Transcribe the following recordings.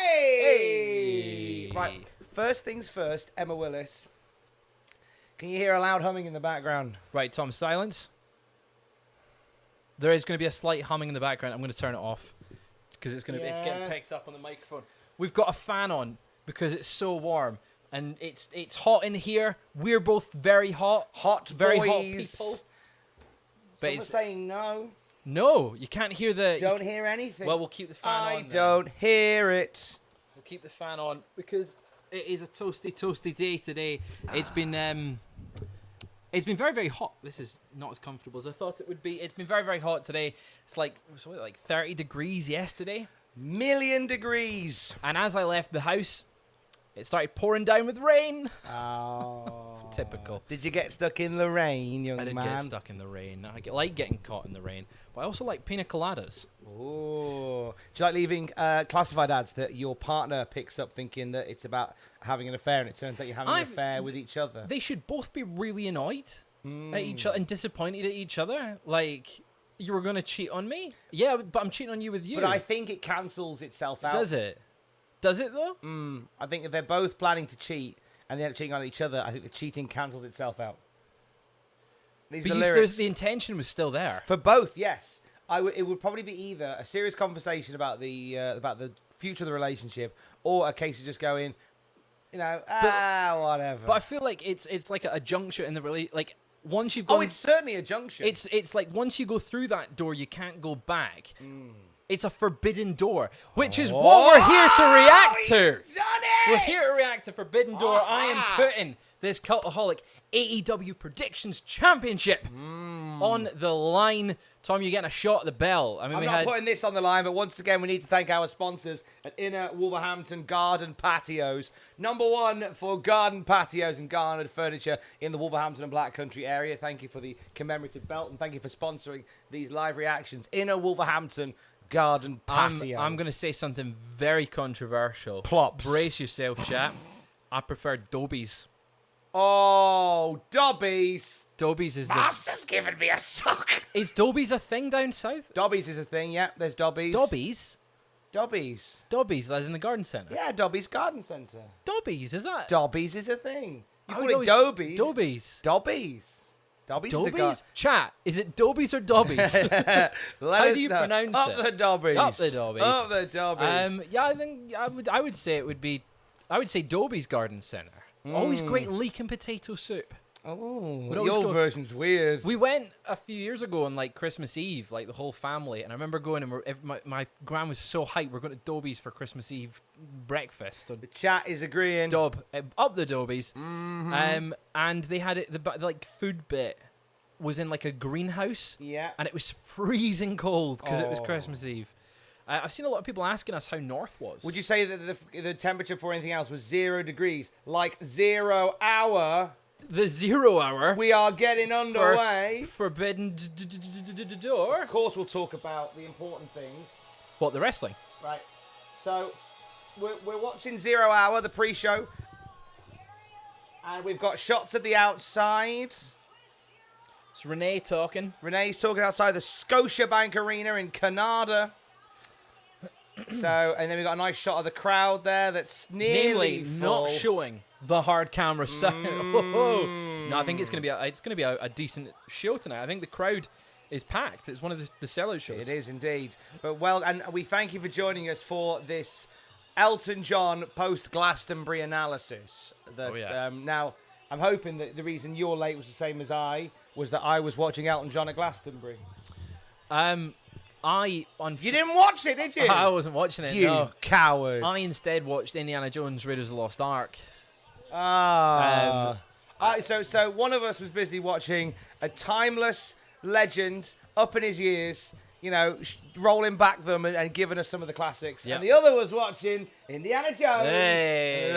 Hey! Right, first things first, Emma Willis. Can you hear a loud humming in the background? Right, Tom, silence. There is going to be a slight humming in the background. I'm going to turn it off because it's getting picked up on the microphone. We've got a fan on because it's so warm and it's hot in here. We're both very hot. Very hot people. But Someone's saying no. No, you can't hear the... Don't hear anything. Well, we'll keep the fan on. I don't hear it. We'll keep the fan on because it is a toasty day today. It's been very, very hot. This is not as comfortable as I thought it would be. It's been very, very hot today. It's like 30 degrees yesterday. Million degrees. And as I left the house, it started pouring down with rain. Oh. Typical. Did you get stuck in the rain, young man? I did get stuck in the rain. I like getting caught in the rain, but I also like pina coladas. Oh. Do you like leaving classified ads that your partner picks up thinking that it's about having an affair and it turns out you're having an affair with each other? They should both be really annoyed at each other and disappointed at each other. Like, you were going to cheat on me? Yeah, but I'm cheating on you with you. But I think it cancels itself out. Does it? Does it, though? I think if they're both planning to cheat and they end up cheating on each other, I think the cheating cancels itself out. But the intention was still there. For both, yes. It would probably be either a serious conversation about the future of the relationship or a case of just going, whatever. But I feel like it's like a juncture in the like once you've gone. Oh, it's certainly a junction. It's like once you go through that door, you can't go back. It's a forbidden door, which is what we're here to react to. We're here to react to Forbidden Door. I am putting this Cultaholic AEW Predictions Championship on the line. Tom, you're getting a shot at the bell. I mean, I'm not putting this on the line, but once again, we need to thank our sponsors at Inner Wolverhampton Garden Patios. #1 for garden patios and garden furniture in the Wolverhampton and Black Country area. Thank you for the commemorative belt, and thank you for sponsoring these live reactions. Inner Wolverhampton Garden Patios. I'm going to say something very controversial. Plops. Brace yourself, chat. I prefer Dobies. Oh, Dobbies. Dobbies is Master's giving me a suck. Is Dobbies a thing down south? Dobbies is a thing, yeah. There's Dobbies. Dobbies? Dobbies, as in the garden centre? Yeah, Dobbies Garden Centre. Dobbies, is that? Dobbies is a thing. You I call would it Dobies. Dobbies. Dobbies. Dobbies is the guy. Chat, is it Dobies or Dobbies? How do you pronounce it? Up the Dobbies. Up the Dobbies. Up the Dobbies. Yeah, I think I would say it would be, I would say Dobie's Garden Centre. Always great leek and potato soup. Oh, your version's weird. We went a few years ago on like Christmas Eve, like the whole family, and I remember going and my gran was so hyped. We're going to Dobie's for Christmas Eve breakfast. The chat is agreeing. Up the Dobie's. And they had it. The like food bit was in like a greenhouse. Yeah. And it was freezing cold because it was Christmas Eve. I've seen a lot of people asking us how North was. Would you say that the temperature for anything else was 0 degrees, like 0 hour? The 0 hour. We are getting underway. Forbidden Door. Of course, we'll talk about the important things. What, the wrestling? Right. So, we're watching 0 hour, the pre-show. And we've got shots of the outside. It's Renee talking. Renee's talking outside the Scotiabank Arena in Canada. So, and then we've got a nice shot of the crowd there that's nearly full. Not showing the hard camera side. No, I think it's going to be a decent show tonight. I think the crowd is packed. It's one of the sellout shows. It is indeed. But and we thank you for joining us for this Elton John post-Glastonbury analysis. Now, I'm hoping that the reason you're late was the same as I, was that I was watching Elton John at Glastonbury. You didn't watch it, did you? I wasn't watching it, You coward. I instead watched Indiana Jones Raiders of the Lost Ark. So one of us was busy watching a timeless legend up in his years, rolling back them and giving us some of the classics. Yep. And the other was watching Indiana Jones. Hey.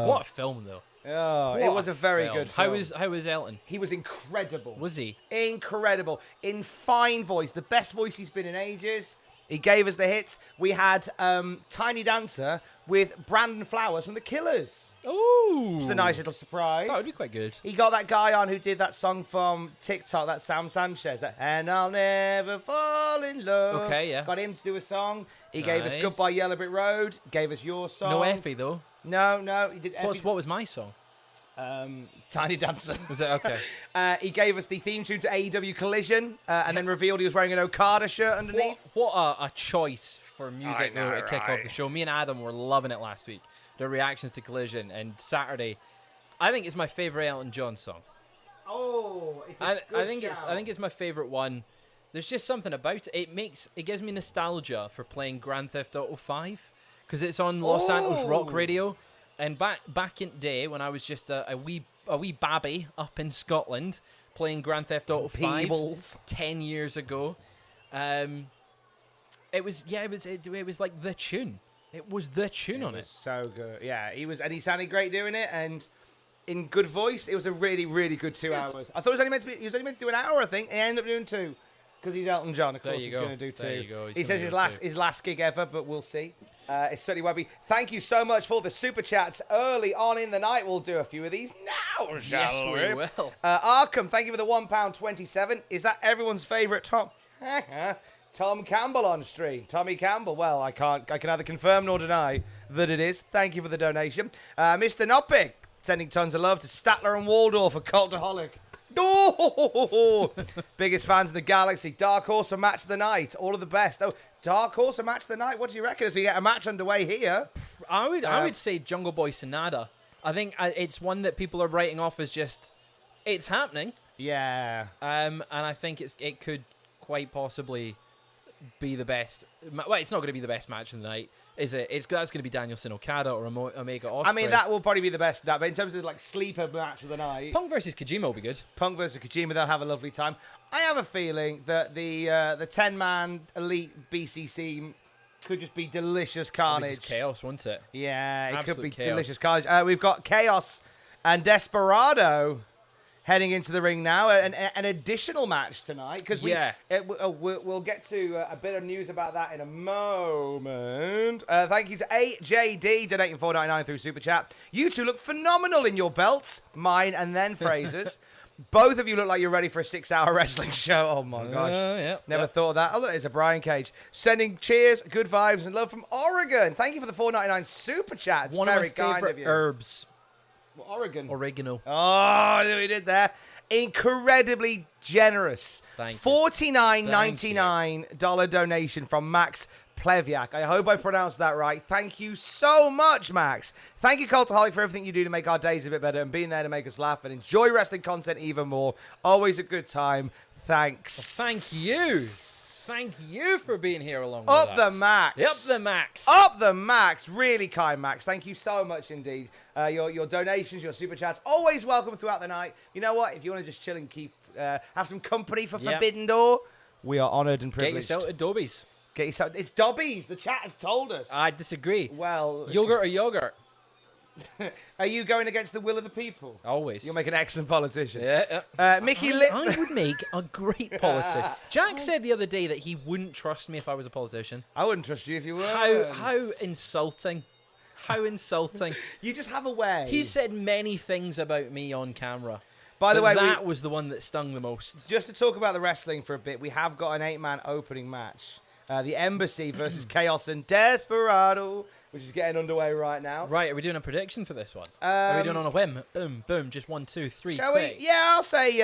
What a film, though. Oh, it was a very good film. How was Elton? He was incredible. Was he? Incredible. In fine voice. The best voice he's been in ages. He gave us the hits. We had Tiny Dancer with Brandon Flowers from The Killers. Ooh. It's a nice little surprise. That would be quite good. He got that guy on who did that song from TikTok, that Sam Sanchez, that And I'll Never Fall in Love. Okay, yeah. Got him to do a song. He gave us Nice. Goodbye Yellow Brick Road, gave us your song. No Effie, though. No, he did Effie. What was my song? Tiny Dancer. Was it? Okay. He gave us the theme tune to AEW Collision, and then revealed he was wearing an Okada shirt underneath. What a choice for music I know, to kick off right? the show. Me and Adam were loving it last week. The reactions to Collision and Saturday. I think it's my favorite Elton John song. Oh, it's a good I think shout. it's my favorite one. There's just something about it. It gives me nostalgia for playing Grand Theft Auto 5 because it's on Los Santos Rock Radio. And back in the day when I was just a wee babby up in Scotland playing Grand Theft Auto 5 Peebles. 10 years ago, it was like the tune. It was the tune on it. So good. Yeah, and he sounded great doing it, and in good voice. It was a really, really good 2 hours. I thought he was only meant to do an hour, I think. And he ended up doing 2. Because he's Elton John, of course, he's going to do 2. There you go. He says his last gig ever, but we'll see. It certainly won't be. Thank you so much for the super chats early on in the night. We'll do a few of these now, shall we? Yes, we will. Arkham, thank you for the £1.27. Is that everyone's favourite Tom? Tom Campbell on stream. Tommy Campbell. Well, I can neither confirm nor deny that it is. Thank you for the donation. Mr. Noppick, sending tons of love to Statler and Waldorf for Cultaholic. Oh, biggest fans in the galaxy. Dark Horse a match of the night. All of the best. Oh, Dark Horse a match of the night. What do you reckon as we get a match underway here? I would say Jungle Boy SANADA. I think it's one that people are writing off as just it's happening. Yeah. And I think it could quite possibly be the best. Well, it's not going to be the best match of the night, is it? That's going to be Danielson Okada or Omega Ospreay. I mean, that will probably be the best. But in terms of like sleeper match of the night, Punk versus Kojima will be good. Punk versus Kojima, they'll have a lovely time. I have a feeling that the 10-man elite BCC could just be delicious carnage. Just chaos, won't it? Yeah, it Absolute could be chaos. delicious carnage. We've got Chaos and Desperado heading into the ring now. An additional match tonight because we'll get to a bit of news about that in a moment. Thank you to AJD donating $4.99 through Super Chat. You two look phenomenal in your belts, mine and then Fraser's. Both of you look like you're ready for a 6-hour wrestling show. Oh my gosh. Never thought of that. Oh, look, there's a Brian Cage. Sending cheers, good vibes, and love from Oregon. Thank you for the $4.99 Super Chat. It's One very of my kind favorite of you. herbs. Oregon. Oregano. Oh, we did there. Incredibly generous. Thank you. $49.99 donation from Max Pleviak. I hope I pronounced that right. Thank you so much, Max. Thank you, Cultaholic, for everything you do to make our days a bit better and being there to make us laugh and enjoy wrestling content even more. Always a good time. Thanks. Thank you. Thank you for being here along with Up us. the max. Up the max. Up the max. Really kind, Max. Thank you so much indeed. Your donations, your super chats, always welcome throughout the night. You know what? If you want to just chill and have some company for Forbidden Door, we are honoured and privileged. Get yourself Adobe's. Get yourself. It's Dobbies. The chat has told us. I disagree. Well, Yogurt or yogurt? are you going against the will of the people? Always. You'll make an excellent politician. Yeah. Mickey I would make a great politician. Jack said the other day that he wouldn't trust me if I was a politician. I wouldn't trust you if you were. How insulting. How insulting. You just have a way. He said many things about me on camera. By the way, that was the one that stung the most. Just to talk about the wrestling for a bit, we have got an 8-man opening match. The Embassy versus Chaos and Desperado, which is getting underway right now. Right, are we doing a prediction for this one? Are we doing on a whim? Boom, boom, just 1, 2, 3. Shall quick. we? Yeah, I'll say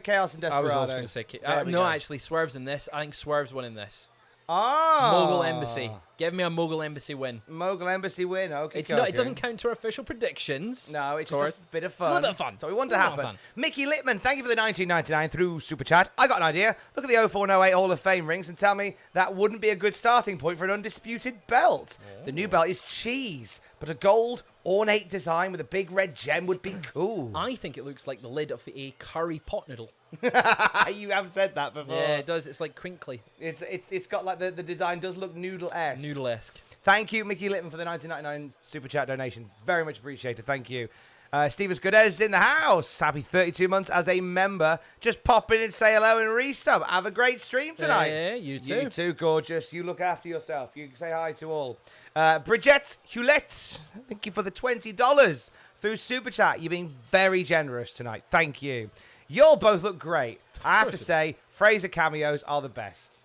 Chaos and Desperado. I was also going to say actually, Swerve's in this. I think Swerve's winning this. Oh. Mogul Embassy. Give me a Mogul Embassy win. Mogul Embassy win. Okay. It doesn't count to our official predictions. No, it's just a bit of fun. It's a little bit of fun. So we want to happen. Mickey Littman, thank you for the $19.99 through Super Chat. I got an idea. Look at the 0408 Hall of Fame rings and tell me that wouldn't be a good starting point for an undisputed belt. The new belt is cheese, but a gold ornate design with a big red gem would be cool. I think it looks like the lid of a curry pot noodle. You have said that before. Yeah, it does. It's like crinkly. It's got like the design does look noodle-esque. Noodle-esque. Thank you, Mickey Littman, for the $19.99 Super Chat donation. Very much appreciated. Thank you. Steven Scudez in the house. Happy 32 months as a member. Just pop in and say hello and resub. Have a great stream tonight. Yeah, you too. You too, gorgeous. You look after yourself. You say hi to all. Bridget Hewlett, thank you for the $20 through Super Chat. You've been very generous tonight. Thank you. You'll both look great. I have to say, Fraser cameos are the best.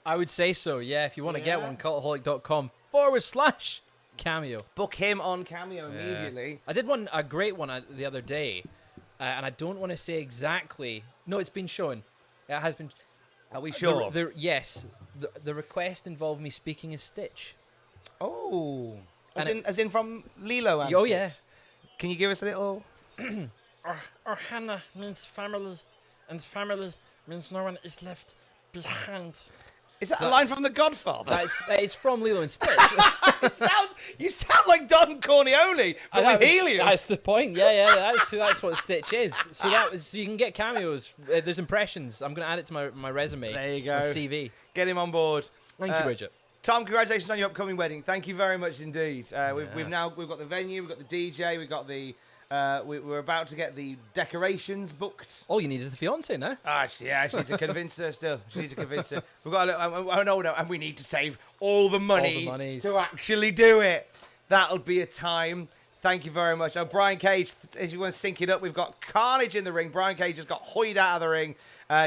I would say so, yeah. If you want to get one, cultaholic.com/cameo. Book him on Cameo immediately. I did a great one the other day, and I don't want to say exactly. No, it's been shown. It has been. Are we sure? Yes. The request involved me speaking as Stitch. Oh. As in from Lilo and Oh, Stitch? yeah. Can you give us a little... Ohana means family, and family means no one is left behind. Is that a line from The Godfather? That is from Lilo and Stitch. You sound like Don Corleone, but with helium. That's the point. Yeah. That's what Stitch is. So so you can get cameos. There's impressions. I'm going to add it to my resume. There you go. My CV. Get him on board. Thank you, Bridget. Tom, congratulations on your upcoming wedding. Thank you very much indeed. We've got the venue, we've got the DJ, we've got the. We're about to get the decorations booked. All you need is the fiance now. She needs to convince her still. She needs to convince her. We've got and we need to save all the money to actually do it. That'll be a time. Thank you very much. Oh, Brian Cage, as you want to sync it up, we've got Carnage in the ring. Brian Cage just got hoyed out of the ring.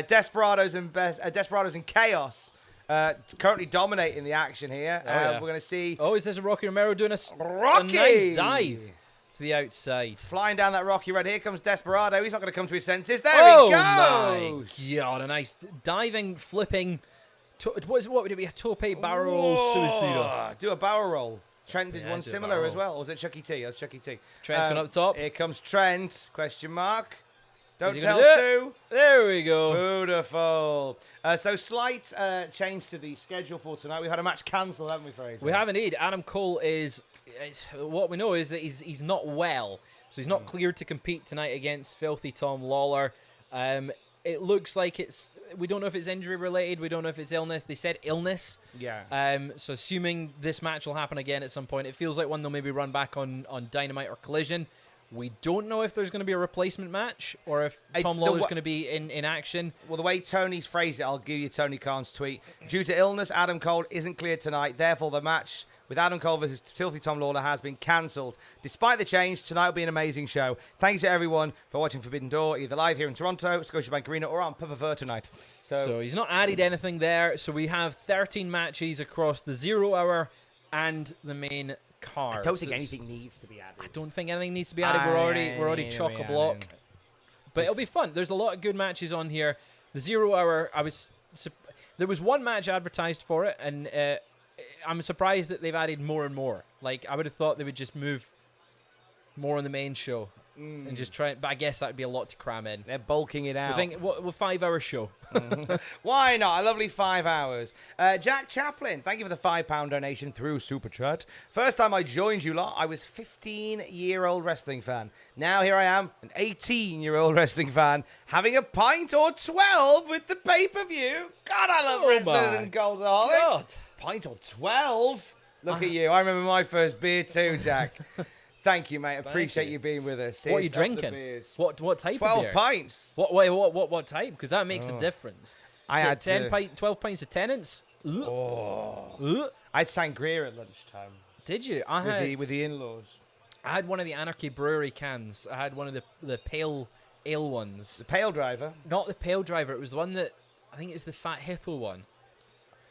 Desperados and Chaos currently dominating the action here. We're going to see. Oh, is this a Rocky Romero doing a Rocky nice dive to the outside? Flying down that Rocky Road. Here comes Desperado. He's not going to come to his senses. There he goes. Oh, my God. A nice diving, flipping. What would it be? A tope barrel suicida. Do a barrel roll. Trent did one similar as well. Or was it Chucky T? That was Chucky T. Trent's going up the top. Here comes Trent. Question mark. Don't tell Sue. There we go. Beautiful. So slight change to the schedule for tonight. We had a match cancelled, haven't we, Fraser? We have indeed. Adam Cole is. What we know is that he's not well, so he's not cleared to compete tonight against Filthy Tom Lawler. It looks like we don't know if it's injury related. We don't know if it's illness. They said illness. Yeah. So assuming this match will happen again at some point, it feels like one they'll maybe run back on Dynamite or Collision. We don't know if there's going to be a replacement match or if Tom Lawler's going to be in action. Well, the way Tony's phrased it, I'll give you Tony Khan's tweet. Due to illness, Adam Cole isn't cleared tonight. Therefore, the match with Adam Cole versus Filthy Tom Lawler has been cancelled. Despite the change, tonight will be an amazing show. Thank you to everyone for watching Forbidden Door, either live here in Toronto, Scotiabank Arena, or on Papa tonight. So he's not added anything there. So we have 13 matches across the 0 hour and the main card. I don't think anything needs to be added. I don't think anything needs to be added. We're already chock-a-block. But it'll be fun. There's a lot of good matches on here. The 0 hour, there was one match advertised for it, and I'm surprised that they've added more and more. Like, I would have thought they would just move more on the main show and just try it. But I guess that would be a lot to cram in. They're bulking it out. I think, what 5-hour show? Why not? A lovely 5 hours. Jack Chaplin, thank you for the £5 donation through Super Chat. First time I joined you lot, I was 15-year-old wrestling fan. Now here I am, an 18-year-old wrestling fan, having a pint or 12 with the pay-per-view. God, I love wrestling and Goldaholic. God. Pint or 12? Look at you. I remember my first beer too, Jack. Thank you, mate. Appreciate you being with us. What are you drinking? What type of 12 beers? pints. What type? Because that makes a difference. I had 12 pints of Tennent's. I had sangria at lunchtime. Did you? With the in-laws. I had one of the Anarchy Brewery cans. I had one of the pale ale ones. The Pale Driver? Not the Pale Driver. It was the one that, I think it's the Fat Hippo one.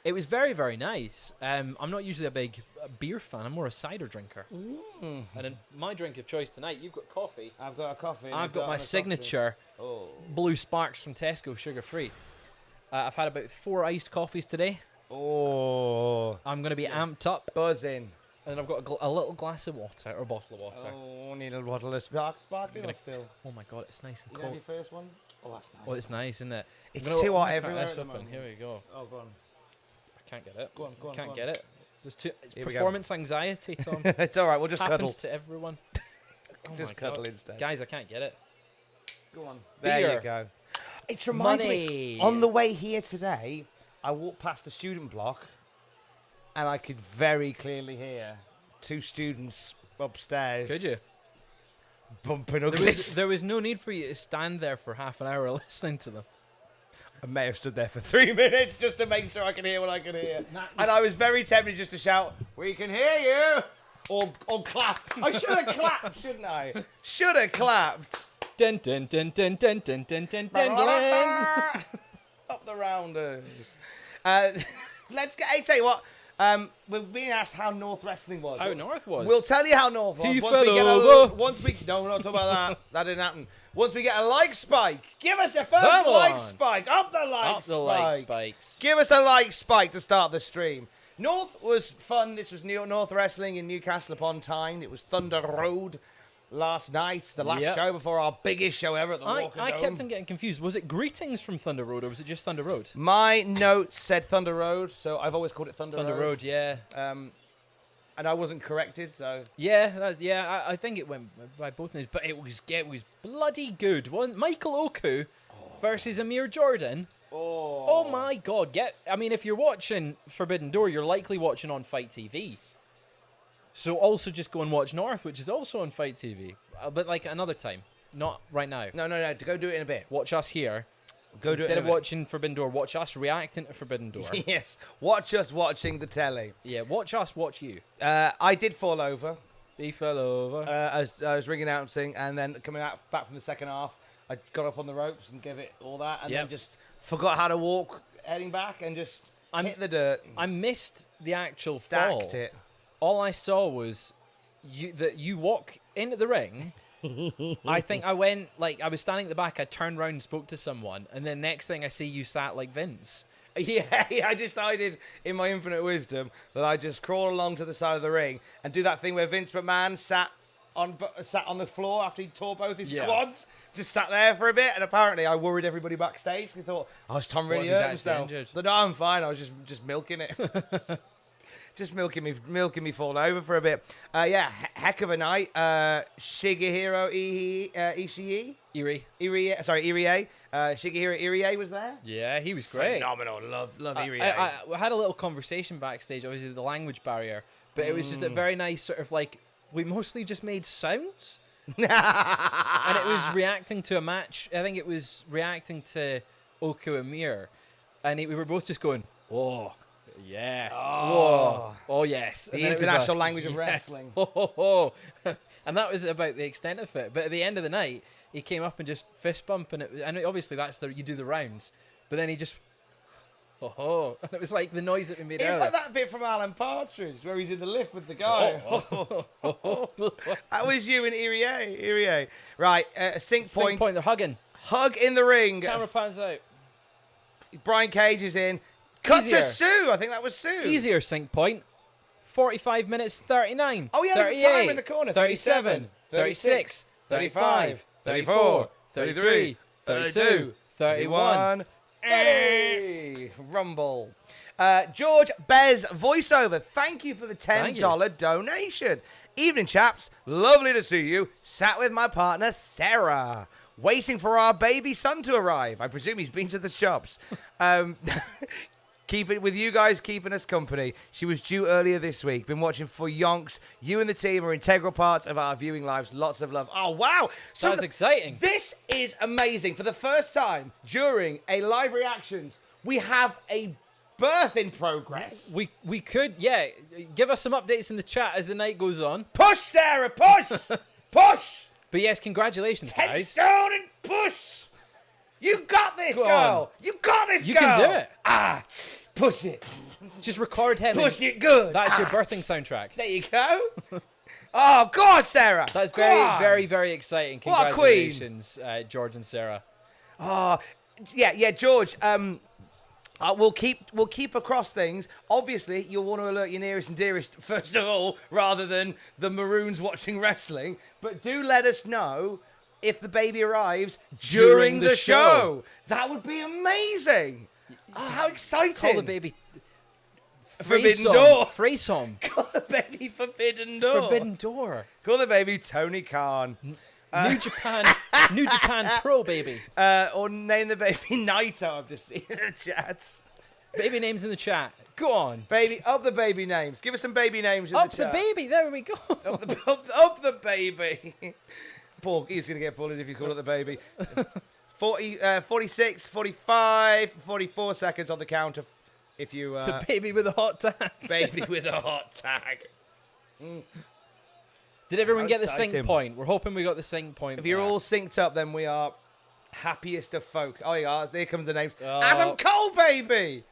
It was very, very nice. I'm not usually a big beer fan. I'm more a cider drinker. And in my drink of choice tonight, you've got coffee. I've got a coffee. I've got my signature Blue Sparks from Tesco, sugar-free. I've had about 4 iced coffees today. Oh. I'm going to be amped up. Buzzing. And I've got a little glass of water, or bottle of water. Oh, need a bottle of sparkling still. Oh my God, it's nice and You cold. have your first one? Oh, that's nice. Oh, it's nice, isn't it? It's too hot everywhere. Here we go. Oh, go on. I can't get it. Go on. Can't get it. It's Here we performance anxiety, Tom. It's all right. We'll just Happens cuddle. to everyone. Just cuddle instead. Guys, I can't get it. Go on. Beer. There you go. It's reminding Money. me. On the way here today, I walked past the student block, and I could very clearly hear 2 students upstairs. Could you? Bumping uglies. There was no need for you to stand there for half an hour listening to them. I may have stood there for 3 minutes just to make sure I could hear what I could hear. And I was very tempted just to shout, "We can hear you!" Or clap. I should have clapped, shouldn't I? Should have clapped. Dun dun dun dun dun dun dun dun dun dun. Up the rounders. Let's get. I tell you what. We're being asked how North Wrestling was. How North was? We'll tell you how North was. He once fell we get over. No, we're not talking about that. That didn't happen. Once we get a like spike, give us a first Come like on. spike. Up the like Up spike. the like spikes. Give us a like spike to start the stream. North was fun. This was North Wrestling in Newcastle upon Tyne. It was Thunder Road last night, the last show before our biggest show ever at the Walker I Dome. kept on getting confused. Was it greetings from Thunder Road or was it just Thunder Road? My notes said Thunder Road, so I've always called it Thunder Road, yeah. And I wasn't corrected, so... Yeah, I think it went by both names, but it was bloody good. Michael Oku versus Amir Jordan. Oh my God! I mean, if you're watching Forbidden Door, you're likely watching on Fight TV. So also just go and watch North, which is also on Fight TV, but like another time, not right now. No. To go do it in a bit. Watch us here. Go do it Instead in of a bit. watching Forbidden Door, watch us reacting to Forbidden Door. Yes. Watch us watching the telly. Yeah, watch us watch you. I did fall over. He fell over. As I was ring announcing, and then coming back from the second half, I got up on the ropes and gave it all that, and then just forgot how to walk heading back and just hit the dirt. I missed the actual Stacked fall. it. All I saw was you walk into the ring. I think I went, I was standing at the back, I turned around and spoke to someone, and then next thing I see you sat like Vince. Yeah, I decided in my infinite wisdom that I'd just crawl along to the side of the ring and do that thing where Vince McMahon sat on the floor after he tore both his quads, just sat there for a bit, and apparently I worried everybody backstage. They thought, is Tom really hurt himself? But no, I'm fine. I was just milking it. Just milking me falling over for a bit. Heck of a night. Shigehiro Ishii? Irie. Shigehiro Irie was there. Yeah, he was great. Phenomenal. Love Irie. I had a little conversation backstage, obviously the language barrier, but it was just a very nice sort of we mostly just made sounds. And it was reacting to a match. I think it was reacting to Oku Amir. And we were both just going, whoa. Yeah. Oh, yes. The international language of wrestling. And that was about the extent of it. But at the end of the night, he came up and just fist bump, and obviously you do the rounds. But then he just, and it was like the noise that we made It's earlier. like that bit from Alan Partridge where he's in the lift with the guy. That was you and Irie. Right, sync point. They're hugging. Hug in the ring. Camera pans out. Brian Cage is in. Cut Easier. to Sue. I think that was Sue. Easier sync point. 45 minutes 39. Oh, yeah, there's a time in the corner. 37, 36, 35, 34, 33, 32, 31. 30. Rumble. George Bez voiceover. Thank you for the $10 donation. Evening, chaps. Lovely to see you. Sat with my partner, Sarah, waiting for our baby son to arrive. I presume he's been to the shops. Keep it with you guys, keeping us company. She was due earlier this week. Been watching for yonks. You and the team are integral parts of our viewing lives. Lots of love. Oh, wow. That's exciting. This is amazing. For the first time during a live reactions, we have a birth in progress. We could, give us some updates in the chat as the night goes on. Push, Sarah, push! Push! But yes, congratulations, Head guys. stone and push! You got this, Go girl! on. You got this, You girl! can do it. Push it. Just record him. Push it good. That's your birthing soundtrack. There you go. Oh, go on, Sarah. That's Go very, on. very, very exciting. What a queen. Congratulations, George and Sarah. Oh, yeah, George. We'll keep across things. Obviously, you'll want to alert your nearest and dearest first of all, rather than the Maroons watching wrestling. But do let us know if the baby arrives during the show. That would be amazing. Oh, how exciting! Call the baby Forbidden Door. Freesom. Call the baby Forbidden Door. Forbidden Door. Call the baby Tony Khan. New Japan Pro baby. Or name the baby Naito. I've just seen in the chat. Baby names in the chat. Go on. Baby, up the baby names. Give us some baby names in Up the the chat. baby. There we go. Up the baby. Paul, he's going to get bullied if you call it the baby. 46, 45, 44 seconds on the counter if you... The baby with a hot tag. baby with a hot tag. Did everyone How get the exciting. sync point? We're hoping we got the sync point. If you're there. all synced up, then we are happiest of folk. Oh, yeah, here comes the names. Oh. Adam Cole, baby!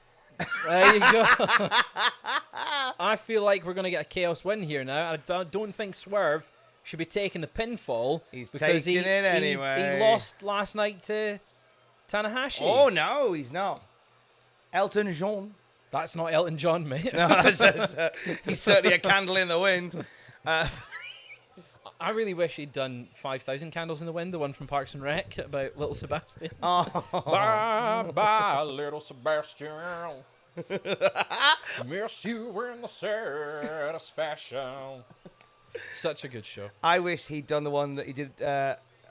There you go. I feel like we're going to get a chaos win here now. I don't think Swerve should be taking the pinfall. He's because taking it anyway. He lost last night to Tanahashi. Oh, no, he's not. Elton John. That's not Elton John, mate. No, he's certainly a candle in the wind. I really wish he'd done 5,000 Candles in the Wind, the one from Parks and Rec about Little Sebastian. Oh. Bye, bye, Little Sebastian. Miss you in the satisfaction. Such a good show. I wish he'd done the one that he did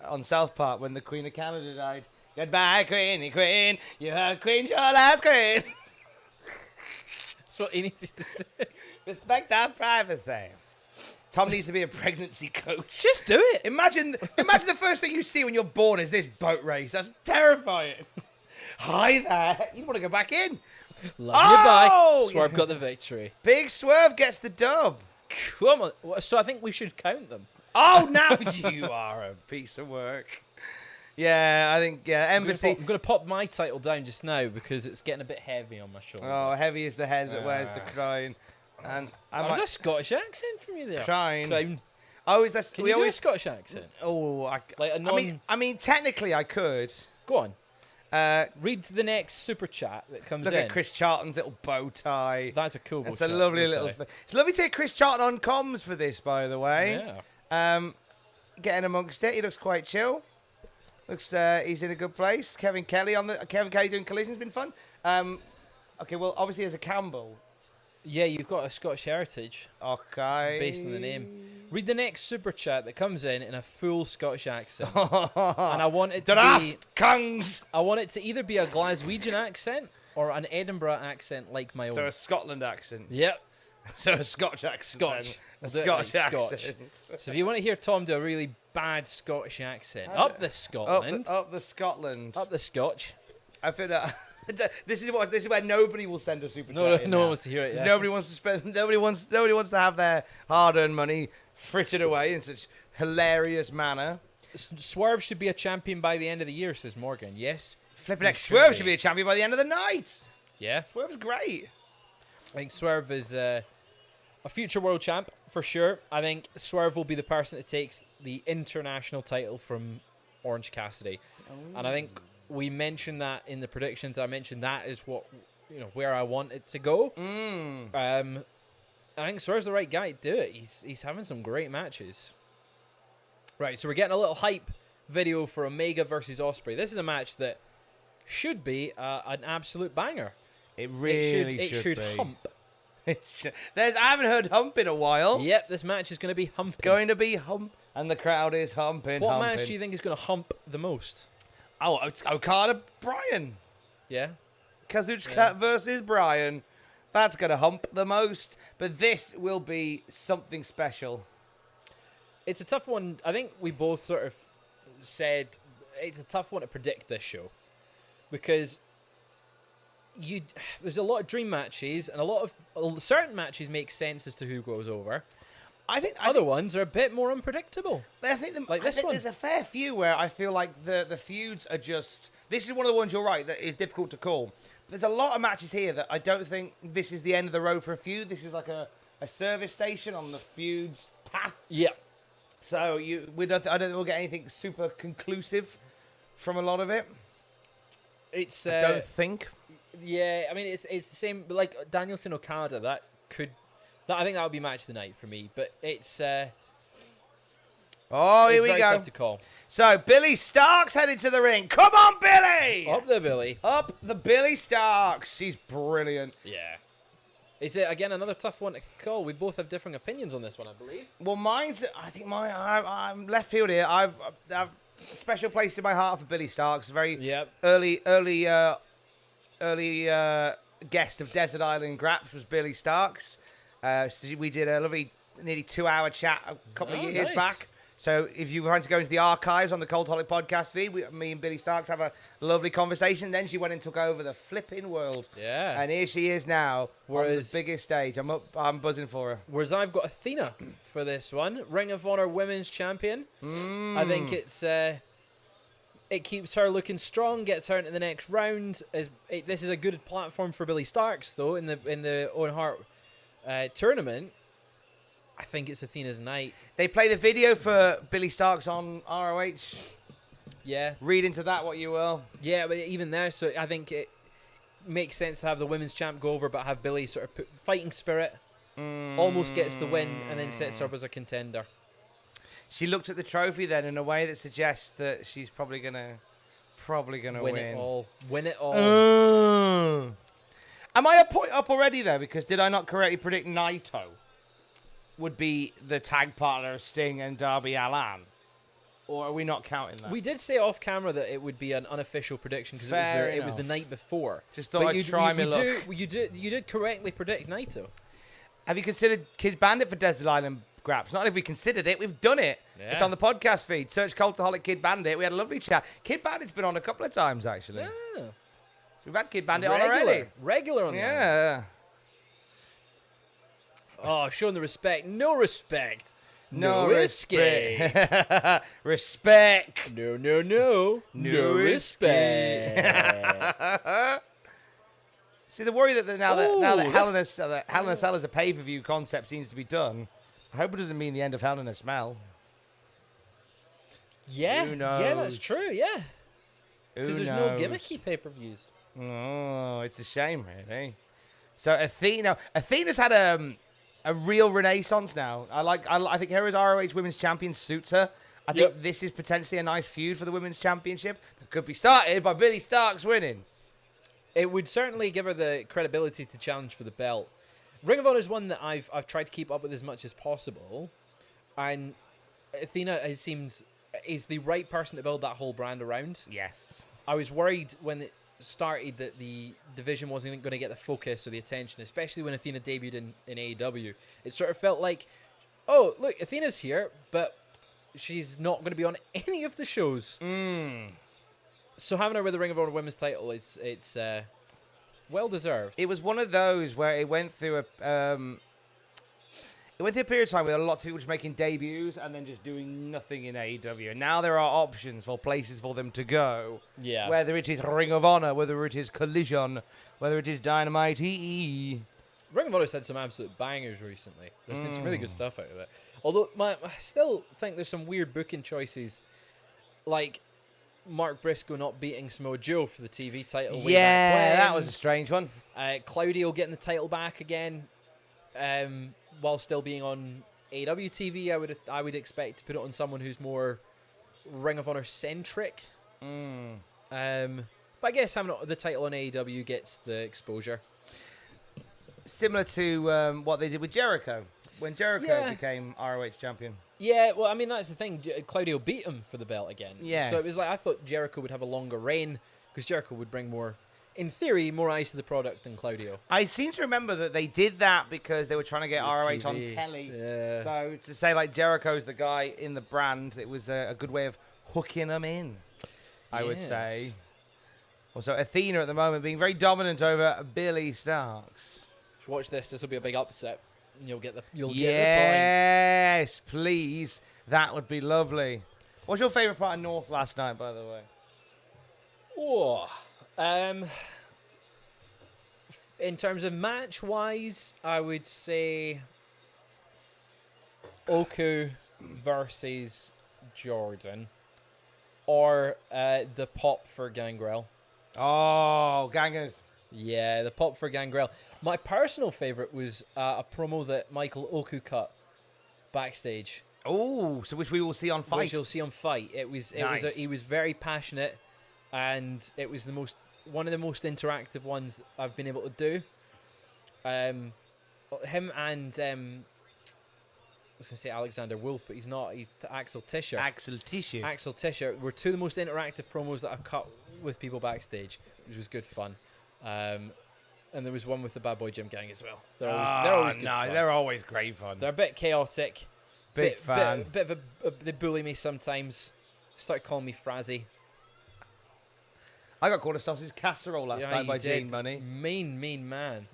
on South Park when the Queen of Canada died. Goodbye, Queenie Queen. You're Queen, your last Queen. That's what he needed to do. Respect our privacy. Tom needs to be a pregnancy coach. Just do it. Imagine the first thing you see when you're born is this boat race. That's terrifying. Hi there. You want to go back in? Love you, bye. Oh! Swerve got the victory. Big Swerve gets the dub. Come on. So I think we should count them. Oh, now you are a piece of work. Yeah, I think, Embassy. I'm going to pop my title down just now because it's getting a bit heavy on my shoulder. Oh, heavy is the head that wears the crown. And I Was might a Scottish accent from you there? crown. Crown. Oh, is that? Can we you do a always. Scottish accent? Oh, Like a I mean, technically, I could. Go on. Uh, Read the next super chat that comes look in. at Chris Charlton's little bow tie. That's a cool That's bow a tie, lovely bow little tie. thing. It's lovely to hear Chris Charlton on comms for this, by the way. Yeah. Getting amongst it, he looks quite chill. Looks he's in a good place. Kevin Kelly doing collision's been fun. Okay, well obviously as a Campbell. Yeah, you've got a Scottish heritage Okay. based on the name. Read the next super chat that comes in a full Scottish accent. And I want it to be Draft Kungs. I want it to either be a Glaswegian accent or an Edinburgh accent like my own. So a Scotland accent. Yep. So a Scotch accent. Scotch. then. We'll A do it Scotch like accent. Scotch. So if you want to hear Tom do a really bad Scottish accent, up the Scotland, Up the Scotland. up the Scotch. I feel that this is where nobody will send a super chat. No in one now. wants to hear it. 'Cause Yeah. nobody wants to spend. Nobody wants to have their hard-earned money frittered away in such hilarious manner. Swerve should be a champion by the end of the year, says Morgan. Yes. Flipping He X should Swerve be. should be a champion by the end of the night. Yeah. Swerve's great. I think Swerve is a future world champ for sure. I think Swerve will be the person that takes the international title from Orange Cassidy. And I think we mentioned that in the predictions. I mentioned that is what, where I want it to go. I think Swerve's the right guy to do it. He's having some great matches. Right, so we're getting a little hype video for Omega versus Ospreay. This is a match that should be an absolute banger. It really it should be. hump. I haven't heard hump in a while. Yep, this match is going to be humping. It's going to be hump, and the crowd is humping. What humping. match do you think is going to hump the most? Oh, it's Okada Bryan. Yeah? Kazuchika versus Bryan. That's going to hump the most. But this will be something special. It's a tough one. I think we both sort of said it's a tough one to predict this show. Because there's a lot of dream matches, and certain matches make sense as to who goes over. I think Other ones are a bit more unpredictable. I think, Like this one. There's a fair few where I feel like the feuds are just. This is one of the ones you're right that is difficult to call. There's a lot of matches here that I don't think this is the end of the road for a feud. This is like a service station on the feuds path. Yeah. So I don't think we'll get anything super conclusive from a lot of it. It's I don't think. Yeah, I mean it's the same like Danielson Okada. I think that would be match of the night for me. But it's Oh, here it's we very go. tough to call. So Billy Starks headed to the ring. Come on, Billy! Up there, Billy. Up the Billy Starks. She's brilliant. Yeah. Is it again another tough one to call? We both have different opinions on this one, I believe. Well, I'm left field here. I've a special place in my heart for Billy Starks. Very early guest of Desert Island Graps was Billy Starks. So we did a lovely nearly 2-hour chat a couple of years nice. back. So if you want to go into the archives on the Cultaholic podcast feed, me and Billy Starks have a lovely conversation. Then she went and took over the flipping world. Yeah. And here she is now on the Whereas- biggest stage. I'm buzzing for her. Whereas I've got Athena for this one, Ring of Honor Women's Champion. I think it keeps her looking strong, gets her into the next round. This is a good platform for Billy Starks, though, in the Owen Hart tournament. I think it's Athena's night. They played a video for Billy Starks on ROH. Yeah. Read into that what you will. Yeah, but even there, so I think it makes sense to have the women's champ go over, but have Billy sort of put fighting spirit, almost gets the win, and then sets her up as a contender. She looked at the trophy then in a way that suggests that she's probably gonna win. It all. Win it all. Am I a point up already there? Because did I not correctly predict Naito would be the tag partner of Sting and Darby Allin? Or are we not counting that? We did say off camera that it would be an unofficial prediction because it was the night before. Just thought I'd try my luck. You did correctly predict Naito. Have you considered Kid Bandit for Desert Island Graps? Not if we considered it, we've done it. Yeah. It's on the podcast feed. Search Cultaholic Kid Bandit. We had a lovely chat. Kid Bandit's been on a couple of times, actually. Yeah. We've had Kid Bandit on already. Regular on Yeah. Oh, showing the respect. No respect. No escape. Respect. No No respect. See, the worry that now that Hell in a Cell as a pay-per-view concept seems to be done, I hope it doesn't mean the end of Hell in a Smell. Yeah. Who knows? Yeah, that's true, yeah. Because there's no knows? gimmicky pay-per-views. Oh, it's a shame, really. So Athena's had a real renaissance now. I think her as ROH Women's Champion suits her. I think this is potentially a nice feud for the Women's Championship that could be started by Billy Starks winning. It would certainly give her the credibility to challenge for the belt. Ring of Honor is one that I've tried to keep up with as much as possible, and Athena is the right person to build that whole brand around. Yes. I was worried when it started that the division wasn't going to get the focus or the attention, especially when Athena debuted in AEW. It sort of felt like, oh, look, Athena's here, but she's not going to be on any of the shows. So having her with the Ring of Honor Women's title, it's well deserved. It was one of those where it went through a period of time where lots of people just making debuts and then just doing nothing in AEW. And now there are options for places for them to go. Yeah. Whether it is Ring of Honor, whether it is Collision, whether it is Dynamite EE. Ring of Honor's had some absolute bangers recently. There's been some really good stuff out of it. Although I still think there's some weird booking choices, like Mark Briscoe not beating Samoa Joe for the TV title. Way back when. That was a strange one. Claudio getting the title back again, while still being on AEW TV. I would expect to put it on someone who's more Ring of Honor centric. But I guess having the title on AEW gets the exposure. Similar to what they did with Jericho when Jericho became ROH champion. Yeah, well, I mean, that's the thing. Claudio beat him for the belt again. Yes. So it was like, I thought Jericho would have a longer reign because Jericho would bring more, in theory, more eyes to the product than Claudio. I seem to remember that they did that because they were trying to get ROH TV. on telly. Yeah. So to say, like, Jericho's the guy in the brand, it was a good way of hooking them in, I would say. Also, Athena at the moment being very dominant over Billy Starks. Watch this. This will be a big upset. You'll get the point. Yes, please. That would be lovely. What's your favourite part of North last night, by the way? Oh, in terms of match-wise, I would say Oku versus Jordan, or the pop for Gangrel. Oh, gangers. Yeah, the pop for Gangrel. My personal favourite was a promo that Michael Oku cut backstage. Oh, so which we will see on Fight. Which you'll see on Fight. He was very passionate, and it was one of the most interactive ones that I've been able to do. Him and I was gonna say Alexander Wolf, but he's not. He's Axel Tischer. Axel Tischer were two of the most interactive promos that I've cut with people backstage, which was good fun. And there was one with the Bad Boy Gym Gang as well. They're always good fun. They're always great fun. They're a bit chaotic, Big fan. Bit of they bully me sometimes. Start calling me Frazzy. I got called a sausage casserole last night by you Gene did. Money. Mean man.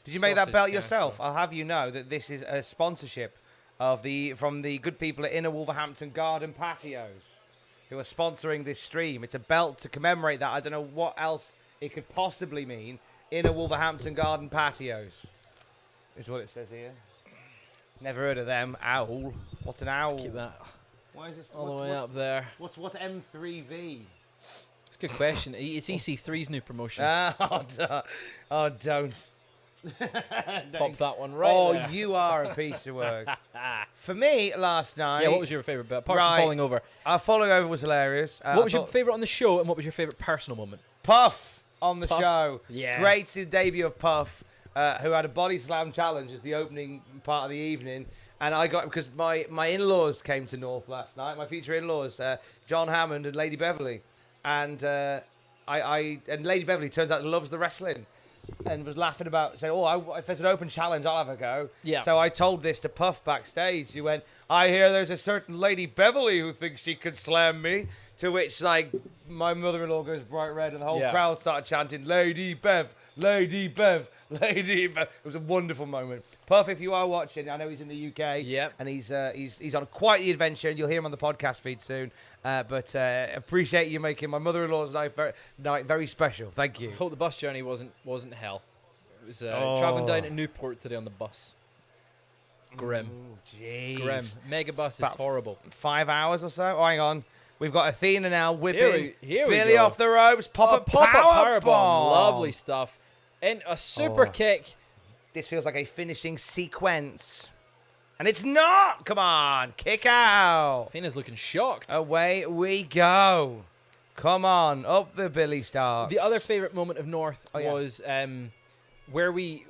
Did you make that Sausage belt yourself? casserole. I'll have you know that this is a sponsorship from the good people at Inner Wolverhampton Garden Patios, who are sponsoring this stream. It's a belt to commemorate that. I don't know what else it could possibly mean. Inner Wolverhampton Garden Patios is what it says here. Never heard of them. Owl. What's an owl? Let's keep that Why is this all the way up there. What's M3V? It's a good question. It's EC3's new promotion. Don't. Pop that one right there. You are a piece of work. For me, last night... Yeah, what was your favourite bit? Apart from falling over. Falling over was hilarious. What was your favourite on the show, and what was your favourite personal moment? Puff on the Puff? show. Yeah. Great to the debut of Puff, who had a body slam challenge as the opening part of the evening. And I got... Because my in-laws came to North last night. My future in-laws, John Hammond and Lady Beverly. And and Lady Beverly turns out loves the wrestling. And was laughing about, saying, if there's an open challenge, I'll have a go. Yeah. So I told this to Puff backstage. He went, I hear there's a certain Lady Beverly who thinks she could slam me. To which, like, my mother-in-law goes bright red and the whole crowd started chanting, Lady Bev, Lady Bev, Lady Bev. It was a wonderful moment. Puff, if you are watching, I know he's in the UK. Yep. And he's on quite the adventure, and you'll hear him on the podcast feed soon. But appreciate you making my mother-in-law's night very special. Thank you. Hope the bus journey wasn't hell. It was traveling down to Newport today on the bus. Grim. Ooh, jeez. Grim. Megabus is About horrible. 5 hours or so. Oh, hang on. We've got Athena now whipping Here we Billy go. off the ropes. Pop a powerbomb. powerbomb. Lovely stuff. And a super kick. This feels like a finishing sequence. And it's not. Come on. Kick out. Athena's looking shocked. Away we go. Come on. Up the Billy Starks. The other favourite moment of North yeah. was where we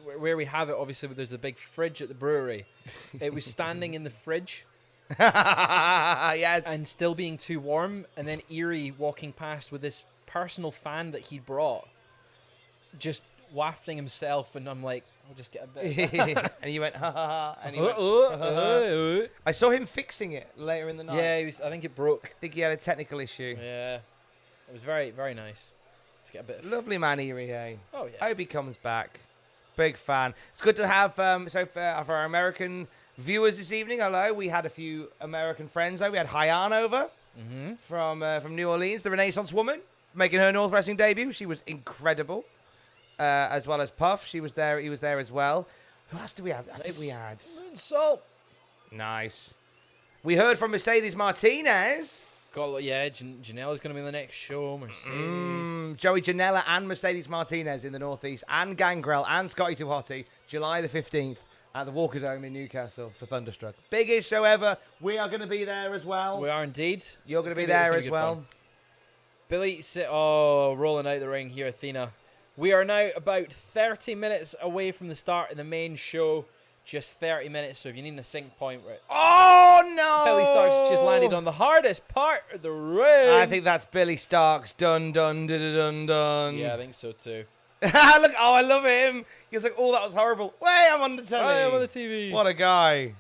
have it. Obviously, there's a big fridge at the brewery. It was standing in the fridge. Yes. And still being too warm, and then Eerie walking past with this personal fan that he'd brought, just wafting himself, and I'm like, I'll just get a bit. And you went, ha ha ha. And he went, I saw him fixing it later in the night. Yeah, I think it broke. I think he had a technical issue. Yeah, it was very, very nice to get a bit of. Lovely man, Eerie, eh? Oh, yeah. I hope he comes back. Big fan. It's good to have, for our American viewers this evening, hello, we had a few American friends over. We had Hyan over from New Orleans, the Renaissance woman, making her North Wrestling debut. She was incredible. As well as Puff. He was there as well. Who else do we have? I think we had. So Nice. We heard from Mercedes Martinez. Janela's going to be in the next show. Mercedes. Joey Janela and Mercedes Martinez in the Northeast, and Gangrel and Scotty Too Hotty, July the 15th at the Walker Dome in Newcastle for Thunderstruck. Biggest show ever. We are going to be there as well. We are indeed. You're going to be there as well. Fun. Billy, rolling out the ring here, Athena. We are now about 30 minutes away from the start of the main show. Just 30 minutes, so if you need a sync point, right? Oh, no! Billy Starks just landed on the hardest part of the ring. I think that's Billy Starks. Dun, dun, dun, dun, dun. Yeah, I think so too. Look, I love him. He was like, that was horrible. Wait, I'm on the telly. I am on the TV. What a guy.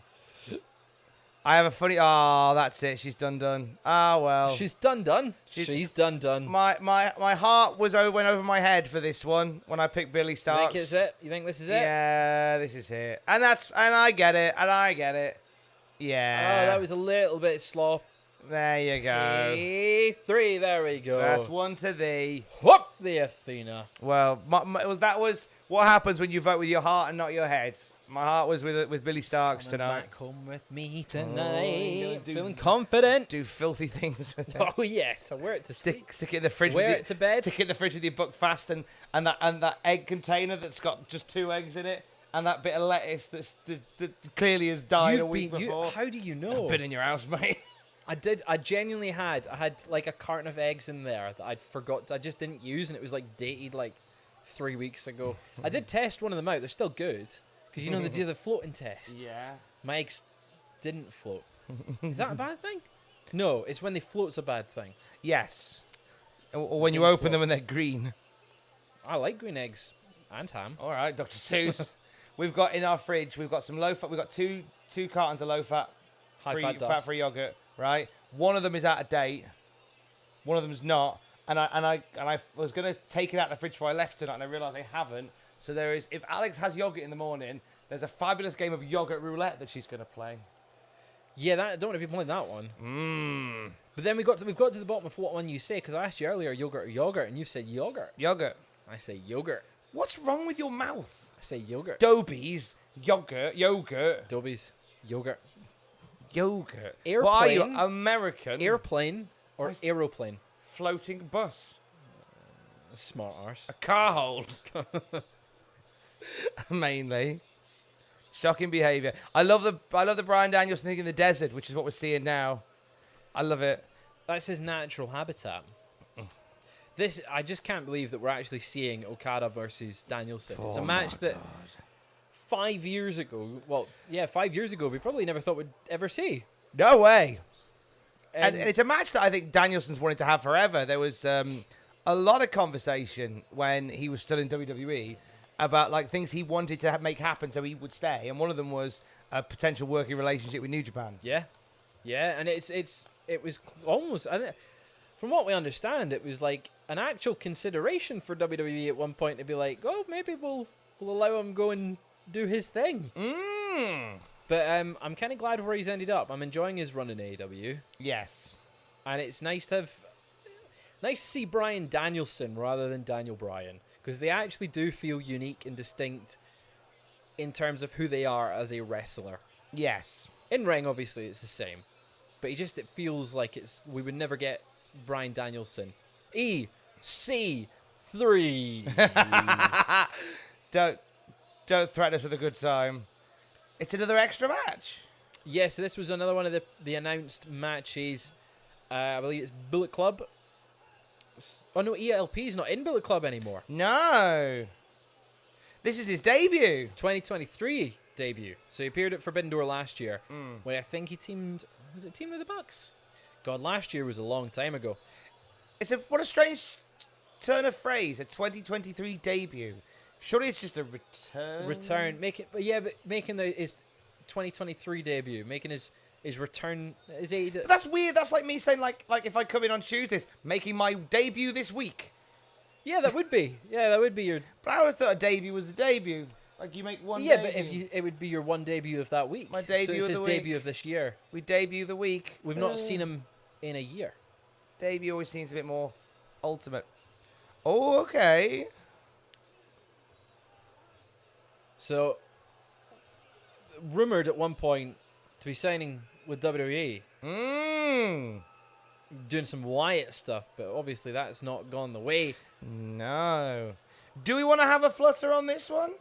I have a funny... Oh, that's it. She's done. Oh, well. She's done. She's done. My heart went over my head for this one when I picked Billy Starks. You think it's it? You think this is it? Yeah, this is it. And I get it. Yeah. Oh, that was a little bit slop. There you go. 3, there we go. That's one to thee. Whoop, the Athena. Well, that was what happens when you vote with your heart and not your head. My heart was with Billy Starks tonight. Back home with me tonight. Feeling confident. Do filthy things with it. Oh yes, I wear it to Stick it in the fridge. Wear it to bed. Stick it in the fridge with your book fast, and that egg container that's got just 2 eggs in it, and that bit of lettuce that clearly has died a week before. How do you know? I've been in your house, mate. I genuinely had like a carton of eggs in there that I'd forgot. I just didn't use, and it was like dated like 3 weeks ago. I did test one of them out. They're still good. Because, they do the floating test. Yeah. My eggs didn't float. Is that a bad thing? No, it's when they float's a bad thing. Yes. Or when you open them and they're green. I like green eggs and ham. All right, Dr. Seuss. we've got in our fridge, we've got some low fat. We've got two cartons of low fat, fat-free yogurt. Right, one of them is out of date. One of them's not. And I was gonna take it out of the fridge before I left tonight, and I realised I haven't. So there is. If Alex has yogurt in the morning, there's a fabulous game of yogurt roulette that she's gonna play. Yeah, I don't want to be playing that one. But then we've got to the bottom of what one you say, because I asked you earlier, yogurt or yogurt, and you said yogurt. Yogurt. I say yogurt. What's wrong with your mouth? I say yogurt. Dobies, yogurt. Dobies, yogurt. Yogurt. Airplane. What are you, American? Airplane or aeroplane? Floating bus. Smart arse. A car hold. Mainly. Shocking behaviour. I love the Bryan Danielson thing in the desert, which is what we're seeing now. I love it. That's his natural habitat. This, I just can't believe that we're actually seeing Okada versus Danielson. It's a match that 5 years ago, 5 years ago, we probably never thought we'd ever see. No way. And it's a match that I think Danielson's wanted to have forever. There was a lot of conversation when he was still in WWE about like things he wanted to make happen so he would stay, and one of them was a potential working relationship with New Japan. Yeah, and it was almost, from what we understand, it was like an actual consideration for WWE at one point to be like, oh, maybe we'll allow him go and do his thing. But I'm kind of glad where he's ended up. I'm enjoying his run in AEW. Yes, and it's nice to see Bryan Danielson rather than Daniel Bryan, because they actually do feel unique and distinct in terms of who they are as a wrestler. Yes. In ring, obviously, it's the same, but it feels like we would never get Bryan Danielson. EC3. Don't threaten us with a good time. It's another extra match. Yeah, so this was another one of the announced matches. I believe it's Bullet Club. Oh no, ELP's not in Bullet Club anymore. No. This is his debut. 2023 debut. So he appeared at Forbidden Door last year, when I think he teamed with the Bucks? God, last year was a long time ago. What a strange turn of phrase, a 2023 debut. Surely it's just a return. Making his 2023 debut, making his return. But that's weird. That's like me saying like if I come in on Tuesdays, making my debut this week. Yeah, that would be. Your. But I always thought a debut was a debut. Like you make one. Yeah, debut. But it would be your one debut of that week. My debut. So it's of his the debut week. of this year. We debut the week. We've not seen him in a year. Debut always seems a bit more ultimate. Oh, okay. So, rumored at one point to be signing with WWE. Doing some Wyatt stuff, but obviously that's not gone the way. No. Do we want to have a flutter on this one?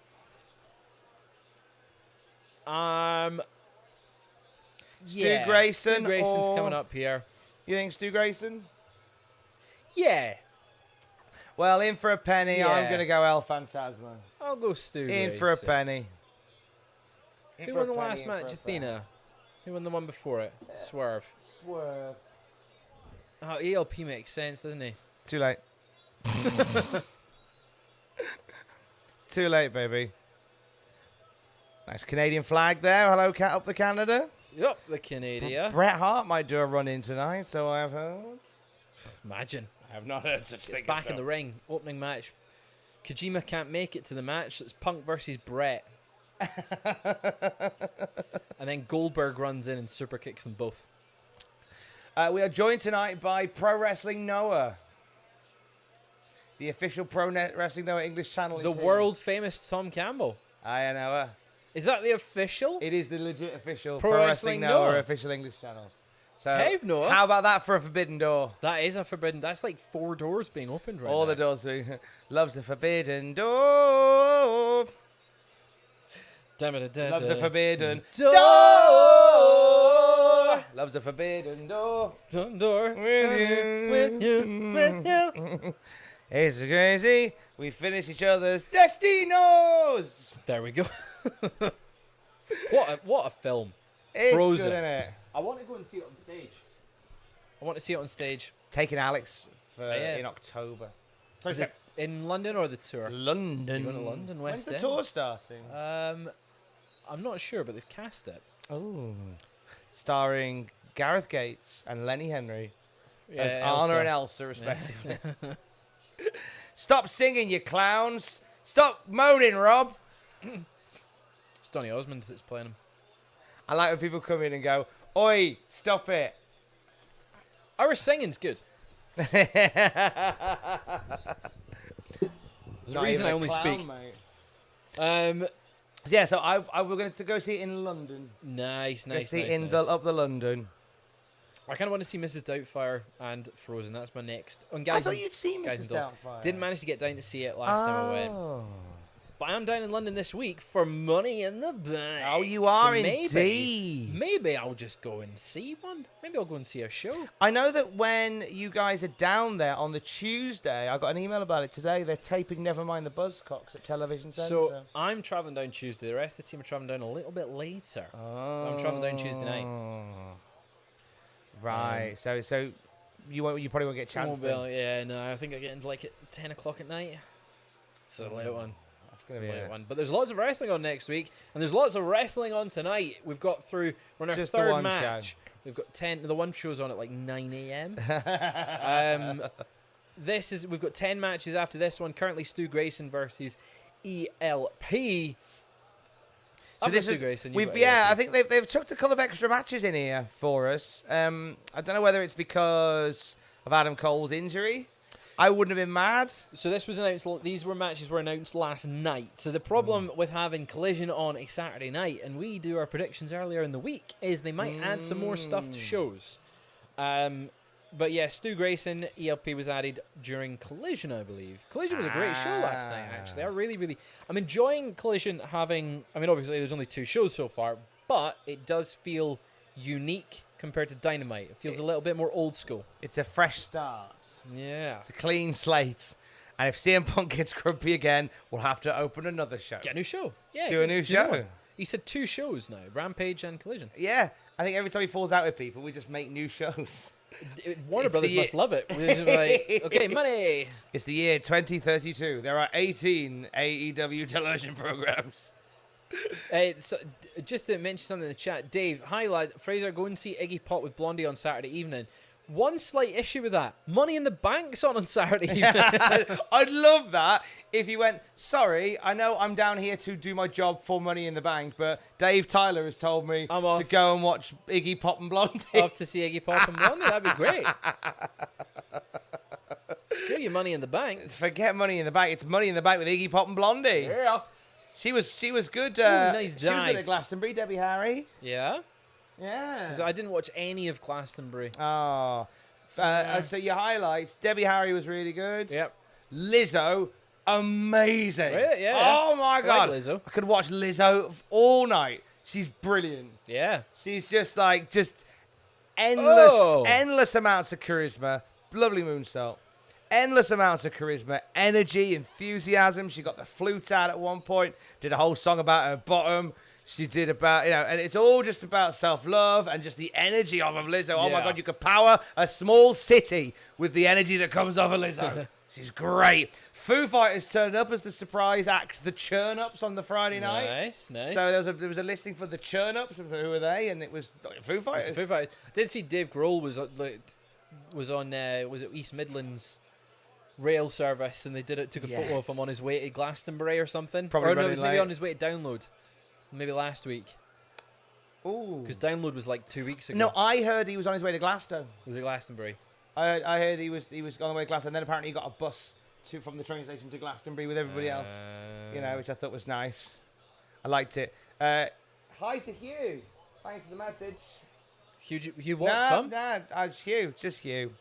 Stu Grayson. Stu Grayson's coming up here. You think Stu Grayson? Yeah. Well, in for a penny, Yeah. I'm going to go El Fantasma. I'll go Stu In for a penny. Who won the last match? Athena. Who won the one before it? Swerve. Oh, ELP makes sense, doesn't he? Too late. Too late, baby. Nice Canadian flag there. Hello, up the Canada. Yep, the Canadian. Bret Hart might do a run in tonight, so I have heard. Imagine. I have not heard such thing. It's back in the ring. Opening match. Kojima can't make it to the match. So it's Punk versus Bret. And then Goldberg runs in and super kicks them both. We are joined tonight by Pro Wrestling Noah. The official Pro Wrestling Noah English channel. The world famous Tom Campbell. Hi, Noah. Is that the official? It is the legit official Pro Wrestling Noah official English channel. So hey, Noah. How about that for a forbidden door? That is a forbidden. That's like 4 doors being opened right now. All the doors. Loves the forbidden door. Loves the forbidden door. Loves the forbidden door. Door. With you. It's crazy. We finish each other's destinos. There we go. What a film. It's Frozen. good, isn't it? I want to go and see it on stage. Taking Alex in October. Is it In London or the tour? London. You going to London, When's West the End? tour starting? I'm not sure, but they've cast it. Oh. Starring Gareth Gates and Lenny Henry as Elsa. Anna and Elsa, respectively. Stop singing, you clowns. Stop moaning, Rob. It's Donny Osmond that's playing him. I like when people come in and go, oi, stop it. Our singing's good. There's a reason I only speak. Yeah, so we're going to go see it in London. Nice. Go see it nice. in the London. I kind of want to see Mrs. Doubtfire and Frozen. That's my next. On I Guys thought and- you'd seen Guys Mrs. and Dolls. Doubtfire. Didn't manage to get down to see it last time I went. Oh. But I am down in London this week for Money in the Bank. Oh, you are So indeed. Maybe I'll just go and see one. Maybe I'll go and see a show. I know that when you guys are down there on the Tuesday, I got an email about it today. They're taping Nevermind the Buzzcocks at Television Centre. So I'm travelling down Tuesday. The rest of the team are travelling down a little bit later. I'm travelling down Tuesday night. Right. So you probably won't get a chance. Then. Yeah, no, I think I get into like at 10 o'clock at night. So a late one. That's gonna be Late it. one. But there's lots of wrestling on next week, and there's lots of wrestling on tonight. We're on our Just the third one match. show. We've got 10. The one show's on at like 9 a.m. We've got 10 matches after this one. Currently, Stu Grayson versus ELP. So this Stu is, Grayson. I think they've chucked a couple of extra matches in here for us. I don't know whether it's because of Adam Cole's injury. I wouldn't have been mad. So this was announced. These matches were announced last night. So the problem with having Collision on a Saturday night, and we do our predictions earlier in the week, is they might add some more stuff to shows. But yeah, Stu Grayson, ELP was added during Collision, I believe. Collision was a great show last night, actually. I'm enjoying Collision obviously there's only 2 shows so far, but it does feel unique compared to Dynamite. It feels a little bit more old school. It's a fresh start. Yeah. It's a clean slate. And if CM Punk gets grumpy again, we'll have to open another show. Get a new show. Yeah, do a new show. one. He said 2 shows now, Rampage and Collision. Yeah. I think every time he falls out with people, we just make new shows. Warner It's Brothers the must love it. We're just like, okay, money. It's the year 2032. There are 18 AEW television programs. Just to mention something in the chat, Dave, hi lad, Fraser, go and see Iggy Pop with Blondie on Saturday evening. One slight issue with that. Money in the Bank's on Saturday evening. I'd love that if you went, sorry, I know I'm down here to do my job for Money in the Bank, but Dave Tyler has told me I'm off. to go and watch Iggy Pop and Blondie. Off to see Iggy Pop and Blondie, that'd be great. Screw your Money in the Bank. Forget Money in the Bank. It's Money in the Bank with Iggy Pop and Blondie. Yeah. She was good. Nice she was good dive. at Glastonbury, Debbie Harry. Yeah? Yeah. So I didn't watch any of Glastonbury. Oh. So your highlights, Debbie Harry was really good. Yep. Lizzo, amazing. Yeah. Oh my God. like Lizzo. I could watch Lizzo all night. She's brilliant. Yeah. She's just endless, Oh. endless amounts of charisma. Lovely moonsault. Endless amounts of charisma, energy, enthusiasm. She got the flute out at one point. Did a whole song about her bottom. She did about, and it's all just about self-love and just the energy of Lizzo. Oh my Yeah. God, you could power a small city with the energy that comes off of Lizzo. She's great. Foo Fighters turned up as the surprise act, the Churn-Ups on the Friday night. Nice. So there was a listing for the Churn-Ups. So who are they? And it was Foo Fighters. Foo Fighters. I did see Dave Grohl was on was it East Midlands rail service, and they took a photo of him on his way to Glastonbury or something. Probably or no, it running was maybe late. on his way to Download. Maybe last week, Ooh. because Download was like 2 weeks ago. No, I heard he was on his way to Glasgow. Was it Glastonbury? I heard he was on the way to Glasgow, and then apparently he got a bus from the train station to Glastonbury with everybody else. Which I thought was nice. I liked it. Hi to Hugh. Thanks for the message. Hugh what, Tom? No, it's Hugh. Just Hugh.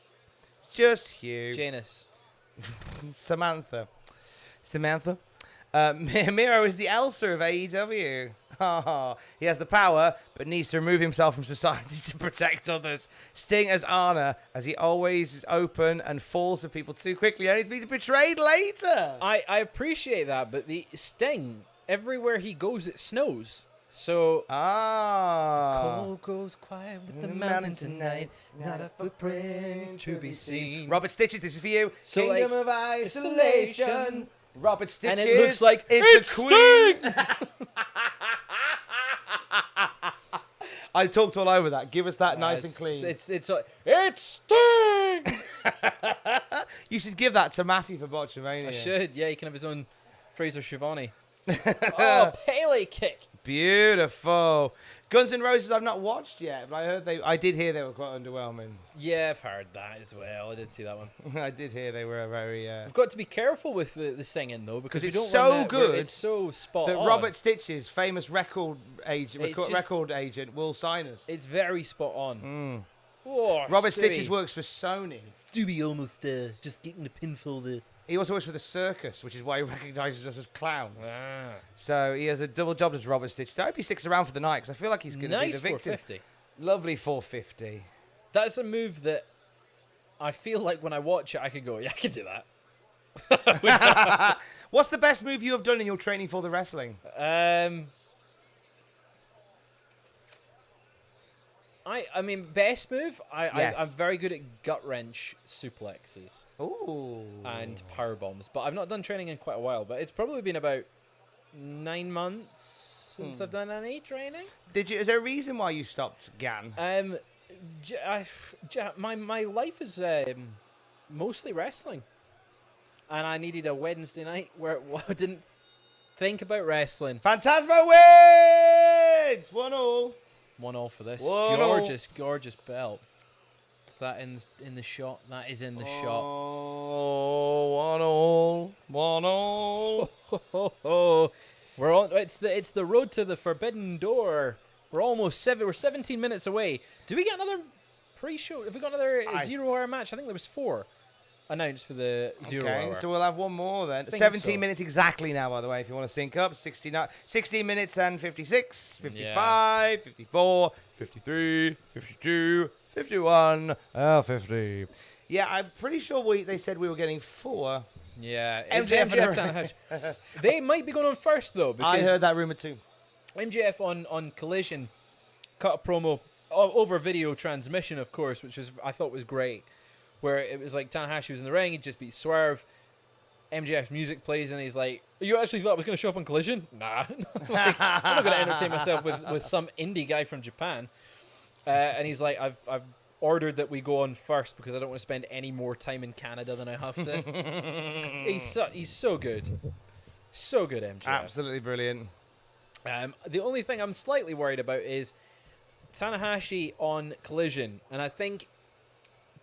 Just Hugh. Janus. Samantha. Miro is the Elsa of AEW. He has the power, but needs to remove himself from society to protect others. Sting as Anna, as he always is open and falls for people too quickly, only to be betrayed later. I appreciate that, but the Sting, everywhere he goes, it snows. So Ah. goes quiet with the mountain tonight, not a footprint to be seen. Robert Stitches, this is for you. So, Kingdom like, of Isolation. Robert Stitches And it looks like is it's the queen. I talked all over that. Give us that nice and clean. It's Sting. You should give that to Matthew for Botchamania. I should. Yeah, he can have his own Fraser Shivani. Oh, Pele kick. Beautiful. Guns N' Roses I've not watched yet, but I did hear they were quite underwhelming. Yeah, I've heard that as well. I did see that one. I did hear they were very We've got to be careful with the singing though, because we it's don't so want good it's so spot that on. Robert Stitches, famous record agent, It's just- record agent, will sign us. It's very spot on. Oh, Robert Stewie. Stitches works for Sony. Stewie almost just getting the pinfall there. He also works for the circus, which is why he recognises us as clowns. Ah. So he has a double job as Robert Stitches. I hope he sticks around for the night, because I feel like he's going to be Nice the victim. 450. Lovely 450. That's a move that I feel like when I watch it, I could go, yeah, I can do that. What's the best move you have done in your training for the wrestling? I mean, best move. Yes. I'm very good at gut wrench suplexes Ooh. and power bombs, but I've not done training in quite a while. But it's probably been about 9 months since I've done any training. Is there a reason why you stopped GAN? My life is mostly wrestling, and I needed a Wednesday night where I didn't think about wrestling. Phantasmo wins! 1-1. 1-1 for this 1-0. gorgeous belt. Is that in the shot? That is in the shot. Oh, 1-0. 1-0. We're on. It's the road to the Forbidden Door. We're almost We're 17 minutes away. Do we get another pre-show? Have we got another 0-hour match? I think there was 4 announced for the 0 Okay, hour. so we'll have one more then. Think 17 so. minutes exactly now, by the way, if you want to sync up. 16 minutes and 56, 55, Yeah. 54, 53, 52, 51, 50. Yeah, I'm pretty sure they said we were getting 4. Yeah, MJF MJF Tanahashi. They might be going on first though, because I heard that rumor too. MJF on Collision cut a promo over video transmission, of course, which I thought was great. Where it was like Tanahashi was in the ring, he'd just beat Swerve. MJF's music plays, and he's like, "You actually thought I was going to show up on Collision? Nah, like, I'm not going to entertain myself with some indie guy from Japan." And he's like, "I've ordered that we go on first because I don't want to spend any more time in Canada than I have to." He's so good, MJF. Absolutely brilliant. The only thing I'm slightly worried about is Tanahashi on Collision, and I think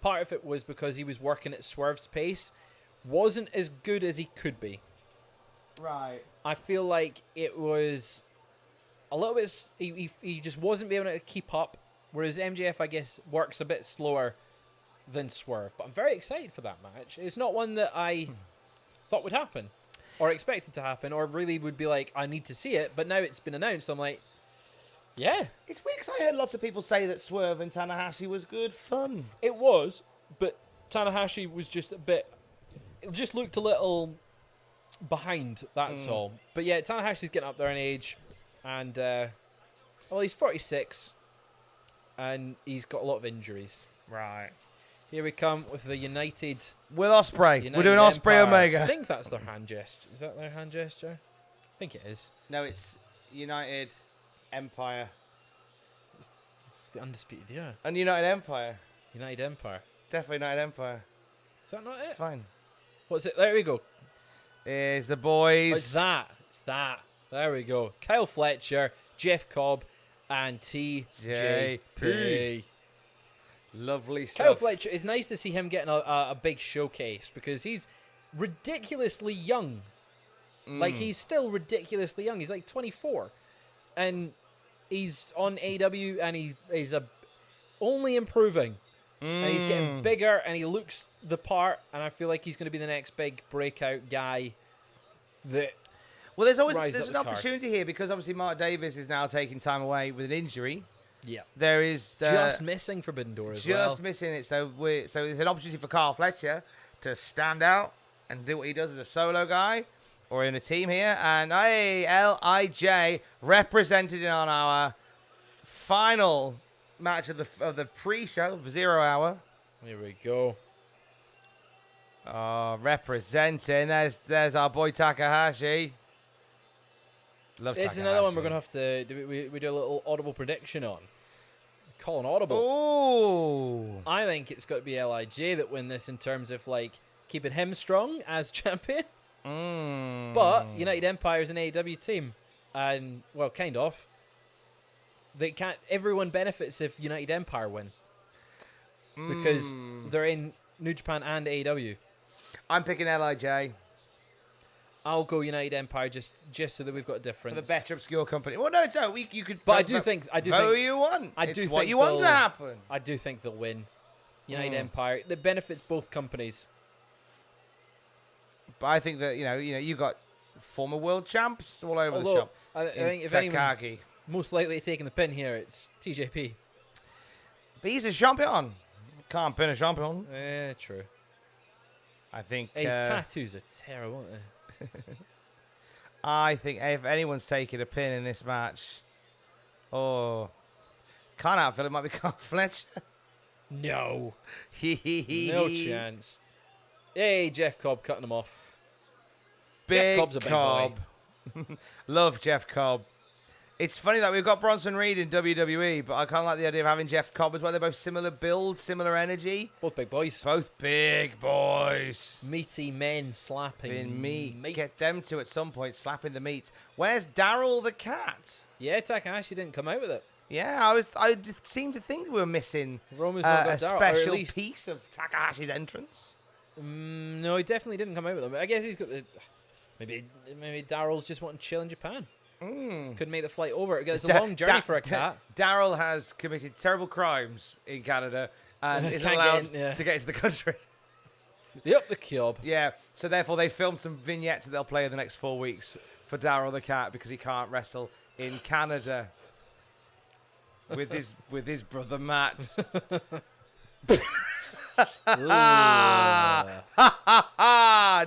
part of it was because he was working at Swerve's pace, wasn't as good as he could be. Right. I feel like it was a little bit. He just wasn't being able to keep up. Whereas MJF, I guess, works a bit slower than Swerve. But I'm very excited for that match. It's not one that I thought would happen, or expected to happen, or really would be like, I need to see it. But now it's been announced. I'm like, yeah. It's weird because I heard lots of people say that Swerve and Tanahashi was good fun. It was, but Tanahashi was just a bit. It just looked a little behind. That's all. But yeah, Tanahashi's getting up there in age, and well, he's 46, and he's got a lot of injuries. Right. Here we come with the United. Will Ospreay. United We're doing Ospreay Empire. Omega. I think that's their hand gesture. Is that their hand gesture? I think it is. No, it's United Empire. It's the Undisputed Era. And United Empire. United Empire. Definitely United Empire. Is that not It's it? fine. What's it? There we go. Is the Oh, boys. it's that. It's that. There we go. Kyle Fletcher, Jeff Cobb, and TJP. Lovely stuff. Kyle Fletcher, it's nice to see him getting a big showcase because he's ridiculously young. Like, he's still ridiculously young. He's like 24. And he's on AEW, and he's only improving. And he's getting bigger, and he looks the part, and I feel like he's going to be the next big breakout guy that... Well, there's always rise an up the card. opportunity here because obviously Mark Davis is now taking time away with an injury. Yeah. There is Just missing Forbidden Door as well. just missing it. So there's an opportunity for Kyle Fletcher to stand out and do what he does as a solo guy. We're in a team here, and LIJ represented on our final match of the pre-show, 0 hour. Here we go. Representing. There's our boy Takahashi. Love It's Takahashi. another one we're going to have to do. We do a little audible prediction on. Call an audible. Ooh. I think it's got to be LIJ that win this in terms of like keeping him strong as champion. But United Empire is an AEW team, and well, kind of. They can't. Everyone benefits if United Empire win because they're in New Japan and AEW. I'm picking LIJ. I'll go United Empire just so that we've got a difference. For the better obscure company. Well, no, it's not. You could. But I do think vote you want. I It's do what think you want to they'll- happen. I do think they'll win. United Empire. That benefits both companies. But I think that you got former world champs all over the Although shop. I think if anyone's Takagi. most likely taking the pin here, it's TJP. But he's a champion. Can't pin a champion. True. I think. His tattoos are terrible, aren't they? I think if anyone's taking a pin in this match, can't outfit it might be Carl Fletcher. No. No chance. Hey, Jeff Cobb cutting him off. Jeff Cobb's a big boy. Love Jeff Cobb. It's funny that we've got Bronson Reed in WWE, but I kind of like the idea of having Jeff Cobb as well. They're both similar build, similar energy. Both big boys. Both big boys. Meaty men slapping In meat. meat. Get them to, at some point, slapping the meat. Where's Daryl the cat? Yeah, Takahashi didn't come out with it. Yeah, I seem to think we were missing Roman's not a got Daryl, or at special least- piece of Takahashi's entrance. No, he definitely didn't come out with them. I guess he's got the... Maybe Daryl's just wanting to chill in Japan. Couldn't make the flight over. It's a long journey for a cat. Daryl has committed terrible crimes in Canada and isn't Can't allowed get in, yeah. to get into the country. Yep, the cube. Yeah, so therefore they filmed some vignettes that they'll play in the next 4 weeks for Daryl the cat because he can't wrestle in Canada with his brother Matt.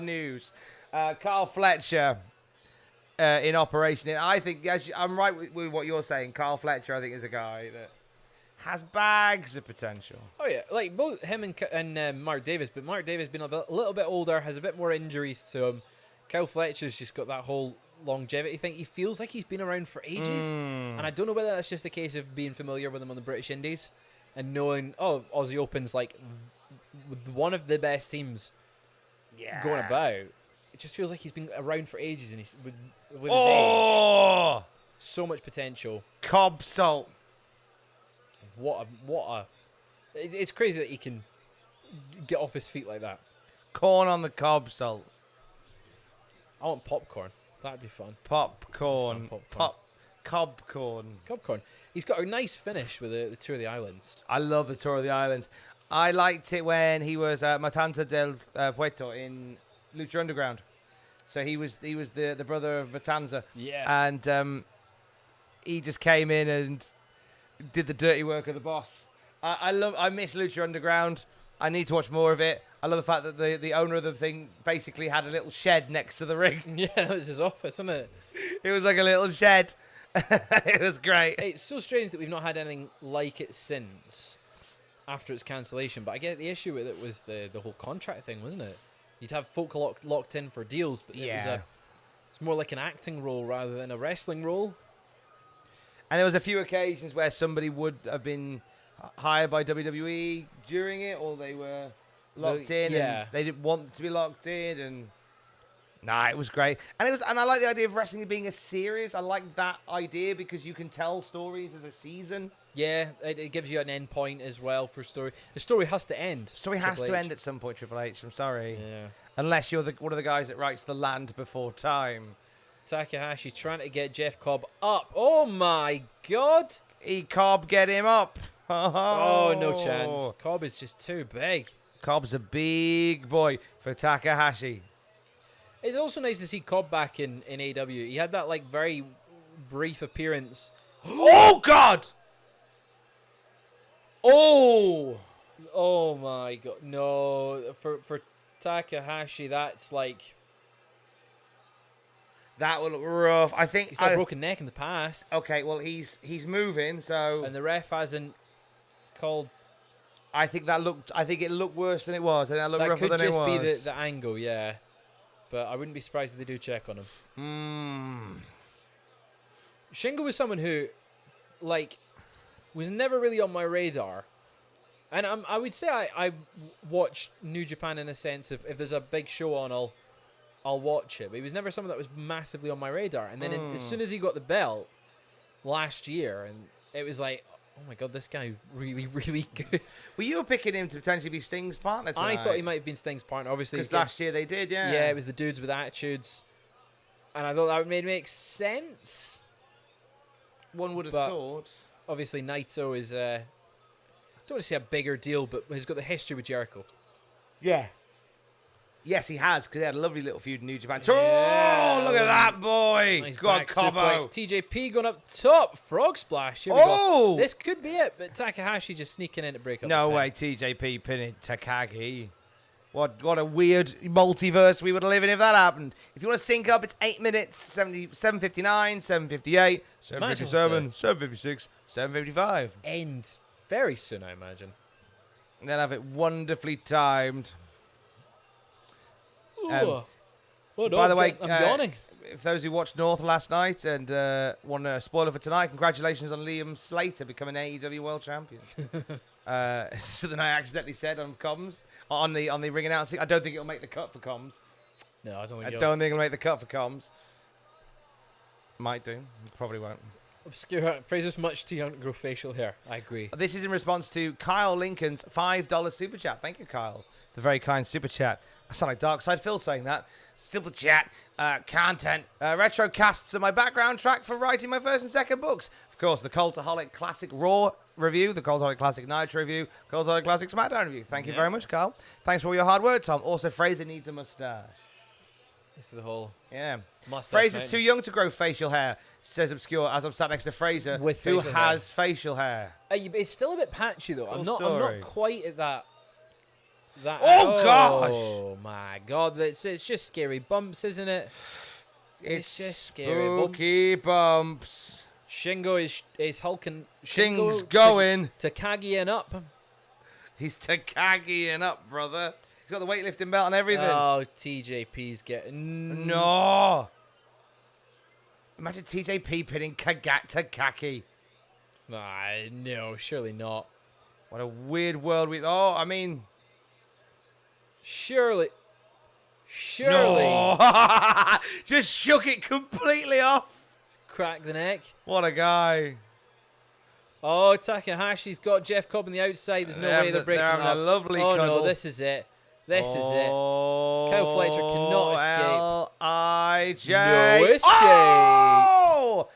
News. Carl Fletcher in operation. And I think I'm right with what you're saying. Carl Fletcher, I think, is a guy that has bags of potential. Oh yeah, like both him and Mark Davis, but Mark Davis being a little bit older, has a bit more injuries to him. Kyle Fletcher's just got that whole longevity thing. He feels like he's been around for ages, and I don't know whether that's just a case of being familiar with him on the British Indies and knowing, Aussie Open's like one of the best teams going about. It just feels like he's been around for ages, and he's with his age, so much potential. Cobb salt. What a! It's crazy that he can get off his feet like that. Corn on the cob salt. I want popcorn. That'd be fun. Popcorn. Popcorn. Cobcorn. Popcorn. He's got a nice finish with the Tour of the Islands. I love the Tour of the Islands. I liked it when he was Matanza del Puerto in Lucha Underground. So he was the brother of Matanza. Yeah. And he just came in and did the dirty work of the boss. I miss Lucha Underground. I need to watch more of it. I love the fact that the owner of the thing basically had a little shed next to the ring. Yeah, that was his office, isn't it? It was like a little shed. It was great. It's so strange that we've not had anything like it since after its cancellation. But I get the issue with it was the whole contract thing, wasn't it? You'd have folk locked in for deals, but it's more like an acting role rather than a wrestling role. And there was a few occasions where somebody would have been hired by WWE during it, or they were locked in, and they didn't want to be locked in. And it was great. And I like the idea of wrestling being a series. I like that idea because you can tell stories as a season. Yeah, it gives you an end point as well for story. The story has to end. The story has to end at some point, Triple H. I'm sorry. Yeah. Unless you're one of the guys that writes The Land Before Time. Takahashi trying to get Jeff Cobb up. Oh my God! Cobb, get him up. Oh, no chance. Cobb is just too big. Cobb's a big boy for Takahashi. It's also nice to see Cobb back in AEW. He had that like very brief appearance. Oh God! Oh My God! No, for Takahashi, that's like That will look rough. I think He's had a broken neck in the past. Okay, well he's moving, so And the ref hasn't called. I think it looked worse than it was. I think that looked That rougher could than just it be was. the angle, yeah. But I wouldn't be surprised if they do check on him. Shingo was someone who, like, was never really on my radar. And I would say I watch New Japan in a sense of if there's a big show on, I'll watch it. But he was never someone that was massively on my radar. And then as soon as he got the belt last year, and it was like, oh my god, this guy's really, really good. Well, you were picking him to potentially be Sting's partner tonight. I thought he might have been Sting's partner, obviously. Because last year they did, yeah. Yeah, it was the dudes with attitudes. And I thought that would make sense. One would have But thought. Obviously, Naito is, I don't want to say a bigger deal, but he's got the history with Jericho. Yeah. Yes, he has, because he had a lovely little feud in New Japan. Yeah. Oh, look at that, boy. Nice Go on, back Cobo. suplex. TJP going up top. Frog splash. Here we Oh! go. This could be it, but Takahashi just sneaking in to break up No the pin. way, TJP pinning Takagi. What a weird multiverse we would live in if that happened. If you want to sync up, it's 8 minutes, 7:59, 7:58, 7:57, 7:56, 7:55. End very soon, I imagine. And then have it wonderfully timed. Oh, no, By the way, I'm yawning. if those who watched North last night and want a spoiler for tonight, congratulations on Liam Slater becoming AEW World Champion. Something I accidentally said on comms on the ring announcing. I don't think it'll make the cut for comms. No, I don't think I you'll. don't think it'll make the cut for comms. Might do. Probably won't. Obscure. Fraser's much too young to grow facial hair. I agree. This is in response to Kyle Lincoln's $5 super chat. Thank you, Kyle. The very kind super chat. I sound like Darkside Phil saying that. Super chat. Content. Retro casts are my background track for writing my first and second books. Of course, the Cultaholic Classic Raw review, the Cultaholic Classic Nitro review, Cultaholic Classic SmackDown review. Thank you very much, Kyle. Thanks for all your hard work, Tom. Also, Fraser needs a mustache. This is the whole Yeah. mustache. Fraser's mountain. too young to grow facial hair, says Obscure, as I'm sat next to Fraser, With who facial has facial hair. It's still a bit patchy though. I'm Cool not story. quite at that. Oh, gosh! Oh my god! It's just scary bumps, isn't it? It's just scary spooky bumps. Shingo is hulking. Shing's Shingo going. Takagi and up. He's Takagi-ing up, brother. He's got the weightlifting belt and everything. Oh, TJP's getting No. Imagine TJP pinning Takaki. No, surely not. What a weird world we... Oh, I mean... Surely. No. Just shook it completely off. Crack the neck. What a guy. Oh, Takahashi's got Jeff Cobb on the outside. There's no way they're breaking having up. a lovely oh cuddle. no, this is it. This is it. Kyle Fletcher cannot escape. L-I-J. No escape. Oh!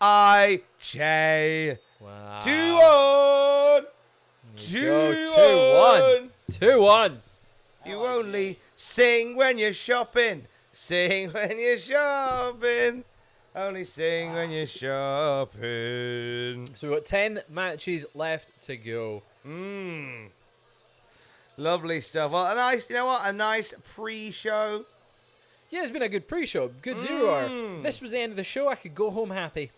L-I-J. Wow. 2-1. Go 2-1. 2-1. You only sing when you're shopping. Sing when you're shopping. Only sing when you're shopping. So we've got 10 matches left to go. Lovely stuff. Well, a nice, you know what? A nice pre-show. Yeah, it's been a good pre-show. Good 0-hour. If this was the end of the show, I could go home happy.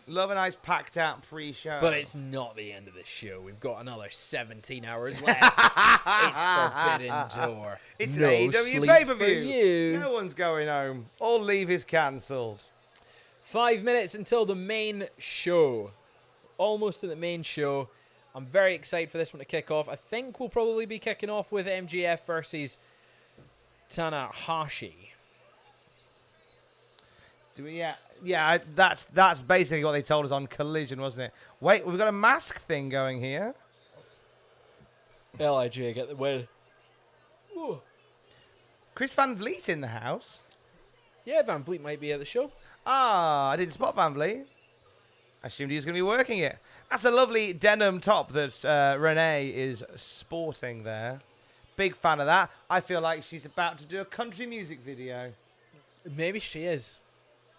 Love a nice packed out pre-show. But it's not the end of the show. We've got another 17 hours left. It's Forbidden Door. It's no an AEW sleep pay-per-view. for you. No one's going home. All leave is cancelled. 5 minutes until the main show. Almost to the main show. I'm very excited for this one to kick off. I think we'll probably be kicking off with MJF versus Tanahashi. Do we, yeah. That's basically what they told us on Collision, wasn't it? Wait, we've got a mask thing going here. LIJ get the win. Ooh. Chris Van Vliet in the house. Yeah, Van Vliet might be at the show. Ah, I didn't spot Van Vliet. I assumed he was going to be working it. That's a lovely denim top that Renee is sporting there. Big fan of that. I feel like she's about to do a country music video. Maybe she is.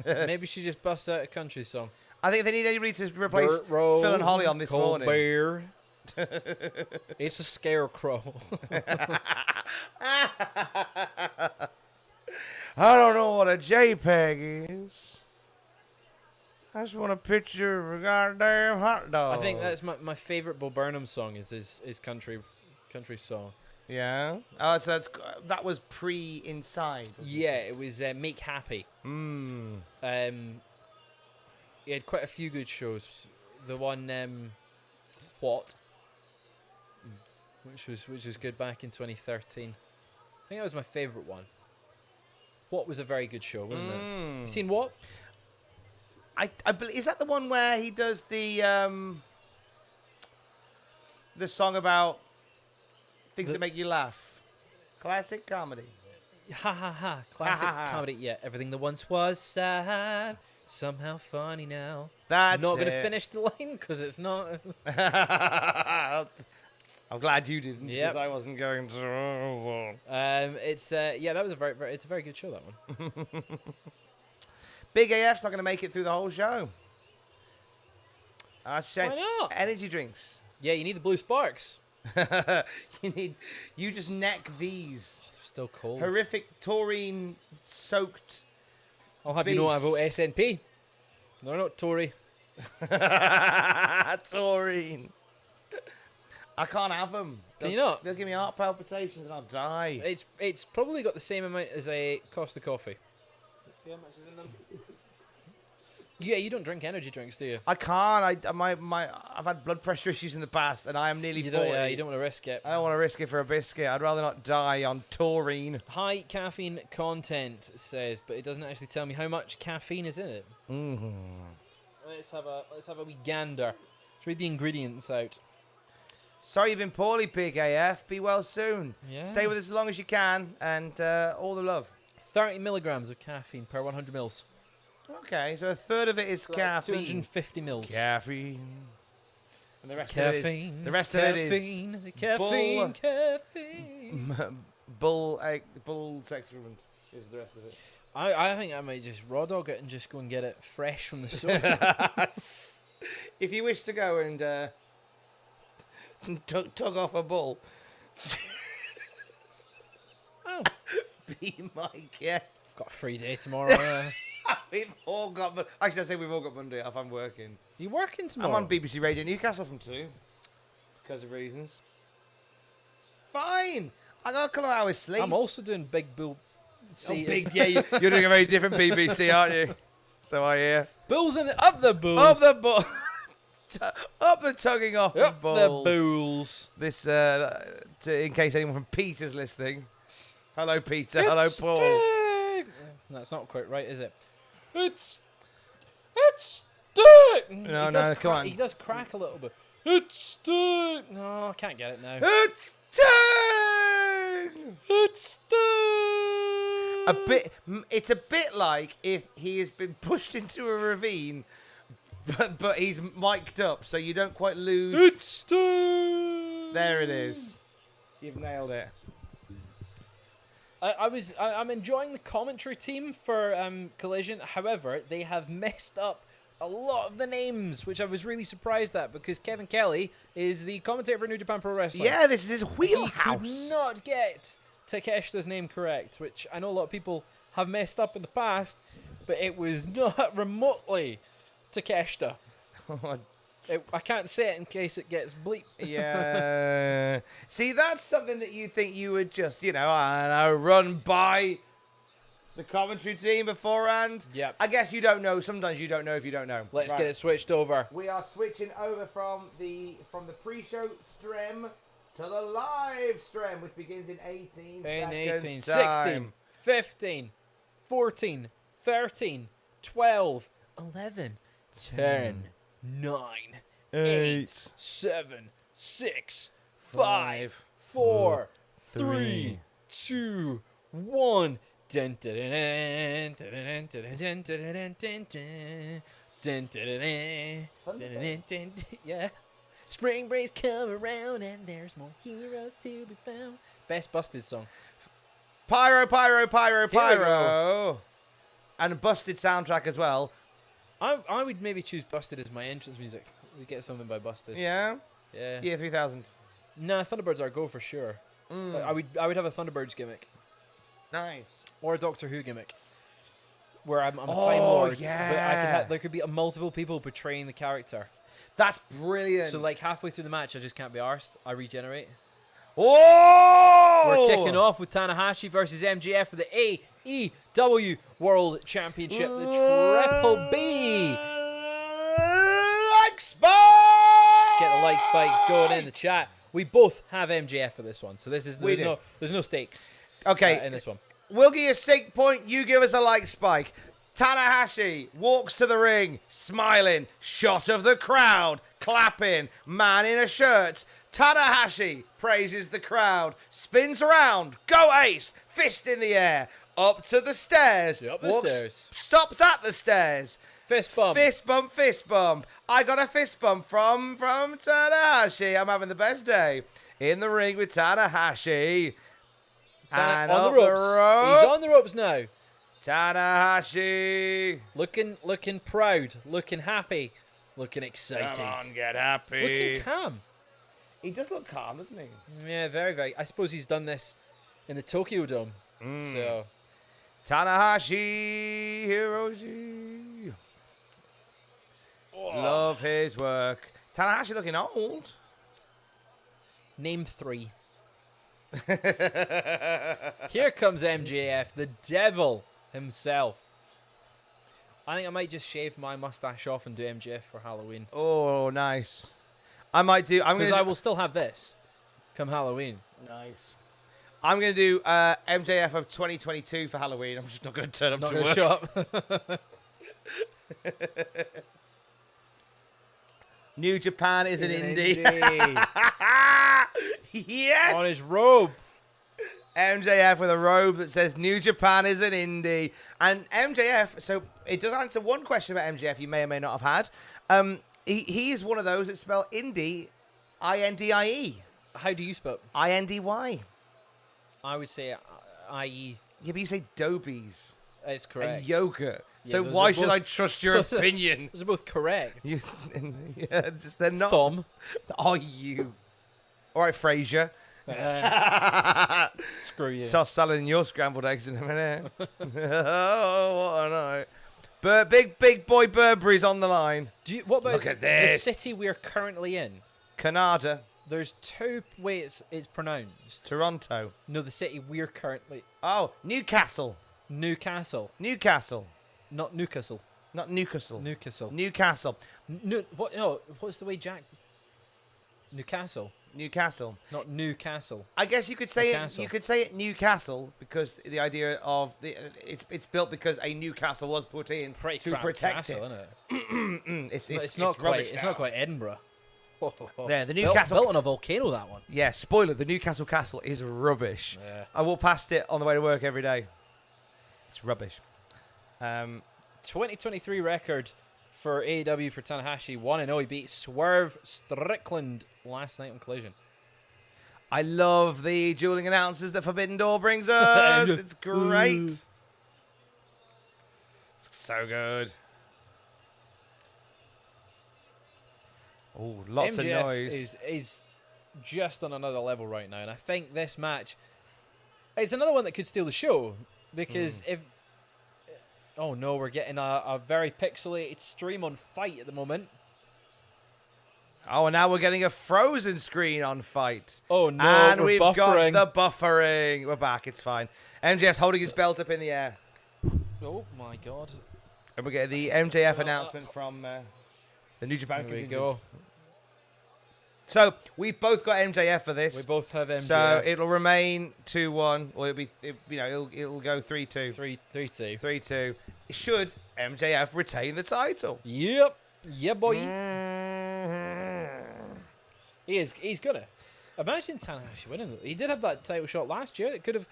Maybe she just busts out a country song. I think they need anybody to replace Dirt road, Phil and Holly on this cold morning. Bear. It's a scarecrow. I don't know what a JPEG is. I just want a picture of a goddamn hot dog. I think that's my favorite Bo Burnham song is his country song. Yeah. Oh, so that was pre-Inside. Yeah, it was Make Happy. He had quite a few good shows. The one What, which was good back in 2013. I think that was my favorite one. What was a very good show, wasn't it? You seen What? I believe, is that the one where he does the song about things that make you laugh? Classic comedy. Ha ha ha. Classic comedy. Yeah, everything that once was sad, somehow funny now. That's not going it. to finish the line because it's not. I'm glad you didn't, Yep. because I wasn't going to. It's that was it's a very good show, that one. Big AF's not going to make it through the whole show. I said Why not? energy drinks. Yeah, you need the blue sparks. You just neck these They're still cold. horrific taurine soaked. I'll have you know I vote SNP. No, not Tory. Taurine. I can't have them. Can you not? They'll give me heart palpitations and I'll die. It's probably got the same amount as a Costa coffee. Let's see how much is in them. Yeah, you don't drink energy drinks, do you? I can't. I've had blood pressure issues in the past, and I am nearly 40. You don't want to risk it. I don't want to risk it for a biscuit. I'd rather not die on taurine. High caffeine content says, but it doesn't actually tell me how much caffeine is in it. Let's have a wee gander. Let's read the ingredients out. Sorry you've been poorly, Big AF. Be well soon. Yeah. Stay with us as long as you can, and all the love. 30 milligrams of caffeine per 100 mils. Okay, so a third of it is So that's caffeine. 250 mils. Caffeine. And the rest Caffeine. of it is. The rest of it is. Caffeine. bull- Caffeine. bull sex ruins is the rest of it. I think I might just raw dog it and just go and get it fresh from the source. If you wish to go and tug off a bull, Oh, be my guest. got a free day tomorrow. We've all got. Actually, I say we've all got Monday off. I'm working. You working tomorrow? I'm on BBC Radio Newcastle from 2 because of reasons. Fine. I got a couple of hours sleep. I'm also doing Big Bull. Yeah, you're doing a very different BBC, aren't you? So I hear. Bulls in up the bulls. Up the bull. Up the tugging off Up of balls. the bulls. This, in case anyone from Peter's listening. Hello, Peter. Hello, It's Paul. Dick. That's not quite right, is it? It's Dick. No, no, come on. He does crack a little bit. It's Dick. No, I can't get it now. It's Ting! It's Dick. It's a bit like if he has been pushed into a ravine, but he's mic'd up, so you don't quite lose. It's Dick. There it is. You've nailed it. I'm enjoying the commentary team for Collision. However, they have messed up a lot of the names, which I was really surprised at, because Kevin Kelly is the commentator for New Japan Pro Wrestling. Yeah, this is his wheelhouse. He could not get Takeshita's name correct, which I know a lot of people have messed up in the past, but it was not remotely Takeshita. I can't say it in case it gets bleeped. Yeah. See, that's something that you think you would just, I don't know, run by the commentary team beforehand. Yep. I guess you don't know. Sometimes you don't know if you don't know. Let's Right. get it switched over. We are switching over from the pre-show stream to the live stream, which begins in 18 In seconds 18, time. 16, 15, 14, 13, 12, 11, 10, 9, 8, 7, 6, 5, 4, 3, 2, 1. Dun, dun, dun, dun, dun, dun, dun, dun, dun, dun, dun, dun, dun, dun, dun, dun. Yeah. Spring breaks come around and there's more heroes to be found. Best Busted song. Pyro, pyro, pyro, Here we pyro. And a busted soundtrack as well. I would maybe choose Busted as my entrance music. We get something by Busted. Yeah? Yeah. Year 3000. Nah, Thunderbirds are go for sure. Like, I would have a Thunderbirds gimmick. Nice. or a Doctor Who gimmick, where I'm a Time Lord, yeah. but there could be multiple people portraying the character. That's brilliant. So like halfway through the match, I just can't be arsed. I regenerate. Oh! We're kicking off with Tanahashi versus MJF for the AEW World Championship, the Triple B. Like spike! Let's get the like spikes going in the chat. We both have MJF for this one, so there's no stakes. Okay, in this one. We'll give you a stake point. You give us a like spike. Tanahashi walks to the ring, smiling. Shot of the crowd, clapping. Man in a shirt. Tanahashi praises the crowd, spins around. Go Ace! Fist in the air. Up to the stairs. Up the stairs. Stops at the stairs. Fist bump. Fist bump, fist bump. I got a fist bump from Tanahashi. I'm having the best day. In the ring with Tanahashi. And on up the ropes. rope. He's on the ropes now. Tanahashi. Looking proud. Looking happy. Looking excited. Come on, get happy. Looking calm. He does look calm, doesn't he? Yeah, very, very. I suppose he's done this in the Tokyo Dome. So Tanahashi, Hiroshi. Love his work. Tanahashi looking old. Name 3. Here comes MJF, the devil himself. I think I might just shave my mustache off and do MJF for Halloween. Oh, nice. I might do. Because I will still have this come Halloween. Nice. I'm going to do MJF of 2022 for Halloween. I'm just not going to turn up Not to going to work. show up. New Japan is an indie. Yes! On his robe. MJF with a robe that says New Japan is an indie. And MJF, so it does answer one question about MJF you may or may not have had. He is one of those that spell indie, I-N-D-I-E. How do you spell? I-N-D-Y. I would say I-E. Yeah, but you say dobies. It's correct. And yogurt. Yeah, So those why are should both- I trust your opinion? Those are both correct. Yeah, they're not. Thumb. Are you? All right, Fraser. Screw you. Start selling your scrambled eggs in a minute. Oh, what a night. Big boy Burberry's on the line. What about Look at the this. city we're currently in? Canada, There's 2 ways it's pronounced. Toronto. No, the city we're currently... Oh, Newcastle. Newcastle. Newcastle. Not Newcastle. Not Newcastle. Newcastle. Newcastle. No, what's the way Jack... Newcastle. Newcastle. Not Newcastle. I guess you could say it. Newcastle. You could say it Newcastle because the idea of it's built because a Newcastle was put in Pretty to crap protect castle, it. isn't it? It's not quite. rubbish It's now. not quite Edinburgh. There, the Built Newcastle. on a volcano. That one. Yeah, spoiler: the Newcastle Castle is rubbish. Yeah. I walk past it on the way to work every day. It's rubbish. 2023 record for AEW for Tanahashi. 1-0. He beat Swerve Strickland last night on Collision. I love the dueling announcers that Forbidden Door brings us. It's great. It's so good. Oh, lots MJF of noise. is just on another level right now, and I think this match it's another one that could steal the show because if oh no, we're getting a very pixelated stream on Fight at the moment. Oh, and now we're getting a frozen screen on Fight. Oh no, and we're we've buffering. got the buffering. We're back. It's fine. MJF's holding his belt up in the air. Oh my god. And we get the MJF announcement from the New Japan There we contingent. go. So we've both got MJF for this. We both have MJF. So it'll remain 2-1, or it'll go 3-2. 3-2. 3-2. Should MJF retain the title? Yep. Yeah, boy. He's gonna. Imagine Tanahashi winning. He did have that title shot last year. It could have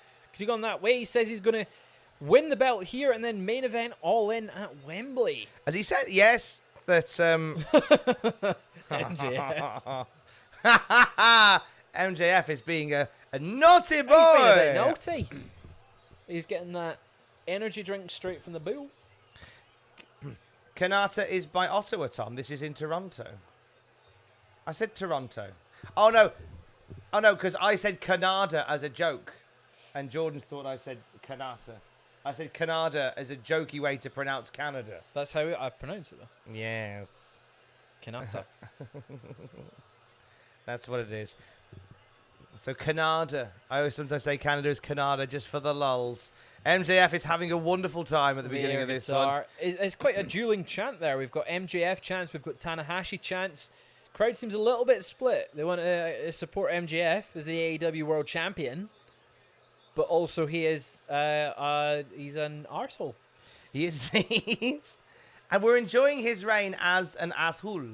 gone that way. He says he's gonna win the belt here and then main event All In at Wembley. As he said, yes. That's MJF. MJF is being a naughty boy. He's being a bit naughty. He's getting that energy drink straight from the bull. Kanata is by Ottawa, Tom. This is in Toronto. I said Toronto. Oh, no, because I said Canada as a joke. And Jordan's thought I said Kanata. I said Canada as a jokey way to pronounce Canada. That's how I pronounce it, though. Yes. Kanata. That's what it is. So Canada. I always sometimes say Canada is Canada just for the lulz. MJF is having a wonderful time at the beginning of this one. It's quite a dueling chant there. We've got MJF chants, we've got Tanahashi chants. Crowd seems a little bit split. They want to support MJF as the AEW World Champion, but also he is he's an arsehole. He is. And we're enjoying his reign as an asshole.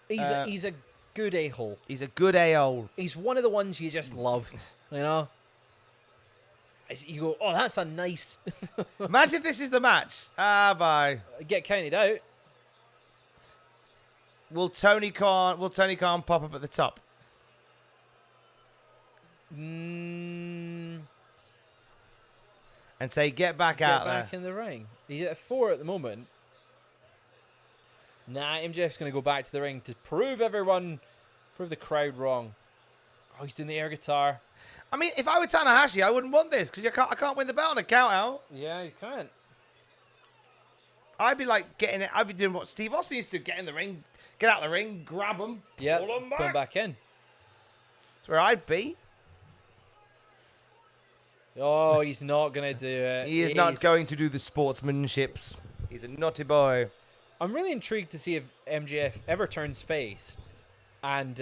He's a good a-hole. He's a good a-hole. He's one of the ones you just love, you know? You go, oh, that's a nice... Imagine if this is the match. Bye. Get counted out. Will Tony Khan pop up at the top? And say, get back out there. Get back in the ring. He's at 4 at the moment. Nah, MJF's going to go back to the ring to prove the crowd wrong. Oh, he's doing the air guitar. I mean, if I were Tanahashi, I wouldn't want this because I can't win the belt on a count out. Yeah, you can't. I'd be like I'd be doing what Steve Austin used to: get in the ring, get out of the ring, grab him, yeah, pull him put him back in. That's where I'd be. Oh, he's not going to do it. He is not going to do the sportsmanships. He's a naughty boy. I'm really intrigued to see if MJF ever turns face, and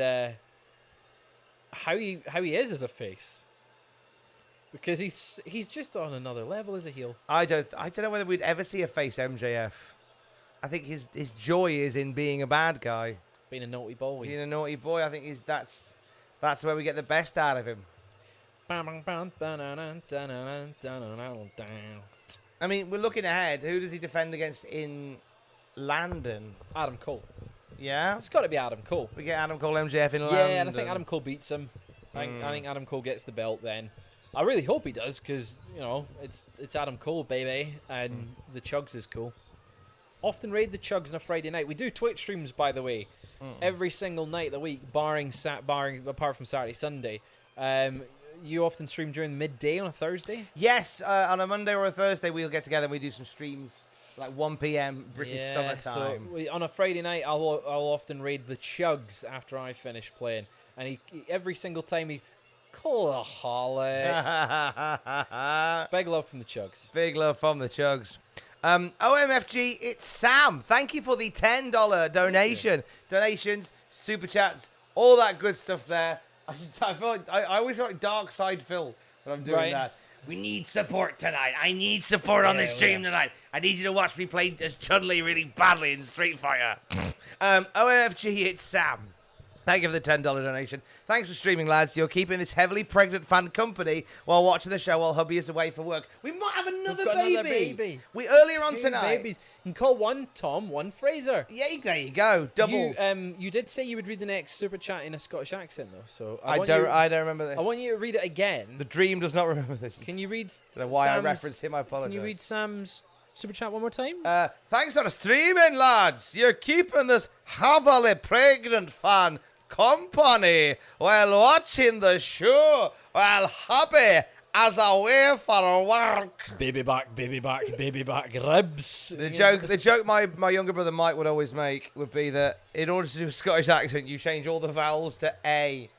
how he is as a face, because he's just on another level as a heel. I don't know whether we'd ever see a face MJF. I think his joy is in being a bad guy, being a naughty boy. Being a naughty boy, I think that's where we get the best out of him. I mean, we're looking ahead. Who does he defend against in London? Adam Cole. Yeah? It's got to be Adam Cole. We get Adam Cole MJF in London. Yeah, and I think Adam Cole beats him. I think Adam Cole gets the belt then. I really hope he does because, you know, it's Adam Cole, baby, and the Chugs is cool. Often raid the Chugs on a Friday night. We do Twitch streams, by the way, every single night of the week, barring apart from Saturday, Sunday. You often stream during midday on a Thursday? Yes, on a Monday or a Thursday, we'll get together and we do some streams, like 1 p.m. British summertime. So on a Friday night, I'll often raid the Chugs after I finish playing. And he every single time he... Colaholic. Big love from the Chugs. Big love from the Chugs. OMFG, it's Sam. Thank you for the $10 donation. Donations, super chats, all that good stuff there. I always feel like Dark Side Phil when I'm doing that. We need support tonight. I need support on this stream tonight. I need you to watch me play as Chun-Li really badly in Street Fighter. OMFG, it's Sam. Thank you for the $10 donation. Thanks for streaming, lads. You're keeping this heavily pregnant fan company while watching the show while hubby is away for work. We might have another baby. We earlier on tonight. Babies. You can call one Tom, one Fraser. Yeah, there you go. Doubles. You did say you would read the next super chat in a Scottish accent, though. So I don't remember this. I want you to read it again. The dream does not remember this. Can you read? I don't know why I referenced him. I apologize. Can you read Sam's super chat one more time? Thanks for streaming, lads. You're keeping this heavily pregnant fan company while watching the show while happy as away for work. Baby back, ribs. The joke my younger brother Mike would always make would be that in order to do a Scottish accent, you change all the vowels to A.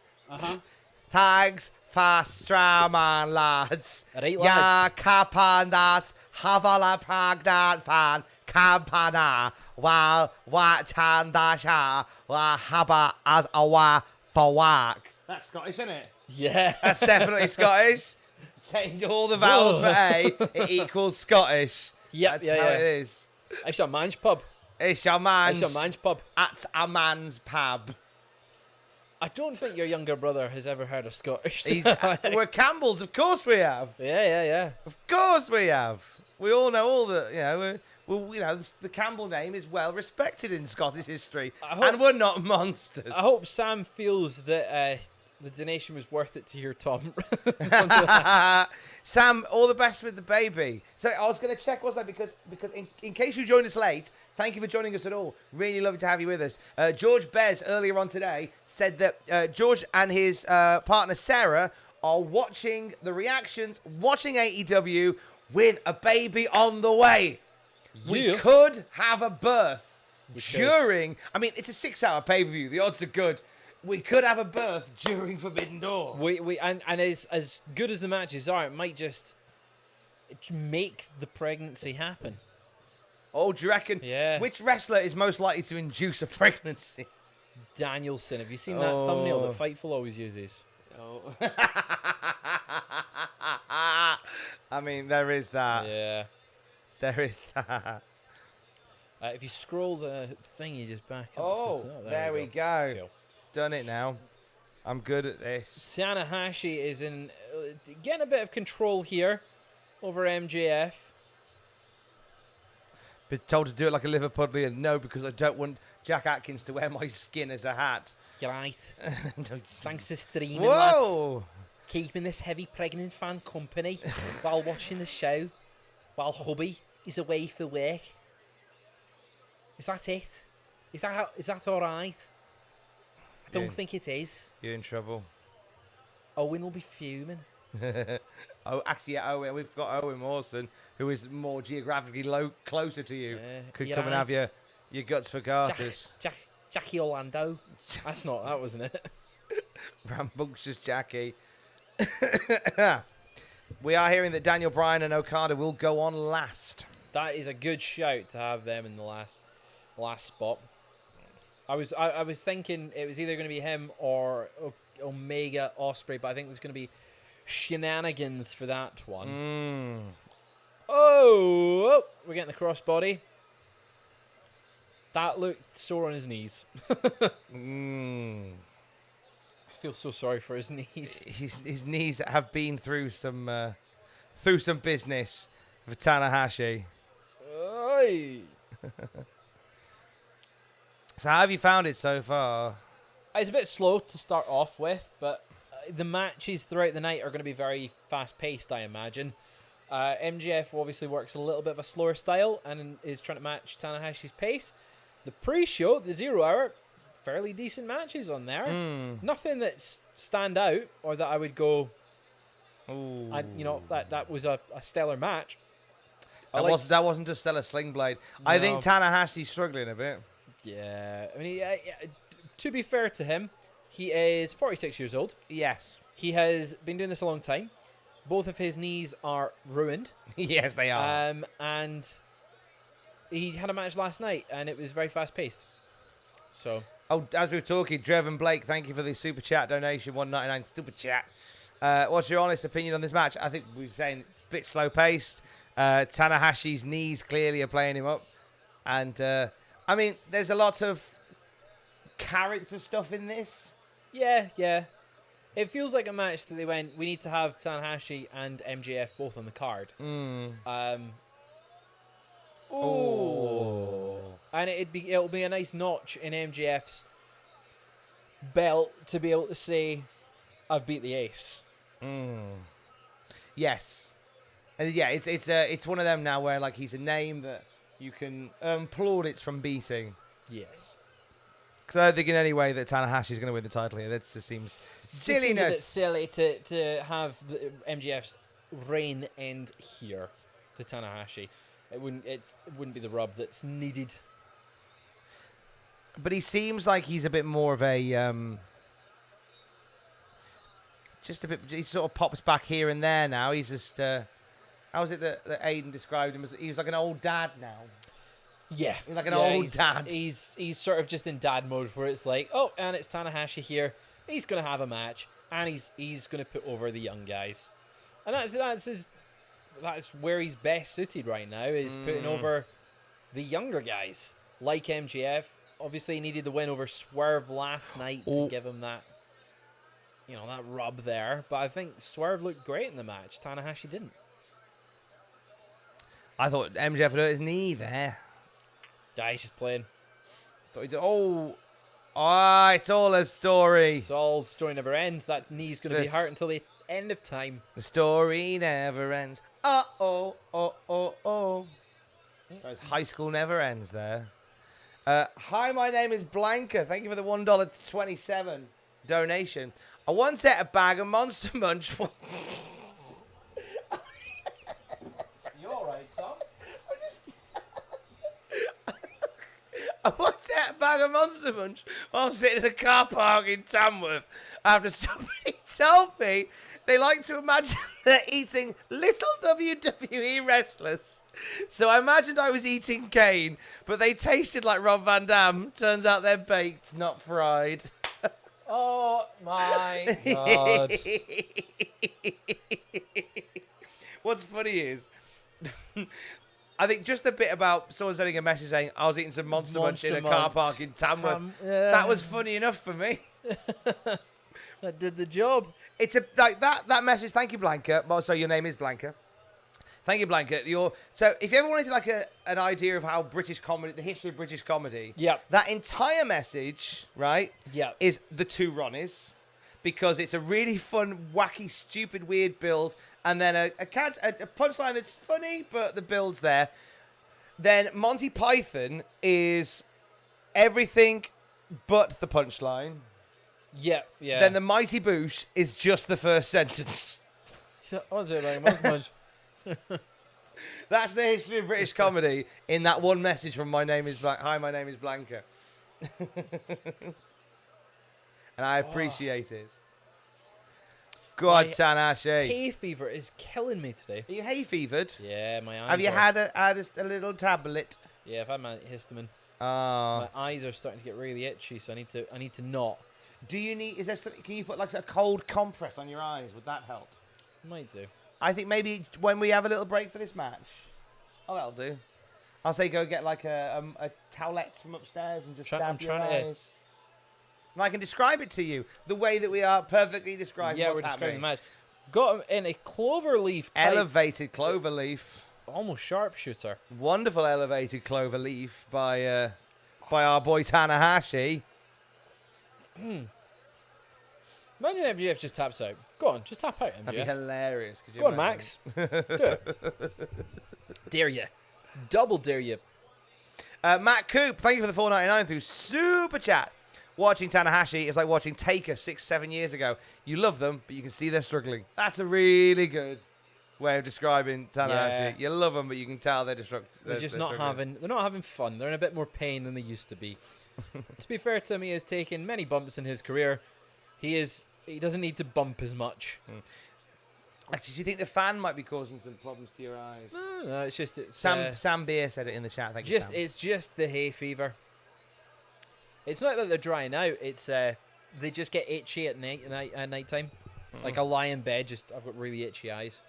Thanks for streaming, lads. Right, lads. Keeping this heavily pregnant fan company while watching the show while happy as away for work. That's Scottish, isn't it? Yeah. That's definitely Scottish. Change all the vowels for A, it equals Scottish. Yep, That's how it is. It's your man's pub. It's your man's pub. At a man's pub. I don't think your younger brother has ever heard of Scottish. We're Campbells, of course we have. Yeah. Of course we have. We all know all the, the Campbell name is well respected in Scottish history, and we're not monsters. I hope Sam feels that the donation was worth it to hear Tom. Sam, all the best with the baby. So I was going to check what's that because in case you joined us late, thank you for joining us at all. Really lovely to have you with us. George Bez earlier on today said that George and his partner Sarah are watching the reactions, watching AEW, with a baby on the way. We Yeah. could have a birth We could. during... I mean, it's a 6-hour pay-per-view. The odds are good. We could have a birth during Forbidden Door. And as good as the matches are, it might just make the pregnancy happen. Oh, do you reckon? Yeah. Which wrestler is most likely to induce a pregnancy? Danielson, have you seen that thumbnail that Fightful always uses? Oh. I mean, there is that. Yeah. There is that. If you scroll the thingy just back up. Oh, to the top, there we go. Cool. Done it now. I'm good at this. Tanahashi is in getting a bit of control here over MJF. Been told to do it like a Liverpudlian. No, because I don't want Jack Atkins to wear my skin as a hat. You're right. No. Thanks for streaming, lads. Whoa! Keeping this heavy pregnant fan company while watching the show, while hubby is away for work. Is that it? Is that all right? I don't think it is. You're in trouble. Owen will be fuming. Oh, actually, yeah, Owen. We've got Owen Mawson, who is more geographically closer to you. Could you're come and have right. your guts for garters. Jackie Orlando. That wasn't it. Rambunctious Jackie. We are hearing that Daniel Bryan and Okada will go on last. That is a good shout to have them in the last spot. I was thinking it was either going to be him or Omega Ospreay, but I think there's going to be shenanigans for that one. Oh, we're getting the crossbody. That looked sore on his knees. I feel so sorry for his knees. His knees have been through some business for Tanahashi. Oy. So how have you found it so far? It's a bit slow to start off with, but the matches throughout the night are going to be very fast-paced, I imagine. MJF obviously works a little bit of a slower style and is trying to match Tanahashi's pace. The pre-show, the 0 hour, fairly decent matches on there. Nothing that's stand out or that I would go, that was a stellar match. That wasn't a stellar sling blade. No. I think Tanahashi's struggling a bit. Yeah, I mean, to be fair to him, he is 46 years old. Yes. He has been doing this a long time. Both of his knees are ruined. Yes, they are. And he had a match last night, and it was very fast-paced. So. Oh, as we were talking, Drevin Blake, thank you for the super chat donation, $1.99 super chat. What's your honest opinion on this match? I think we were saying a bit slow-paced. Tanahashi's knees clearly are playing him up. And, I mean, there's a lot of character stuff in this. Yeah. It feels like a match that they went, we need to have Tanahashi and MJF both on the card. And it'll be a nice notch in MJF's belt to be able to say, I've beat the ace. Yes. And yeah, it's one of them now where like he's a name that you can plaudits from beating. Yes. Because I don't think in any way that Tanahashi's going to win the title here. That just seems silliness. It seems a bit silly to have the MJF's reign end here to Tanahashi. It wouldn't be the rub that's needed. But he seems like he's a bit more of a just a bit. He sort of pops back here and there now. He's just how was it that Aiden described him as? He was like an old dad now. Yeah, like an old dad. He's sort of just in dad mode where it's like, oh, and it's Tanahashi here. He's gonna have a match, and he's gonna put over the young guys, and that's where he's best suited right now, is putting over the younger guys like MJF. Obviously, he needed the win over Swerve last night to give him that, that rub there. But I think Swerve looked great in the match. Tanahashi didn't. I thought MJF had hurt his knee there. Yeah, he's just playing. Thought he did. It's all a story. It's all the story never ends. That knee's going to be hurt until the end of time. The story never ends. So his high school never ends there. Hi, my name is Blanca. Thank you for the $1.27 donation. I once ate a bag of Monster Munch. I once ate a bag of Monster Munch while sitting in a car park in Tamworth after somebody told me they like to imagine they're eating little WWE wrestlers. So I imagined I was eating Kane, but they tasted like Rob Van Dam. Turns out they're baked, not fried. Oh my God. What's funny is, I think just a bit about someone sending a message saying I was eating some Monster Munch in a car park in Tamworth. That was funny enough for me. That did the job. It's a like that message. Thank you, Blanca. Well, so your name is Blanca. Thank you, Blanca. So if you ever wanted like an idea of how British comedy, the history of British comedy, Yep. that entire message, right, Yep. is the two Ronnies, because it's a really fun, wacky, stupid, weird build, and then a punchline that's funny, but the build's there. Then Monty Python is everything but the punchline. Yeah, yeah. Then the Mighty Boosh is just the first sentence. What was it like? Monster Munch. That's the history of British comedy in that one message from my name is Hi, my name is Blanca. And I appreciate it. Go on, Tanahashi. Hay fever is killing me today. Are you hay fevered? Yeah, my eyes Have you are. had a little tablet? Yeah, I've had my histamine. Oh. My eyes are starting to get really itchy, so I need to not. Do you need? Is there something? Can you put like a cold compress on your eyes? Would that help? Might do. I think maybe when we have a little break for this match. Oh, that'll do. I'll say go get like a towelette from upstairs and just dab your eyes. And I can describe it to you the way that we are perfectly describing what's describing the happening. match. Got him in a clover leaf type, Elevated clover leaf. almost sharpshooter. Wonderful elevated clover leaf by our boy Tanahashi. Imagine MJF just taps out. Go on, just tap out, MJF. That'd be hilarious. Could you Go on, imagine? Max. Do it. Dare you. Double dare you. Matt Coop, thank you for the $4.99 through Super Chat. Watching Tanahashi is like watching Taker 6-7 years ago. You love them, but you can see they're struggling. That's a really good way of describing Tanahashi. Yeah. You love them, but you can tell they're They're just not struggling. having. They're not having fun. They're in a bit more pain than they used to be. To be fair to him, he has taken many bumps in his career. He doesn't need to bump as much. Actually, do you think the fan might be causing some problems to your eyes? No, it's just Sam Beer said it in the chat. Thank you, Sam. it's just the hay fever. It's not that they're drying out. It's they just get itchy at night time. Like I lie in bed, I've got really itchy eyes.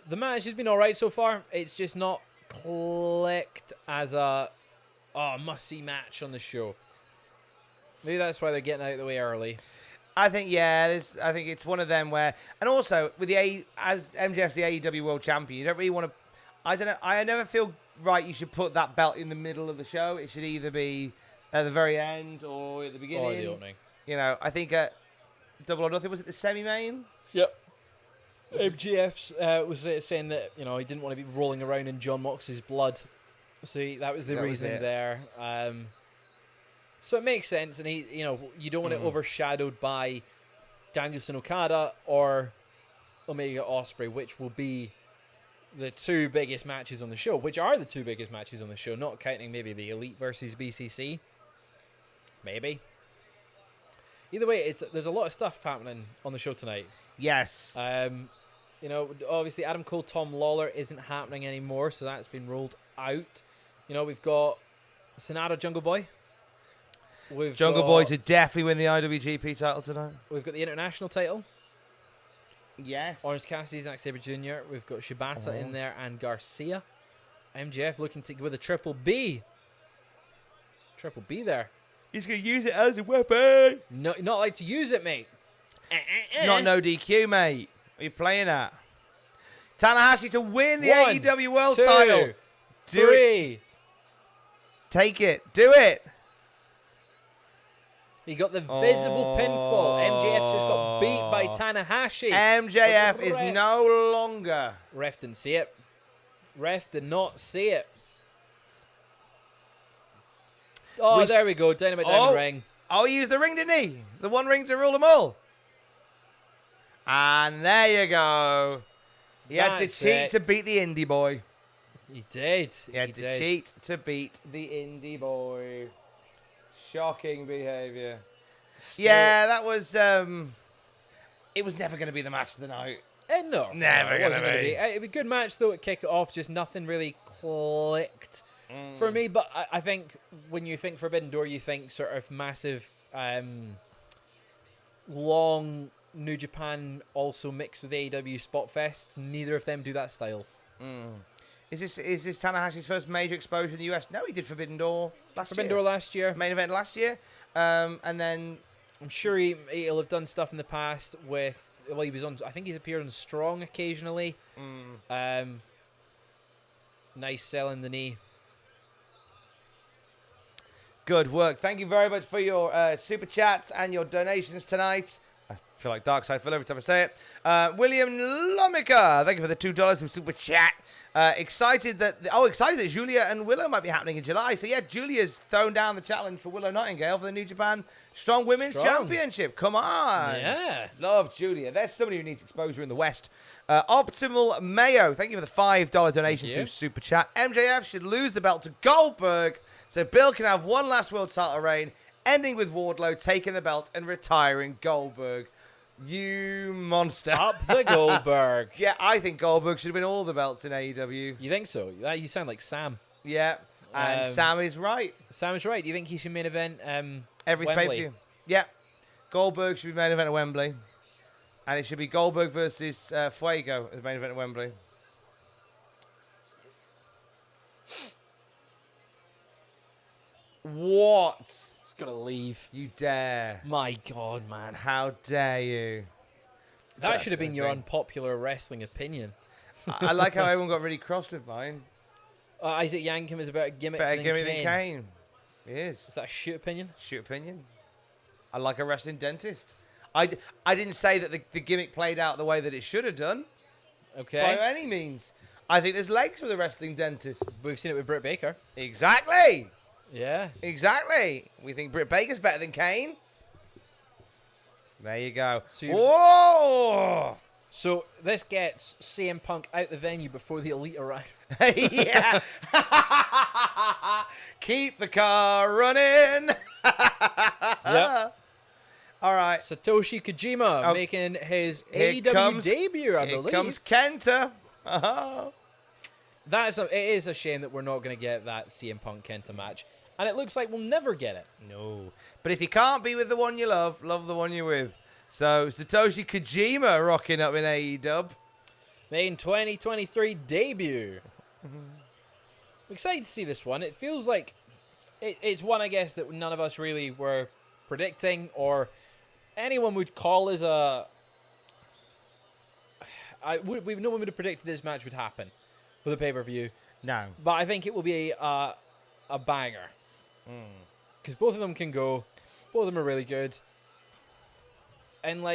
The match has been all right so far. It's just not clicked as a must-see match on the show. Maybe that's why they're getting out of the way early. I think I think it's one of them where, and also with as MJF's the AEW World Champion, you don't really want to. I don't know. I never feel right. You should put that belt in the middle of the show. It should either be at the very end or at the beginning. Or the opening. You know, I think at Double or Nothing was it the semi-main? Yep. MJF was saying that he didn't want to be rolling around in John Moxley's blood, so that was the reasoning there. So it makes sense, and you don't want it overshadowed by Danielson Okada or Omega Ospreay, which will be the two biggest matches on the show, which are the two biggest matches on the show, not counting maybe the Elite versus BCC. Maybe. Either way, there's a lot of stuff happening on the show tonight. Yes. Obviously Adam Cole, Tom Lawler isn't happening anymore, so that's been rolled out. We've got SANADA Jungle Boy. Jungle Boy to definitely win the IWGP title tonight. We've got the international title. Yes. Orange Cassidy, Zack Sabre Jr. We've got Shibata in there and Garcia. MJF looking to with a triple B. Triple B there. He's going to use it as a weapon. No, not like to use it, mate. It's not no DQ, mate. What are you playing at? Tanahashi to win the 1, AEW World 2, title. Do 3. it. Take it. Do it. He got the visible pinfall. MJF just got beat by Tanahashi. MJF is no longer. Ref didn't see it. Ref did not see it. Oh, there we go. Dynamite down the ring. Oh, he used the ring, didn't he? The one ring to rule them all. And there you go. He had to cheat to beat the indie boy. He did. He had to cheat to beat the indie boy. Shocking behavior. Yeah, that was. It was never going to be the match of the night. No, Never it gonna wasn't gonna be. It was a good match though. At kick it off, just nothing really clicked for me. But I think when you think Forbidden Door, you think sort of massive, long New Japan also mixed with AEW spot fests. Neither of them do that style. Is this Tanahashi's first major exposure in the US? No, he did Forbidden Door last year. Main event last year. And then I'm sure he'll have done stuff in the past with. Well, he was on. I think he's appeared on Strong occasionally. Nice selling the knee. good work. Thank you very much for your super chats and your donations tonight. I feel like Darkside Phil every time I say it. William Lomica, thank you for the $2 from super chat. Excited that Julia and Willow might be happening in July. So yeah, Julia's thrown down the challenge for Willow Nightingale for the New Japan Strong Women's Championship. Come on. Yeah. Love Julia. There's somebody who needs exposure in the West. Optimal Mayo, thank you for the $5 donation through Super Chat. MJF should lose the belt to Goldberg so Bill can have one last world title reign, ending with Wardlow taking the belt and retiring Goldberg. You monster. Up the Goldberg. Yeah, I think Goldberg should have been all the belts in AEW. You think so? You sound like Sam. Yeah, and Sam is right. Sam is right. Do you think he should main event Every Wembley? pay-per-view. Yeah. Goldberg should be main event at Wembley. And it should be Goldberg versus Fuego as the main event at Wembley. What? He's got to leave. You dare. My God, man. How dare you? That should have been your unpopular wrestling opinion. I like how everyone got really cross with mine. Isaac Yankem is a better gimmick Better than gimmick Kane. than Kane. He is. Is that a shit opinion? Shoot opinion. I like a wrestling dentist. I didn't say that the gimmick played out the way that it should have done. Okay. By any means. I think there's legs with a wrestling dentist. We've seen it with Britt Baker. Exactly. Yeah. Exactly. We think Britt Baker's better than Kane. There you go. So Whoa! So this gets CM Punk out the venue before the Elite arrive. Yeah. Keep the car running. Yep. All right. Satoshi Kojima making his Here AEW debut, I Here believe. comes Kenta. Oh. It is a shame that we're not going to get that CM Punk Kenta match. And it looks like we'll never get it. No. But if you can't be with the one you love the one you're with. So Satoshi Kojima rocking up in AEW. Main 2023 debut. I'm excited to see this one. It feels like it's one, I guess, that none of us really were predicting or anyone would call as a... no one would have predicted this match would happen for the pay-per-view. No. But I think it will be a banger. Because both of them can go. Both of them are really good. And,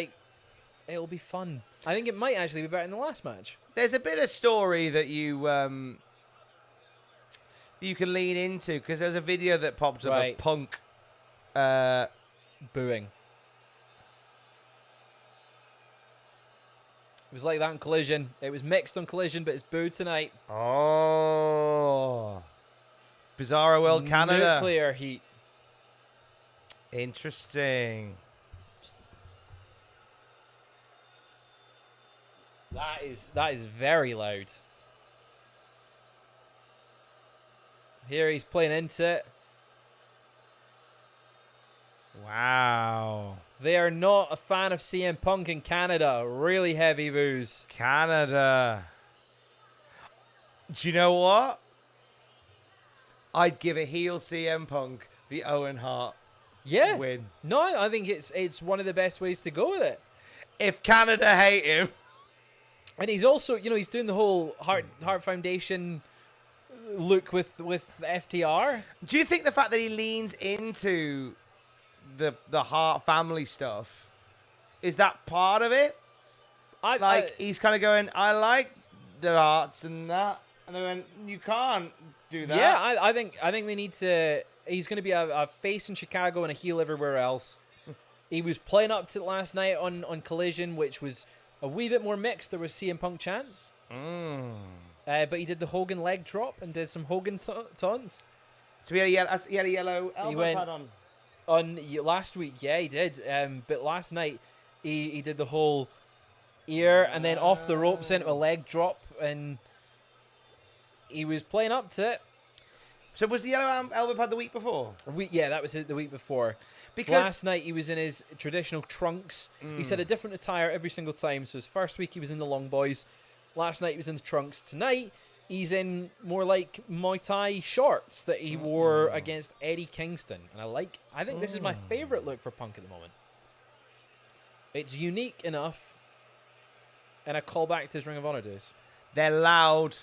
it'll be fun. I think it might actually be better than the last match. There's a bit of story that you can lean into because there's a video that popped up of Punk booing. It was like that on Collision. It was mixed on Collision, but it's booed tonight. Oh. Bizarro World Canada. Nuclear heat. Interesting. That is very loud. Here he's playing into it. Wow. They are not a fan of CM Punk in Canada. Really heavy boos. Canada. Do you know what? I'd give a heel CM Punk the Owen Hart win. No, I think it's one of the best ways to go with it. If Canada hate him. And he's also, he's doing the whole Heart Foundation look with the FTR. Do you think the fact that he leans into the Hart family stuff, is that part of it? He's kind of going, I like the Harts and that. And they went, you can't do that. Yeah, I think they need to... He's going to be a face in Chicago and a heel everywhere else. He was playing up to it last night on Collision, which was a wee bit more mixed. There was CM Punk chants. But he did the Hogan leg drop and did some Hogan taunts. So he had a yellow elbow went- pad on. Last week, yeah, he did. But last night, he did the whole ear and then off the ropes into a leg drop, and he was playing up to it. So was the yellow elbow pad the week before? Yeah, that was it the week before. Because Last night he was in his traditional trunks. He said a different attire every single time. So his first week he was in the long boys. Last night he was in the trunks. Tonight he's in more like Muay Thai shorts that he wore against Eddie Kingston. And I think this is my favorite look for Punk at the moment. It's unique enough and a callback to his Ring of Honor days. they're loud.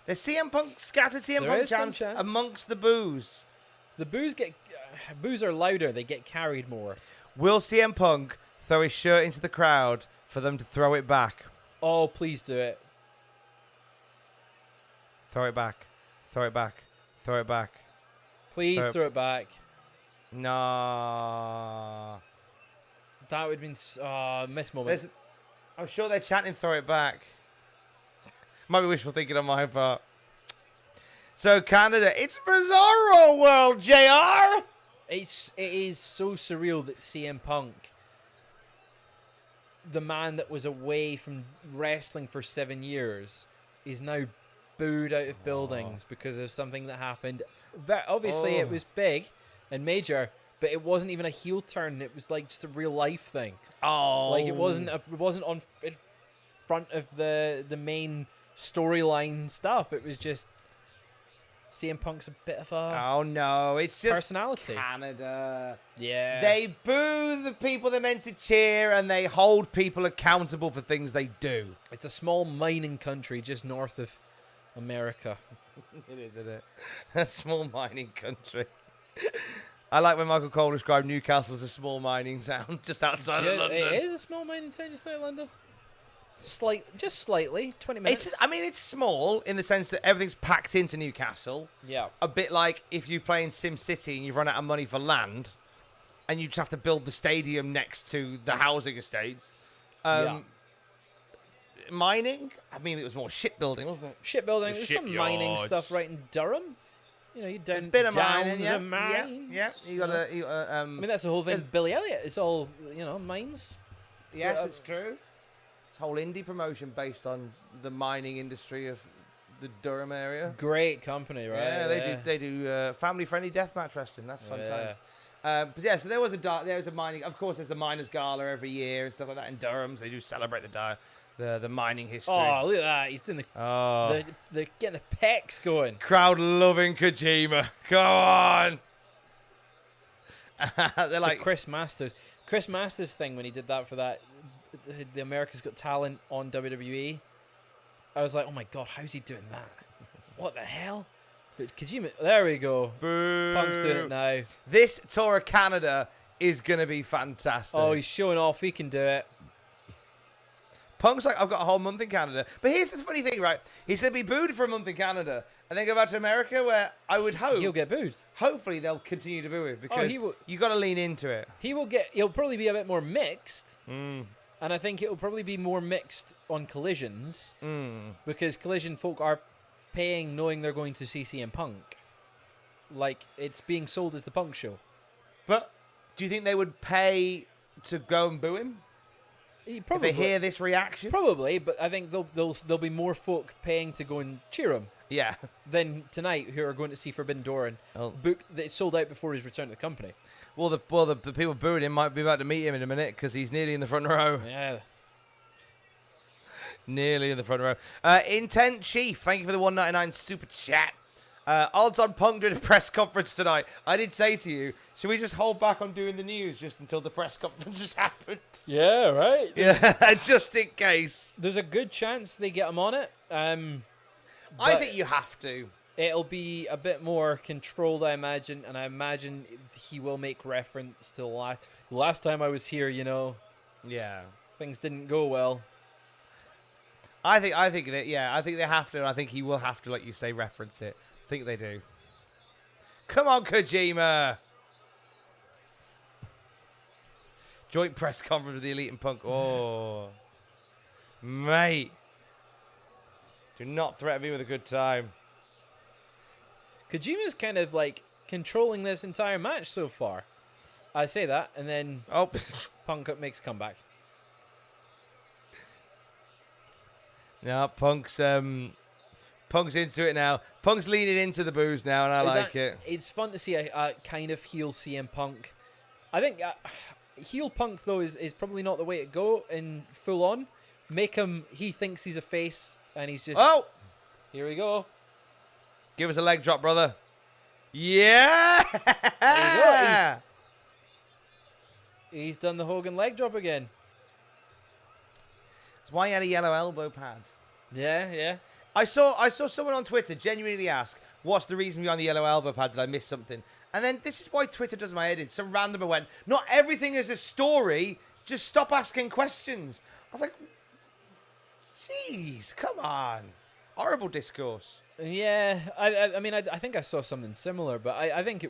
There's CM Punk, scattered CM There Punk is some chants chants. amongst the boos. The boos are louder. They get carried more. Will CM Punk throw his shirt into the crowd for them to throw it back? Oh, please do it. Throw it back. Throw it back. Throw it back. Please throw it back. No. That would have been miss moment. I'm sure they're chanting throw it back. Might be wishful thinking on my part. So Canada, it's Bizarro World, JR. It is so surreal that CM Punk, the man that was away from wrestling for 7 years, is now booed out of buildings because of something that happened. Obviously, it was big and major, but it wasn't even a heel turn. It was like just a real life thing. Oh. Like it wasn't on in front of the main storyline stuff. It was just CM Punk's a bit of a Oh no, it's just personality. Canada. Yeah. They boo the people they're meant to cheer and they hold people accountable for things they do. It's a small mining country just north of America. It is, isn't it? A small mining country. I like when Michael Cole described Newcastle as a small mining town just outside of London. It is a small mining town just outside of London. Just slightly, 20 minutes. It's small in the sense that everything's packed into Newcastle. Yeah. A bit like if you play in Sim City and you've run out of money for land and you just have to build the stadium next to the housing estates. Mining? I mean, it was more shipbuilding, wasn't it? Shipbuilding. There's some mining shipyards. stuff right in Durham. You know, you down, There's a bit of down mining, the yeah. mines. Yeah. You got to. I mean, that's the whole thing. there's- Billy Elliot. It's all, mines. Yes, it's true. It's a whole indie promotion based on the mining industry of the Durham area. Great company, right? Yeah, they do family-friendly deathmatch wrestling. That's fun times. But yeah, so there was a mining. Of course, there's the miners' gala every year and stuff like that in Durham. So they do celebrate the mining history. Oh, look at that! He's doing the getting the pecs going. Crowd loving Kojima. Go on. They're It's like the Chris Masters thing when he did that for that the America's Got Talent on WWE. I was like, oh my god, how's he doing that? What the hell? But Kojima, there we go. boo. Punk's doing it now. This tour of Canada is gonna be fantastic. Oh, he's showing off. He can do it. Punk's like, I've got a whole month in Canada. But here's the funny thing, right? He said be booed for a month in Canada and then go back to America, where I would hope, He'll get booed. hopefully they'll continue to boo him because he will- you got to lean into it. He'll probably be a bit more mixed. Mm. And I think it'll probably be more mixed on Collisions Mm. because Collision folk are paying knowing they're going to see CM Punk. Like, it's being sold as the Punk show. But do you think they would pay to go and boo him Probably. if they hear this reaction? Probably, but I think there'll be more folk paying to go and cheer him Yeah. than tonight who are going to see Forbidden Door and Oh. book that it's sold out before his return to the company. Well, the people booing him might be about to meet him in a minute because he's nearly in the front row. Yeah. Nearly in the front row. Intent Chief, thank you for the $1.99 super chat. Odds on Punk doing a press conference tonight. I did say to you, should we just hold back on doing the news just until the press conference has happened? Yeah, right. Yeah, just in case. There's a good chance they get him on it. I But think you have to. it'll be a bit more controlled, I imagine, and I imagine he will make reference to the last time I was here. Yeah. Things didn't go well. I think that I think they have to, and I think he will have to, like you say, reference it. I think they do. Come on, Kojima. Joint press conference with the Elite and Punk. Oh, mate. Do not threaten me with a good time. Kojima's kind of like controlling this entire match so far. I say that, and then Punk makes a comeback. No, Punk's into it now. Punk's leaning into the booze now, and I like it. It's fun to see a kind of heel CM Punk. I think heel Punk, though, is probably not the way to go in full on. Make him, he thinks he's a face, and he's just... Oh! Here we go. Give us a leg drop, brother. Yeah! There you go. He's done the Hogan leg drop again. That's why he had a yellow elbow pad. Yeah. I saw someone on Twitter genuinely ask, what's the reason behind the yellow elbow pad? Did I miss something? And then this is why Twitter does my head in. Some randomer went, not everything is a story. Just stop asking questions. I was like, jeez, come on. Horrible discourse. Yeah, I mean, I think I saw something similar, but I think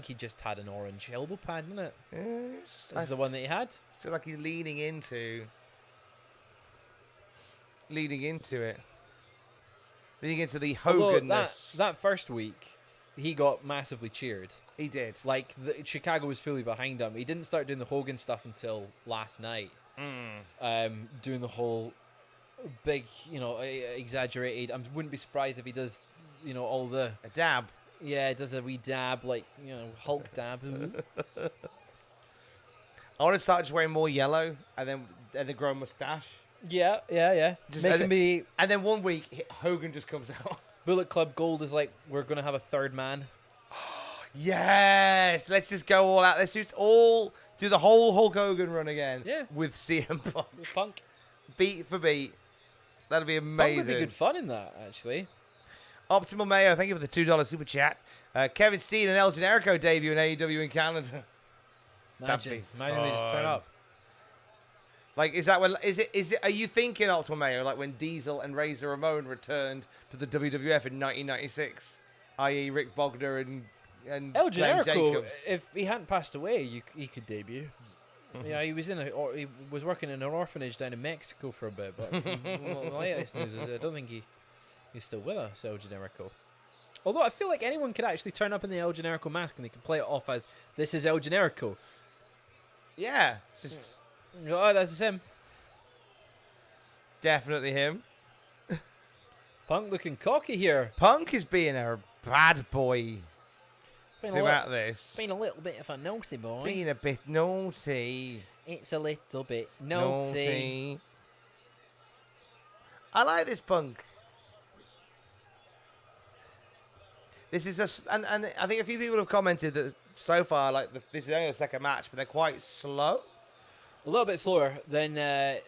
he just had an orange elbow pad, didn't it? Yeah, Is the one that he had? I feel like he's leaning into it. Leading into the Hoganness. That first week, he got massively cheered. He did. Like, Chicago was fully behind him. He didn't start doing the Hogan stuff until last night. Doing the whole big, exaggerated. I wouldn't be surprised if he does, all the... A dab. Yeah, does a wee dab, like, Hulk dab. I want to start just wearing more yellow and then grow a mustache. Yeah. Just Make him be... And then one week, Hogan just comes out. Bullet Club Gold is like, we're going to have a third man. Yes! Let's just go all out. Let's just all do the whole Hulk Hogan run again. Yeah. With CM Punk. With Punk. Beat for beat. That'd be amazing. Punk would be good fun in that, actually. Optimal Mayo, thank you for the $2 super chat. Kevin Steen and El Generico debut in AEW in Canada. Imagine they just turn up. Like, is that when? Is it? Are you thinking Optimal Mayo like when Diesel and Razor Ramon returned to the WWF in 1996, i.e. Rick Bogner and El Glenn Generico, Jacobs? if he hadn't passed away, he could debut. Yeah, he was working in an orphanage down in Mexico for a bit, but the latest news is I don't think he's still with us, El Generico. Although I feel like anyone could actually turn up in the El Generico mask and they could play it off as, this is El Generico. Yeah, just Oh, that's him. definitely him. Punk looking cocky here. Punk is being a bad boy throughout this. Being a little bit of a naughty boy. Being a bit naughty. It's a little bit naughty. I like this Punk. This is and I think a few people have commented that so far, like this is only the second match, but they're quite slow. A little bit slower than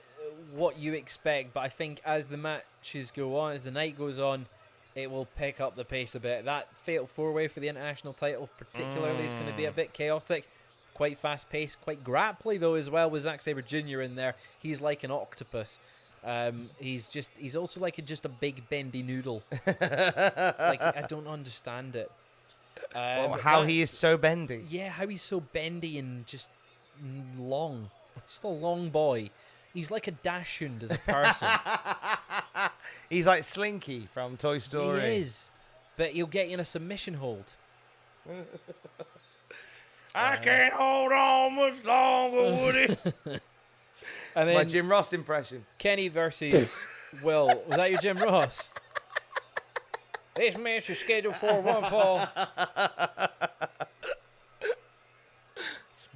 what you expect, but I think as the matches go on, as the night goes on, it will pick up the pace a bit. That fatal four-way for the international title particularly is going to be a bit chaotic, quite fast-paced, quite grapply though as well with Zack Sabre Jr. in there. He's like an octopus. He's also like just a big bendy noodle. Like, I don't understand it. How he is so bendy. Yeah, how he's so bendy and just long. Just a long boy. He's like a dachshund as a person. He's like Slinky from Toy Story. He is. But he'll get you in a submission hold. I can't hold on much longer, Woody. And My then Jim Ross impression. Kenny versus Will. Was that your Jim Ross? This match is scheduled for one fall.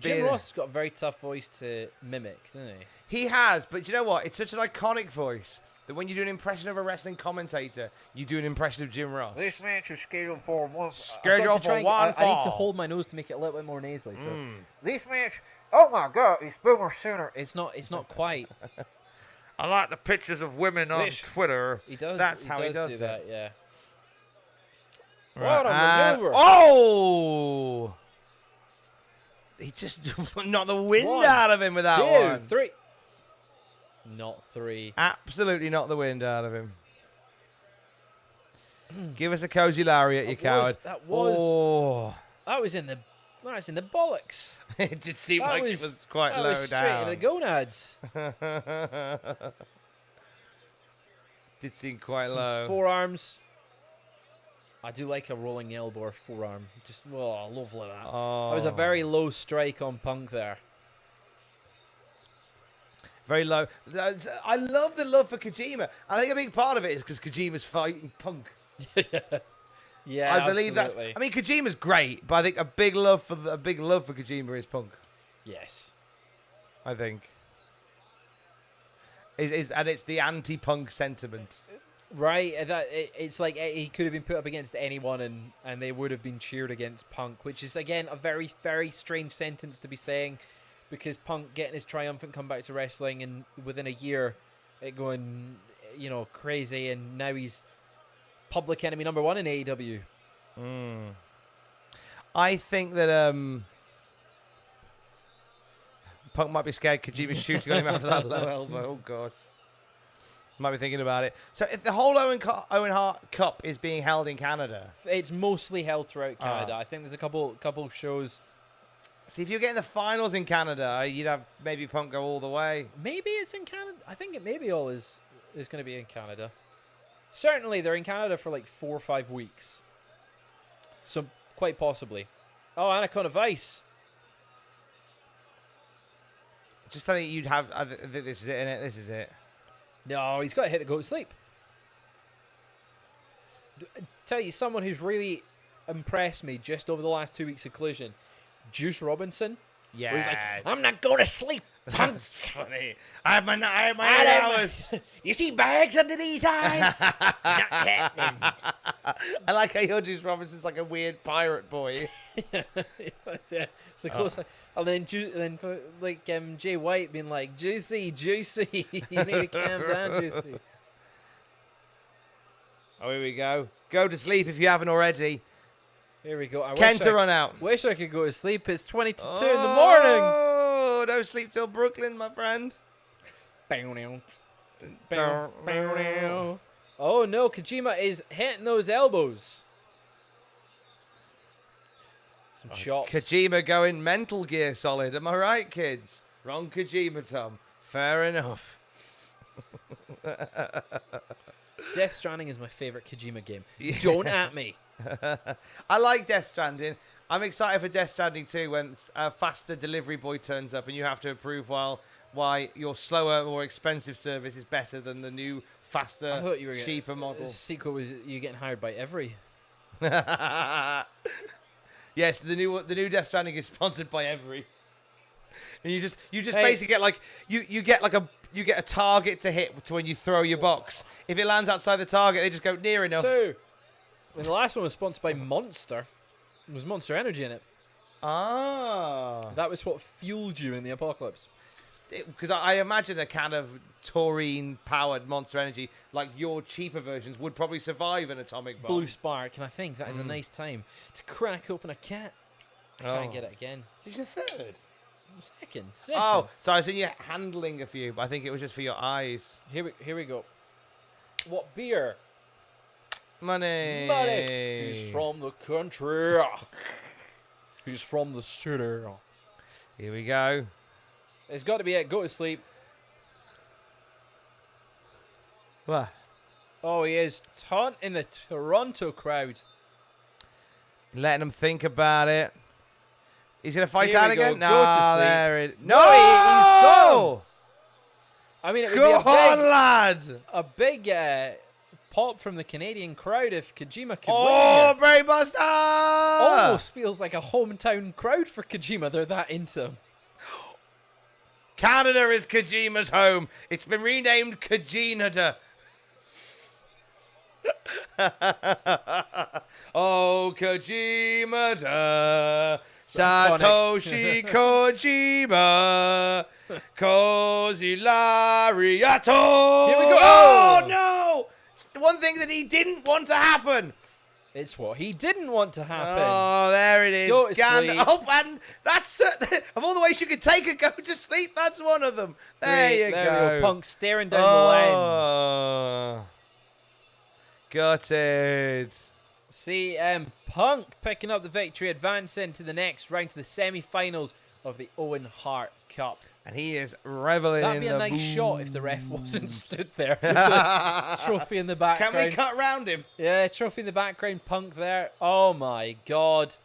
Jim Ross has got a very tough voice to mimic, doesn't he? He has, but you know what? It's such an iconic voice that when you do an impression of a wrestling commentator, you do an impression of Jim Ross. This match is scheduled for one. Scheduled for one fall. I need to hold my nose to make it a little bit more nasally. So This match, oh my God, it's Boomer Sooner. it's not quite. I like the pictures of women on Twitter. He does. That's how he does do it. that. Yeah. Right. What a maneuver! Oh! He just knocked the wind One, out of him with that 2, one. 3. Not 3. Absolutely knocked the wind out of him. Give us a cozy lariat, you coward. That was in the bollocks. it did seem That like was- it was quite That low was straight down. in the gonads. Did seem quite Some low. forearms. I do like a rolling elbow or forearm. Just, lovely that. Oh. That was a very low strike on Punk there. Very low. I love the love for Kojima. I think a big part of it is because Kojima's fighting Punk. Yeah, I believe absolutely. that's. I mean, Kojima's great, but I think a big love for Kojima is Punk. Yes. I think. And it's the anti-Punk sentiment. Right, it's like he could have been put up against anyone and they would have been cheered against Punk, which is, again, a very, very strange sentence to be saying, because Punk getting his triumphant comeback to wrestling and within a year it going, crazy, and now he's public enemy number 1 in AEW. I think that Punk might be scared Kojima's shooting on him after that low elbow. Oh, gosh. Might be thinking about it. So if the whole Owen Hart Cup is being held in Canada... It's mostly held throughout Canada. I think there's a couple shows. See, if you're getting the finals in Canada, you'd have maybe Punk go all the way. Maybe it's in Canada. I think it maybe all is going to be in Canada. Certainly, they're in Canada for like 4 or 5 weeks. So, quite possibly. Oh, Anaconda Vice. Just think you'd have... I think this is it, innit? This is it. No, he's got to hit the go to sleep. Tell you, someone who's really impressed me just over the last 2 weeks of Collision, Juice Robinson. Yeah. He's like, I'm not going to sleep, punk. That's funny. I have my 8 hours. You see bags under these eyes? Not happening. I like how your Juice Robinson's like a weird pirate boy. Yeah, it's the close. And then for like Jay White being like, Juicy, you need to calm down, Juicy. Oh, here we go. Go to sleep if you haven't already. Here we go. Kenta run out. Wish I could go to sleep. It's 20 to 2 in the morning. Oh, don't sleep till Brooklyn, my friend. Oh no, Kojima is hitting those elbows. Some chops. Kojima going Mental Gear Solid. Am I right, kids? Wrong Kojima, Tom. Fair enough. Death Stranding is my favorite Kojima game. Don't at me. I like Death Stranding. I'm excited for Death Stranding too when a faster delivery boy turns up and you have to approve why your slower, more expensive service is better than the new, faster, cheaper model. The sequel was you getting hired by Every. Yes, the new Death Stranding is sponsored by Every. And you just basically get like you get a target to hit to when you throw your box. If it lands outside the target, they just go near enough. So, when the last one was sponsored by Monster, there was Monster Energy in it. Ah. That was what fueled you in the apocalypse. Because I imagine a can of taurine-powered Monster Energy, like your cheaper versions, would probably survive an atomic bomb. Blue Spark, and I think that is a nice time to crack open a cat. I can't get it again. This is your third. Second. Oh, so I was thinking you're handling a few, but I think it was just for your eyes. Here we go. What beer? Money. He's from the country. He's from the city. Here we go. It's got to be it. Go to sleep. What? Oh, he is taunting the Toronto crowd. Letting them think about it. He's going to fight Here out we go. again? Go No, to sleep. there it. No, he's gone. I mean, it would Go be on, lad. a big pop from the Canadian crowd if Kojima could Oh, win here. Brainbuster! Almost feels like a hometown crowd for Kojima. They're that into him. Canada is Kojima's home. It's been renamed Kojinada. Oh, Kojimada. Satoshi Kojima. Cozy Lariato. Here we go. Oh, no. It's the one thing that he didn't want to happen. It's what he didn't want to happen. Oh, there it is. Go to sleep. Oh, and that's of all the ways you could take a go to sleep, that's one of them. There you go. Punk staring down the lens. Oh, gutted. CM Punk picking up the victory, advancing to the next round to the semi-finals of the Owen Hart Cup. And he is reveling That'd in be the a nice shot if the ref wasn't stood there. The trophy in the background. Can we cut round him? Yeah, trophy in the background, Punk there. Oh my God.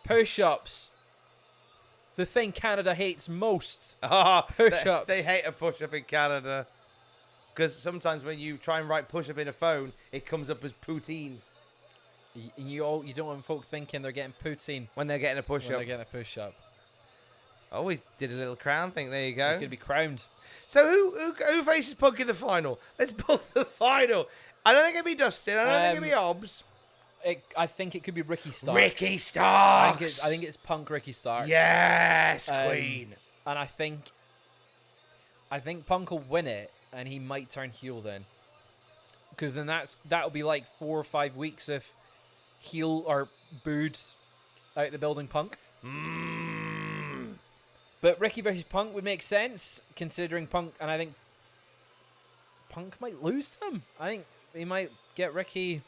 Push-ups. The thing Canada hates most. Oh, Push-ups. They hate a push-up in Canada. Because sometimes when you try and write push-up in a phone, it comes up as poutine. You don't want folk thinking they're getting poutine When they're getting a when push-up. they're getting a push-up. Oh, we did a little crown thing. There you They're go. going to be crowned. So who faces Punk in the final? Let's book the final. I don't think it'll be Dustin. I don't think it'll be Hobbs. I think it could be Ricky Starks. Ricky Starks. I think it's Punk Ricky Starks. Yes, Queen. And I think Punk will win it, and he might turn heel then. Because then that'll be like 4 or 5 weeks of heel or booed out the building Punk. But Ricky versus Punk would make sense, considering Punk, and I think Punk might lose to him. I think he might get Ricky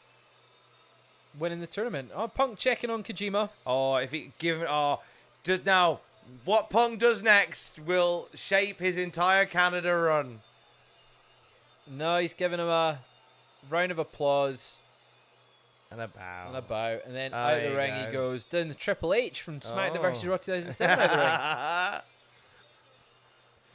winning the tournament. Oh, Punk checking on Kojima. Oh, if he does now what Punk does next will shape his entire Canada run. No, he's giving him a round of applause And a bow. and a bow, and then Oh, out there the you ring go. he goes, down the Triple H from SmackDown Oh. vs. Raw 2007 out the ring.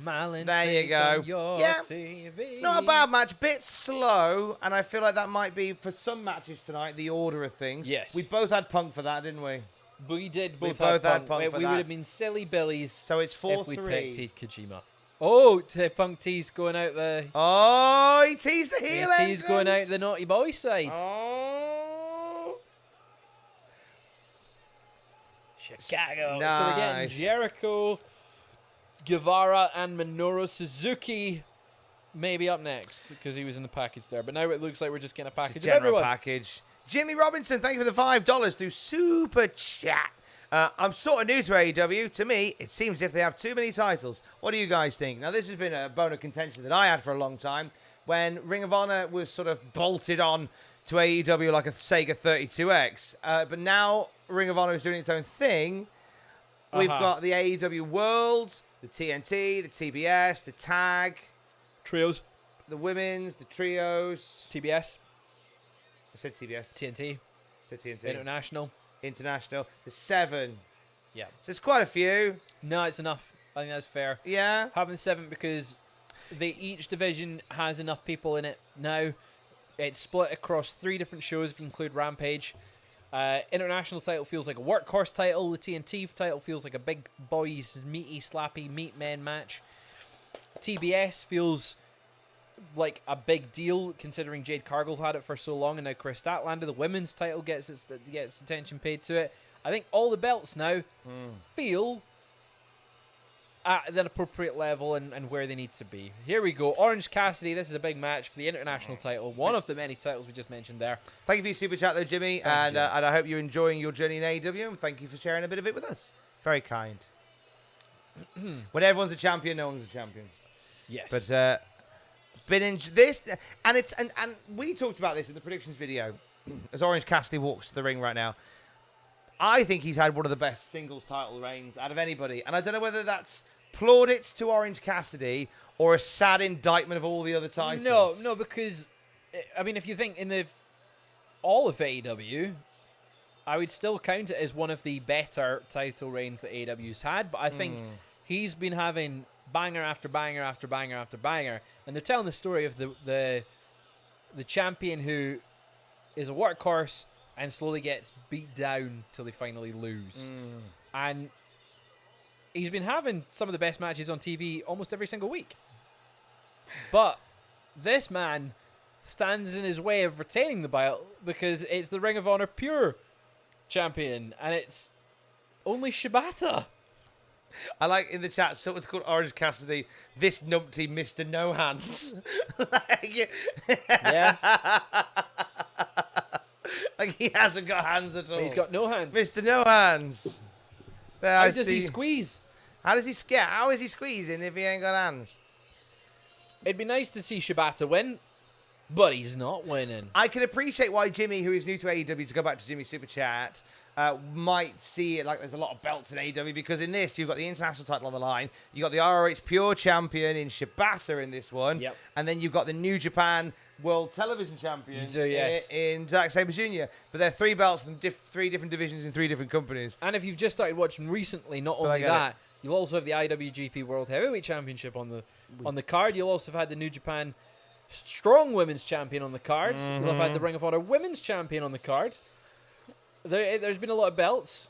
Smiling There you face go. on your Yeah. TV. Not a bad match, bit slow, and I feel like that might be for some matches tonight the order of things. Yes. We both had Punk for that, didn't we? We did We both, both had have Punk Punk. for We that. would have been silly billies So it's if we 4-3. picked Kojima. Oh, Punk T's going out the... Oh, he teased the heel T's going out entrance. the naughty boy side. Oh. Chicago. So we're Nice. getting Jericho, Guevara, and Minoru Suzuki maybe up next because he was in the package there. But now it looks like we're just getting a package of General everyone. package. Jimmy Robinson, thank you for the $5 through Super Chat. I'm sort of new to AEW. To me, it seems as if they have too many titles. What do you guys think? Now, this has been a bone of contention that I had for a long time when Ring of Honor was sort of bolted on to AEW like a Sega 32X. But now Ring of Honor is doing its own thing. We've got the AEW World, the TNT, the TBS, the Tag, Trios. the Women's, the Trios. TBS. I said TBS. TNT. I said TNT. International. International. The 7. Yeah. So it's quite a few. No, it's enough. I think that's fair. Yeah. Having 7 because each division has enough people in it now. It's split across 3 different shows if you include Rampage. International title feels like a workhorse title. The TNT title feels like a big boys, meaty, slappy, meat men match. TBS feels like a big deal considering Jade Cargill had it for so long and now Chris Statlander. The women's title gets attention paid to it. I think all the belts now feel at an appropriate level and where they need to be. Here we go. Orange Cassidy. This is a big match for the international title. One of the many titles we just mentioned there. Thank you for your super chat, though, Jimmy. Thank you, Jimmy. And I hope you're enjoying your journey in AEW. And thank you for sharing a bit of it with us. Very kind. When everyone's a champion, no one's a champion. Yes. But been in this, and it's and we talked about this in the predictions video. As Orange Cassidy walks to the ring right now, I think he's had one of the best singles title reigns out of anybody, and I don't know whether that's plaudits to Orange Cassidy or a sad indictment of all the other titles. No, because I mean, if you think in all of AEW, I would still count it as one of the better title reigns that AEW's had. But I think he's been having banger after banger after banger after banger, and they're telling the story of the champion who is a workhorse and slowly gets beat down till they finally lose. And he's been having some of the best matches on TV almost every single week. But this man stands in his way of retaining the belt because it's the Ring of Honor Pure champion, and it's only Shibata. I like in the chat, someone's called Orange Cassidy, this numpty Mr. No Hands. Yeah. Like he hasn't got hands at all. But he's got no hands. Mr. No Hands. There, How I does he see. squeeze? How does he scare? How is he squeezing if he ain't got hands? It'd be nice to see Shibata win, But he's not winning. I can appreciate why Jimmy, who is new to AEW, to go back to Jimmy's Super Chat, might see it like there's a lot of belts in AEW, because in this, you've got the international title on the line. You've got the ROH Pure Champion in Shibata in this one. Yep. And then you've got the New Japan World Television Champion You do, yes. in Zack Sabre Jr. But they're 3 belts from 3 different divisions in 3 different companies. And if you've just started watching recently, not I only get that, you'll also have the IWGP World Heavyweight Championship on the card. You'll also have had the New Japan Strong Women's Champion on the card. You'll have had the Ring of Honor Women's Champion on the card. There's been a lot of belts.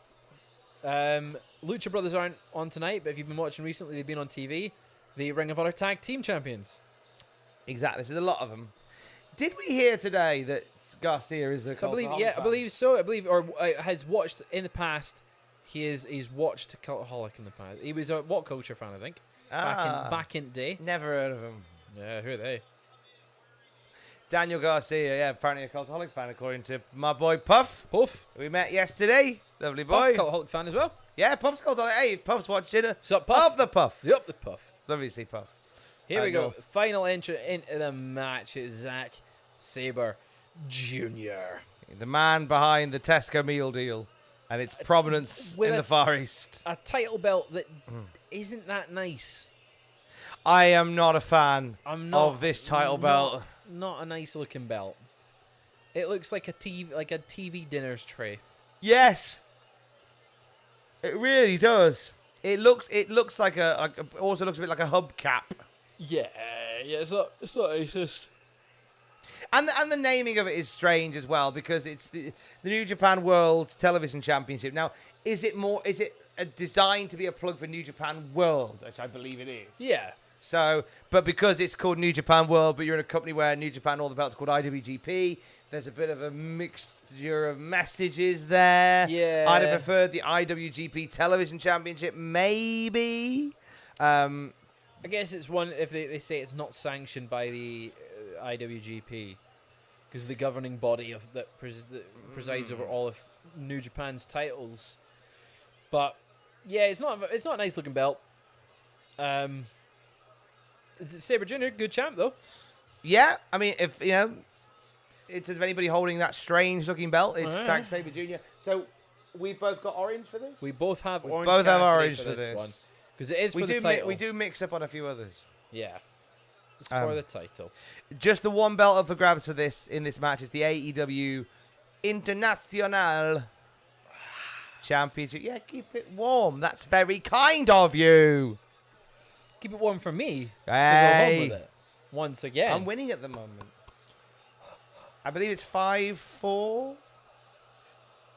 Lucha Brothers aren't on tonight, but if you've been watching recently, they've been on TV. The Ring of Honor Tag Team Champions. Exactly. There's a lot of them. Did we hear today that Garcia is a So I believe, Cultaholic yeah, I fan? believe so. I believe, or has watched in the past. He's watched Cultaholic in the past. He was a What Culture fan, I think. Back in day. Never heard of him. Yeah, who are they? Daniel Garcia, yeah, apparently a Cultaholic fan, according to my boy Puff, Puff. who we met yesterday. Lovely Puff, boy. Cultaholic fan as well. Yeah, Puff's Cultaholic. Hey, Puff's watching it. Sup, Puff? Of the Puff. Yep, the Puff. Lovely to see Puff. Here we go. North. Final entry into the match is Zack Sabre Jr. The man behind the Tesco meal deal and its prominence with in a- the Far East. A title belt that isn't that nice. I am not a fan I'm not of this title belt. Not a nice looking belt. It looks like a TV dinner's tray. Yes. It really does. It looks like also looks a bit like a hubcap. Yeah, it's not racist. And the naming of it is strange as well, because it's the New Japan World Television Championship. Now, is it designed to be a plug for New Japan World, which I believe it is? Yeah. So, but because it's called New Japan World, but you're in a company where New Japan, all the belts are called IWGP, there's a bit of a mixture of messages there. Yeah. I'd have preferred the IWGP Television Championship, maybe. I guess it's one if they say it's not sanctioned by the IWGP, because the governing body that presides over all of New Japan's titles. But yeah, it's not a nice looking belt. Sabre Jr. good champ though. Yeah, I mean, if you know, it's of anybody holding that strange looking belt, it's Alright. Zack Sabre Jr. So we've both got orange for this. We both have orange. both have Cassidy orange for this. one, because it is we for the do title. we do mix up on a few others. Yeah, it's for the title. Just the one belt up for grabs for this in this match is the AEW International Championship. Yeah, keep it warm. That's very kind of you. Keep it warm for me. To go Hey. home with it. Once again. I'm winning at the moment. I believe it's 5-4.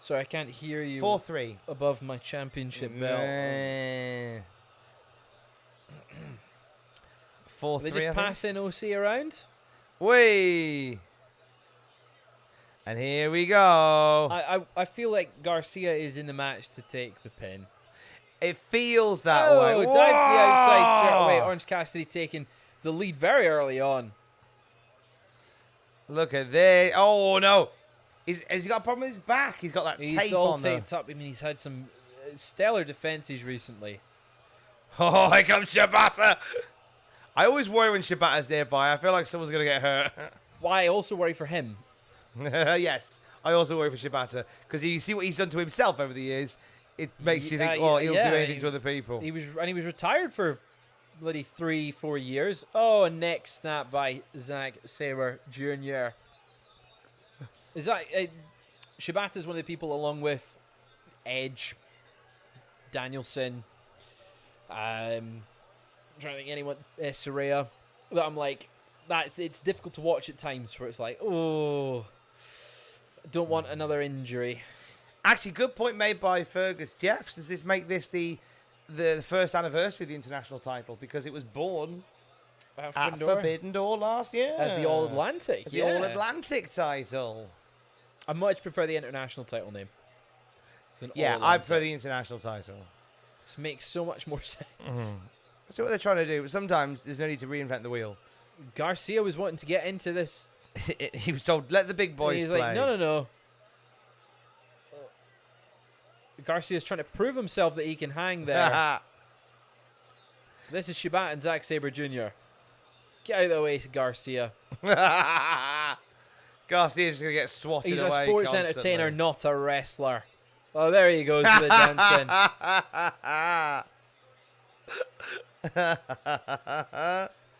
Sorry, I can't hear you 4-3. above my championship belt. Nah. 4-3. Are they just passing OC around? Whee! And here we go. I feel like Garcia is in the match to take the pin. It feels that Oh, way. dive to the outside straight Whoa! away. Orange Cassidy taking the lead very early on. Look at this. Oh, no. Has he got a problem with his back? He's got that He's tape all on there. taped up. I mean, he's had some stellar defenses recently. Oh, here comes Shibata. I always worry when Shibata's nearby. I feel like someone's going to get hurt. Why? I also worry for him. Yes. I also worry for Shibata. Because you see what he's done to himself over the years. It makes you think, Yeah, oh, he'll do yeah, anything to other people. He was retired for bloody 3-4 years. Oh, a neck snap by Zack Sabre Jr. Is that Shibata's one of the people along with Edge, Danielson, trying to think anyone, Saraya, that I'm like, it's difficult to watch at times where it's like, oh, don't want another injury. Actually, good point made by Fergus Jeffs. Does this make this the first anniversary of the international title? Because it was born at Forbidden Door last year. As the All-Atlantic. As the All-Atlantic title. I much prefer the international title name. Than Yeah, I All-Atlantic. prefer the international title. This makes so much more sense. That's what they're trying to do. But sometimes there's no need to reinvent the wheel. Garcia was wanting to get into this. He was told, let the big boys He's play. like, no. Garcia's trying to prove himself that he can hang there. This is Shibata and Zack Sabre Jr. Get out of the way, Garcia. Garcia's going to get swatted He's away a sports constantly. entertainer, not a wrestler. Oh, there he goes with the dancing.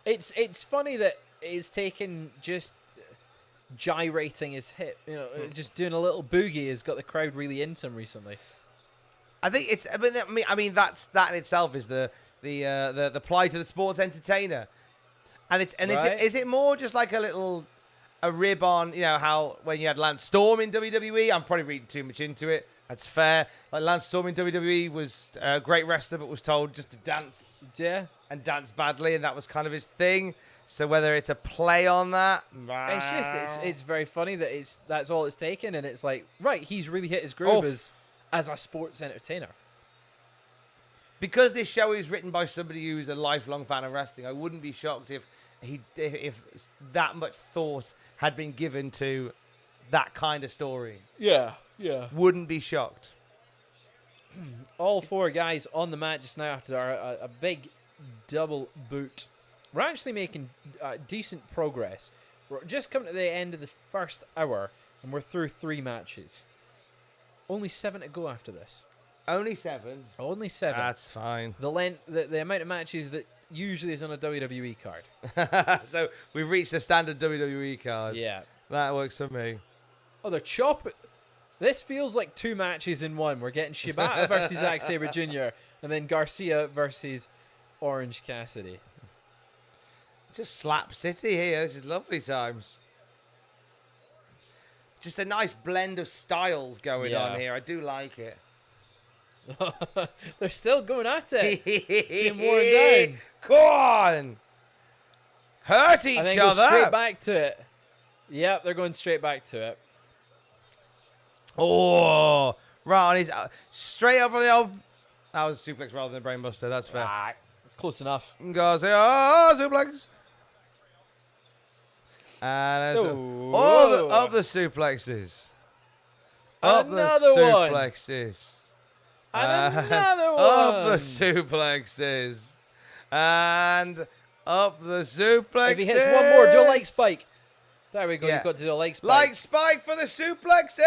It's funny that it's taken just gyrating his hip, just doing a little boogie has got the crowd really into him recently. I think it's. I mean, that in itself is the plight of the sports entertainer, and Right. is it more just like a rib on how when you had Lance Storm in WWE? I'm probably reading too much into it. That's fair. Like Lance Storm in WWE was a great wrestler, but was told just to dance. Yeah. And dance badly, and that was kind of his thing. So whether it's a play on that, It's very funny that that's all it's taken, and it's like, right, he's really hit his groove as a sports entertainer. Because this show is written by somebody who's a lifelong fan of wrestling, I wouldn't be shocked if that much thought had been given to that kind of story. Yeah. Wouldn't be shocked. All four guys on the mat just now after a big double boot. We're actually making decent progress. We're just coming to the end of the first hour, and we're through 3 matches. Only 7 to go after this. Only 7. Only 7. That's fine. The amount of matches that usually is on a WWE card. So we've reached the standard WWE card. Yeah. That works for me. Oh, they're chopping. This feels like 2 matches in one. We're getting Shibata versus Zack Sabre Jr. and then Garcia versus Orange Cassidy. Just Slap City here. This is lovely times. Just a nice blend of styles going on here. I do like it. They're still going at it. Being worn down. Come on. Hurt each And then other. go straight back to it. Yep, they're going straight back to it. Oh, right on his straight up from the old. That was a suplex rather than a brainbuster. That's fair. Close enough. Garcia, suplex. And there's up the suplexes. Up Another the one. suplexes. And another one. Up the suplexes. And up the suplexes. If he hits one more, do a leg spike. There we go. Yeah. You've got to do a leg spike. Leg spike for the suplexes.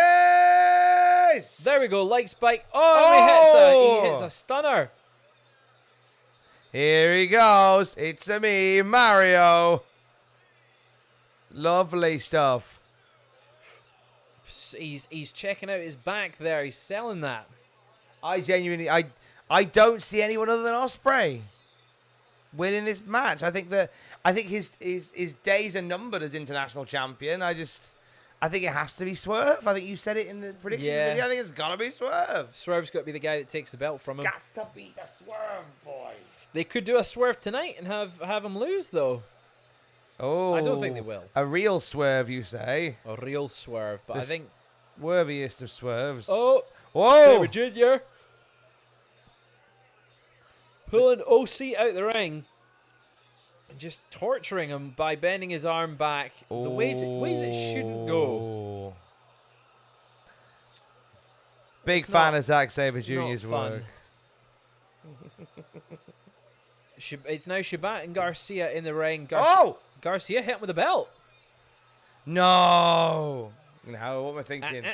There we go. Leg spike. Oh, he hits a stunner. Here he goes. It's a me, Mario. Lovely stuff. He's checking out his back there. He's selling that. I genuinely, I don't see anyone other than Ospreay winning this match. I think his days are numbered as international champion. I think it has to be Swerve. I think you said it in the prediction video. I think it's got to be Swerve. Swerve's got to be the guy that takes the belt from him. Got to be the Swerve, boys. They could do a Swerve tonight and have him lose, though. Oh, I don't think they will. A real Swerve, you say? A real Swerve, but I think swerviest of swerves. Oh, whoa! Sabre Jr. pulling OC out the ring and just torturing him by bending his arm back the ways it shouldn't go. Big fan of Zack Sabre Jr.'s work. It's now Shibata and Garcia in the ring. Garcia hit him with a belt. No, what am I thinking?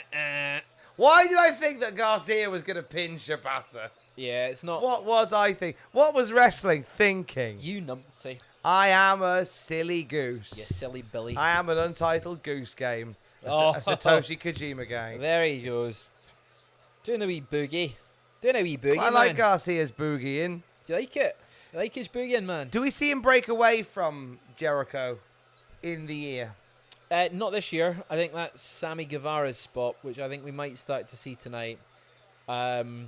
Why did I think that Garcia was going to pin Shibata? Yeah, it's not. What was I thinking? What was wrestling thinking? You numpty. I am a silly goose. You silly Billy. I am an untitled goose game. A Satoshi Kojima game. There he goes. Doing a wee boogie. I like Garcia's boogieing. Do you like it? You like his boogieing, man? Do we see him break away from Jericho in the year? Not this year. I think that's Sammy Guevara's spot, which I think we might start to see tonight. I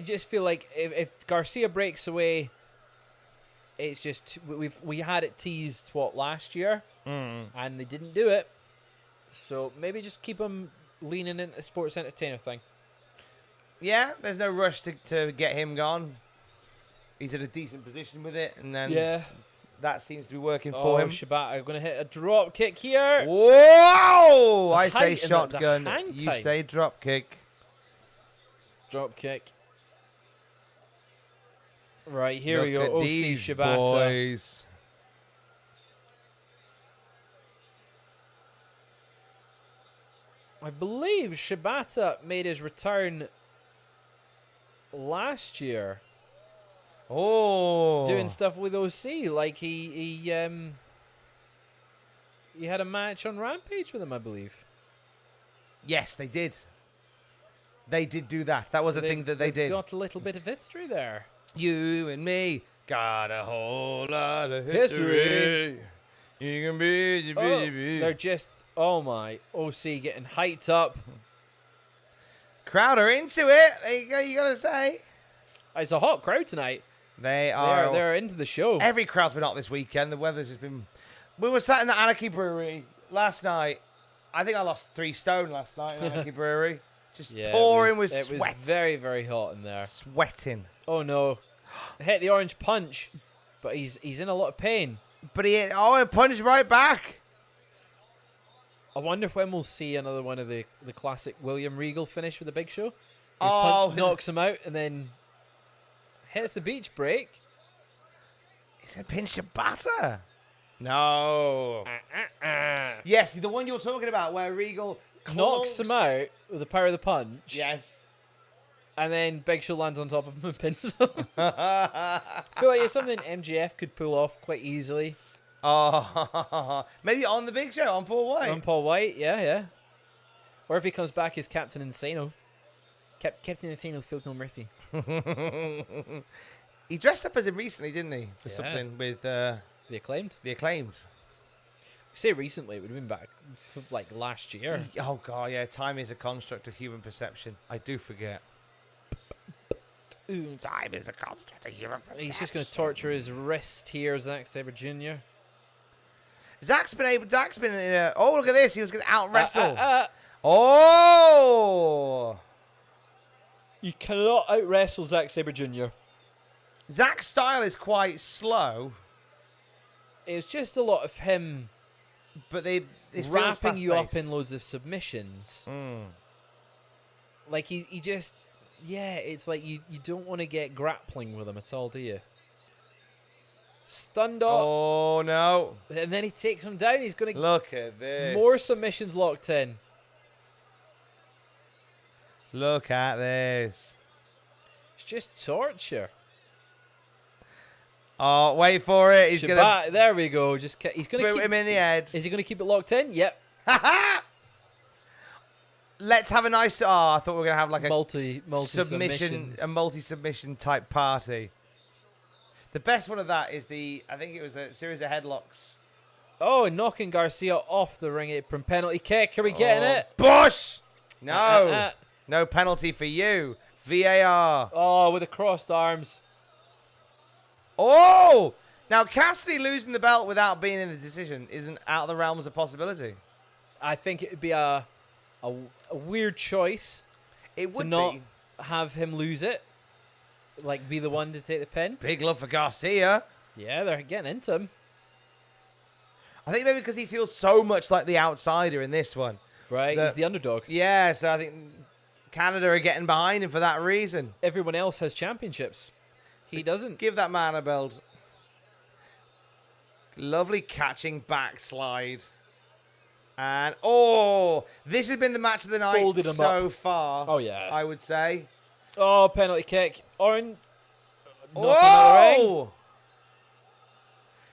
just feel like if Garcia breaks away, it's just we had it teased last year, and they didn't do it. So maybe just keep him leaning into the sports entertainer thing. Yeah, there's no rush to get him gone. He's in a decent position with it, and then that seems to be working for him. Shibata going to hit a drop kick here. Whoa! I say shotgun. You say drop kick. Drop kick. Right, here we go. Look at OC these Shibata. boys. I believe Shibata made his return last year. Oh. Doing stuff with OC. Like he had a match on Rampage with him, I believe. Yes, they did. They did do that. That was So the thing that they did. Got a little bit of history there. You and me got a whole lot of history. You can be. They're just, oh my, OC getting hyped up. Crowd are into it. You gotta say. It's a hot crowd tonight. They are. They're into the show. Every crowd's been hot this weekend. The weather's just been. We were sat in the Anarchy Brewery last night. I think I lost 3 stone last night in Anarchy Brewery. Just pouring with It sweat. was very, very hot in there. Sweating. Oh no. Hit the orange punch, but he's in a lot of pain. But it punched right back. I wonder when we'll see another one of the classic William Regal finish with the Big Show. He knocks him out and then hits the beach break. He's going to pin Shibata. No. Yes, the one you're talking about where Regal knocks him out with the power of the punch. Yes. And then Big Show lands on top of him and pins him. I feel like it's something MJF could pull off quite easily. Oh, maybe on the Big Show, on Paul White. On Paul White, yeah. Or if he comes back as Captain Insano. Captain Insano feels no mercy. He dressed up as him recently, didn't he? For something with The Acclaimed. The Acclaimed. We say recently, it would have been back for like last year. Oh, God, yeah. Time is a construct of human perception. I do forget. Ooh, Time is a construct of human perception. he's just going to torture his wrist here, Zack Sabre Jr. Zack's been in a... Oh, look at this. He was going to out-wrestle. Oh! Oh! You cannot out-wrestle Zack Sabre Jr. Zack's style is quite slow, It was just a lot of him but it feels wrapping you up fast-paced. in loads of submissions. Mm. Like, he just... Yeah, it's like you don't want to get grappling with him at all, do you? Stunned up. Oh, no. And then he takes him down. He's going to... Look at this. More submissions locked in. Look at this. It's just torture. Oh, wait for it. He's going to There we go. He's going to boot keep him in the head. Is he going to keep it locked in? Yep. Let's have a nice... Oh, I thought we were going to have like a multi submission, a multi-submission type party. The best one of that is I think it was a series of headlocks. Oh, knocking Garcia off the ring apron. Penalty kick. Are we getting it? Bush! No. No penalty for you. VAR. Oh, with the crossed arms. Oh! Now, Cassidy losing the belt without being in the decision isn't out of the realms of possibility. I think it would be a weird choice It would to not be. have him lose it. Like, be the one to take the pin. Big love for Garcia. Yeah, they're getting into him. I think maybe because he feels so much like the outsider in this one. Right, he's the underdog. Yeah, so I think Canada are getting behind him for that reason. Everyone else has championships. He doesn't. Give that man a belt. Lovely catching backslide. And, this has been the match of the night Folded him so up. far. Oh, yeah. I would say. Oh, penalty kick. Knocking out the ring. Whoa!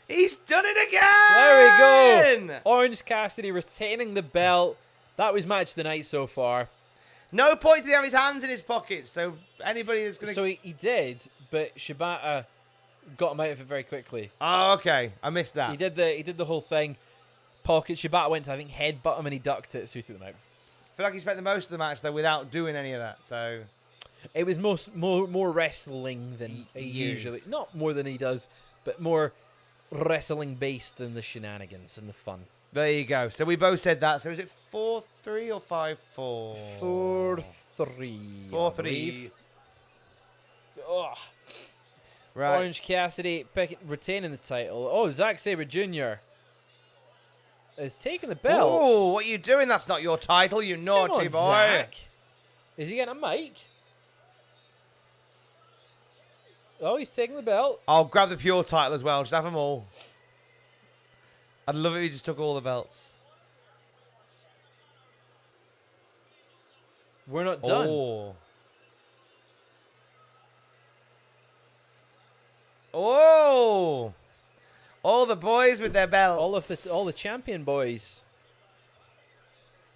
He's done it There again! we go. Orange Cassidy retaining the belt. That was match of the night so far. No point did he have his hands in his pockets, so anybody that's going to... So he did, but Shibata got him out of it very quickly. Oh, okay. I missed that. He did the whole thing. Pocket. Shibata went to, I think, headbutt him and he ducked it, so he took them out. I feel like he spent the most of the match, though, without doing any of that, so... It was more wrestling than he usually... is. Not more than he does, but more wrestling based than the shenanigans and the fun. There you go. So we both said that. So is it 4-3 or 5-4? 4-3. 4-3. Ugh. Right. Orange Cassidy retaining the title. Oh, Zack Sabre Jr. is taking the belt. Oh, what are you doing? That's not your title, you naughty Come boy. on, Zack. Is he getting a mic? Oh, he's taking the belt. I'll grab the pure title as well. Just have them all. I'd love it if he just took all the belts. We're not done. Oh. Oh. All the boys with their belts. All the champion boys.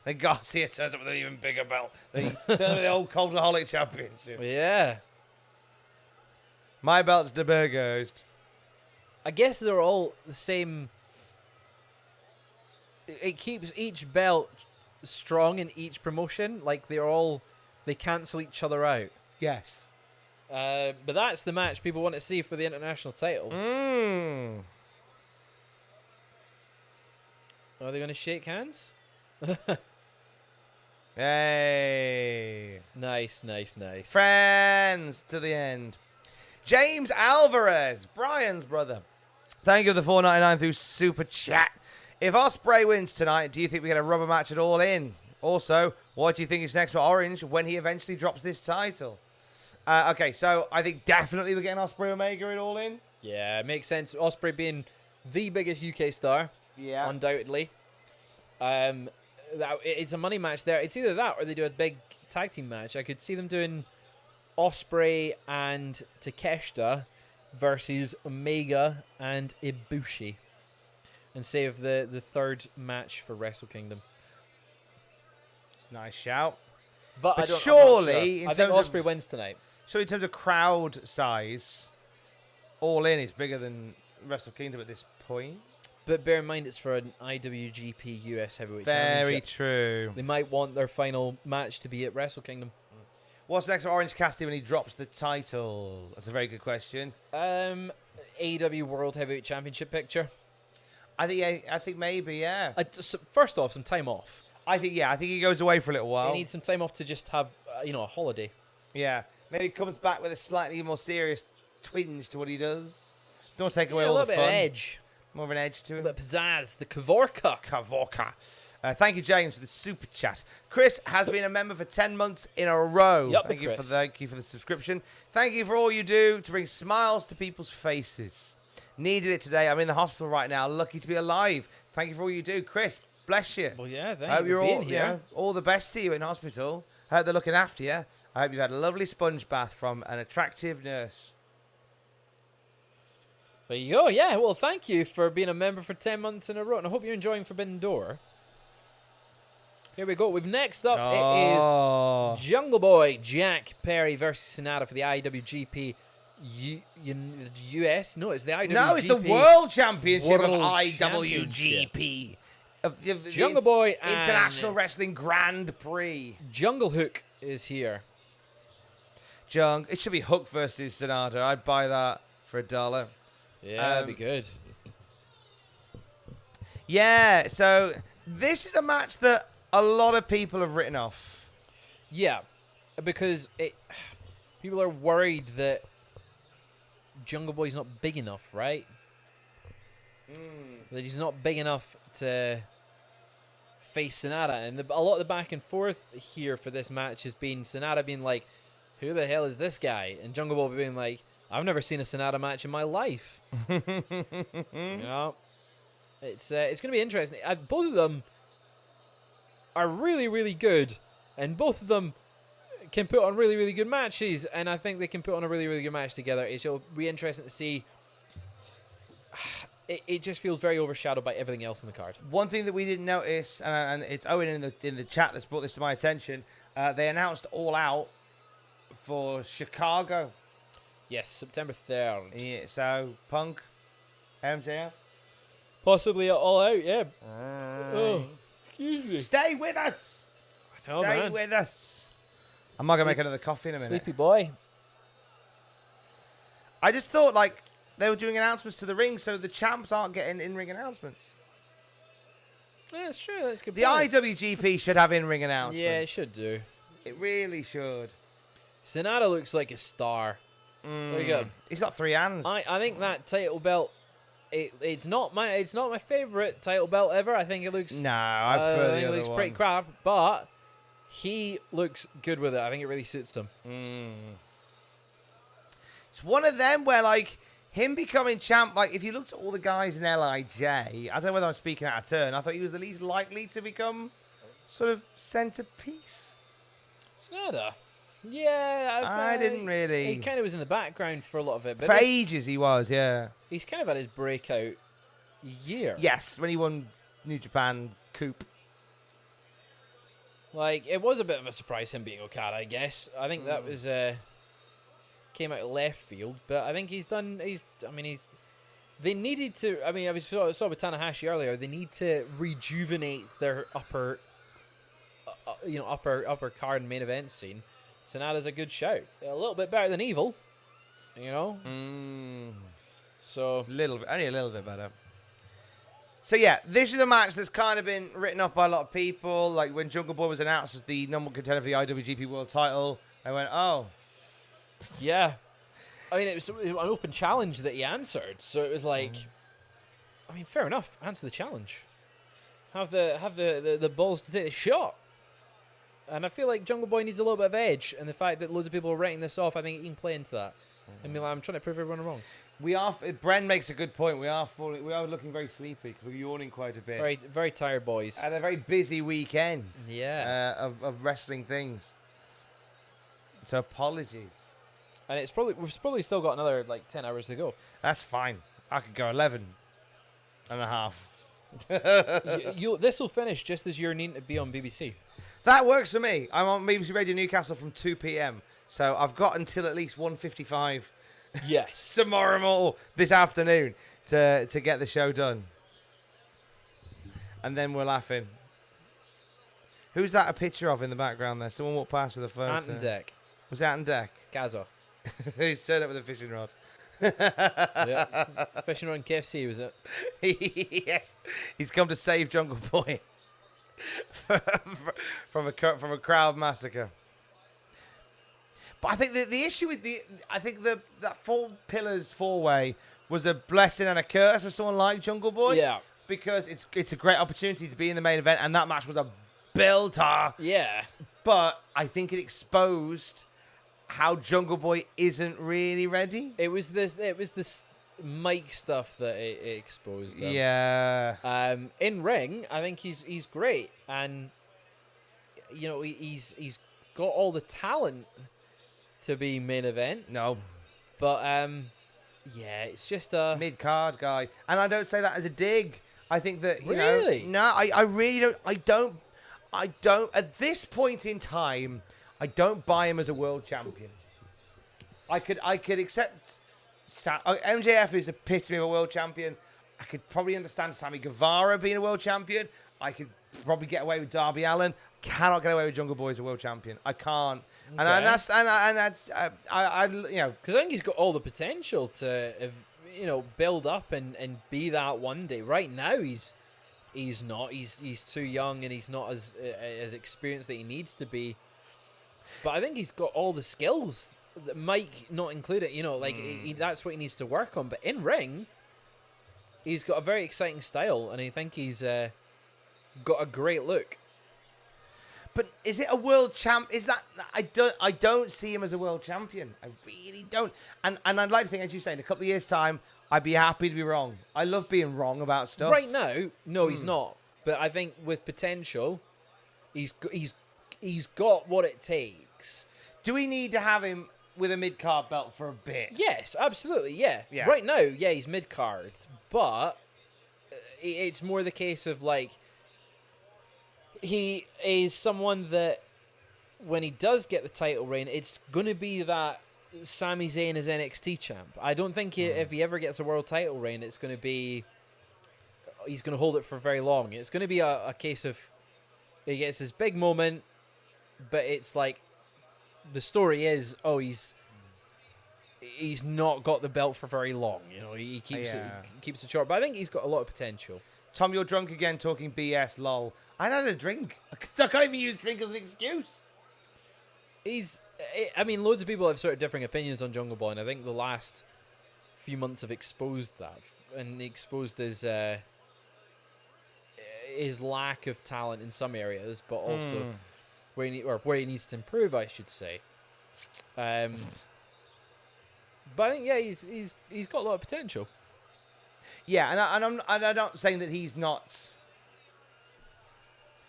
Then Garcia turns up with an even bigger belt. They turn up with the old Cultaholic Championship. Yeah. My belt's De Burgos. I guess they're all the same. It keeps each belt strong in each promotion. Like they cancel each other out. Yes. But that's the match people want to see for the international title. Are they going to shake hands? Hey. Nice. Friends to the end. James Alvarez, Bryan's brother. Thank you for the $4.99 through Super Chat. If Ospreay wins tonight, do you think we get a rubber match at All In? Also, what do you think is next for Orange when he eventually drops this title? Okay, so I think definitely we're getting Ospreay Omega at All In. Yeah, it makes sense. Ospreay being the biggest UK star. Yeah. Undoubtedly. It's a money match there. It's either that or they do a big tag team match. I could see them doing Ospreay and Takeshita versus Omega and Ibushi. And save the third match for Wrestle Kingdom. It's a nice shout. But But I don't, surely, I'm not sure. I think Ospreay wins tonight. So in terms of crowd size, All In is bigger than Wrestle Kingdom at this point. But bear in mind it's for an IWGP US Heavyweight Very Championship. true. They might want their final match to be at Wrestle Kingdom. What's next for Orange Cassidy when he drops the title? That's a very good question. AEW World Heavyweight Championship picture. I think maybe, yeah. First off, some time off. I think he goes away for a little while. They need some time off to just have, a holiday. Yeah. Maybe he comes back with a slightly more serious twinge to what he does. Don't take away all the a little fun. bit of edge. More of an edge to A him. bit of pizzazz. The Kavorka. Kavorka. Thank you, James, for the super chat. Chris has been a member for 10 months in a row. Yup, Thank you Chris. for the subscription. Thank you for all you do to bring smiles to people's faces. Needed it today. I'm in the hospital right now. Lucky to be alive. Thank you for all you do, Chris. Bless you. Well, yeah, thank I hope you you're for being all, here. all the best to you in hospital. I hope they're looking after you. I hope you've had a lovely sponge bath from an attractive nurse. There you go. Yeah, well, thank you for being a member for 10 months in a row. And I hope you're enjoying Forbidden Door. Here we go. With next up, it is Jungle Boy Jack Perry versus SANADA for the IWGP US. No, it's the IWGP. No, it's the World Championship of World IWGP. Of the Jungle Boy and International Wrestling Grand Prix. Jungle Hook is here. It should be Hook versus SANADA. I'd buy that for $1. Yeah, that'd be good. Yeah, so this is a match that a lot of people have written off. Yeah, because people are worried that Jungle Boy's not big enough, right? That he's not big enough to face SANADA. And a lot of the back and forth here for this match has been SANADA being like, who the hell is this guy? And Jungle Boy being like, I've never seen a SANADA match in my life. It's going to be interesting. Both of them are really, really good. And both of them can put on really, really good matches. And I think they can put on a really, really good match together. It'll be interesting to see. It just feels very overshadowed by everything else in the card. One thing that we didn't notice, and it's Owen in the chat that's brought this to my attention, they announced All Out for Chicago. Yes, September 3rd. Yeah, so Punk, MJF. Possibly All Out, yeah. Oh, excuse me. Stay with us. Oh, Stay man. with us. I'm not going to make another coffee in a minute. Sleepy boy. I just thought, they were doing announcements to the ring, so the champs aren't getting in-ring announcements. Yeah, that's true. That's a good. The point. IWGP should have in-ring announcements. Yeah, it should do. It really should. SANADA looks like a star. There you go. He's got 3 hands. I think that title belt. It's not my favorite title belt ever. I think it looks. No, I prefer I the think it other looks one. pretty crap, but he looks good with it. I think it really suits him. It's one of them where, him becoming champ, if you looked at all the guys in LIJ, I don't know whether I'm speaking out of turn, I thought he was the least likely to become sort of centerpiece. SANADA. Yeah, I didn't really. He kind of was in the background for a lot of it, but For ages he was, yeah. he's kind of had his breakout year. Yes, when he won New Japan Coupe. Like, it was a bit of a surprise him being Okada, I guess. I think that was came out of left field, but I think they needed to. I mean, I saw with Tanahashi earlier. They need to rejuvenate their upper card and main event scene. SANADA's a good shout. A little bit better than Evil, you know. So Only a little bit better. So yeah, this is a match that's kind of been written off by a lot of people. Like when Jungle Boy was announced as the number one contender for the IWGP World Title, I went, "Oh, yeah." I mean, it was an open challenge that he answered, so it was like, I mean, fair enough. Answer the challenge. Have the balls to take the shot. And I feel like Jungle Boy needs a little bit of edge, and the fact that loads of people are writing this off, I think he can play into that. I mean, I'm trying to prove everyone wrong. Bren makes a good point. We are looking very sleepy because we're yawning quite a bit. Very, very tired boys. And a very busy weekend. Yeah. Of wrestling things. So apologies. And we've probably still got another like 10 hours to go. That's fine. I could go 11 and a half. This will finish just as you're needing to be on BBC. That works for me. I'm on BBC Radio Newcastle from 2 p.m. So I've got until at least 1:55 Yes. tomorrow morning, this afternoon, to get the show done. And then we're laughing. Who's that a picture of in the background there? Someone walked past with a phone. Ant and Deck. Was that on deck? Gaza. He's turned up with a fishing rod. Yeah. Fishing on KFC, was it? Yes. He's come to save Jungle Boy from a crowd massacre. But I think the issue with that four pillars four-way was a blessing and a curse for someone like Jungle Boy. Yeah. Because it's a great opportunity to be in the main event, and that match was a belter. Yeah. But I think it exposed how Jungle Boy isn't really ready. It was this mic stuff that it exposed him. Yeah. In ring, I think he's great, and you know he's got all the talent to be main event. No. But yeah, it's just a mid-card guy, and I don't say that as a dig. I think that you really? know, no, I really don't. I don't at this point in time. I don't buy him as a world champion. I could accept. MJF is the epitome of a world champion. I could probably understand Sammy Guevara being a world champion. I could probably get away with Darby Allin. Cannot get away with Jungle Boy as a world champion. I can't. Okay. And that's you know, because I think he's got all the potential to build up and be that one day. Right now he's not. He's too young and he's not as experienced that he needs to be. But I think he's got all the skills. Mike not included, that's what he needs to work on. But in ring, he's got a very exciting style, and I think he's got a great look. But is it a world champ? Is that I don't see him as a world champion. I really don't. And I'd like to think, as you say, in a couple of years' time, I'd be happy to be wrong. I love being wrong about stuff. Right now, no, he's not. But I think with potential, he's got what it takes. Do we need to have him with a mid-card belt for a bit? Yes, absolutely, yeah. Right now, yeah, he's mid-card. But it's more the case of, like, he is someone that when he does get the title reign, it's going to be that Sami Zayn as NXT champ. I don't think if he ever gets a world title reign, it's going to be... He's going to hold it for very long. It's going to be a case of he gets his big moment, but it's like the story is, he's not got the belt for very long. He keeps it short. But I think he's got a lot of potential. Tom, you're drunk again talking BS, lol. I had a drink. I can't even use drink as an excuse. Loads of people have sort of differing opinions on Jungle Boy, and I think the last few months have exposed that, and exposed his lack of talent in some areas, but also where he needs to improve, I should say. But I think he's got a lot of potential. Yeah, and I'm not saying that he's not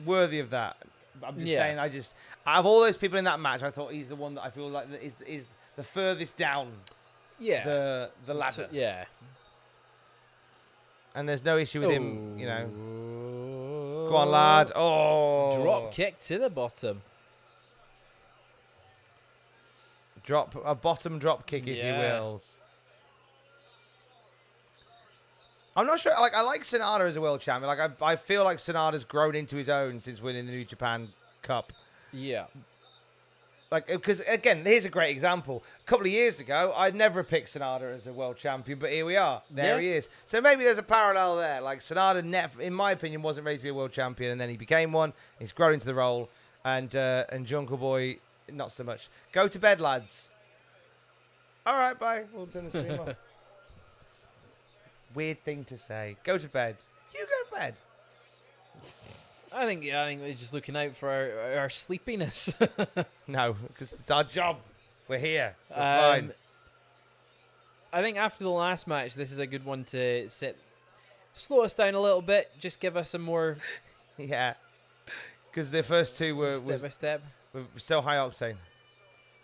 worthy of that. I'm just saying, out of all those people in that match, I thought he's the one that I feel like is the furthest down the ladder. Yeah. And there's no issue with him, you know. Go on, lad. Oh. Drop kick to the bottom. A bottom drop kick, if you wills. I'm not sure. Like, I like SANADA as a world champion. Like, I feel like SANADA's grown into his own since winning the New Japan Cup. Yeah. Like, because again, here's a great example. A couple of years ago, I'd never picked SANADA as a world champion, but here we are. There he is. So maybe there's a parallel there. Like, SANADA, in my opinion, wasn't ready to be a world champion, and then he became one. He's grown into the role, and Jungle Boy, not so much. Go to bed, lads. All right, bye. We'll turn the stream off. Weird thing to say. Go to bed. You go to bed. I think we're just looking out for our sleepiness. No, because it's our job. We're here. We're fine. I think after the last match, this is a good one to slow us down a little bit. Just give us some more. Yeah, because the first two were step by step. Were so high octane.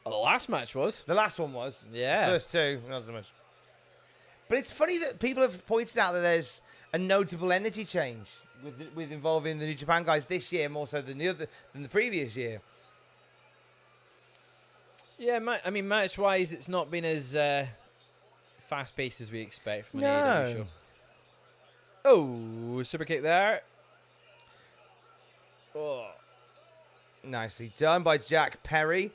Oh, the last match was. The last one was. Yeah. The first two, not so much. But it's funny that people have pointed out that there's a notable energy change with involving the New Japan guys this year more so than the previous year. Yeah, I mean, match-wise, it's not been as fast-paced as we expect from an AEW show. Oh, super kick there. Oh. Nicely done by Jack Perry.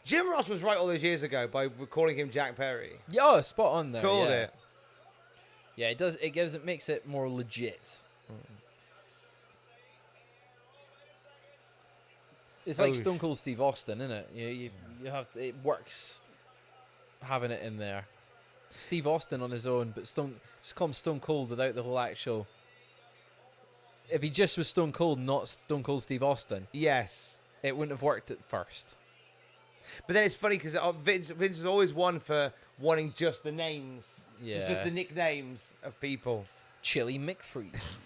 Jim Ross was right all those years ago by calling him Jack Perry. Yeah, spot on there. Called it. Yeah, it does. It makes it more legit. It's like Stone Cold Steve Austin, isn't it? You have to, it works having it in there. Steve Austin on his own, but just call him Stone Cold without the whole actual. If he just was Stone Cold, not Stone Cold Steve Austin, yes, it wouldn't have worked at first. But then it's funny because Vince is always one for wanting just the names, just the nicknames of people. Chili McFreeze.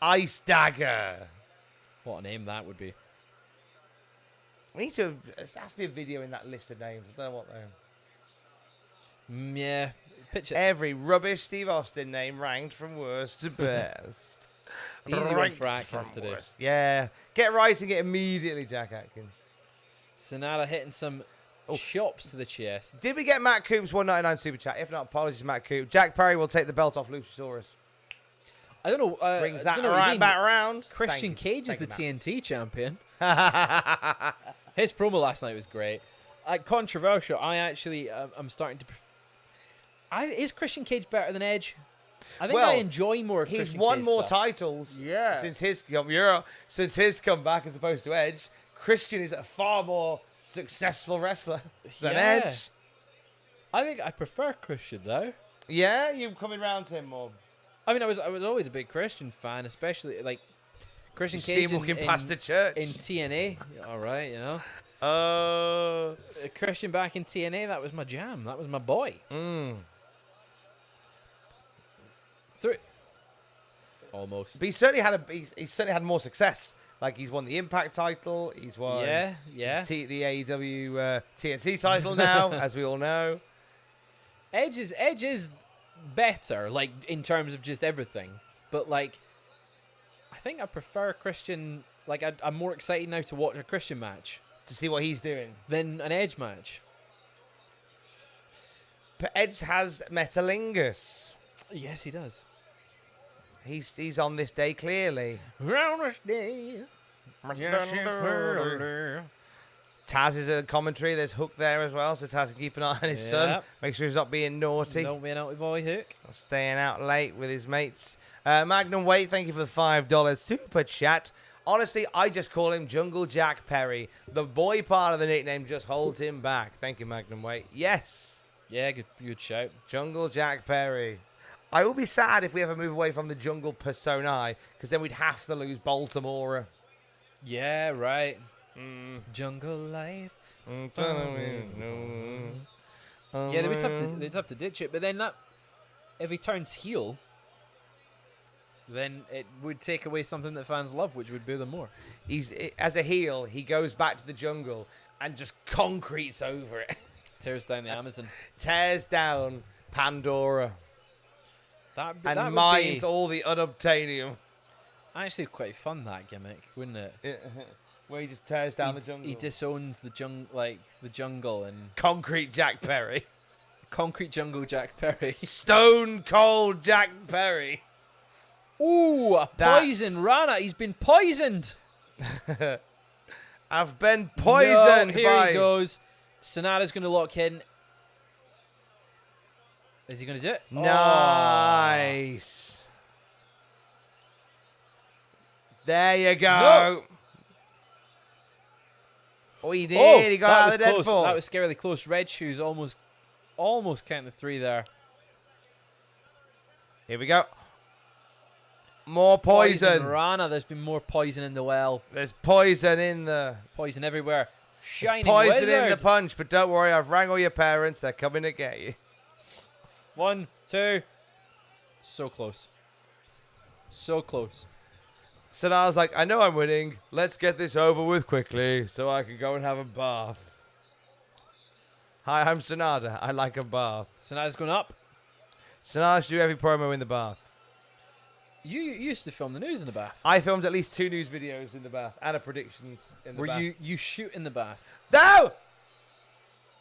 Ice Dagger. What a name that would be. We need to. There has to be a video in that list of names. I don't know what they are. Yeah. Picture every rubbish Steve Austin name ranked from worst to best. Easy one for Atkins to do. Yeah. Get writing it immediately, Jack Atkins. SANADA hitting some chops to the chest. Did we get Matt Coop's 199 super chat? If not, apologies, Matt Coop. Jack Perry will take the belt off Luchasaurus. I don't know. Brings that right back around. Christian Cage is the TNT champion. His promo last night was great. Controversial. I actually, I'm starting to. Is Christian Cage better than Edge? I think I enjoy more. He's won more titles. Yeah. Since his comeback as opposed to Edge, Christian is a far more successful wrestler than Edge. I think I prefer Christian though. Yeah, you coming round to him more. I mean, I was always a big Christian fan, especially like Christian Cage walking past the church in TNA. All right, you know. Christian back in TNA, that was my jam. That was my boy. Almost. But he certainly had more success. Like he's won the Impact title. He's won the AEW TNT title now, as we all know. Edge is better, like in terms of just everything. But like, I think I prefer Christian. Like I'm more excited now to watch a Christian match to see what he's doing than an Edge match. But Edge has Metalingus. Yes, he does. He's on this day clearly. On this day. Taz is a commentary. There's Hook there as well, so Taz can keep an eye on his son. Make sure he's not being naughty. Don't be a naughty boy, Hook. Staying out late with his mates. Magnum Wait, thank you for the $5 super chat. Honestly, I just call him Jungle Jack Perry. The boy part of the nickname just holds him back. Thank you, Magnum Wait. Yes. Yeah, good shout. Jungle Jack Perry. I will be sad if we ever move away from the jungle personae, because then we'd have to lose Baltimore. Yeah, right. Jungle life. Yeah, they'd have to ditch it. But then if he turns heel, then it would take away something that fans love, which would boo them more. As a heel, he goes back to the jungle and just concretes over it. Tears down the Amazon. Tears down Pandora. That And would mines be all the unobtainium. actually quite fun, that gimmick, wouldn't it? Where he just tears down the jungle. He disowns the jungle and Concrete Jack Perry. concrete jungle Jack Perry. Stone Cold Jack Perry. Ooh, a poison Rana. He's been poisoned. I've been poisoned Here by... he goes. Sanada's going to lock in. Is he going to do it? Nice. There you go. No. Oh, he did. He got out of the close. deadfall. That was scarily close. Red Shoes almost counting the 3 there. Here we go. More poison. Rana. There's been more poison in the well. There's poison in the... Poison everywhere. There's Shining poison Wizard. in the punch, but don't worry, I've rang all your parents. They're coming to get you. 1, 2. So close. So close. Sanada's like, I know I'm winning. Let's get this over with quickly so I can go and have a bath. Hi, I'm Sanada. I like a bath. Sanada's going up. Sanada should do every promo in the bath. You used to film the news in the bath. I filmed at least 2 news videos in the bath and a predictions in the bath. Where you shoot in the bath. No!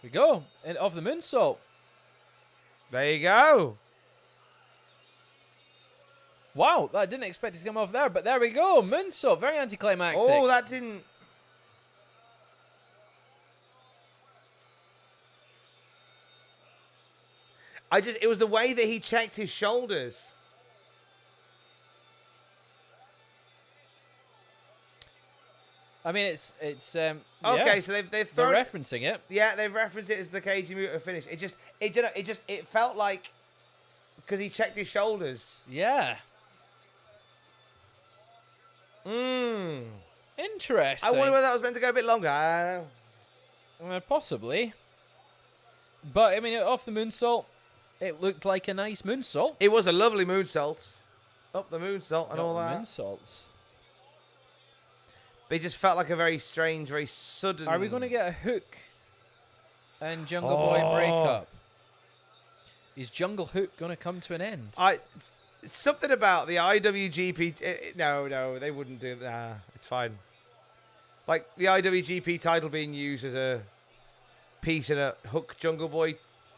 We go. And off the moonsault. There you go. Wow, I didn't expect it to come off there, but there we go. Moonsault, very anticlimactic. Oh, that didn't... It was the way that he checked his shoulders. I mean, it's Okay, yeah. so they've They're thrown it. referencing it. Yeah, they've referenced it as the Keiji Muto finish. It felt like because he checked his shoulders. Yeah. Interesting. I wonder whether that was meant to go a bit longer. I don't know. Possibly. But I mean, off the moonsault, it looked like a nice moonsault. It was a lovely moonsault. Up the moonsault and all that. Moonsaults. But it just felt like a very strange, very sudden. Are we going to get a Hook and Jungle Boy breakup? Is Jungle Hook going to come to an end? Something about the IWGP. No, they wouldn't do that. It's fine. Like the IWGP title being used as a piece in a Hook Jungle Boy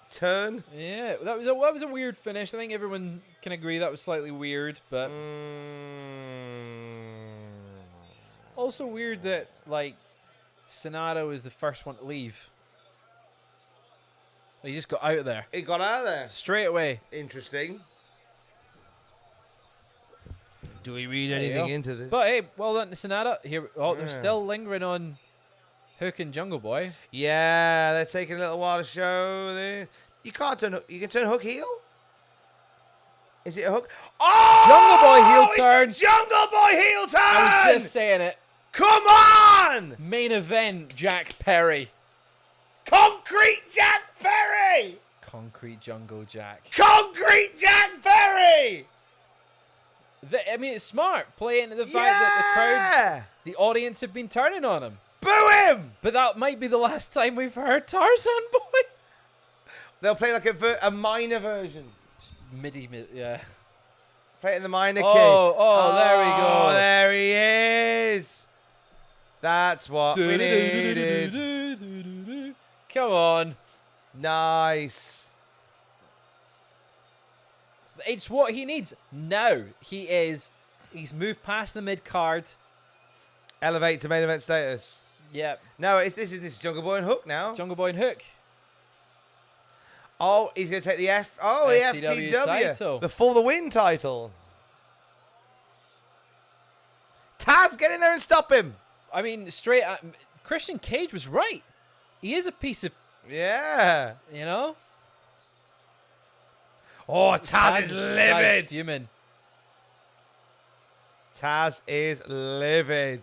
turn. Yeah, that was a weird finish. I think everyone can agree that was slightly weird, but also weird that like Sanada was the first one to leave. He just got out of there It got out of there. straight away. Interesting. Do we read There you anything go. into this? But hey, well done to Sanada. Here, they're still lingering on Hook and Jungle Boy. Yeah, they're taking a little while to show this. You can't turn. You can turn Hook heel. Is it a Hook? Oh, Jungle Boy heel turn. It's a Jungle Boy heel turn. I was just saying it. Come on! Main event, Jack Perry. Concrete Jack Perry! Concrete Jungle Jack. Concrete Jack Perry! I mean, it's smart. Play into the fact that the crowd, the audience have been turning on him. Boo him! But that might be the last time we've heard Tarzan Boy. They'll play like a minor version. Midi, yeah. Play it in the minor key. Oh, there we go. Oh, there he is. That's what we needed. Come on. Nice. It's what he needs. Now, he's moved past the mid-card. Elevate to main event status. Yeah. No, this is Jungle Boy and Hook now. Jungle Boy and Hook. Oh, he's going to take the FTW title. The For the Win title. Taz, get in there and stop him. I mean, straight at Christian Cage was right. He is a piece of, Yeah. you know. Oh, Taz is livid. Fuming. Taz is livid.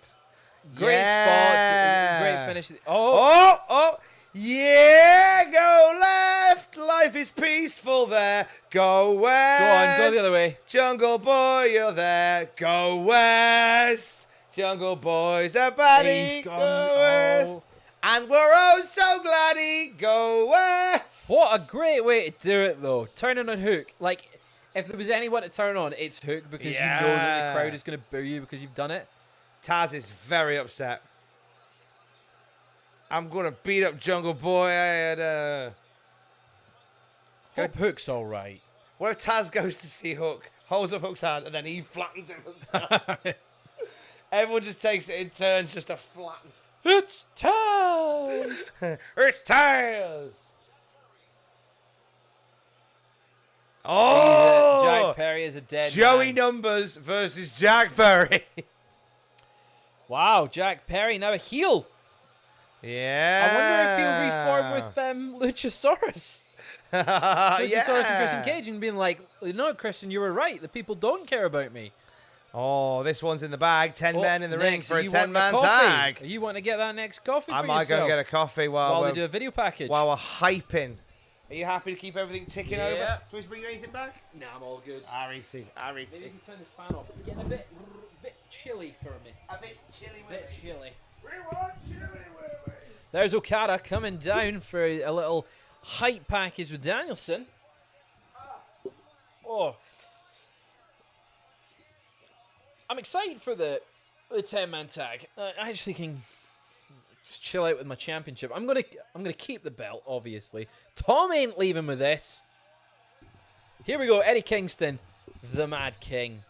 Great Yeah. spot. Great finish. Oh, Yeah, go left. Life is peaceful there. Go west. Go the other way. Jungle Boy, you're there. Go west. Jungle Boy's a baddie. He's gone. Go west. Oh. And we're oh so glad he go west. What a great way to do it, though. Turning on Hook. Like, if there was anyone to turn on, it's Hook, because you know that the crowd is going to boo you because you've done it. Taz is very upset. I'm going to beat up Jungle Boy. Hope Hook's all right. What if Taz goes to see Hook, holds up Hook's hand, and then he flattens him? Everyone just takes it in turns just to flatten. It's Taz! It's Taz! Oh! Jack Perry is a dead Joey man. Numbers versus Jack Perry. Wow, Jack Perry now a heel. Yeah. I wonder if he'll reform with Luchasaurus. Luchasaurus and Christian Cage, and being like, you know, Christian, you were right. The people don't care about me. Oh, this one's in the bag. 10 men in the ring Next, for are a you wanting 10-man coffee? tag. Are you want to get that next coffee for I might yourself? go get a coffee while they we're, do a video package. while we're hyping. Are you happy to keep everything ticking Yeah. over? Do we bring you anything back? Nah, I'm all good. Maybe you Maybe you can turn the fan off. It's getting a bit chilly for me. A bit chilly. Bit chilly. We want chilly, Willie. There's Okada coming down for a little hype package with Danielson. Oh. I'm excited for the 10-man tag. I actually can just chill out with my championship. I'm gonna keep the belt, obviously. Tom ain't leaving with this. Here we go, Eddie Kingston, the Mad King.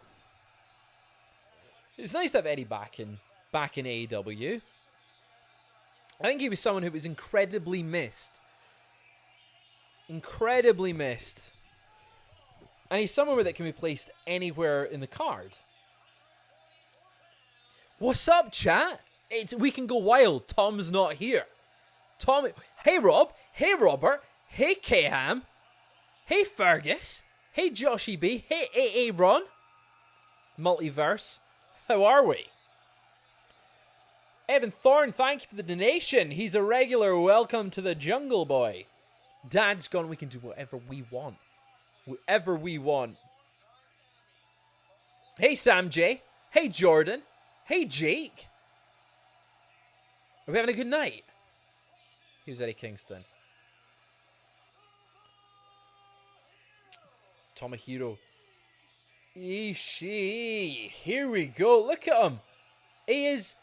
It's nice to have Eddie back in AEW. I think he was someone who was incredibly missed. Incredibly missed. And he's someone that can be placed anywhere in the card. What's up, chat? We can go wild. Tom's not here. Tom, hey Rob, hey Robert, hey K-Ham, hey Fergus, hey Joshy B, hey AA Ron. Multiverse, how are we? Evan Thorne, thank you for the donation. He's a regular. Welcome to the Jungle Boy. Dad's gone. We can do whatever we want. Whatever we want. Hey Sam J. Hey Jordan. Hey Jake. Are we having a good night? Here's Eddie Kingston. Tomohiro. Ishii. Here we go. Look at him. He is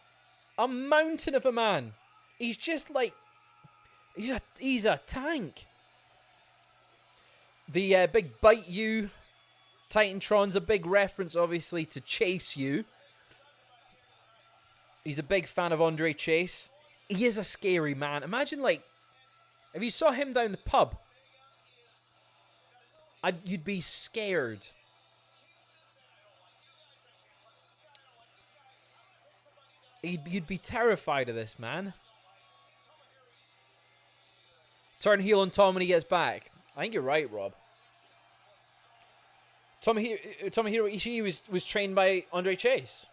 a mountain of a man. He's just like... He's a tank. The big Bite You Titantron's a big reference, obviously, to Chase You. He's a big fan of Andre Chase. He is a scary man. Imagine, like, if you saw him down the pub, you'd be scared. You'd be terrified of this man. Turn heel on Tom when he gets back. I think you're right, Rob. Tomohiro Ishii was trained by Andre Chase.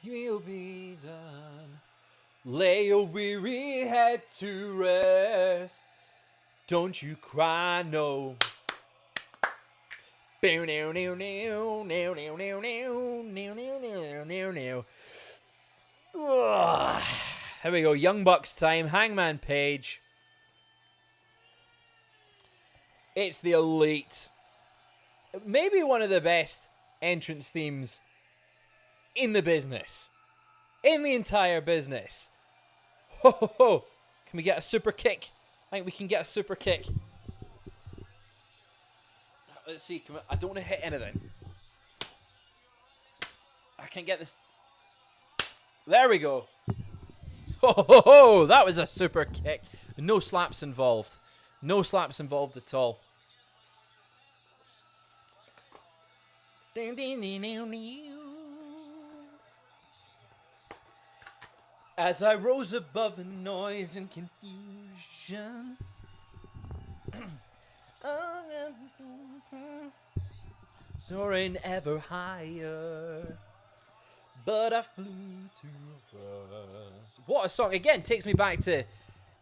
You'll be done. Lay your weary head to rest. Don't you cry, no. Here we go, Young Bucks time. Hangman Page. It's the Elite. Maybe one of the best entrance themes in the business. In the entire business. Ho ho ho. Can we get a super kick? I think we can get a super kick. Let's see. I don't want to hit anything. I can't get this. There we go. Ho ho ho. That was a super kick. No slaps involved. No slaps involved at all. As I rose above the noise and confusion, soaring ever higher, but I flew too fast. What a song. Again, takes me back to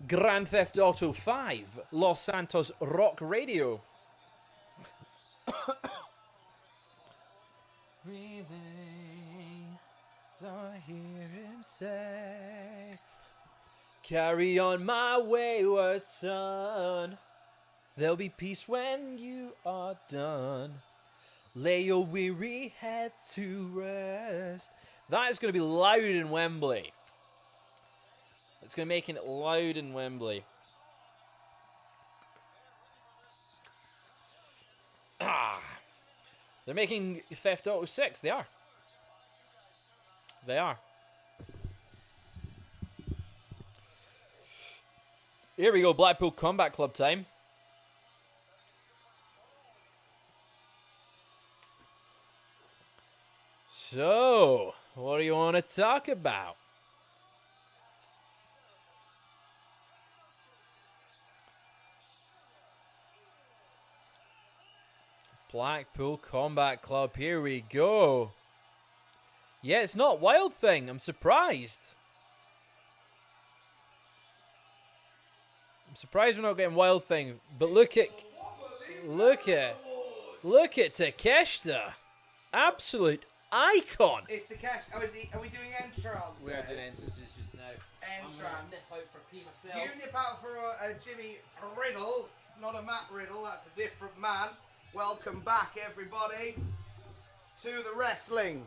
Grand Theft Auto 5, Los Santos Rock Radio. Breathing, so I hear him say, carry on my wayward son. There'll be peace when you are done. Lay your weary head to rest. That is going to be loud in Wembley. It's going to make it loud in Wembley. They're making Theft Auto 6. They are. They are. Here we go. Blackpool Combat Club time. So, what do you want to talk about? Blackpool Combat Club, here we go. Yeah, it's not Wild Thing. I'm surprised. I'm surprised we're not getting Wild Thing. But look at Takeshita. Absolute icon. It's Takeshi. Are we doing entrance? We are doing entrances just now. Entrance. Nip out for P myself. You nip out for a Jimmy Riddle, not a Matt Riddle. That's a different man. Welcome back, everybody, to the wrestling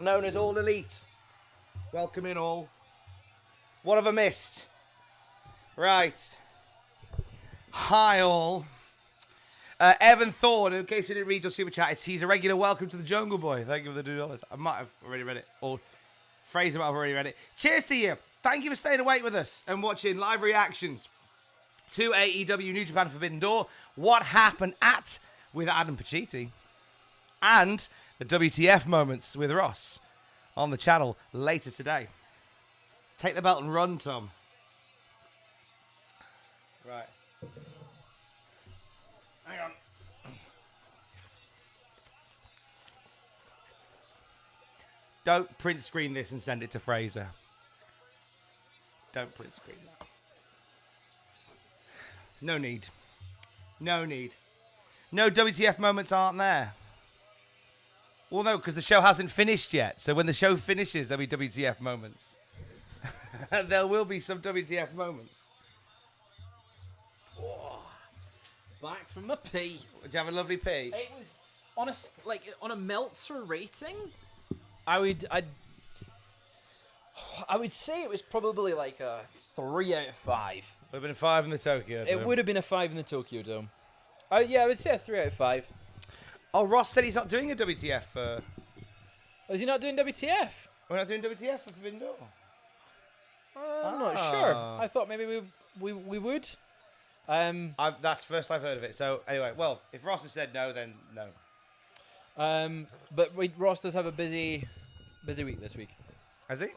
known as All Elite. Welcome in all. What have I missed? Right. Hi all. Evan Thorne, in case you didn't read your super chat, he's a regular. Welcome to the Jungle Boy. Thank you for the $2. I might have already read it, or Fraser might have already read it. Cheers to you. Thank you for staying awake with us and watching live reactions to AEW New Japan Forbidden Door, what happened with Adam Pacitti, and the WTF moments with Ross on the channel later today. Take the belt and run, Tom. Right. Hang on. Don't print screen this and send it to Fraser. Don't print screen that. No need. No need. No WTF moments aren't there. Well, no, because the show hasn't finished yet. So when the show finishes, there'll be WTF moments. There will be some WTF moments. Oh, back from my pee. Did you have a lovely pee? It was on a Meltzer rating. I would say it was probably like a 3 out of 5. Would have been a 5 in the Tokyo Dome. It would have been a 5 in the Tokyo Dome. Yeah, I would say a 3 out of 5. Oh, Ross said he's not doing a WTF. Is he not doing WTF? We're not doing WTF for Forbidden Door. I'm not sure. I thought maybe we would. That's the first I've heard of it. So anyway, well, if Ross has said no, then no. But Ross does have a busy week this week. Has he?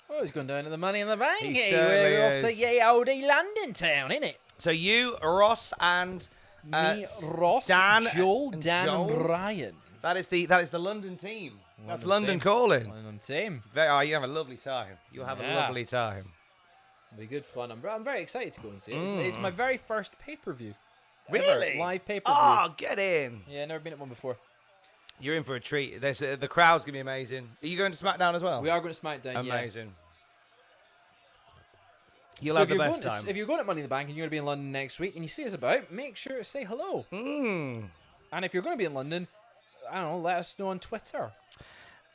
Oh, he's gone down to the Money in the Bank. He Hey, certainly we're off is. to ye old London town, innit? So you, Ross, and Me, Ross, Dan, Joel, and Dan, Joel? and Brian. that is the London team. That's London London team. calling. London team. You have a lovely time. You'll have a Yeah. lovely time. It'll be good fun. I'm very excited to go and see it. It's my very first pay-per-view. Really? Live pay-per-view. Oh, get in. Yeah, never been at one before. You're in for a treat. The crowd's going to be amazing. Are you going to SmackDown as well? We are going to SmackDown, Amazing. You'll So have if the you're best time. if you're going to Money in the Bank and you're going to be in London next week and you see us about, make sure to say hello. And if you're going to be in London, I don't know, let us know on Twitter.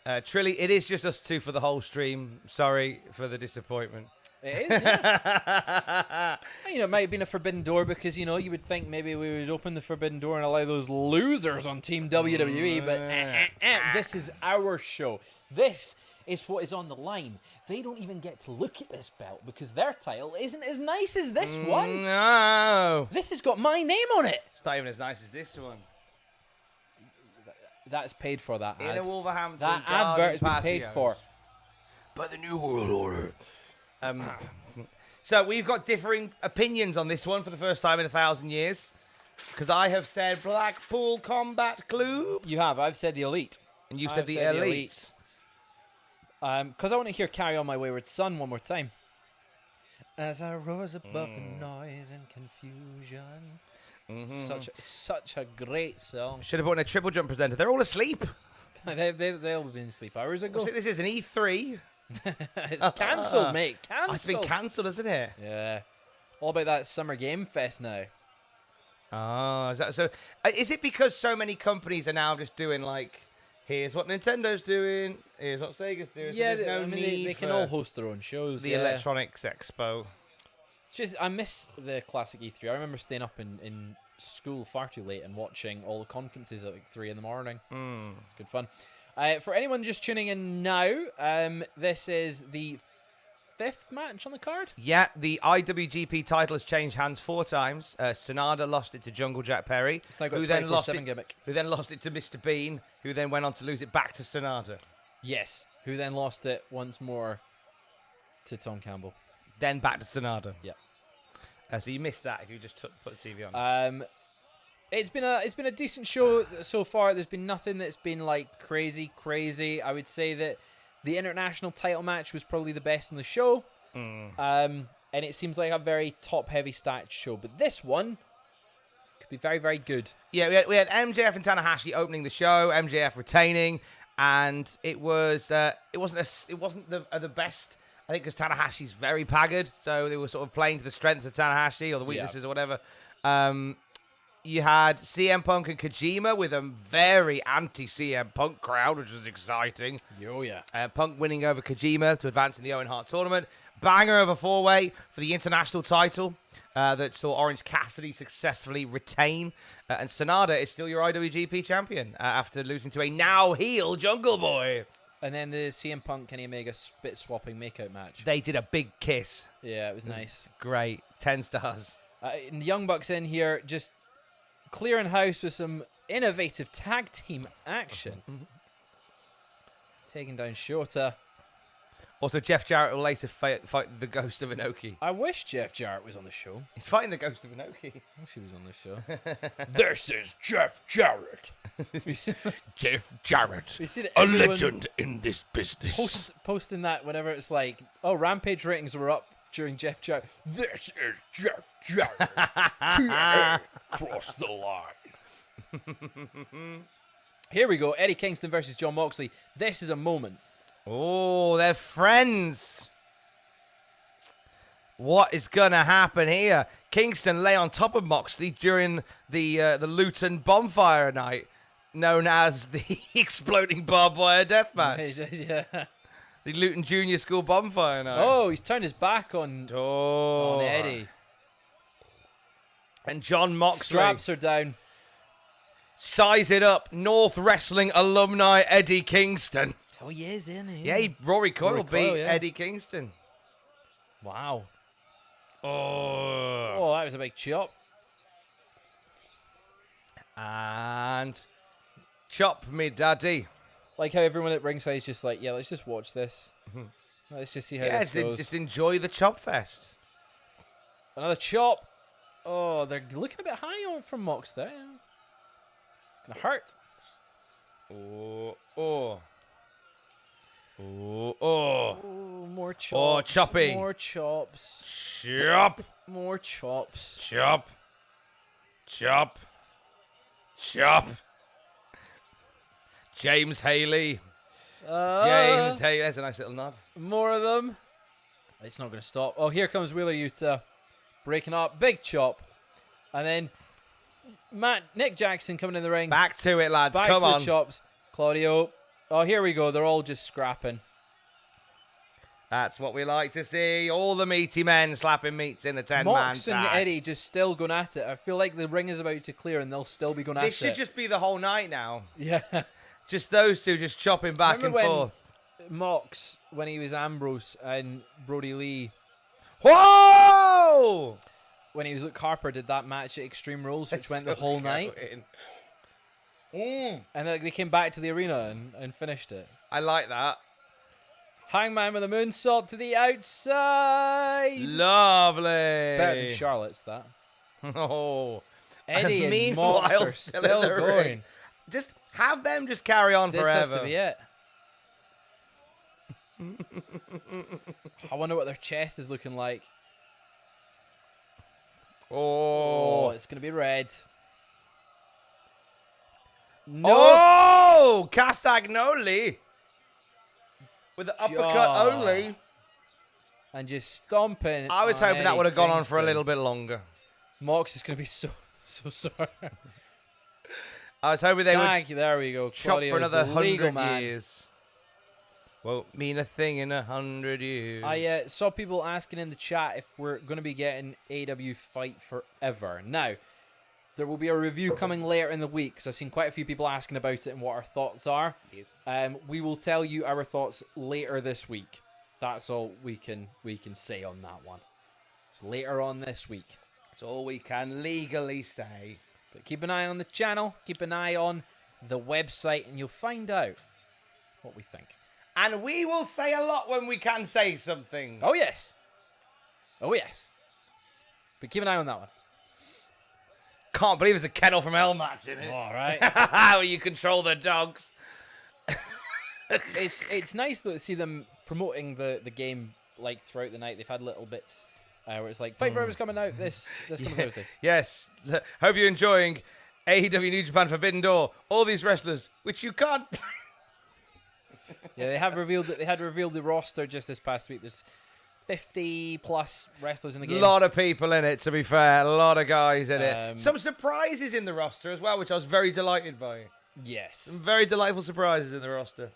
Trilly, it is just us two for the whole stream. Sorry for the disappointment. It is, yeah. It might have been a forbidden door because, you would think maybe we would open the forbidden door and allow those losers on Team WWE, but this is our show. This is what is on the line. They don't even get to look at this belt because their title isn't as nice as this one. No. This has got my name on it. It's not even as nice as this one. That's paid for, that In ad. a Wolverhampton That garden advert has been paid patios. for. By the New World Order. So we've got differing opinions on this one for the first time in 1,000 years. Because I have said Blackpool Combat Club. You have. I've said the Elite. And you've I've said the said the Elite. Elite. Because I want to hear Carry On My Wayward Son one more time. As I rose above the noise and confusion. Such a great song. Should have brought in a Triple Jump presenter. They're all asleep. They'll have been asleep hours ago. This is an E3. It's cancelled, mate. Cancelled. It's been cancelled, isn't it? Yeah. All about that Summer Game Fest now. Oh, is that so? Is it because so many companies are now just doing like, here's what Nintendo's doing, here's what Sega's doing. Yeah, so there's no I mean, need they can for all host their own shows. the yeah. Electronics Expo. It's just I miss the classic E3. I remember staying up in school far too late and watching all the conferences at like 3 in the morning. It's good fun. For anyone just tuning in now, this is the 5th match on the card. Yeah, the IWGP title has changed hands 4 times. SANADA lost it to Jungle Jack Perry, It's now got who a then lost 24/7 it, gimmick. who then lost it to Mr. Bean, who then went on to lose it back to SANADA. Yes, who then lost it once more to Tom Campbell. Then back to SANADA. Yeah. So you missed that if you just put the TV on. It's been a decent show so far. There's been nothing that's been like crazy. I would say that the international title match was probably the best in the show. And it seems like a very top-heavy stats show. But this one could be very, very good. Yeah, we had MJF and Tanahashi opening the show. MJF retaining, and it wasn't the best. I think because Tanahashi's very pagged, so they were sort of playing to the strengths of Tanahashi or the weaknesses or whatever. You had CM Punk and Kojima with a very anti-CM Punk crowd, which was exciting. Oh, yeah. Punk winning over Kojima to advance in the Owen Hart tournament. Banger of a 4-way for the international title that saw Orange Cassidy successfully retain. And SANADA is still your IWGP champion after losing to a now heel Jungle Boy. And then the CM Punk Kenny Omega spit swapping makeout match. They did a big kiss. Yeah, it was nice. Great. 10 stars. And the Young Bucks in here just clearing house with some innovative tag team action. Taking down Shota. Also, Jeff Jarrett will later fight the Ghost of Inoki. I wish Jeff Jarrett was on the show. He's fighting the Ghost of Inoki. I wish he was on the show. This is Jeff Jarrett. Jeff Jarrett, we see a legend in this business. Posting that whenever it's like, oh, Rampage ratings were up during Jeff Jarrett. This is Jeff Jarrett. Cross the line. Here we go. Eddie Kingston versus John Moxley. This is a moment. Oh, they're friends. What is going to happen here? Kingston lay on top of Moxley during the Luton bonfire night, known as the exploding barbed wire death match. Yeah. The Luton Junior School bonfire night. Oh, he's turned his back on Eddie. And John Moxley. Straps are down. Size it up. North Wrestling alumni Eddie Kingston. Oh, he is, isn't he? Yeah, Rory Coyle beat Eddie Kingston. Wow. Oh, that was a big chop. And chop me, daddy. Like how everyone at ringside is just like, yeah, let's just watch this. Let's just see how this goes. Just enjoy the chop fest. Another chop. Oh, they're looking a bit high on from Mox there. It's going to hurt. Oh, more chops. Oh, choppy. More chops. Chop. More chops. Chop. Chop. Chop. James Haley. James Haley. That's a nice little nod. More of them. It's not going to stop. Oh, here comes Wheeler Yuta. Breaking up. Big chop. And then Nick Jackson coming in the ring. Back to it, lads. Back Come to on. the chops. Claudio. Oh, here we go. They're all just scrapping. That's what we like to see. All the meaty men slapping meats in a 10-man Mox tag. and Eddie just still going at it. I feel like the ring is about to clear and they'll still be going at it. This should just be the whole night now. Yeah. Just those two just chopping back Remember and when forth. Mox, when he was Ambrose and Brody Lee. Whoa! When he was Luke Harper, did that match at Extreme Rules, which went the whole night. And then they came back to the arena and finished it. I like that. Hangman with a moonsault to the outside. Lovely. Better than Charlotte's, that. Oh. Eddie and meanwhile, Mox are still still in the going. ring. Just have them just carry on This forever. has to be it. I wonder what their chest is looking like. Oh, It's going to be red. No. Oh, Castagnoli with the uppercut only. And just stomping. I was on hoping that Eddie would have gone on for a Kingston. little bit longer. Mox is going to be so sore. I was hoping they would Tag, there we go. chop Claudio for is another the legal 100 man. years. Won't mean a thing in 100 years. I saw people asking in the chat if we're going to be getting AEW Fight Forever. Now, there will be a review coming later in the week, because I've seen quite a few people asking about it and what our thoughts are. Yes. We will tell you our thoughts later this week. That's all we can say on that one. It's later on this week. That's all we can legally say. But keep an eye on the channel, keep an eye on the website, and you'll find out what we think. And we will say a lot when we can say something. Oh, yes. Oh, yes. But keep an eye on that one. Can't believe there's a Kettle from Hell match in it. All right. How you control the dogs. It's nice though to see them promoting the game like throughout the night. They've had little bits where it's like Fight Forever's coming out this coming Thursday. Yes. Hope you're enjoying AEW New Japan Forbidden Door. All these wrestlers, which you can't. Yeah, they had revealed the roster just this past week. There's 50 plus wrestlers in the A game. lot of people in it, to be fair. A lot of guys in it. Um, Some surprises in the roster as well, which I was very delighted by. Yes. Some very delightful surprises in the roster.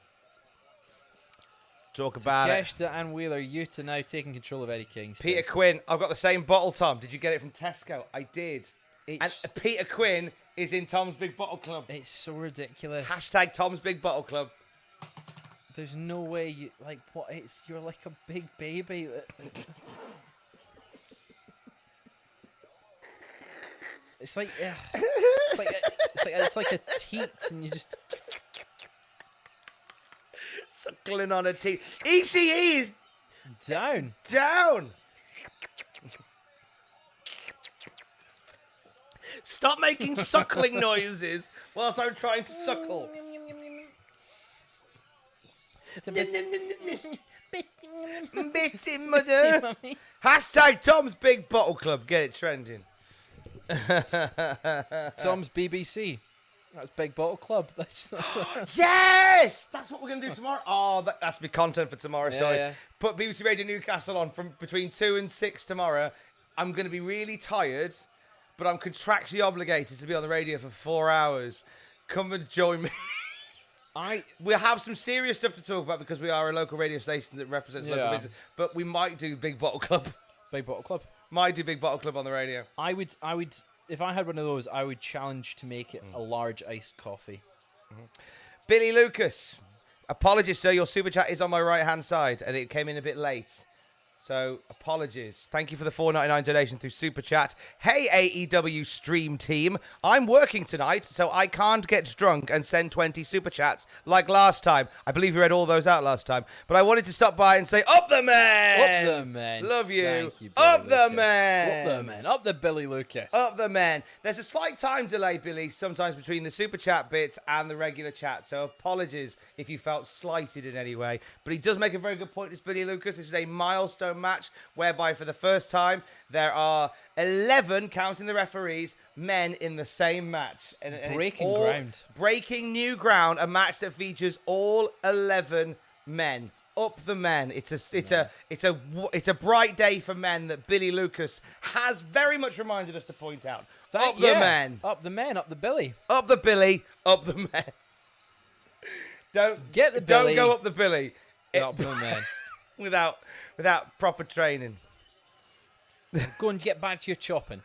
Talk about it. Takeshita and Wheeler, Yuta now taking control of Eddie Kingston. Peter Quinn. I've got the same bottle, Tom. Did you get it from Tesco? I did. It's, And Peter Quinn is in Tom's Big Bottle Club. it's so ridiculous. Hashtag Tom's Big Bottle Club. There's no way you like what you're like a big baby. It's like it's like a teat, and you just Suckling on a teeth. Ishii is down. down. Stop making suckling noises whilst I'm trying to suckle. It's a bit, Bitty mother. Hashtag Tom's Big Bottle Club. Get it trending. Tom's BBC. That's Big Bottle Club. That's Yes! That's what we're going to do tomorrow. Oh, that's be content for tomorrow, sorry. yeah. Put BBC Radio Newcastle on from between 2 and 6 tomorrow. I'm going to be really tired, but I'm contractually obligated to be on the radio for 4 hours. Come and join me. We'll have some serious stuff to talk about because we are a local radio station that represents local business. But we might do Big Bottle Club. Big Bottle Club. Might do Big Bottle Club on the radio. I would, if I had one of those, I would challenge to make it a large iced coffee. Billy Lucas. Apologies, sir. Your super chat is on my right-hand side, and it came in a bit late. So, apologies. Thank you for the $4.99 donation through Super Chat. Hey, AEW stream team. I'm working tonight, so I can't get drunk and send 20 Super Chats like last time. I believe you read all those out last time. But I wanted to stop by and say, up the man! Up the man. Love you. Thank you, Billy Up the Lucas. man! Up the man. Up the Billy Lucas. Up the man. There's a slight time delay, Billy, sometimes between the Super Chat bits and the regular chat. So apologies if you felt slighted in any way. But he does make a very good point, this Billy Lucas. This is a milestone match whereby for the first time there are 11, counting the referees, men in the same match. And Breaking ground. Breaking new ground. A match that features all 11 men. Up the men. It's a bright day for men that Billy Lucas has very much reminded us to point out. Up the men. Up the man. Up the Billy. Up the Billy. Up the men. Don't Get the Billy. Don't go up the Billy. Up the man. without proper training. Go and get back to your chopping.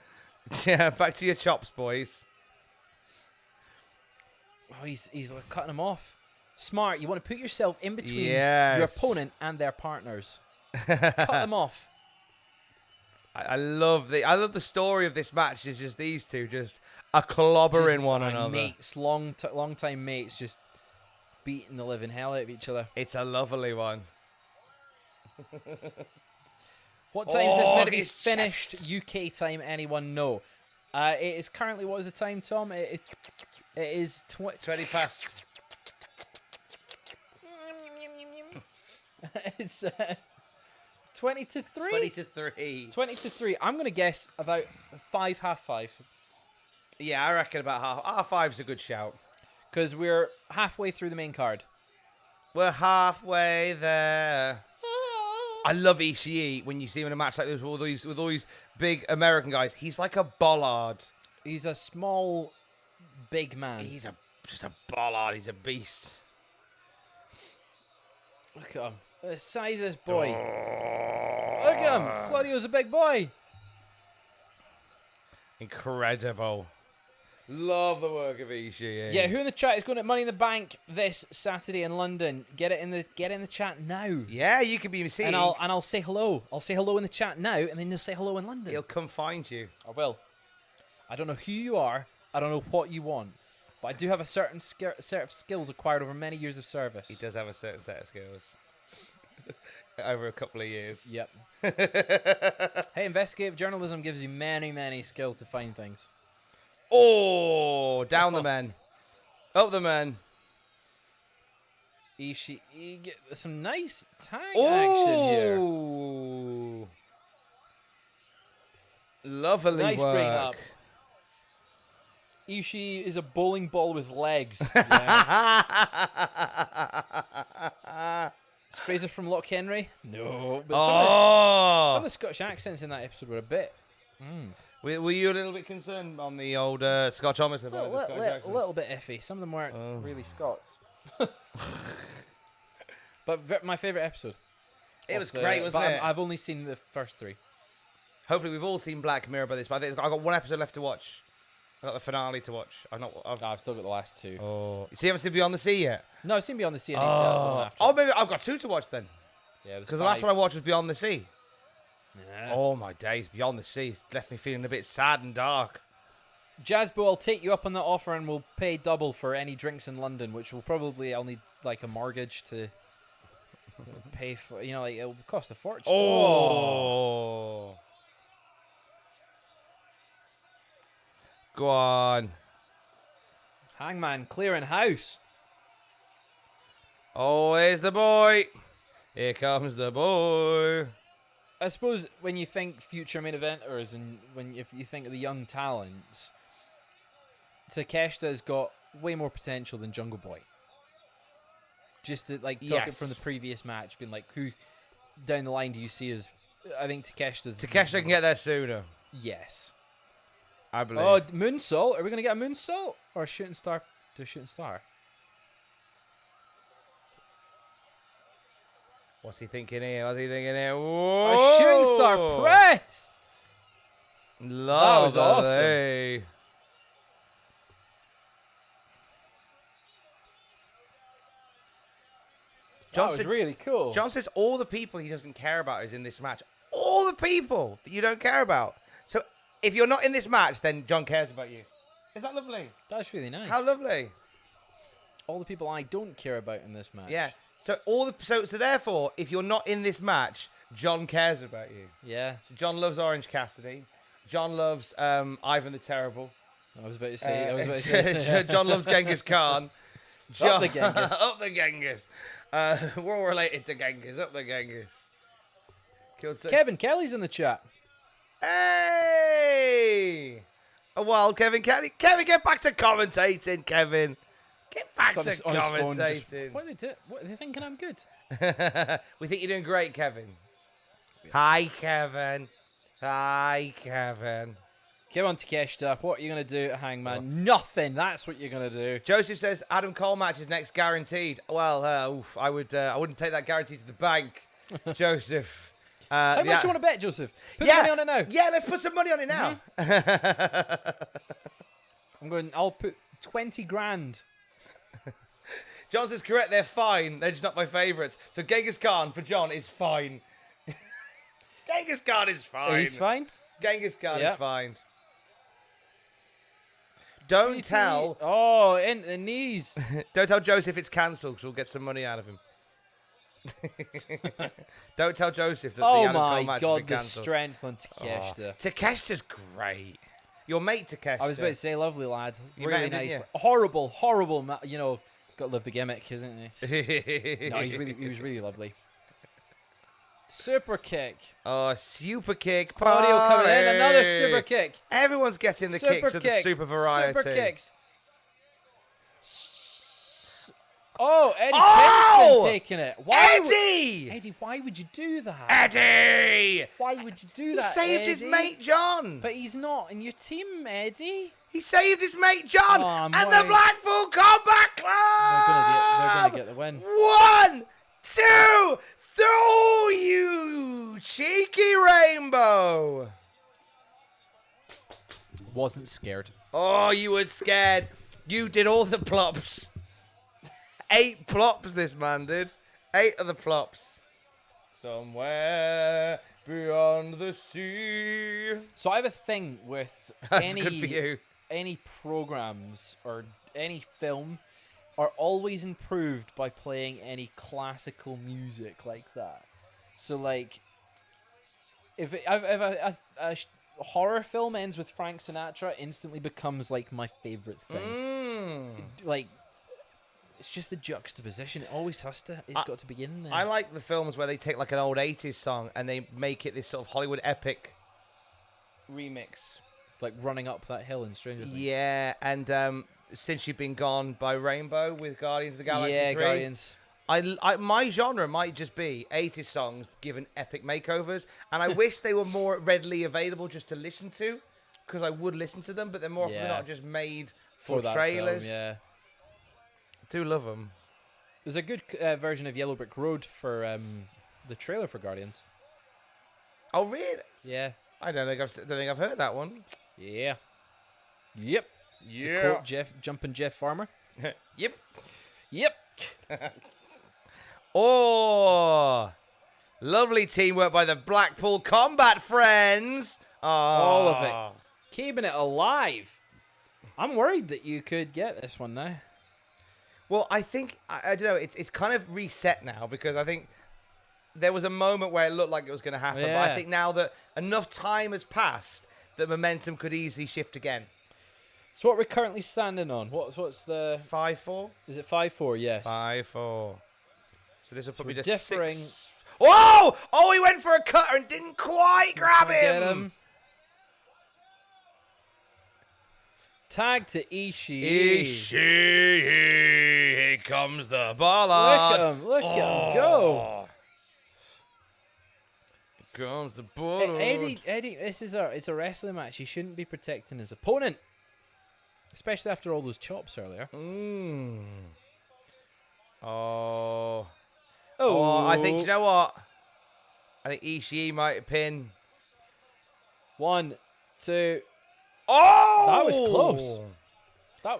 Yeah, back to your chops, boys. Oh, he's like cutting them off. Smart. You want to put yourself in between Yes. your opponent and their partners. Cut them off. I love the story of this match. Is just these two just a clobbering one another. Mates, long time mates, just beating the living hell out of each other. It's a lovely one. What time is this meant to be his finished? chest. UK time, anyone know? It is currently, what is the time, Tom? It is 20 past. It's 20-3. 20-3. 20-3. I'm going to guess about 5, half 5. Yeah, I reckon about half 5's a good shout. Because we're halfway through the main card. We're halfway there. I love Ishii when you see him in a match like this with all these big American guys. He's like a bollard. He's a small, big man. He's just a bollard. He's a beast. Look at him. The size of this boy. Look at him. Claudio's a big boy. Incredible. Love the work of Ishii. Yeah, who in the chat is going to Money in the Bank this Saturday in London? Get it in the chat now. Yeah, you could be seeing. And I'll say hello. I'll say hello in the chat now, and then you'll say hello in London. He'll come find you. I will. I don't know who you are. I don't know what you want, but I do have a certain set of skills acquired over many years of service. He does have a certain set of skills. Over a couple of years. Yep. Hey, investigative journalism gives you many, many skills to find things. Oh, down the men. Up the men. Ishii, get some nice tag action here. Oh. Lovely Nice work. bring up. Ishii is a bowling ball with legs. Yeah. Is Fraser from Loch Henry? No. But some of the Scottish accents in that episode were a bit... Were you a little bit concerned on the old Scotchometer? A little bit iffy. Some of them weren't really Scots. But my favourite episode. It was great, wasn't it? I've only seen the first 3. Hopefully we've all seen Black Mirror by this, but I think I've got one episode left to watch. I've got the finale to watch. I've still got the last 2. Oh. So you haven't seen Beyond the Sea yet? No, I've seen Beyond the Sea. And the one after. Oh, maybe I've got 2 to watch then. Yeah, because the last one I watched was Beyond the Sea. Yeah. Oh my days, Beyond the Sea left me feeling a bit sad and dark. Jazzbo, I'll take you up on that offer and we'll pay double for any drinks in London, which will probably, I'll need like a mortgage to pay for, like it'll cost a fortune. Oh. Go on. Hangman clearing house. Oh, here's the boy. Here comes the boy. I suppose when you think future main eventers and if you think of the young talents, Takeshita's got way more potential than Jungle Boy. Just to talk it from the previous match, being like, who down the line do you see as? I think Takeshita can get there sooner. Yes, I believe. Oh, moonsault! Are we gonna get a moonsault or a shooting star? To a shooting star. What's he thinking here? Whoa. A shooting star press! Lovely. That was awesome. That was really cool. John says all the people he doesn't care about is in this match. All the people that you don't care about. So if you're not in this match, then John cares about you. Is that lovely? That's really nice. How lovely. All the people I don't care about in this match. Yeah. So so therefore, if you're not in this match, John cares about you. Yeah. So John loves Orange Cassidy. John loves Ivan the Terrible. I was about to say. John loves Genghis Khan. Up the Genghis. Up the Genghis. We're all related to Genghis. Up the Genghis. Kevin Kelly's in the chat. Hey! A wild Kevin Kelly. Kevin, get back to commentating, Kevin. Get back to commentating. What are they thinking I'm good? We think you're doing great, Kevin. Hi, Kevin. Hi, Kevin. Come on, Takeshita. What are you going to do at Hangman? Nothing. That's what you're going to do. Joseph says Adam Cole match is next guaranteed. Well, I wouldn't take that guarantee to the bank, Joseph. How much you want to bet, Joseph? Put money on it now. Yeah, let's put some money on it now. I'll put 20 grand. John says correct, they're fine. They're just not my favourites. So Genghis Khan for John is fine. Genghis Khan is fine. He's fine? Genghis Khan is fine. Don't tell... Oh, in the knees. Don't tell Joseph it's cancelled because we'll get some money out of him. Don't tell Joseph that the Adam Cole match has been cancelled. The strength on Takeshita. Takeshita's great. Your mate Takeshita. I was about to say, lovely lad. You really met him, nice. Horrible, got to love the gimmick, isn't he? No, he was really lovely. Super kick. Oh, super kick. Claudio coming in. Party. Another super kick. Everyone's getting the kicks of the super variety. Super kicks. Oh, Eddie Kingston taking it. Eddie! Eddie, why would you do that? Eddie! Why would you do He that, saved his Eddie? mate John. But he's not in your team, Eddie. He saved his mate John Oh, I'm and worried. the Blackpool Combat Club. They're gonna get the win. 1, 2, 3, you cheeky rainbow. Wasn't scared. Oh, you were scared. You did all the plops. 8 plops this man did. 8 of the plops. Somewhere beyond the sea. So I have a thing with That's good for you. any programs or any film are always improved by playing any classical music like that. So like, if a horror film ends with Frank Sinatra, instantly becomes like my favorite thing. Like, it's just the juxtaposition. It always has to. It's got to begin there. I like the films where they take like an old 80s song and they make it this sort of Hollywood epic remix. Like Running Up That Hill in Stranger Things. Yeah, and Since You've Been Gone by Rainbow with Guardians of the Galaxy 3. Guardians. My genre might just be 80s songs given epic makeovers, and I wish they were more readily available just to listen to, because I would listen to them, but they're more often than not just made for that trailers. film, yeah. I do love them. There's a good version of Yellow Brick Road for the trailer for Guardians. Oh, really? Yeah. I don't think I've heard that one. Yeah. Yep. Yeah. To quote Jumpin' Jeff Farmer. Yep. Yep. Oh, lovely teamwork by the Blackpool Combat Friends. Oh. All of it. Keeping it alive. I'm worried that you could get this one now. Well, I think, I don't know, it's kind of reset now, because I think there was a moment where it looked like it was going to happen. Yeah. But I think now that enough time has passed, that momentum could easily shift again. So what we're currently standing on? What's the... 5-4? Is it 5-4? Yes. 5-4. So this will probably we're just differing. 6. Whoa! Oh, he went for a cutter and didn't quite grab Get him. Tag to Ishii. Ishii, here comes the ballad. Look at him go. Here comes the ballad. Eddie, it's a wrestling match. He shouldn't be protecting his opponent. Especially after all those chops earlier. Oh. Oh, I think, you know what? I think Ishii might pin. 1, 2. Oh! That was close.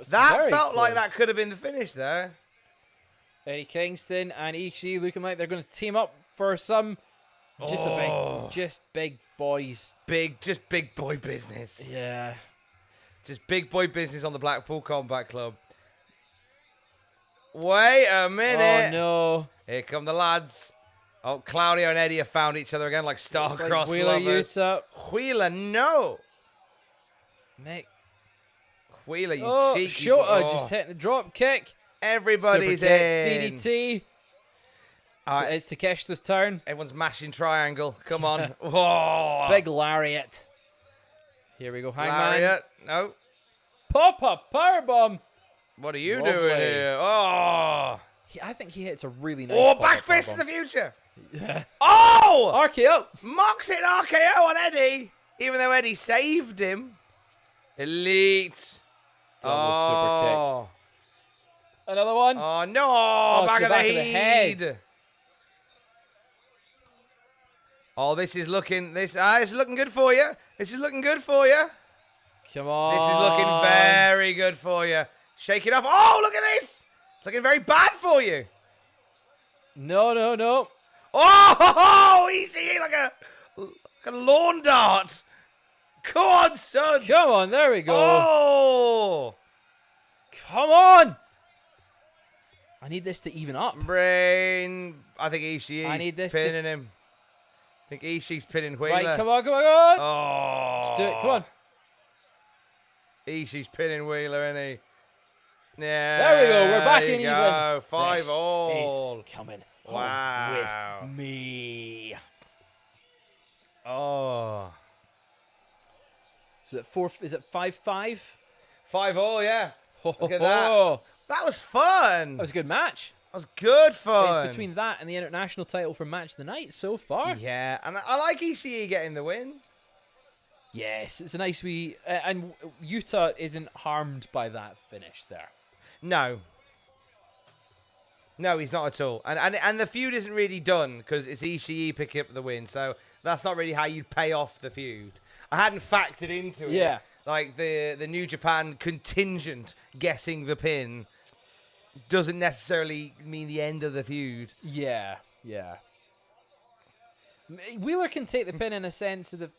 That very felt like close. that could have been the finish there. Eddie Kingston and Ishii looking like they're going to team up for some just big boys. Just big boy business. Yeah. Just big boy business on the Blackpool Combat Club. Wait a minute. Oh no. Here come the lads. Oh, Claudio and Eddie have found each other again like star-crossed Wheeler, lovers. Yuta. Wheeler, no. Nick. Wheeler, you Oh, cheeky Shota boy. just hitting the drop kick. Everybody's Super kick, in. DDT. All right, It's Takeshita's turn. everyone's mashing triangle. Come on. Whoa. Big lariat. Here we go, Hangman. Lariat. No. Pop-up powerbomb. What are you Lovely. doing here? Oh. I think he hits a really nice Oh, pop-up back fist of powerbomb. the future. Yeah. Oh! RKO. Mox hit RKO on Eddie. Even though Eddie saved him. Elite. Double super kick. Another one. Oh, no. to Back of the the head. head. Oh, this is looking good for you. This is looking good for you. Come on. This is looking very good for you. Shake it off. Oh, look at this. It's looking very bad for you. No. Oh, easy like a lawn dart. Come on, son. Come on, there we go. Oh. Come on. I need this to even up. Brain. I think Ishii's I need this pinning him. I think Ishii's pinning Wheeler. Right, come on. Oh. Let's do it. Come on. Ishii's pinning Wheeler, isn't he? Yeah. There we go. We're back in go. even. 5 This all. is coming Wow. with me. Oh. So is it 5-5? 5-0, yeah. Ho, Look at ho. That was fun. That was a good match. That was good fun. It's between that and the international title for match of the night so far. Yeah, and I like Ishii getting the win. Yes, it's a nice wee... and Yuta isn't harmed by that finish there. No. No, he's not at all. And the feud isn't really done because it's Ishii picking up the win. So that's not really how you'd pay off the feud. I hadn't factored into it. Yeah. Like the New Japan contingent getting the pin doesn't necessarily mean the end of the feud. Yeah, yeah. Wheeler can take the pin in a sense of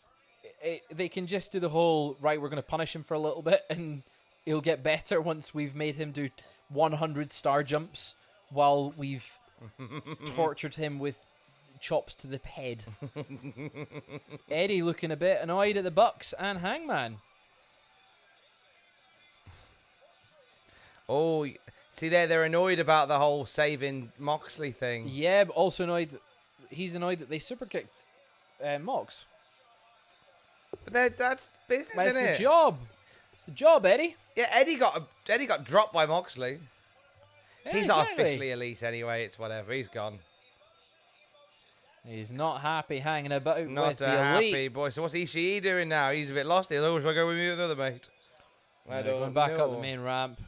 they can just do the whole, right, we're going to punish him for a little bit and he'll get better once we've made him do 100 star jumps while we've tortured him with chops to the head. Eddie looking a bit annoyed at the Bucks and Hangman. Oh, see they're annoyed about the whole saving Moxley thing. Yeah, but also annoyed. He's annoyed that they super kicked Mox. But that's business, That's isn't the it? job. It's the job, Eddie. Yeah, Eddie got dropped by Moxley. Yeah, He's not exactly. officially elite anyway. It's whatever. He's gone. He's not happy hanging about Not with the happy elite. boy. So what's Ishii doing now? He's a bit lost. He's always going to go with me with the other mate. Yeah, going back up the main ramp.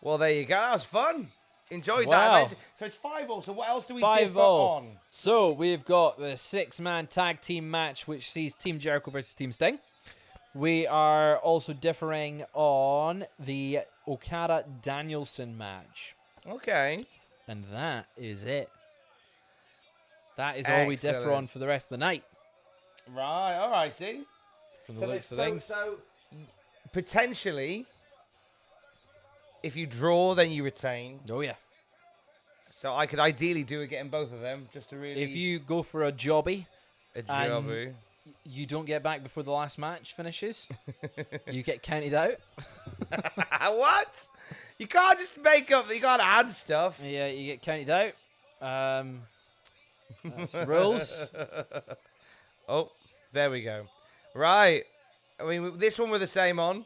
Well, there you go. That was fun. Enjoyed Wow. that. So it's 5-0. So what else do we 5-0. differ on? So we've got the 6-man tag team match, which sees Team Jericho versus Team Sting. We are also differing on the Okada Danielson match. Okay. And that is it. That is all we differ Excellent. on for the rest of the night. Right. All righty. From the looks of things. So potentially, if you draw, then you retain. Oh, yeah. So I could ideally do it getting both of them just to really. If you go for a jobby, a jobby. you don't get back before the last match finishes, you get counted out. What? You can't just make up. You can't add stuff. Yeah, you get counted out. That's the rules. Oh, there we go. Right. I mean, this one we're the same on.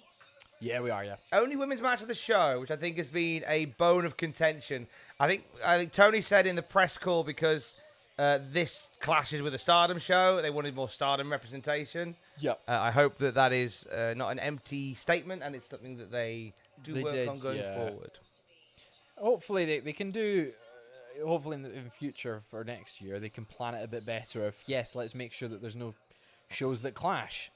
Yeah, we are, yeah. Only women's match of the show, which I think has been a bone of contention. I think Tony said in the press call because this clashes with the Stardom show. They wanted more Stardom representation. Yep. I hope that is not an empty statement and it's something that they work on going forward. Hopefully they can do. Hopefully in the future for next year they can plan it a bit better. If yes, let's make sure that there's no shows that clash.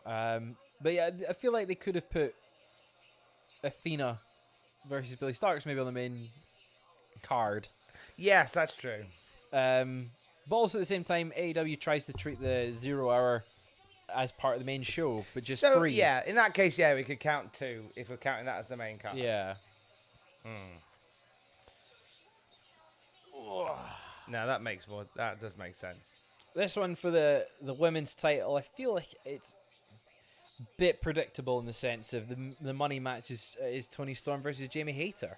But yeah, I feel like they could have put Athena versus Billie Starkz maybe on the main card. Yes, that's true. But also at the same time, AEW tries to treat the 0 hour as part of the main show, but just So, free. yeah, in that case, yeah, we could count 2 if we're counting that as the main card. Yeah. No, that does make sense. This one for the women's title, I feel like it's a bit predictable in the sense of the money match is Toni Storm versus Jamie Hayter.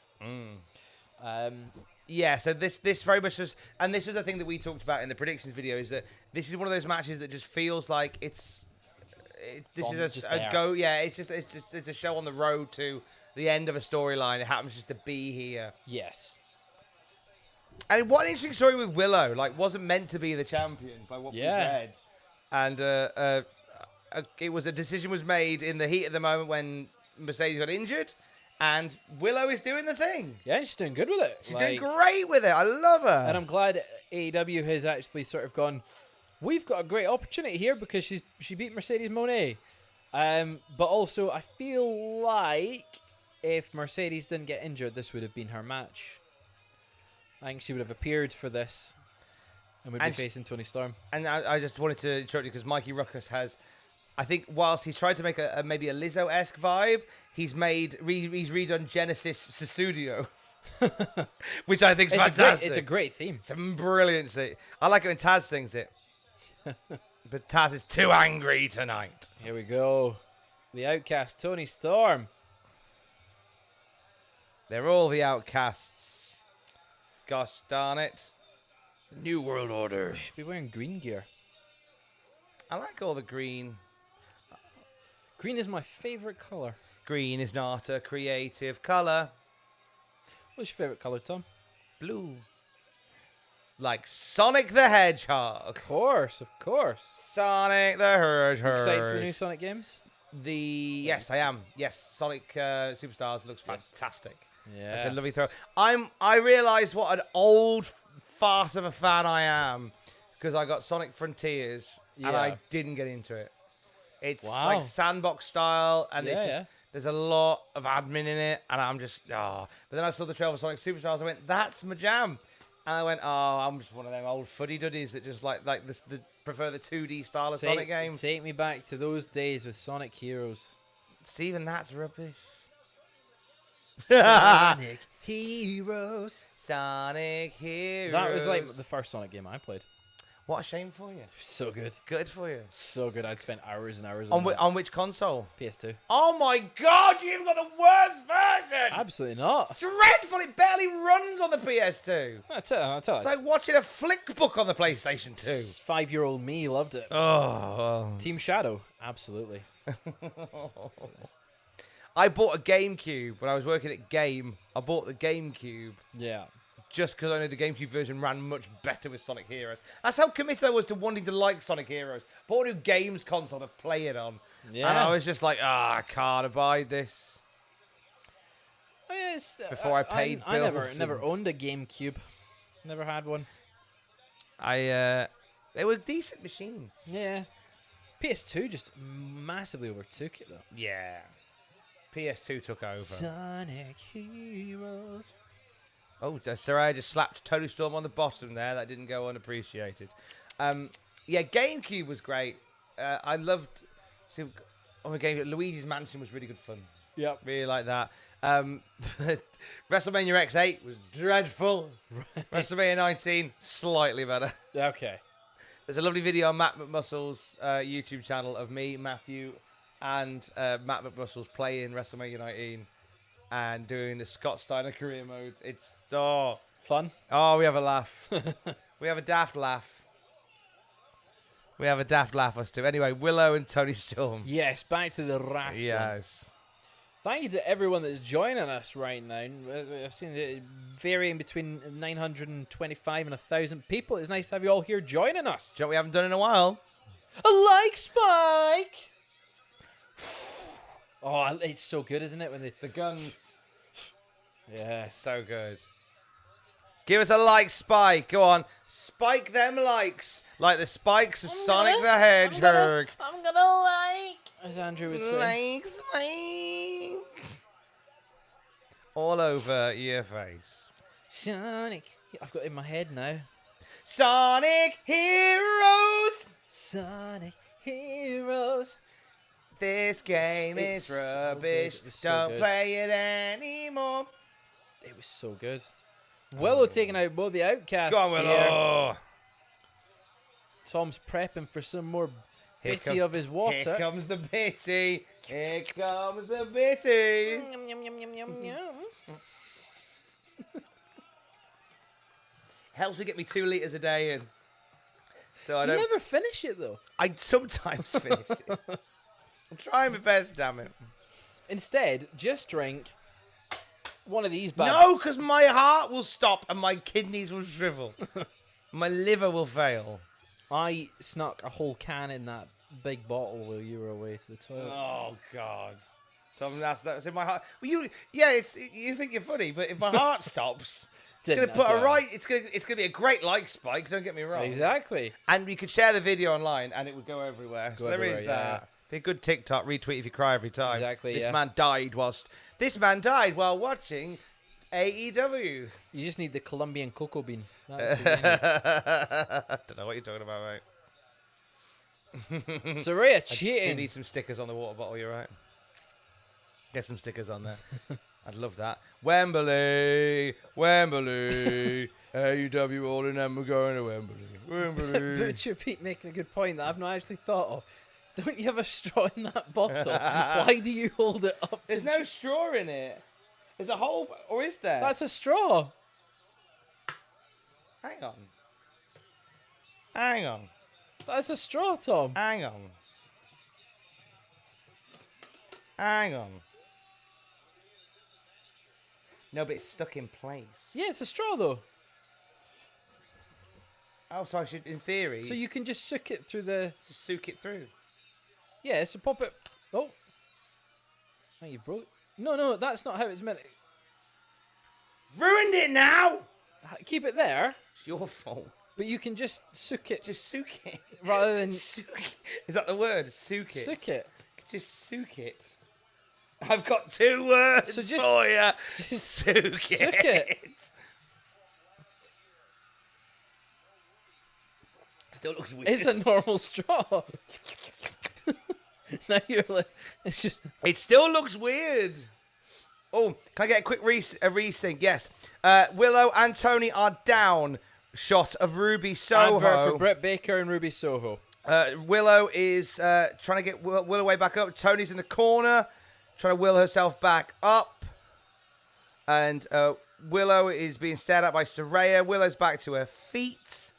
Yeah, so this very much just, and this was the thing that we talked about in the predictions video, is that this is one of those matches that just feels like it's a show on the road to the end of a storyline. It happens just to be here. Yes. And what an interesting story with Willow. Like, wasn't meant to be the champion by what we read. And a decision was made in the heat of the moment when Mercedes got injured. And Willow is doing the thing. Yeah, she's doing good with it. She's doing great with it. I love her. And I'm glad AEW has actually sort of gone, we've got a great opportunity here because she beat Mercedes Moné. But also, I feel like if Mercedes didn't get injured, this would have been her match. I think she would have appeared for this and would be facing Toni Storm. And I just wanted to interrupt you because Mikey Ruckus has, I think, whilst he's tried to make maybe a Lizzo-esque vibe, he's redone Genesis Susudio, which I think is fantastic. It's a great theme. Some brilliancy. I like it when Taz sings it. But Taz is too angry tonight. Here we go. The Outcast, Toni Storm. They're all the outcasts. Gosh darn it. New World Order. Should be wearing green gear. I like all the green. Green is my favorite color. Green is not a creative color. What's your favorite color, Tom? Blue. Like Sonic the Hedgehog. Of course. Sonic the Hedgehog. Excited for the new Sonic games? Yes, I am. Yes, Sonic Superstars looks fantastic. Yeah. Like a lovely throw. I realise what an old fart of a fan I am because I got Sonic Frontiers and I didn't get into it. It's like sandbox style and it's just there's a lot of admin in it and I'm just But then I saw the trailer for Sonic Superstars. I went, that's my jam. And I went, I'm just one of them old fuddy duddies that just like this, prefer the 2D style of Sonic games. Take me back to those days with Sonic Heroes. Steven, that's rubbish. Sonic Heroes. Sonic Heroes. That was like the first Sonic game I played. What a shame for you. So good. Good for you. So good. I'd spent hours and hours On which console? PS2. Oh my god, you even got the worst version! Absolutely not. Dreadful, it barely runs on the PS2. I'll tell It's like watching a flick book on the PlayStation 2. 5-year-old me loved it. Oh. Team Shadow. Absolutely. I bought a GameCube when I was working at Game. I bought the GameCube Yeah. just because I know the GameCube version ran much better with Sonic Heroes. That's how committed I was to wanting to like Sonic Heroes. Bought a new games console to play it on. Yeah. And I was just like, I can't abide this. I mean, Before I paid I bills never and- owned a GameCube. Never had one. They were decent machines. Yeah. PS2 just massively overtook it, though. Yeah. PS2 took over. Sonic Heroes. Oh, Saraya just slapped Tony Storm on the bottom there. That didn't go unappreciated. Yeah, GameCube was great. I loved... See, on the game, Luigi's Mansion was really good fun. Yep. Really like that. WrestleMania X8 was dreadful. WrestleMania 19, slightly better. Okay. There's a lovely video on Matt McMuscle's YouTube channel of me, Matthew, and Matt McMuscle's playing WrestleMania 19 and doing the Scott Steiner career mode. It's Fun. Oh, we have a laugh. We have a daft laugh. We have a daft laugh, us two. Anyway, Willow and Toni Storm. Yes, back to the wrestling. Yes. Thank you to everyone that's joining us right now. I've seen it varying between 925 and 1,000 people. It's nice to have you all here joining us. Do you know what we haven't done in a while? A like spike. Oh, it's so good, isn't it? When The guns. yeah, So good. Give us a like spike. Go on. Spike them likes. Like the spikes of Sonic the Hedgehog. I'm gonna like, as Andrew would say. Like spike. All over your face. Sonic. I've got it in my head now. Sonic Heroes. Sonic Heroes. This game It's is so rubbish. good. It's so Don't good. play it anymore. It was so good. Willow taking out both the outcasts Go on, here. Willow. Tom's prepping for some more Here bitty come- of his water. Here comes the bitty. Here comes the bitty. Yum, yum, yum, yum, yum, yum. Helps me get me 2 litres a day in. So I You don't. never finish it though. I sometimes finish it. I'm trying my best, damn it. Instead, just drink one of these bad. No, because my heart will stop and my kidneys will shrivel. My liver will fail. I snuck a whole can in that big bottle while you were away to the toilet. Oh God. So that's in my heart. Well, you think you're funny, but if my heart stops, it's Didn't gonna put at a all. right. It's gonna be a great like spike. Don't get me wrong. Exactly. And we could share the video online, and it would go everywhere. Go So there is everywhere, yeah. that. Be a good TikTok retweet if you cry every time. Exactly, This yeah. man died while watching AEW. You just need the Colombian cocoa bean. That's what you Don't know what you're talking about, mate. need. Saraya You cheating. need some stickers on the water bottle. You're right. Get some stickers on there. I'd love that. Wembley, AEW all in them. We're going to Wembley. Butcher Pete making a good point that I've not actually thought of. Don't you have a straw in that bottle? Why do you hold it up? There's no straw in it. There's a hole, or is there? That's a straw. Hang on. Hang on. That's a straw, Tom. Hang on. Hang on. No, but it's stuck in place. Yeah, it's a straw, though. Oh, so I should, in theory... So you can just soak it through the... Just soak it through. Yeah, so pop it... Oh. Oh, you broke... No, that's not how it's meant. Ruined it now! Keep it there, It's your fault. but you can just soak it Just soak it. rather than Soak it. Is that the word? Soak it. soak it. Just soak it. I've got 2 words So just- for you. just soak it. soak it. Still looks weird. It's a normal straw. Now you're like, it's just... It still looks weird. Oh, can I get a quick resync? Yes. Willow and Toni are down. Shot of Ruby Soho. Advert for Britt Baker and Ruby Soho. Willow is trying to get Willow way back up. Toni's in the corner, trying to will herself back up. And Willow is being stared at by Saraya. Willow's back to her feet.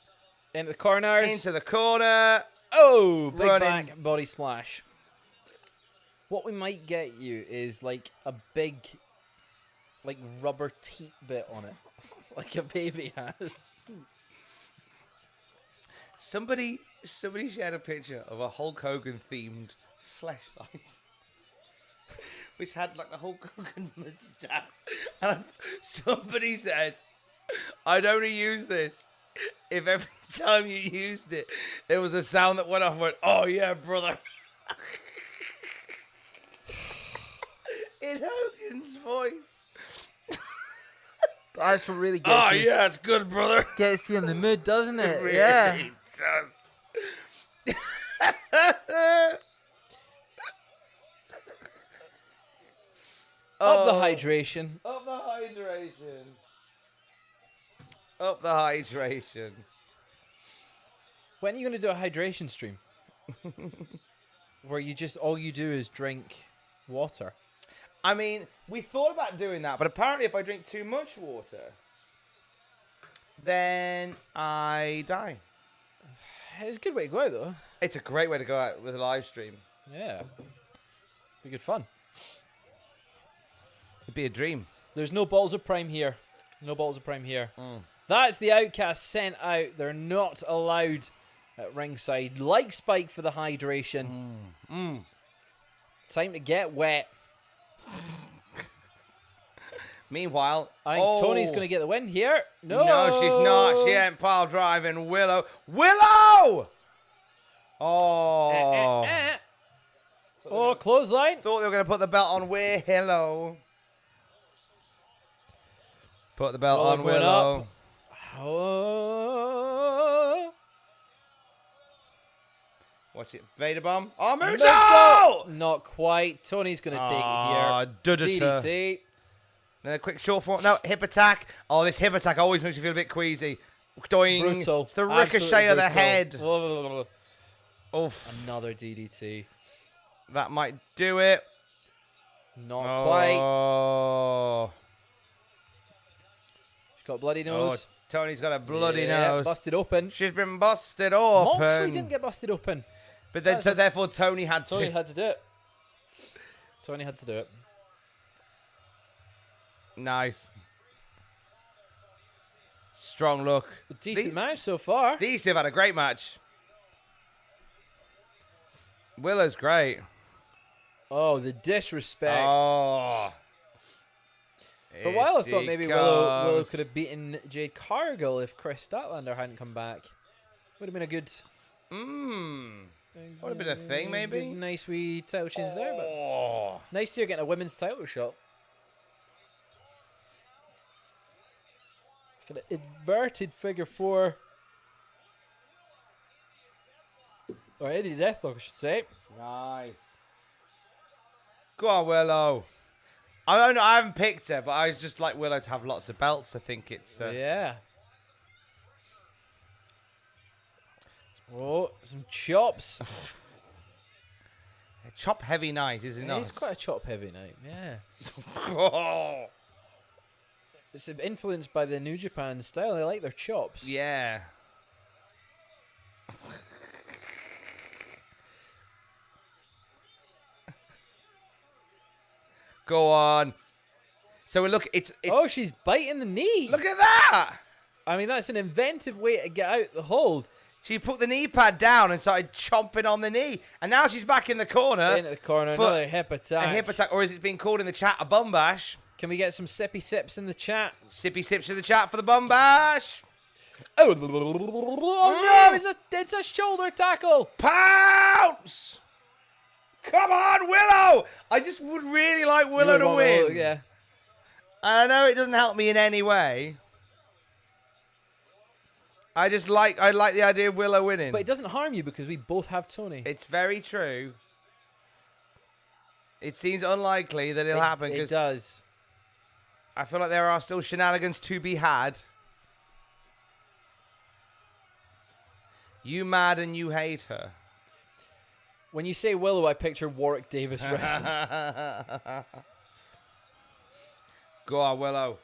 Into the corners. Into the corner. Oh, big Running. back body splash. What we might get you is like a big, like rubber teat bit on it, like a baby has. Somebody shared a picture of a Hulk Hogan themed fleshlight, which had like the Hulk Hogan mustache. And somebody said, "I'd only use this if every time you used it, there was a sound that went off and went, oh yeah, brother." In Hogan's voice. That's what really gets Oh you. yeah, it's good, brother. Gets you in the mood, doesn't it? It really Yeah. does. Up the hydration. Up the hydration. Up the hydration. When are you going to do a hydration stream? Where you just, all you do is drink water. I mean, we thought about doing that, but apparently if I drink too much water, then I die. It's a good way to go out, though. It's a great way to go out with a live stream. Yeah. Be good fun. It'd be a dream. There's no balls of prime here. No balls of prime here. That's the Outcast sent out. They're not allowed at ringside. Like Spike for the hydration. Time to get wet. Meanwhile, I think Toni's going to get the win here. No. No, she's not. She ain't pile driving Willow. Willow! Oh. Oh, clothesline. Thought they were going to put the belt on Willow. Put the belt on went Willow. up. Oh. What's it? Vader bomb? Oh, Moonsault! Not quite. Toni's going to take it here. DDT. DDT. Then a quick short form. No, hip attack. Oh, this hip attack always makes you feel a bit queasy. Doing. Brutal. It's the ricochet Absolutely of the brutal. head. Oh. Oof. Another DDT. That might do it. Not quite. Oh. She's got a bloody nose. Tony's got a bloody Yeah, nose. busted open. She's been busted open. Moxley didn't get busted open. But then, so therefore, Toni had to. Tony had to do it. Tony had to do it. Nice. Strong look. A decent match so far. These two have had a great match. Willow's great. Oh, the disrespect. Oh. For a while, I Here thought she maybe Willow comes. could have beaten Jade Cargill if Chris Statlander hadn't come back. Would have been a good. Would have been a thing, maybe. Good, nice wee title change there, but Oh. nice to getting a women's title shot. Got an inverted figure 4. Or Eddie Deathlock, I should say. Nice. Go on, Willow. I don't know. I haven't picked her, but I just like Willow to have lots of belts. I think it's. Yeah. Oh, some chops. A chop heavy night, is it not? It's quite a chop heavy night, yeah. Oh. It's influenced by the New Japan style. They like their chops. Yeah. Go on. So look, it's. Oh, she's biting the knee. Look at that. I mean, that's an inventive way to get out the hold. She put the knee pad down and started chomping on the knee. And now she's back in the corner. Into the corner, another hip attack. A hip attack, or is it being called in the chat a bum bash? Can we get some sippy sips in the chat? Sippy sips in the chat for the bum bash. Oh no, it's a shoulder tackle. Pounce! Come on, Willow! I just would really like Willow to win. Yeah. I know it doesn't help me in any way. I like the idea of Willow winning. But it doesn't harm you because we both have Toni. It's very true. It seems unlikely that it'll happen. It does. I feel like there are still shenanigans to be had. You mad and you hate her. When you say Willow, I picture Warwick Davis wrestling. Go on, Willow.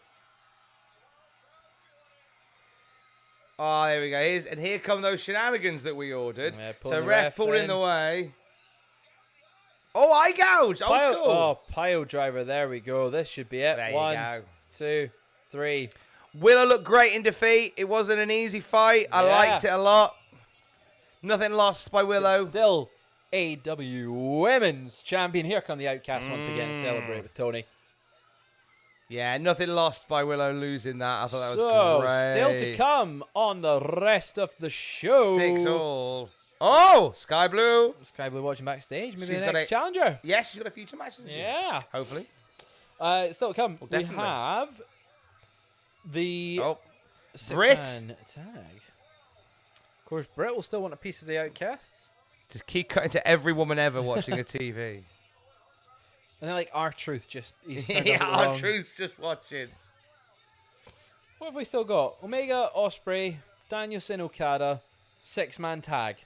Oh, there we go. And here come those shenanigans that we ordered. Yeah, so ref pulled in the way. Oh, eye gouge. Old school. Oh, pile driver. There we go. This should be it. There you 1, go. 2, 3. Willow looked great in defeat. It wasn't an easy fight. I liked it a lot. Nothing lost by Willow. But still, AEW Women's Champion. Here come the Outcasts once again to celebrate with Toni. Yeah, nothing lost by Willow losing that. I thought that was great. Still to come on the rest of the show. 6-all. Oh, Sky Blue. Sky Blue watching backstage. Maybe She's the got next challenger. Yes, she's got a future match. Yeah. Hopefully. Still to come. We definitely. have the Brit. six-man tag. Of course, Brit will still want a piece of the Outcasts. Just keep cutting to every woman ever watching a TV. And then, like, R-Truth just... He's turned Yeah, off it wrong. R-Truth's just watching. What have we still got? Omega, Ospreay, Danielson, Okada, six-man tag.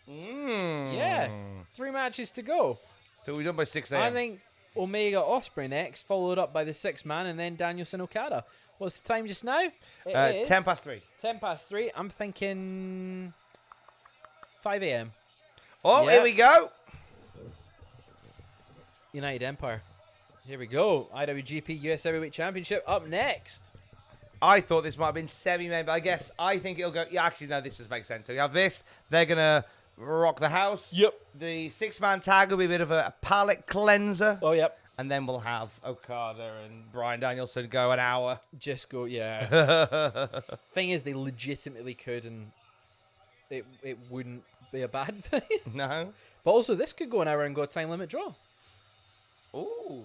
Yeah, 3 matches to go. So we're done by 6 a.m. I think Omega, Ospreay next, followed up by the six-man, and then Danielson, Okada. What's the time just now? It is 10 past 3. 10 past 3. I'm thinking 5 a.m. Oh, Yeah. here we go. United Empire. Here we go. IWGP US Heavyweight Championship up next. I thought this might have been semi-main, but I think it'll go. Yeah, actually, no, this does make sense. So we have this. They're going to rock the house. Yep. The six-man tag will be a bit of a palate cleanser. Oh, yep. And then we'll have Okada and Bryan Danielson go an hour. Just go, yeah. Thing is, they legitimately could, and it wouldn't be a bad thing. No. But also, this could go an hour and go a time limit draw. Ooh.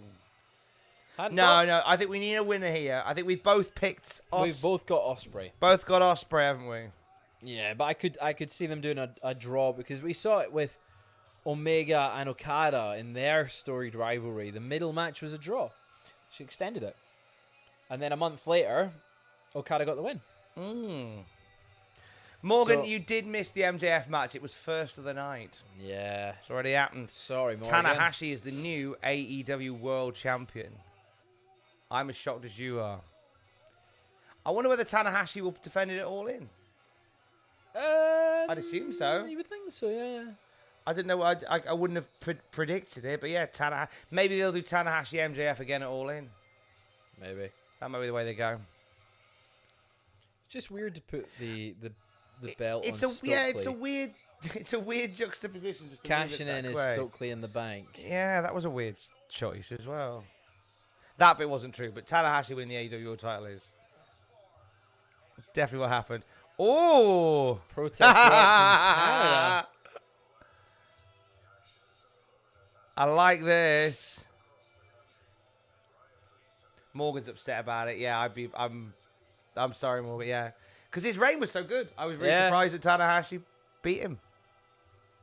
Hadn't No, thought. no. I think we need a winner here. I think we've both picked. We've both got Ospreay. Both got Ospreay, haven't we? Yeah, but I could see them doing a draw because we saw it with Omega and Okada in their storied rivalry. The middle match was a draw. She extended it. And then a month later, Okada got the win. Morgan, So- you did miss the MJF match. It was first of the night. Yeah. It's already happened. Sorry, Morgan. Tanahashi is the new AEW World Champion. I'm as shocked as you are. I wonder whether Tanahashi will defend it all in. I'd assume so. You would think so, yeah. I didn't know. I wouldn't have predicted it, but yeah, maybe they'll do Tanahashi MJF again at All In. Maybe. That might be the way they go. It's just weird to put the belt It's on a Stokely. yeah. It's a weird juxtaposition. Just to leave it Cashing that in is way. Stokely in the bank. Yeah, that was a weird choice as well. That bit wasn't true, but Tanahashi winning the AEW World title is definitely what happened. Oh! Protest from Canada. I like this. Morgan's upset about it. Yeah, I'm sorry, Morgan. Yeah, because his reign was so good. I was really surprised that Tanahashi beat him.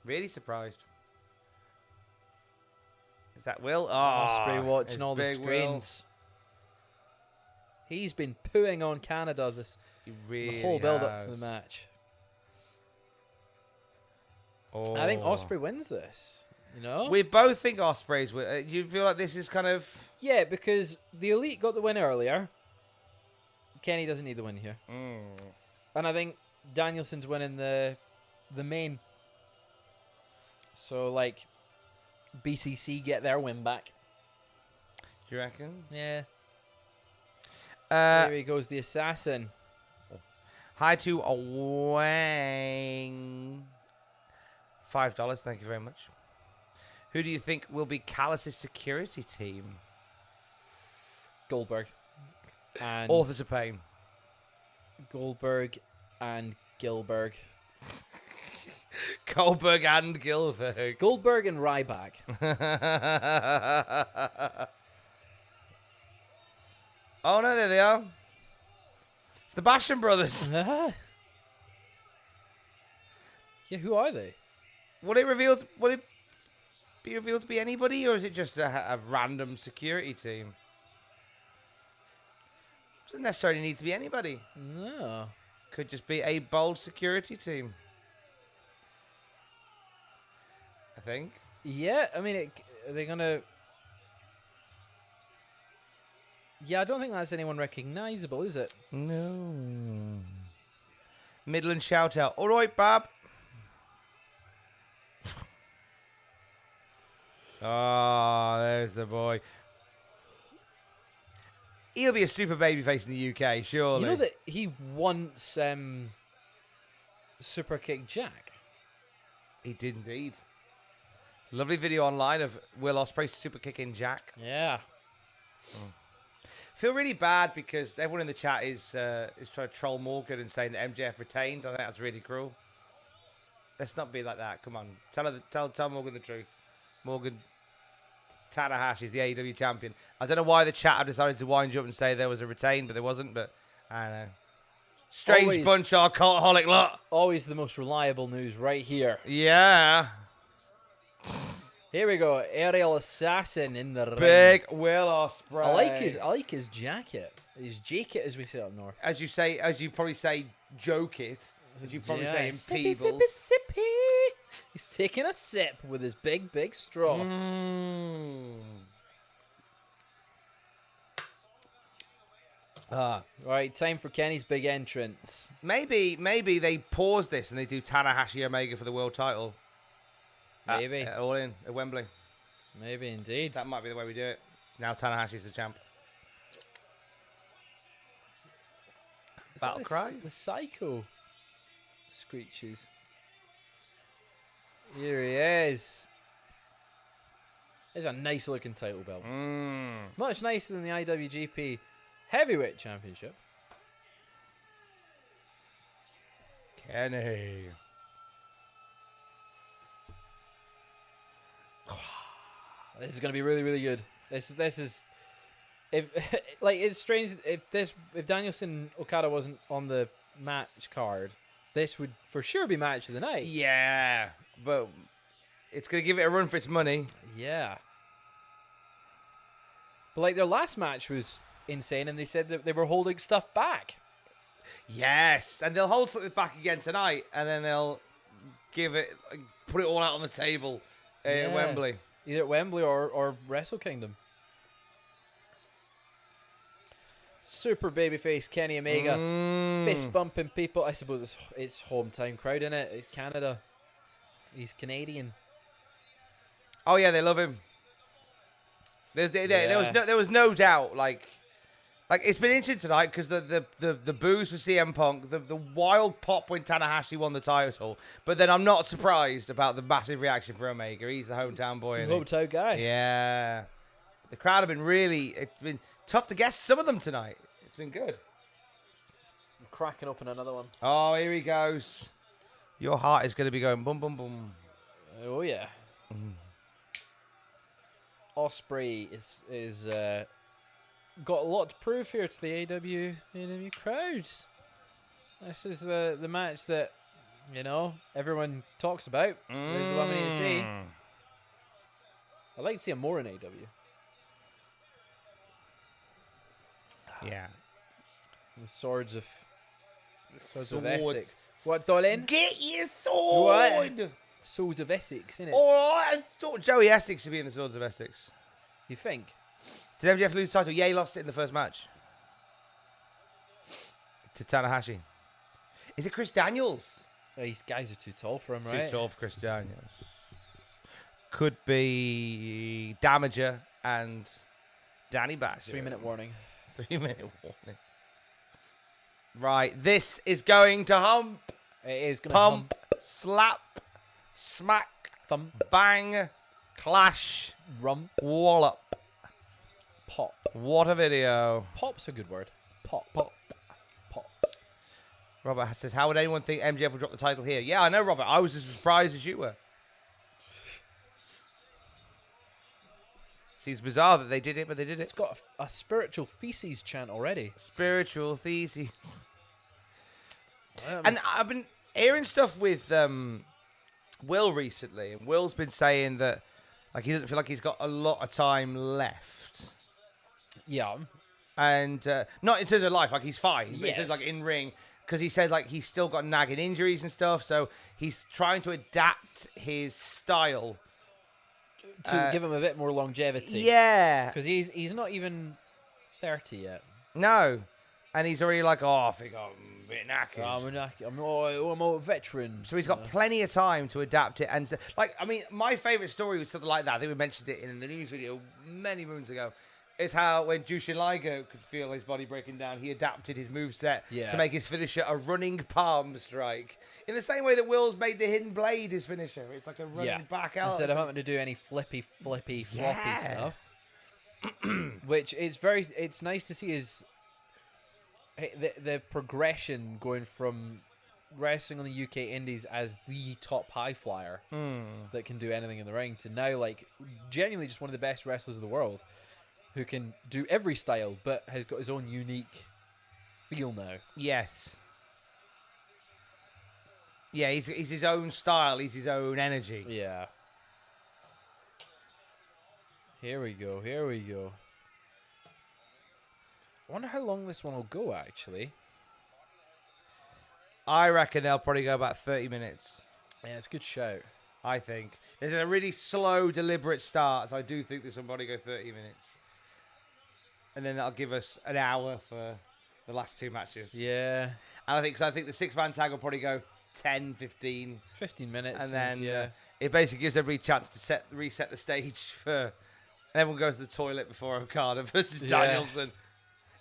Really surprised. Is that Will? Oh, Ospreay watching it's all the big Will. screens. He's been pooing on Canada He really the whole build up to has. the match. Oh. I think Ospreay wins this. You know? We both think Ospreay's win. You feel like this is kind of. Yeah, because the Elite got the win earlier. Kenny doesn't need the win here. And I think Danielson's winning the main. So, like, BCC get their win back. Do you reckon? Yeah. Uh, Here he goes, the assassin. Hi to Wang. $5. Thank you very much. Who do you think will be Callis' security team? Goldberg. And Authors of Pain. Goldberg and Gilberg. Goldberg and Gilbert. Goldberg and Ryback. Oh no, there they are. It's the Basham brothers. Yeah, who are they? Will it be revealed to be anybody, or is it just a random security team? Doesn't necessarily need to be anybody. No. Could just be a bold security team. I think. Yeah, I mean, are they gonna? Yeah, I don't think that's anyone recognizable, is it? No. Midland shout out. All right, Bob. Oh, there's the boy. He'll be a super babyface in the UK, surely. You know that he once super kicked Jack. He did indeed. Lovely video online of Will Ospreay super kicking Jack. Yeah. Feel really bad because everyone in the chat is trying to troll Morgan and saying that MJF retained. I think that's really cruel. Let's not be like that. Come on, tell Morgan the truth. Morgan, Tanahashi is the AEW champion. I don't know why the chat have decided to wind you up and say there was a retain, but there wasn't. But I don't know. Strange Always. bunch, our cultaholic lot. Always the most reliable news right here. Yeah. Here we go, aerial assassin in the ring. Big Will Ospreay. I like his jacket. His jacket, as we say up north. As you probably say, joke it. As you probably say in sippy, Peebles. sippy, sippy. He's taking a sip with his big straw. Right, time for Kenny's big entrance. Maybe they pause this and they do Tanahashi Omega for the world title. Maybe. All in at Wembley. Maybe indeed. That might be the way we do it. Now Tanahashi's the champ. Is that Battle cry? The psycho screeches. Here he is. It's a nice looking title belt. Much nicer than the IWGP Heavyweight Championship. Kenny. This is going to be really, really good. This is if like it's strange if Danielson Okada wasn't on the match card, this would for sure be match of the night. Yeah, but it's gonna give it a run for its money. Yeah. But like their last match was insane, and they said that they were holding stuff back. Yes, and they'll hold something back again tonight, and then they'll put it all out on the table at Wembley. Either at Wembley or Wrestle Kingdom. Super babyface Kenny Omega, fist bumping people. I suppose it's hometown crowd, isn't it? It's Canada. He's Canadian. Oh yeah, they love him. There was no doubt. Like it's been interesting tonight because the boos for CM Punk, the wild pop when Tanahashi won the title, but then I'm not surprised about the massive reaction for Omega. He's the hometown boy. Hometown guy. Yeah, the crowd have been it's been tough to guess some of them tonight. It's been good. I'm cracking open another one. Oh, here he goes. Your heart is going to be going boom, boom, boom. Oh yeah. Ospreay is got a lot to prove here to the AEW crowds. This is the match that everyone talks about. This is the one we need to see. I'd like to see him more in AEW. Yeah. The swords of Essex. What, darling? Get your sword! What? Swords of Essex, innit? Oh, I thought Joey Essex should be in the Swords of Essex. You think? Did MJF lose the title? Yeah, he lost it in the first match. To Tanahashi. Is it Chris Daniels? These guys are too tall for him, right? Too tall for Chris Daniels. Could be Damager and Danny Bash. 3-minute warning. 3-minute warning. Right, this is going to hump. It is going to Pump, slap, smack, thump, bang, clash, rump, wallop. pop. What a video. Pop's a good word. Pop. Pop. Pop. Robert says, how would anyone think MJF would drop the title here? Yeah, I know, Robert. I was as surprised as you were. Seems bizarre that they did it, but they did It's it. got a spiritual feces chant already. Spiritual theses. That And was- I've been hearing stuff with Will recently, and Will's been saying that like he doesn't feel like he's got a lot of time left, yeah. and not in terms of life, like he's fine, but in terms Yes. of, like in ring, because he said like he's still got nagging injuries and stuff, so he's trying to adapt his style. To give him a bit more longevity. Yeah, Because he's not even 30 yet. no, and he's already like, oh, I think I'm a bit knackered. I'm a veteran. So he's got plenty of time to adapt it. And so, like, I mean, my favorite story was something like that. I think we mentioned it in the news video many moons ago. Is how when Jushin Liger could feel his body breaking down, he adapted his moveset to make his finisher a running palm strike. In the same way that Will's made the hidden blade his finisher. It's like a running back out. Instead of having to do any floppy floppy Yeah. stuff. Which is it's nice to see the progression going from wrestling on the UK Indies as the top high flyer that can do anything in the ring to now like genuinely just one of the best wrestlers of the world who can do every style but has got his own unique feel now. Yes. Yeah, he's his own style. He's his own energy. Yeah. Here we go. Here we go. I wonder how long this one will go, actually. I reckon they'll probably go about 30 minutes. Yeah, it's a good shout. I think. There's a really slow, deliberate start. So I do think this will probably go 30 minutes. And then that'll give us an hour for the last two matches. Yeah. And I think the 6-man tag will probably go 10, 15. 15 minutes. And then yeah. It basically gives everybody a chance to reset the stage for... Everyone goes to the toilet before Okada versus Danielson.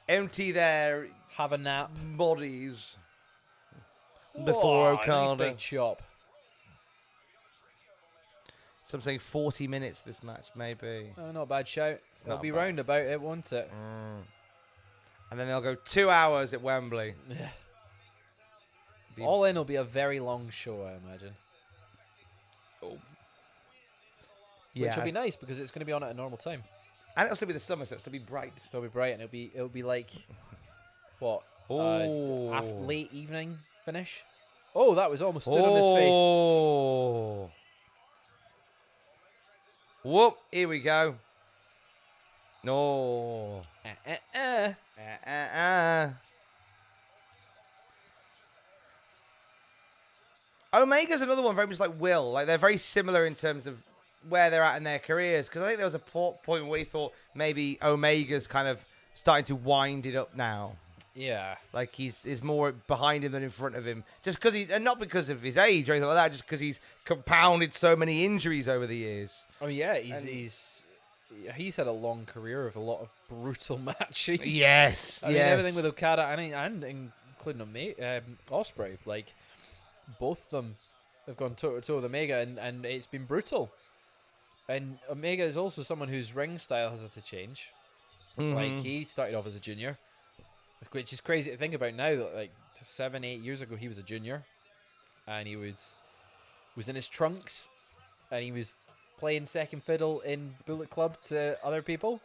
Empty their Have a nap. bodies before Whoa, Okada. Nice big chop. So I'm saying 40 minutes this match, maybe. Oh, not a bad shout. They'll not be bad. round about it, won't it? And then they'll go 2 hours at Wembley. Yeah. Be- All in will be a very long show, I imagine. Which will be nice because it's going to be on at a normal time. And it'll still be the summer, so it'll still be bright. Still be bright, and it'll be like what? Oh. Late evening finish. Oh, that was almost stood on his face. Oh. Whoop, here we go. No. Omega's another one very much like Will. Like, they're very similar in terms of where they're at in their careers. Because I think there was a point where we thought maybe Omega's kind of starting to wind it up now. Yeah. Like, he's more behind him than in front of him. Just because and not because of his age or anything like that, just because he's compounded so many injuries over the years. Oh yeah, he's had a long career of a lot of brutal matches. Yes. I mean everything with Okada and including Ospreay, like both of them have gone toe to toe with Omega, and it's been brutal. And Omega is also someone whose ring style has had to change. Like he started off as a junior, which is crazy to think about now. That like 7-8 years ago he was a junior, and he was in his trunks, and he was playing second fiddle in Bullet Club to other people.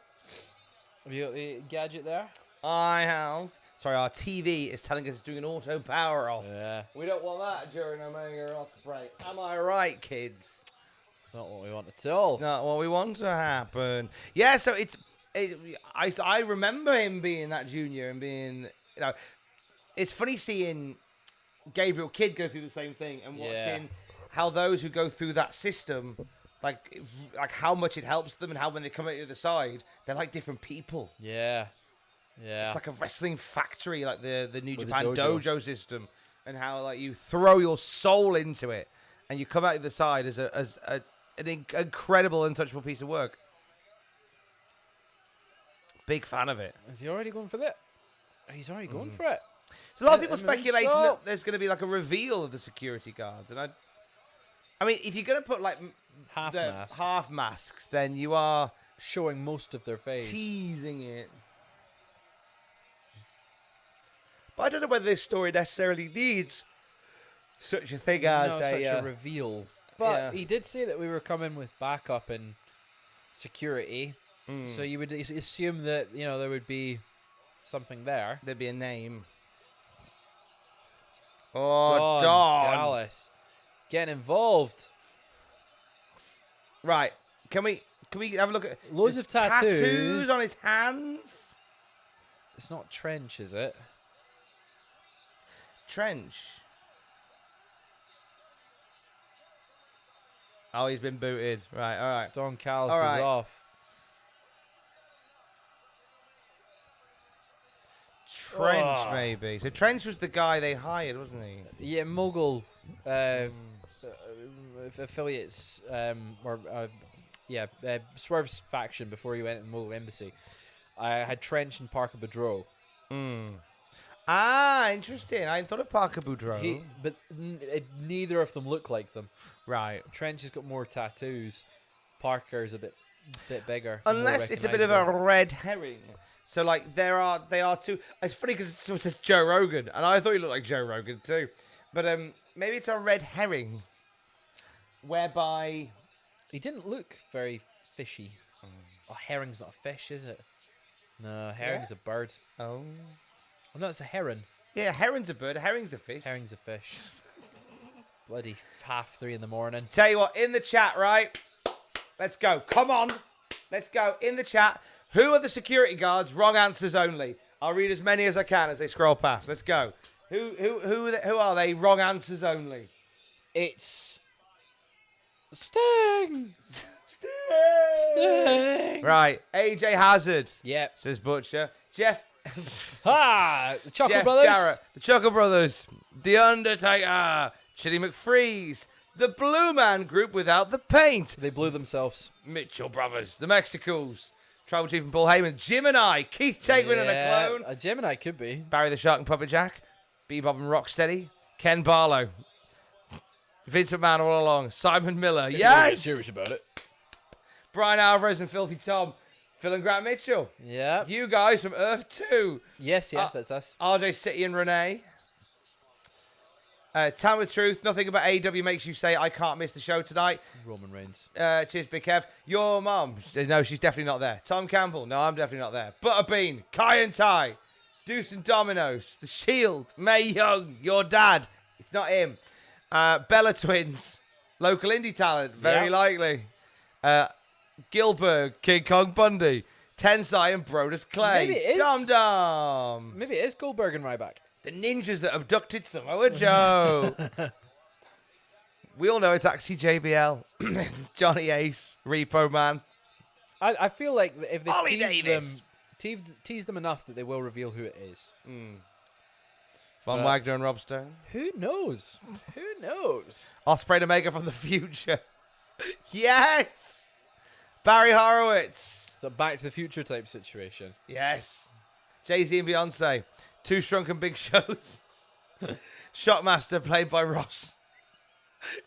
Have you got the gadget there? I have. Sorry, our TV is telling us it's doing an auto power off. Yeah. We don't want that during Omega Ospreay. Am I right, kids? It's not what we want at all. It's not what we want to happen. Yeah, so I remember him being that junior and being, it's funny seeing Gabriel Kidd go through the same thing and watching how those who go through that system, like how much it helps them and how when they come out the other side, they're like different people. Yeah. Yeah. It's like a wrestling factory, like the New With the Japan dojo. dojo system, and how like you throw your soul into it and you come out the other side as an incredible, untouchable piece of work. Big fan of it. Is he already going for that? He's already going for it. There's a lot of And- people and then speculating so- that there's going to be like a reveal of the security guards, and I mean, if you're going to put like Half the mask. half masks, then you are Showing most of their face. teasing it. But I don't know whether this story necessarily needs such a thing as No, such a reveal. But yeah. he did say that we were coming with backup and security. So you would assume that, there would be something there. there'd be a name. Oh, Don Don. Callis. Getting involved. Right. Can we have a look at Loads of tattoos. tattoos on his hands? It's not Trench, is it? Trench. Oh, he's been booted. Right, all right. Don Callis All right. is off. Trench, Oh. maybe. So Trench was the guy they hired, wasn't he? Yeah, Mogul affiliates, Swerve's faction before he went in Mogul Embassy. I had Trench and Parker Boudreaux. Ah, interesting. I thought of Parker Boudreaux. But neither of them look like them. Right. Trench has got more tattoos. Parker's a bit bigger. more Unless it's a bit of a recognisable. red herring. So, like, they are two. It's funny because it says Joe Rogan, and I thought he looked like Joe Rogan too. But maybe it's a red herring, whereby He didn't look very fishy. Oh, herring's not a fish, is it? No, herring's a bird. oh No, it's a heron. yeah, heron's a bird, herring's a fish. Herring's a fish. Bloody 3:30 in the morning. Tell you what, in the chat, right? Let's go. Come on, let's go in the chat. Who are the security guards? Wrong answers only. I'll read as many as I can as they scroll past. Let's go. Who are they? Wrong answers only. It's Sting. Sting. Right, AJ Hazard. Yep. Says Butcher. Jeff. The Chuckle Jeff Brothers. Jarrett. The Chuckle Brothers. The Undertaker. Chitty McFreeze. The Blue Man Group without the paint. They blew themselves. Mitchell Brothers. The Mexicals. Tribal Chief and Paul Heyman. Jim and I. Keith Takeman and a clone. A Gemini could be. Barry the Shark and Puppet Jack. Bebop and Rocksteady. Ken Barlow. Vince McMahon all along. Simon Miller. Yes. Serious about it. Brian Alvarez and Filthy Tom. Phil and Grant Mitchell. Yeah. You guys from Earth 2. Yes, that's us. RJ City and Renee. Town with Truth. Nothing about AEW makes you say, I can't miss the show tonight. Roman Reigns. Cheers, Big Kev. Your mum. No, she's definitely not there. Tom Campbell. No, I'm definitely not there. Butterbean. Kai and Ty. Deuce and Dominoes. The Shield. May Young. Your dad. It's not him. Bella Twins. Local indie talent. Very Yep. likely. Gilbert. King Kong Bundy. Tensai and Brodus Clay. Maybe it is. Dum Dum. Maybe it is Goldberg and Ryback. The ninjas that abducted Samoa Joe. We all know it's actually JBL. Johnny Ace. Repo Man. I feel like if they Ollie tease Davis. tease them enough that they will reveal who it is. Von Wagner and Rob Stone. Who knows? Who knows? Ospreay and Omega from the future. Yes. Barry Horowitz. It's a Back to the Future type situation. Yes. Jay-Z and Beyonce. Two Shrunken Big Shows. Shockmaster played by Ross.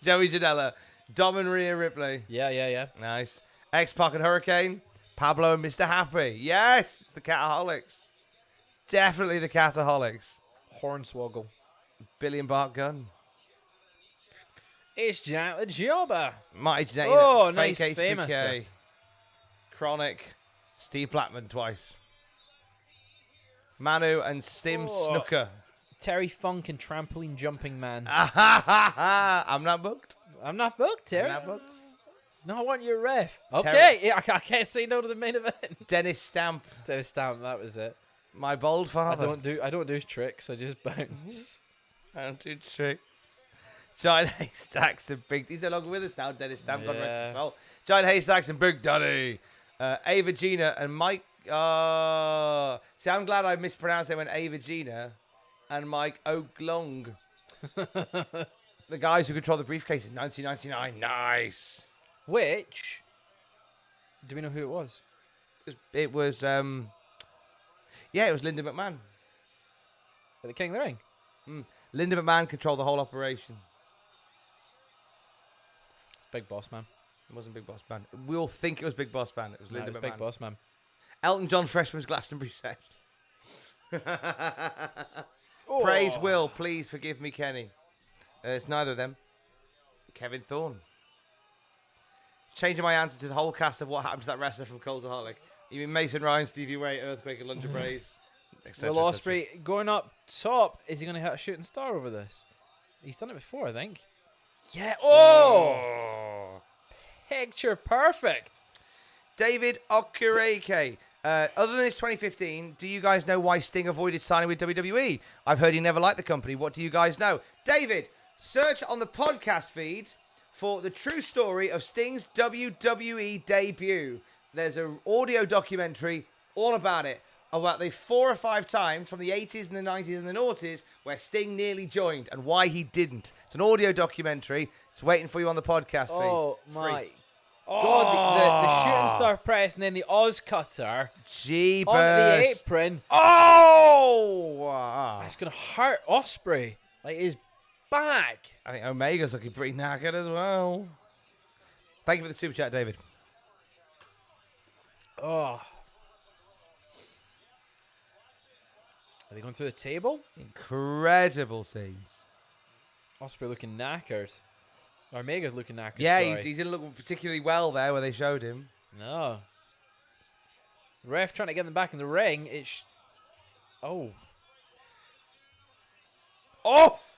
Joey Janela. Dom and Rhea Ripley. Yeah. Nice. X-Pac and Hurricane. Pablo and Mr. Happy. Yes. It's the Cataholics. Definitely the Cataholics. Hornswoggle. Billy and Bart Gunn. It's Jack the Jobber. Mighty Jane. Oh, Fake nice, HBK. famous. Chronic. Steve Blackman twice. Manu and Sim Snooker. Terry Funk and Trampoline Jumping Man. I'm not booked. I'm not booked, Terry. I'm not booked. No, I want your ref. Okay, yeah, I can't say no to the main event. Dennis Stamp. Dennis Stamp, that was it. My bold father. I don't do tricks. I just bounce. I don't do tricks. Giant Haystacks and Big. He's no longer with us now. Dennis Stamp. God rest Yeah. his soul. Giant Haystacks and Big Donny. Ava Gina and Mike. See, I'm glad I mispronounced it when Ava Gina and Mike Oglong. The guys who control the briefcase in 1999. Nice. Which? Do we know who it was? It was Yeah, it was Linda McMahon. At the King of the Ring. Linda McMahon controlled the whole operation. It's Big Boss Man. It wasn't Big Boss Man. We all think it was Big Boss Man. It was No, Linda it was McMahon. Big Boss Man. Elton John Freshman's Glastonbury set. Oh. Praise Will, please forgive me, Kenny. It's neither of them. Kevin Thorne. Changing my answer to the whole cast of what happened to that wrestler from Cultaholic. You mean Mason Ryan, Stevie Ray, Earthquake, and Lunge Braze? Will Ospreay going up top. Is he going to hit a shooting star over this? He's done it before, I think. Yeah. Oh! Picture perfect. David Okereke. Other than his 2015, do you guys know why Sting avoided signing with WWE? I've heard he never liked the company. What do you guys know? David, search on the podcast feed for the true story of Sting's WWE debut. There's an audio documentary all about it, about the 4 or 5 times from the 80s and the 90s and the noughties where Sting nearly joined and why he didn't. It's an audio documentary. It's waiting for you on the podcast feed. Oh, my Free. God. The shooting star press and then the Oz cutter Jeepers. on the apron. Oh! It's going to hurt Ospreay. Like, his back. I think Omega's looking pretty knackered as well. Thank you for the super chat, David. Oh. Are they going through the table? Incredible scenes. Ospreay looking knackered. Or Omega's looking knackered. Yeah, sorry. he didn't look particularly well there where they showed him. No. The ref trying to get them back in the ring. Oh. Off!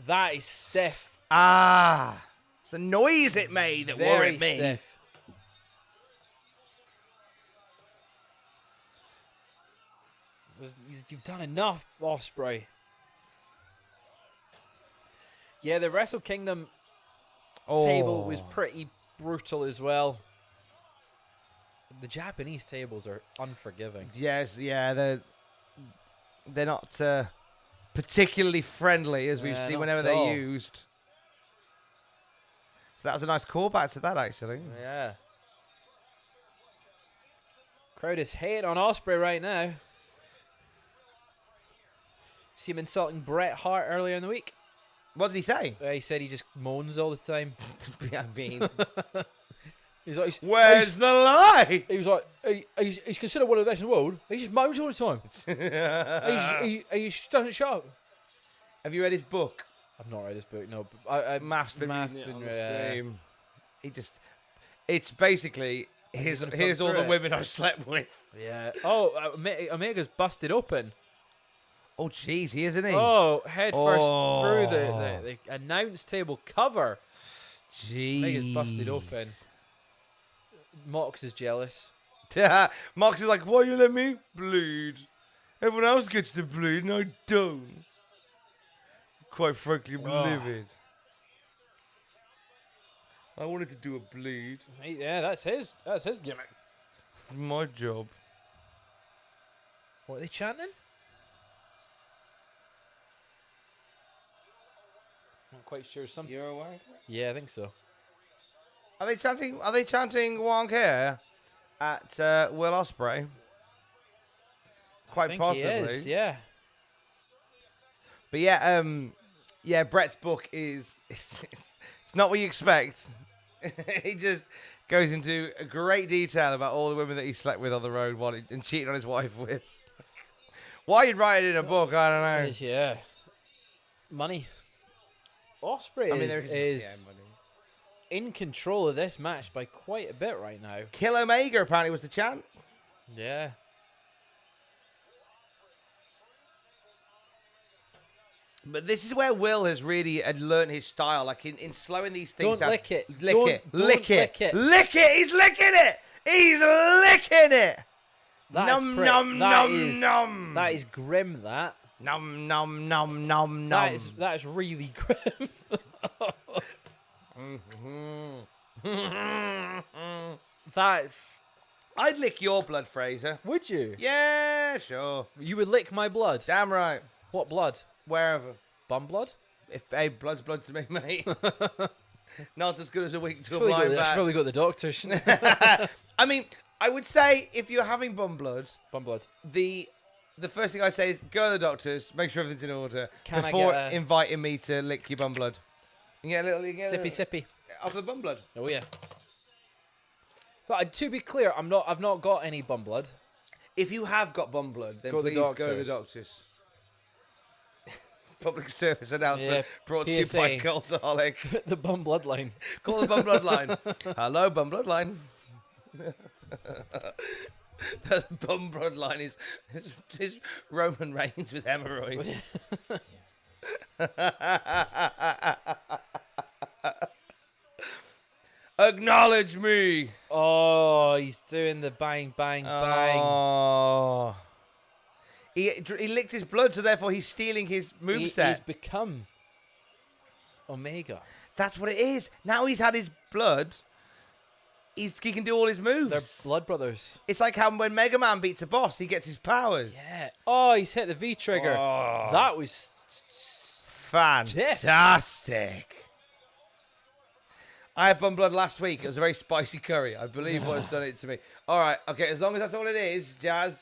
That is stiff. Ah! It's the noise it made that Very worried me. stiff. You've done enough, Ospreay. Yeah, the Wrestle Kingdom table was pretty brutal as well. The Japanese tables are unforgiving. Yes, yeah, they're not particularly friendly as we've Yeah, seen not whenever at they're all. used. So that was a nice callback to that, actually. Yeah. Crowd is hating on Ospreay right now. See him insulting Bret Hart earlier in the week. What did he say? He said he just moans all the time. I mean, He's like, where's the lie? he was like, he's considered one of the best in the world. He just moans all the time. he just doesn't shut up. Have you read his book? I've not read his book, no. But Math's been Math's reading it been on the yeah. stream. It's basically here's all the women I've slept with. Yeah. Oh, Omega's busted open. Oh, jeez, he is, isn't he? Oh, head first Oh. through the announce table cover. Jeez. Omega's busted open. Mox is jealous. Mox is like, why you let me bleed? Everyone else gets to bleed and I don't. Quite frankly, I'm livid. I wanted to do a bleed. Yeah, that's his gimmick. It's my job. What are they chanting? Not quite sure. You're aware? Yeah, I think so. Are they chanting Wonk here at Will Ospreay? Quite I think possibly. He is, yeah. But yeah, Brett's book is it's not what you expect. He just goes into a great detail about all the women that he slept with on the road and cheated on his wife with. Why you'd write it in a book, I don't know. Yeah. Money. Ospreay is money. in control of this match by quite a bit right now. Kill Omega apparently was the chant. Yeah. But this is where Will has really learned his style, like in slowing these things Don't down. lick it. Lick Don't it. lick it. Lick it. He's licking it. He's licking it. That is Num, pretty- num, that num, is- num. That is grim, that. Num, num, num, num, num. That is really grim. That's... I'd lick your blood, Fraser. Would you? Yeah, sure. You would lick my blood. Damn right. What blood? Wherever. Bum blood? If blood's blood to me, mate. Not as good as a week to a Probably blind got, bat. probably got the doctor. I mean, I would say if you're having bum blood, The the first thing I say is go to the doctors, make sure everything's in order Can I before get a- inviting me to lick your bum blood. You get a little, sippy. of the bum blood. Oh yeah. But to be clear, I've not got any bum blood. If you have got bum blood, then Go to the please go to the doctors. doctors. Public service announcement brought to you PSA. by Cultaholic. The bum bloodline. Call the bum blood line. Hello, bum blood line. The bum blood line is Roman Reigns with hemorrhoids. Acknowledge me. Oh, he's doing the bang, bang, bang. Oh. He licked his blood, so therefore he's stealing his moveset. He's become Omega. That's what it is. Now he's had his blood, he can do all his moves. They're blood brothers. It's like how when Mega Man beats a boss, he gets his powers. Yeah. Oh, he's hit the V trigger. Oh. That was Fantastic. I had bum blood last week. It was a very spicy curry. I believe what has done it to me. All right. Okay. As long as that's all it is, Jazz.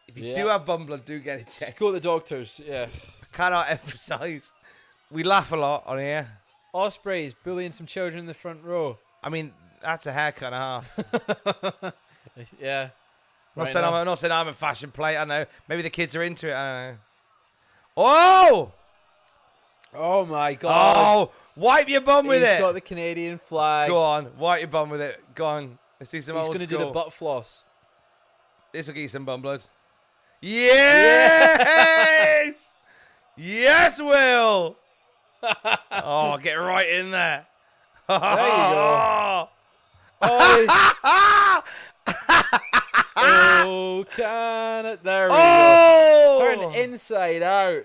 If you do have bum blood, do get it checked. Go to the doctors. Yeah. I cannot emphasize. We laugh a lot on here. Ospreay's bullying some children in the front row. I mean, that's a haircut and a half. Yeah. I'm not saying I'm a fashion plate. I don't know. Maybe the kids are into it. I don't know. Oh! Oh my God. Oh! Wipe your bum with it. He's got the Canadian flag. Go on. Wipe your bum with it. Go on. Let's do some He's old going to do the butt floss. This will get you some bum blood. Yes! Yes, Will! Oh, get right in there. There you go. Oh, oh, can it? There we go. Turn inside out.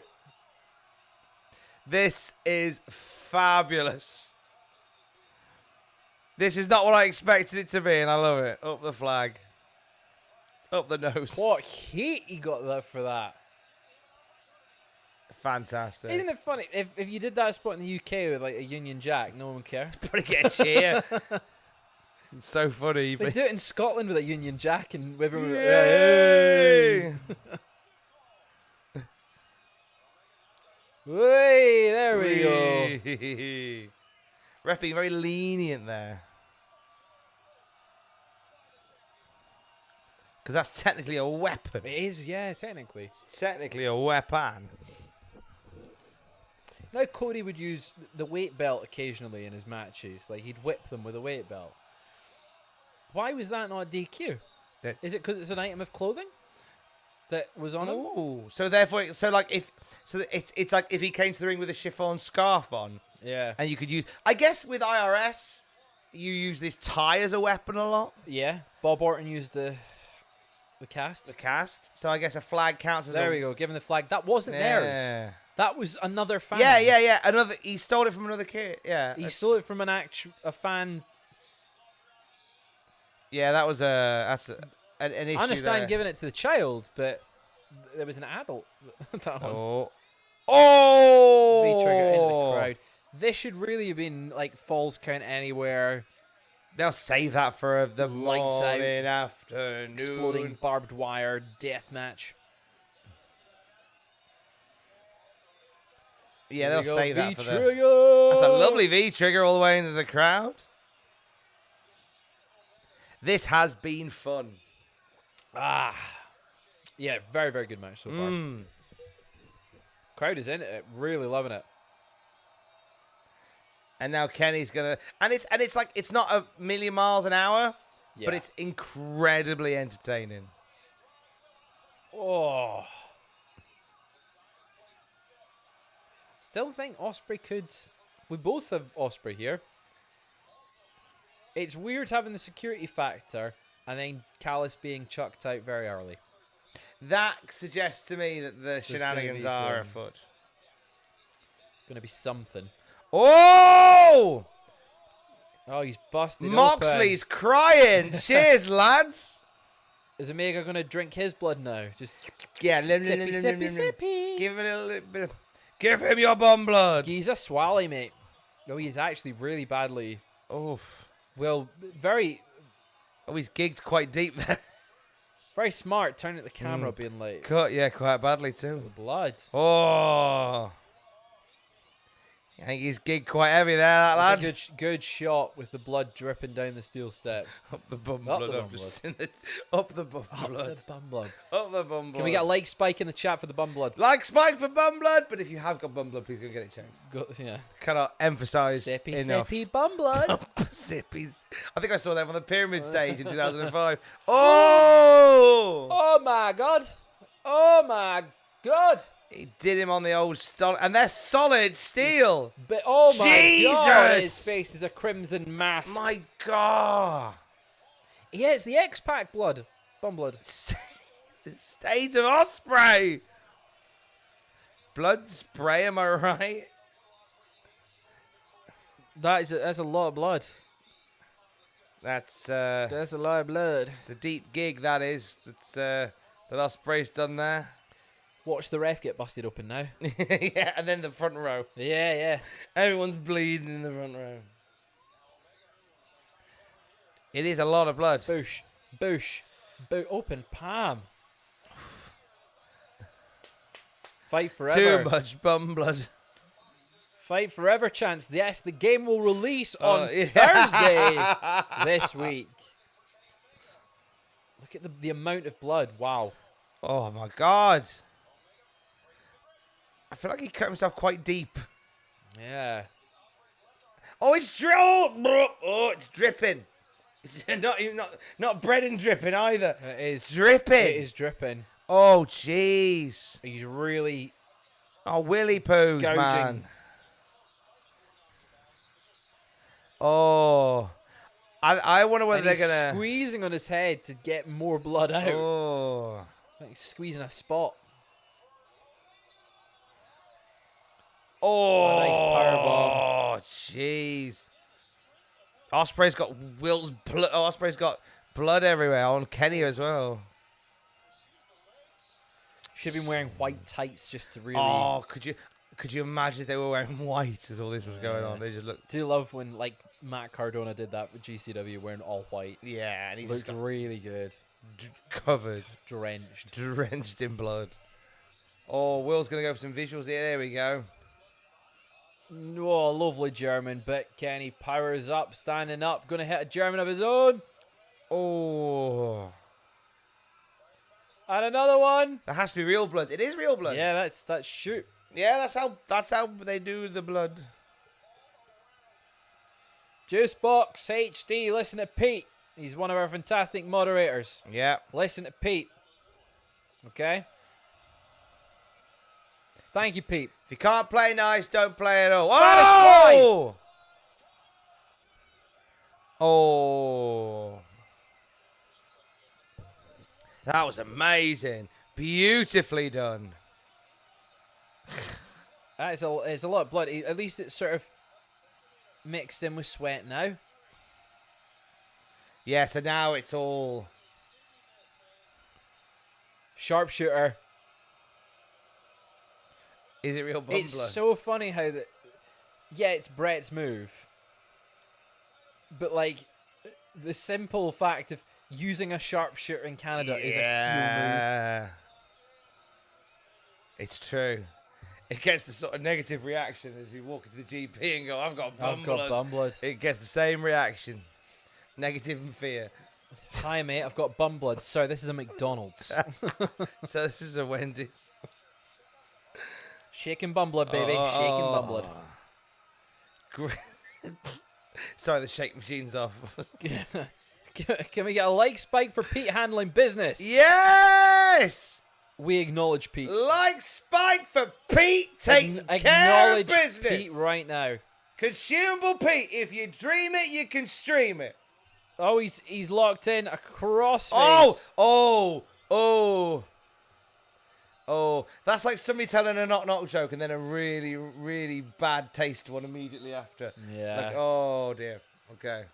This is fabulous. This is not what I expected it to be, and I love it. Up the flag. Up the nose. What heat he got there for that. Fantastic. Isn't it funny? If you did that spot in the UK with like a Union Jack, no one would care. Probably get a cheer. It's so funny. They do it in Scotland with a Union Jack and everyone. Yay! Hey, there we go. Ref being very lenient there. Because that's technically a weapon. It is, yeah, technically. Technically a weapon. Now Cody would use the weight belt occasionally in his matches. Like he'd whip them with a weight belt. Why was that not a DQ? Is it because it's an item of clothing that was on him? Oh, so therefore, it's like if he came to the ring with a chiffon scarf on. Yeah. And you could use, I guess with IRS, you use this tie as a weapon a lot. Yeah. Bob Orton used the cast. The cast. So I guess a flag counts as There we go. Give him the flag. That wasn't theirs. That was another fan. Yeah. He stole it from another kid. Yeah. He stole it from a fan. Yeah, that was an issue. I understand there. giving it to the child, but there was an adult. That one. Oh! V-trigger into the crowd. This should really have been like falls count anywhere. They'll save that for the Lights out. morning afternoon. Exploding barbed wire death match. Yeah, they'll save that for the... V-trigger! That's a lovely V-trigger all the way into the crowd. This has been fun. Yeah, very, very good match so far. Crowd is in it, really loving it. And now Kenny's gonna, and it's like it's not a million miles an hour, Yeah. but it's incredibly entertaining. Oh. Still think Ospreay could. We both have Ospreay here. It's weird having the security factor and then Callis being chucked out very early. That suggests to me that the shenanigans are afoot. Gonna be something. Oh! Oh, he's busted. Moxley's crying. Cheers, lads. Is Omega gonna drink his blood now? Just Yeah, sippy. Give it a little bit of, give him your bum blood. He's a swally, mate. No, he's actually really badly. Oof. Well, very Oh, he's gigged quite deep there. Very smart, turning at the camera, being like, Cut, yeah, quite badly too. the blood. Oh. I think he's gigged quite heavy there, that lad. That's a good shot with the blood dripping down the steel steps. Up the bum Up blood. the I'm bum just in the- Up the bum Up blood. the bum blood. Up the bum blood. Can we get a like spike in the chat for the bum blood? Like Spike for bum blood, but if you have got bum blood, please go get it checked. Yeah. Cannot emphasize Sippy, enough. sippy bum blood. Sippies. I think I saw them on the pyramid stage in 2005. Oh! Oh my god. Oh my god. He did him on the old stone, and they're solid steel. But oh my god, Jesus! his face is a crimson mask. My God. Yeah, it's the X-Pac blood. Bum blood. The state of Ospreay. Blood spray, am I right? That's a lot of blood. That's That's a lot of blood. it's a deep gig, that is. That's that Ospreay's done there. Watch the ref get busted open now. Yeah, and then the front row. Yeah. Everyone's bleeding in the front row. It is a lot of blood. Boosh. Open palm. Fight forever. Too much bum blood. Fight forever chance. Yes, the game will release Oh, on yeah. Thursday this week. Look at the amount of blood. Wow. Oh my God. I feel like he cut himself quite deep. Yeah. Oh, it's oh, it's dripping. It's not bread and dripping either. It is. It's dripping. It is dripping. Oh, jeez. He's really Oh, Willy poos, gouging. man. Oh. I wonder whether and they're he's going to... squeezing on his head to get more blood out. Oh. Like he's squeezing a spot. Oh. Nice powerbomb. Oh, jeez. Ospreay's got Will's blood. Oh, Ospreay's got blood everywhere on Kenny as well. Should have been wearing white tights just to really... Oh, could you imagine if they were wearing white as all this was going on? They just looked... Do love when like Matt Cardona did that with GCW wearing all white. Yeah, and he just Looked got really good. covered, Drenched. in blood. Oh, Will's going to go for some visuals here. There we go. Oh, lovely German, but Kenny powers up, standing up, going to hit a German of his own. Oh. And another one. That has to be real blood. It is real blood. Yeah, that's shoot. Yeah, that's how they do the blood. Juicebox HD, listen to Pete. He's one of our fantastic moderators. Yeah. Listen to Pete. Okay? Thank you, Pete. If you can't play nice, don't play at all. Spanish Oh! Oh. That was amazing. Beautifully done. It's a lot of blood. At least it's sort of mixed in with sweat now. Yeah, so now it's all... Sharpshooter. Is it real bum It's blood? so funny how that. Yeah, it's Brett's move. But like, the simple fact of using a sharpshooter in Canada is a heel move. It's true. It gets the sort of negative reaction as you walk into the GP and go, I've got bum blood. bum blood. It gets the same reaction. Negative and fear. Hi mate, I've got bum blood. Sorry, this is a McDonald's. So this is a Wendy's. Shaking bum blood, baby. Shaking bum blood. Sorry, the shake machine's off. Can we get a like spike for Pete handling business? Yes! We acknowledge Pete. Like spike for Pete taking care of Acknowledge business. Pete right now. Consumable Pete. If you dream it, you can stream it. Oh, he's locked in a crossface. Oh, that's like somebody telling a knock-knock joke and then a really, really bad taste one immediately after. Yeah. Like, oh, dear. Okay.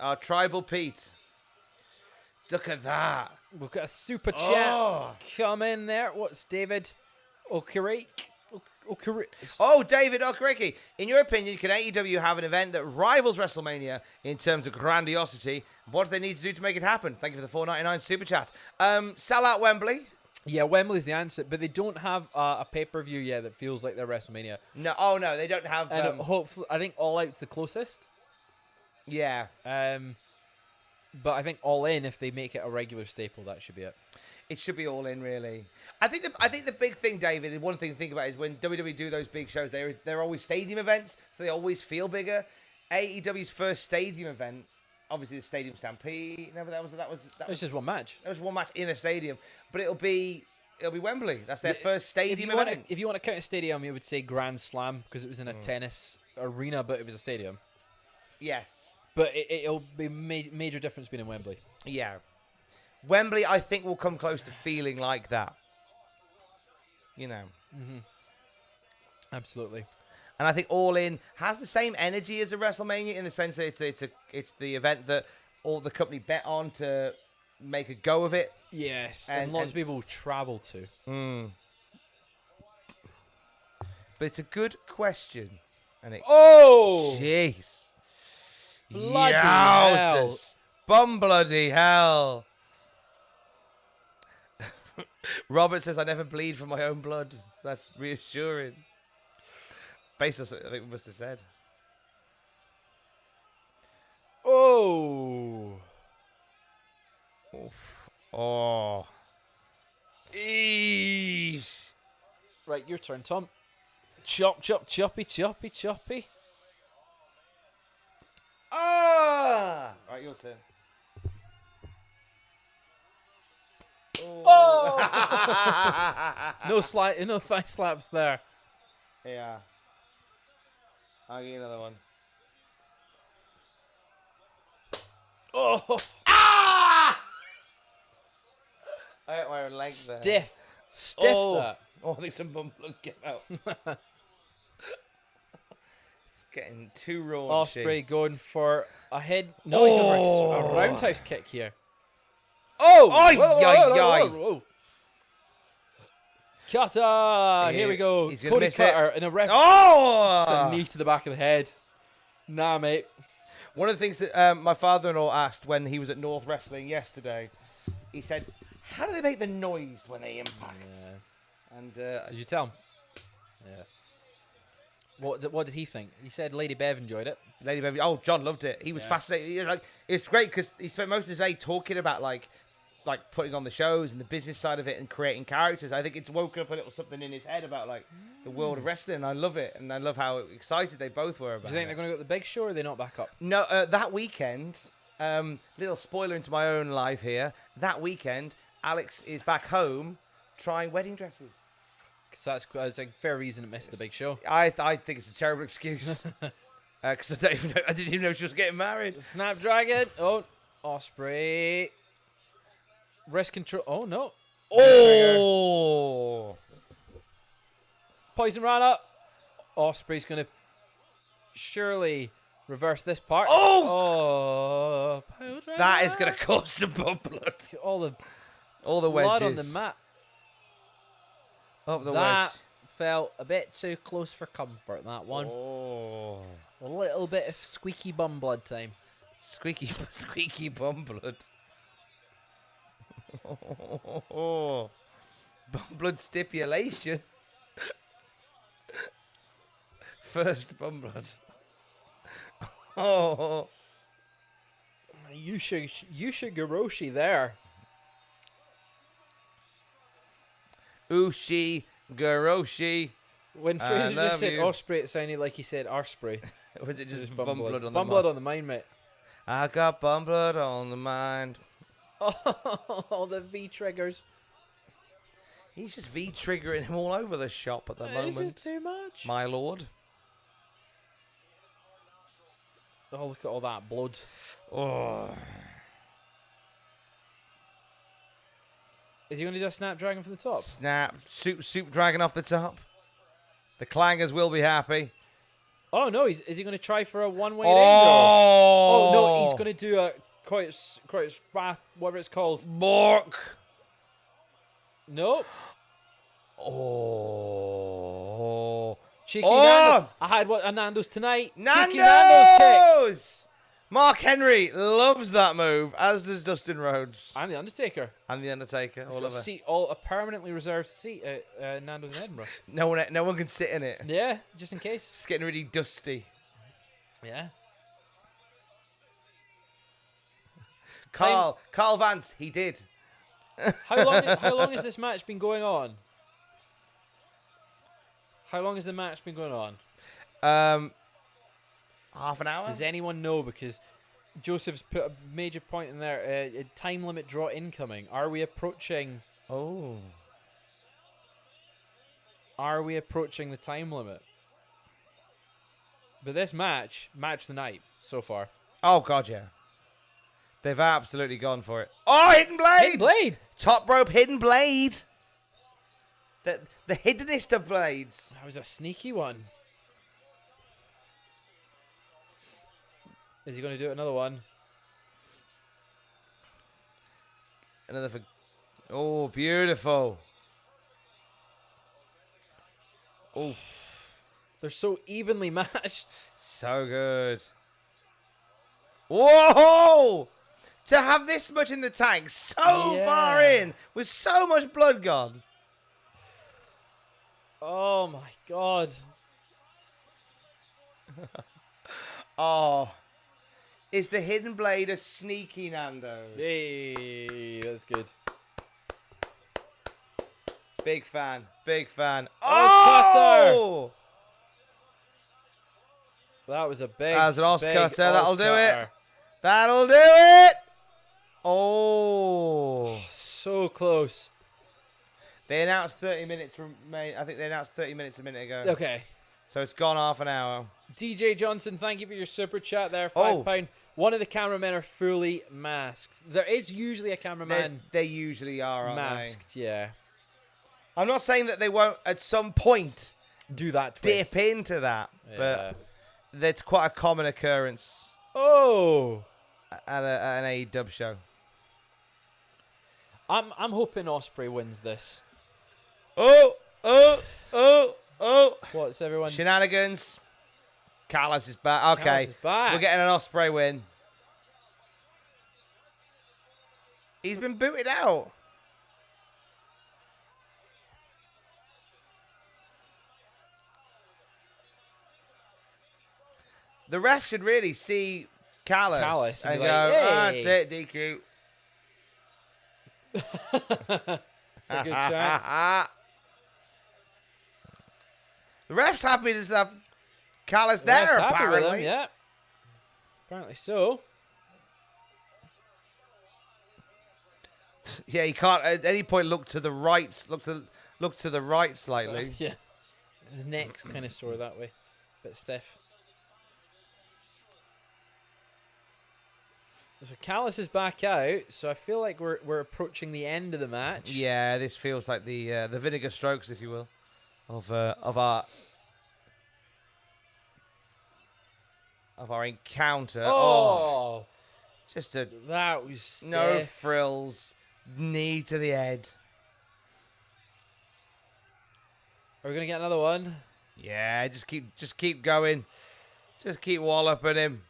Our Tribal Pete. Look at that. We've got a super chat Oh. come in there. What's David Okereke? Oh, David Okereke. In your opinion, can AEW have an event that rivals WrestleMania in terms of grandiosity? What do they need to do to make it happen? Thank you for the $4.99 super chat. Sell out Wembley. Yeah, Wembley's the answer, but they don't have a pay-per-view yet that feels like their WrestleMania. No, no, they don't have. And hopefully, I think All Out's the closest. Yeah. But I think All In, if they make it a regular staple, that should be it. It should be All In, really. I think the big thing, David, and one thing to think about is when WWE do those big shows, they're always stadium events, so they always feel bigger. AEW's first stadium event, obviously the Stadium Stampede. No, but that was just one match. That was one match in a stadium, but it'll be Wembley. That's their first stadium event. If you want to count a stadium, you would say Grand Slam because it was in a tennis arena, but it was a stadium. Yes, but it'll be major difference being in Wembley. Yeah. Wembley, I think, will come close to feeling like that. You know. Mm-hmm. Absolutely. And I think All In has the same energy as a WrestleMania in the sense that it's the event that all the company bet on to make a go of it. Yes, and lots of people travel to. But it's a good question. And jeez. Bloody hell. Bum bloody hell. Robert says, I never bleed from my own blood. That's reassuring. Based on something I think we must have said. Oh. Oh. Eesh. Right, your turn, Tom. Chop, chop, choppy, choppy, choppy. Ah! Right, your turn. Oh! No thigh slaps there. Yeah. I'll give you another one. Oh! Ah! I hurt my own leg there. Stiff that. Oh, I think some bum blood came out. It's getting too raunchy. Ospreay going for a head. No, he's going for a roundhouse kick here. Oh! Whoa. Cutter! Here we go. He's gonna Cody miss Cutter in a ref. Oh! Just a knee to the back of the head. Nah, mate. One of the things that my father-in-law asked when he was at North Wrestling yesterday, he said, how do they make the noise when they impact? Yeah. And did you tell him? Yeah. What did he think? He said Lady Bev enjoyed it. Lady Bev, John loved it. He was fascinated. It's great because he spent most of his day talking about like putting on the shows and the business side of it and creating characters. I think it's woken up a little something in his head about like the world of wrestling. I love it, and I love how excited they both were about it. Do you think they're going to go to the big show, or are they not back up? No, that weekend. Little spoiler into my own life here. That weekend, Alex is back home trying wedding dresses. So that's a fair reason to miss the big show. I think it's a terrible excuse. Because I didn't even know she was getting married. Snapdragon. Oh, Ospreay. Wrist control. Oh, no. Oh. Poison Rana. Ospreay's going to surely reverse this part. Oh. Oh. That is going to cause some bum blood. All the wedges. Blood on the mat. Up the that wedge. felt a bit too close for comfort, that one. Oh. A little bit of squeaky bum blood time. Squeaky bum blood. Oh. Bum blood stipulation. First bum blood. Oh. Yuta Hiroshi there. Ushi, Garoshi. When Fraser just said Ospreay, it sounded like he said Arspray. Was it just bum blood on the mind? Bum blood on the mind, mate. I got bum blood on the mind. Oh, the V triggers. He's just V triggering him all over the shop at the moment. This is too much. My lord. Oh, look at all that blood. Oh. Is he going to do a Snapdragon from the top? Soup dragon off the top. The clangers will be happy. Oh, no. Is he going to try for a one-way Oh. Oh, no. He's going to do a Kreutz Wrath, whatever it's called. Bork. Nope. Oh. Cheeky Oh! Nando's. I had a Nando's tonight. Nando's! Cheeky Nando's kick. Mark Henry loves that move, as does Dustin Rhodes. I'm the Undertaker. And The Undertaker. All Got of it. a permanently reserved seat at Nando's in Edinburgh. No one can sit in it. Yeah, just in case. It's getting really dusty. Yeah. Carl Vance, he did. How long has this match been going on? How long has the match been going on? Half an hour? Does anyone know? Because Joseph's put a major point in there. A time limit draw incoming. Are we approaching? Oh. Are we approaching the time limit? But this match of the night so far. Oh, God, yeah. They've absolutely gone for it. Oh, hidden blade! Hidden blade! Top rope hidden blade. The hiddenest of blades. That was a sneaky one. Is he going to do another one? Another for... Oh, beautiful. Oh. They're so evenly matched. So good. Whoa! To have this much in the tank so far in with so much blood gone. Oh my God. Oh. Is the hidden blade a sneaky Nando's? Hey, that's good. Big fan. Big fan. Oh! That was a big. That was an Os cutter. That'll do cutter. it. That'll do it. Oh. So close. They announced 30 minutes remain. I think they announced 30 minutes a minute ago. Okay. So it's gone half an hour. DJ Johnson, thank you for your super chat there. Oh. £5. One of the cameramen are fully masked. There is usually a cameraman They usually are, aren't masked. Yeah. they? I'm not saying that they won't at some point Do that twist. dip into that, Yeah. but that's quite a common occurrence Oh. at an AEW show. I'm hoping Ospreay wins this. Oh. What's everyone? Shenanigans. Callis is back. Okay. Callis is back. We're getting an Ospreay win. He's been booted out. The ref should really see Callis and and be go, like, that's "Hey." it, DQ. It's a good chat. The ref's happy to have Callis Ref's there, happy with him, apparently. yeah. Apparently so. Yeah, he can't at any point look to the right. Look to the right slightly. Yeah. His neck's kind of sore that way. Bit stiff. So Callis is back out, so I feel like we're approaching the end of the match. Yeah, this feels like the vinegar strokes, if you will, of our encounter. Oh, just a that was stiff. no frills, knee to the head. Are we gonna get another one? Yeah, just keep going, just keep walloping him.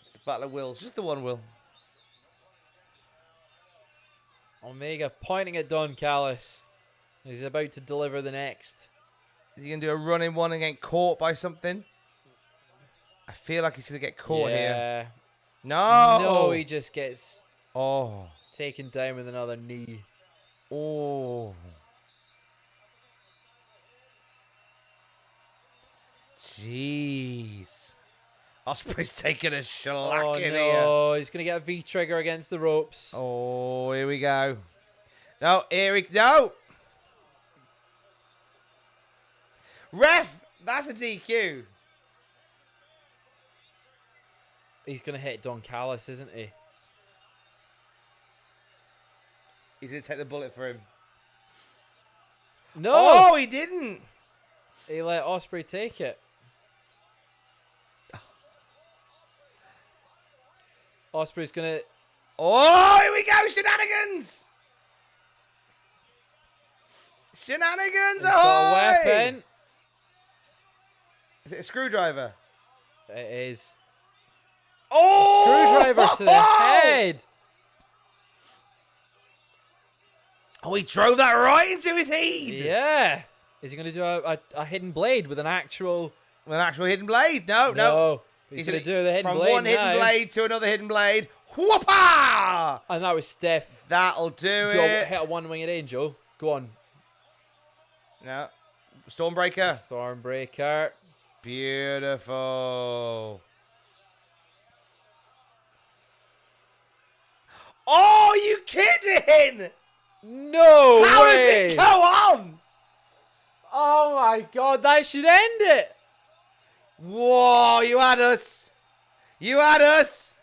It's a battle of wills, just the one will. Omega pointing at Don Callis. He's about to deliver the next. Is he gonna do a running one and get caught by something? I feel like he's gonna get caught here. Yeah. No. No, he just gets Oh. taken down with another knee. Oh. Jeez. Ospreay's taking a shellac in here. Oh, he's going to get a V-trigger against the ropes. Oh, here we go. No, no. Ref, that's a DQ. He's going to hit Don Callis, isn't he? He's going to take the bullet for him. No! Oh, he didn't. He let Ospreay take it. Ospreay's going to... Oh, here we go, shenanigans. Shenanigans, He's got a ahoy! weapon. Is it a screwdriver? It is. Oh! Screwdriver to the head. Oh, he drove that right into his head. Yeah. Is he going to do a hidden blade with an actual... With an actual hidden blade? No. He's going to do the hidden from blade one hidden now. blade to another hidden blade. Whoopah! And that was stiff. That'll do Joe, it. hit a one-winged angel. Go on. No. Stormbreaker. Stormbreaker. Beautiful. Oh, you kidding? No How way. does it go on? Oh my god, that should end it. Whoa, you had us. You had us.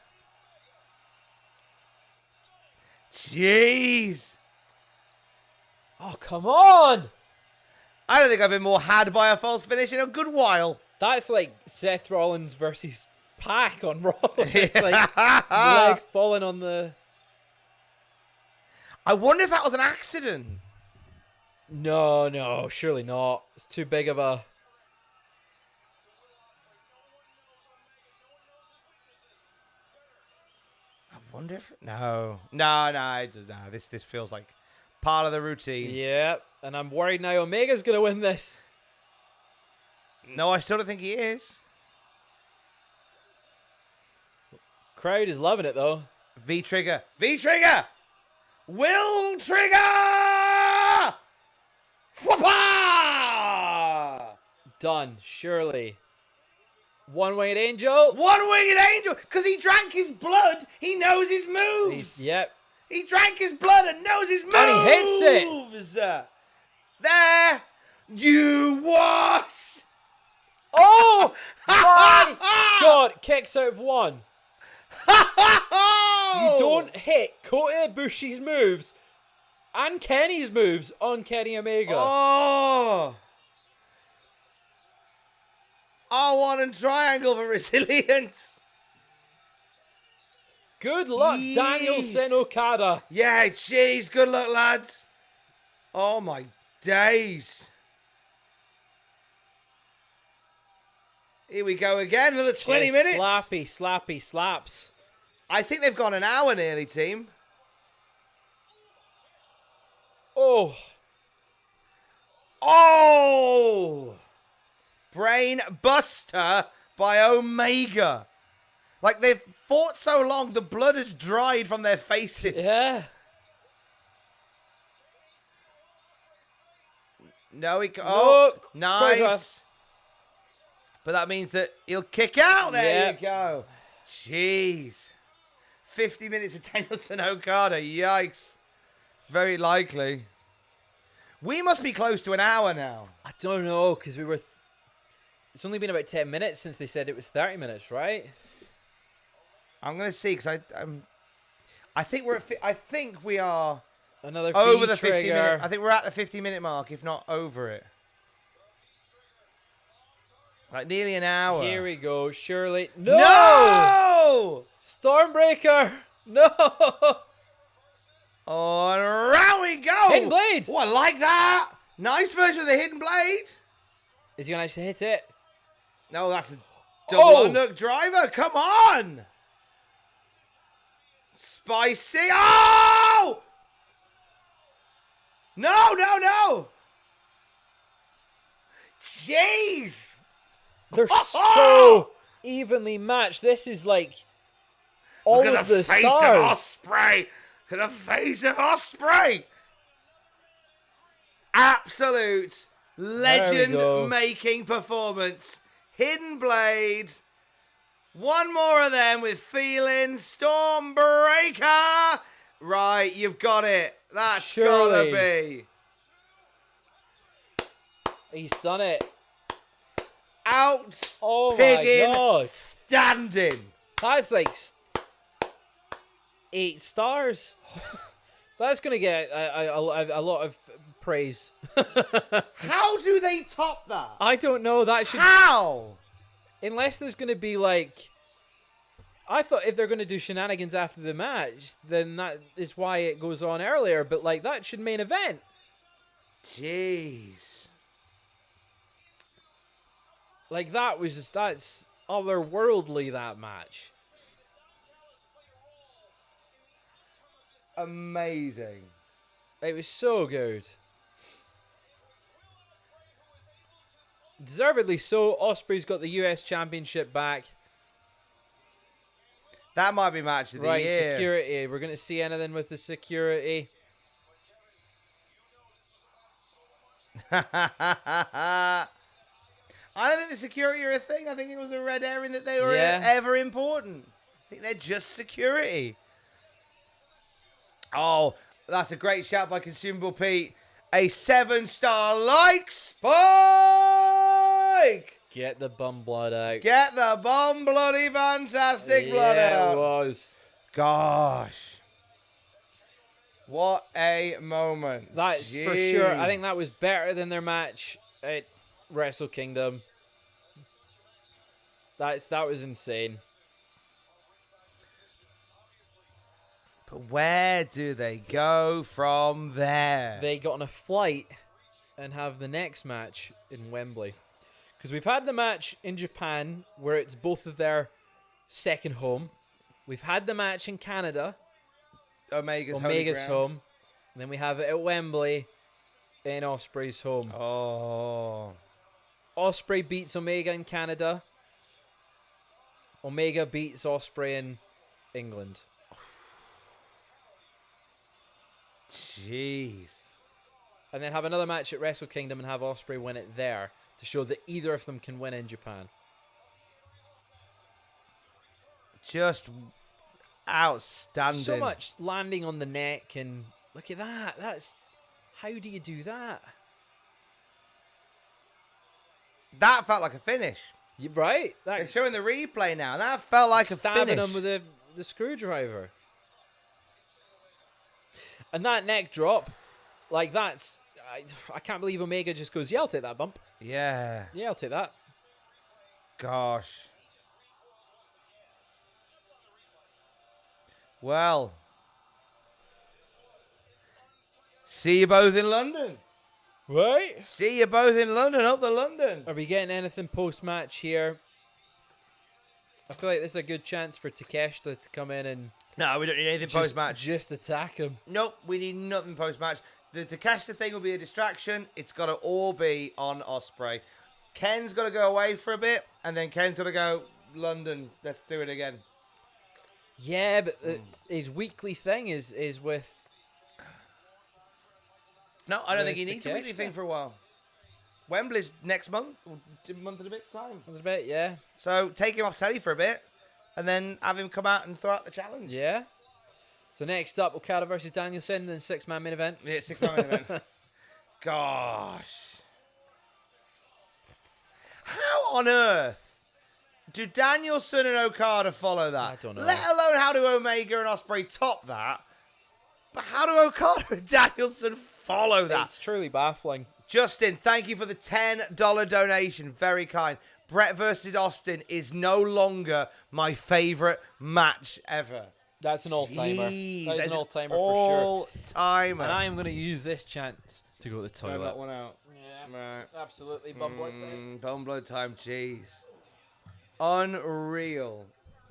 Jeez. Oh, come on. I don't think I've been more had by a false finish in a good while. That's like Seth Rollins versus Pac on Raw. It's like leg falling on the... I wonder if that was an accident. No, surely not. It's too big of a... I wonder if... No. It does, no. This feels like part of the routine. Yeah, and I'm worried now Omega's going to win this. No, I still don't think he is. Crowd is loving it, though. V-trigger. V-trigger! Will trigger! Whoopah! Done, surely. One-winged angel. One-winged angel! Because he drank his blood, he knows his moves. Yep. He drank his blood and knows his moves. And he hits it. There you was. Oh my god! Kicks out of one. You don't hit Kota Ibushi's moves and Kenny's moves on Kenny Omega. Oh. R1 and triangle for resilience. Good luck, Jeez. Danielson Okada. Yeah, jeez. Good luck, lads. Oh, my days. Here we go again. Another 20 Yes, minutes. Slappy slaps. I think they've gone an hour nearly, team. Oh. Oh! Brain buster by Omega. Like, they've fought so long, the blood has dried from their faces. Yeah. No, he... Oh, Look. nice. But that means that he'll kick out. There Yep. you go. Jeez. 50 minutes with Danielson Okada. Yikes. Very likely. We must be close to an hour now. I don't know, because we were... It's only been about 10 minutes since they said it was 30 minutes, right? I'm going to see, because I think we're at... I think we are Another over the V-trigger. 50 minute... I think we're at the 50-minute mark, if not over it. Like, nearly an hour. Here we go, surely. No! No! Stormbreaker! No! Oh, and around we go! Hidden blade! Oh, I like that! Nice version of the hidden blade. Is he going to actually hit it? No, that's a double Oh! underhook driver. Come on! Spicy. Oh! No! Jeez! They're so evenly matched. This is like all Look at of the face stars. of Ospreay. Look at the face of Ospreay. Absolute legend-making performance. Hidden blade. One more of them with feeling. Stormbreaker. Right, you've got it. That's Surely. gotta be. He's done it. Out. Oh my Pigging. god. Standing. That's like 8 stars. That's going to get a lot of praise. How do they top that? I don't know. That should... How? Unless there's going to be like... I thought if they're going to do shenanigans after the match, then that is why it goes on earlier. But like that should main event. Jeez. Like, that's otherworldly, that match. Amazing. It was so good. Deservedly so. Ospreay's got the US Championship back. That might be match of the Right, year. security. We're going to see anything with the security. I don't think the security are a thing. I think it was a red herring that they were Yeah. ever important. I think they're just security. Oh, that's a great shout by Consumable Pete. A 7-star like spike. Get the bum blood out. Get the bomb bloody fantastic blood Yeah, out. it was. Gosh. What a moment. That's for Jeez. sure. I think that was better than their match at Wrestle Kingdom. That was insane. But where do they go from there? They got on a flight and have the next match in Wembley. Because we've had the match in Japan where it's both of their second home. We've had the match in Canada. Omega's Omega's home. And then we have it at Wembley in Ospreay's home. Oh. Ospreay beats Omega in Canada. Omega beats Ospreay in England. Jeez. And then have another match at Wrestle Kingdom and have Ospreay win it there to show that either of them can win in Japan. Just outstanding. So much landing on the neck, and look at that. That's how do you do that? That felt like a finish. You right? They're That showing the replay now. That felt like a stabbing finish. him with the screwdriver. And that neck drop, like that's I can't believe Omega just goes, yeah, I'll take that bump. Yeah. Yeah, I'll take that. Gosh. Well. See you both in London. Right? See you both in London. Up to London. Are we getting anything post-match here? I feel like this is a good chance for Takeshita to come in and No, we don't need anything post-match. just attack him. Nope, we need nothing post-match. The Takeshita thing will be a distraction. It's got to all be on Ospreay. Ken's got to go away for a bit, and then Ken's got to go London. Let's do it again. Yeah, but his weekly thing is with... No, I don't think With he needs a weekly Takeshita. thing for a while. Wembley's next month, or a month and a bit's time. A bit, yeah. So take him off telly for a bit, and then have him come out and throw out the challenge. Yeah. So next up, Okada versus Danielson, then 6-man main event. Yeah, 6-man event. Gosh. How on earth do Danielson and Okada follow that? I don't know. Let alone how do Omega and Ospreay top that? But how do Okada and Danielson follow that? It's truly baffling. Justin, thank you for the $10 donation. Very kind. Brett versus Austin is no longer my favorite match ever. That's an all-timer. Jeez, That is that's an all-timer for sure. All-timer. And I am going to use this chance to go to the Throw toilet. that one out. Yeah, Right. absolutely. Bumble time. Bone blood time, jeez. Unreal.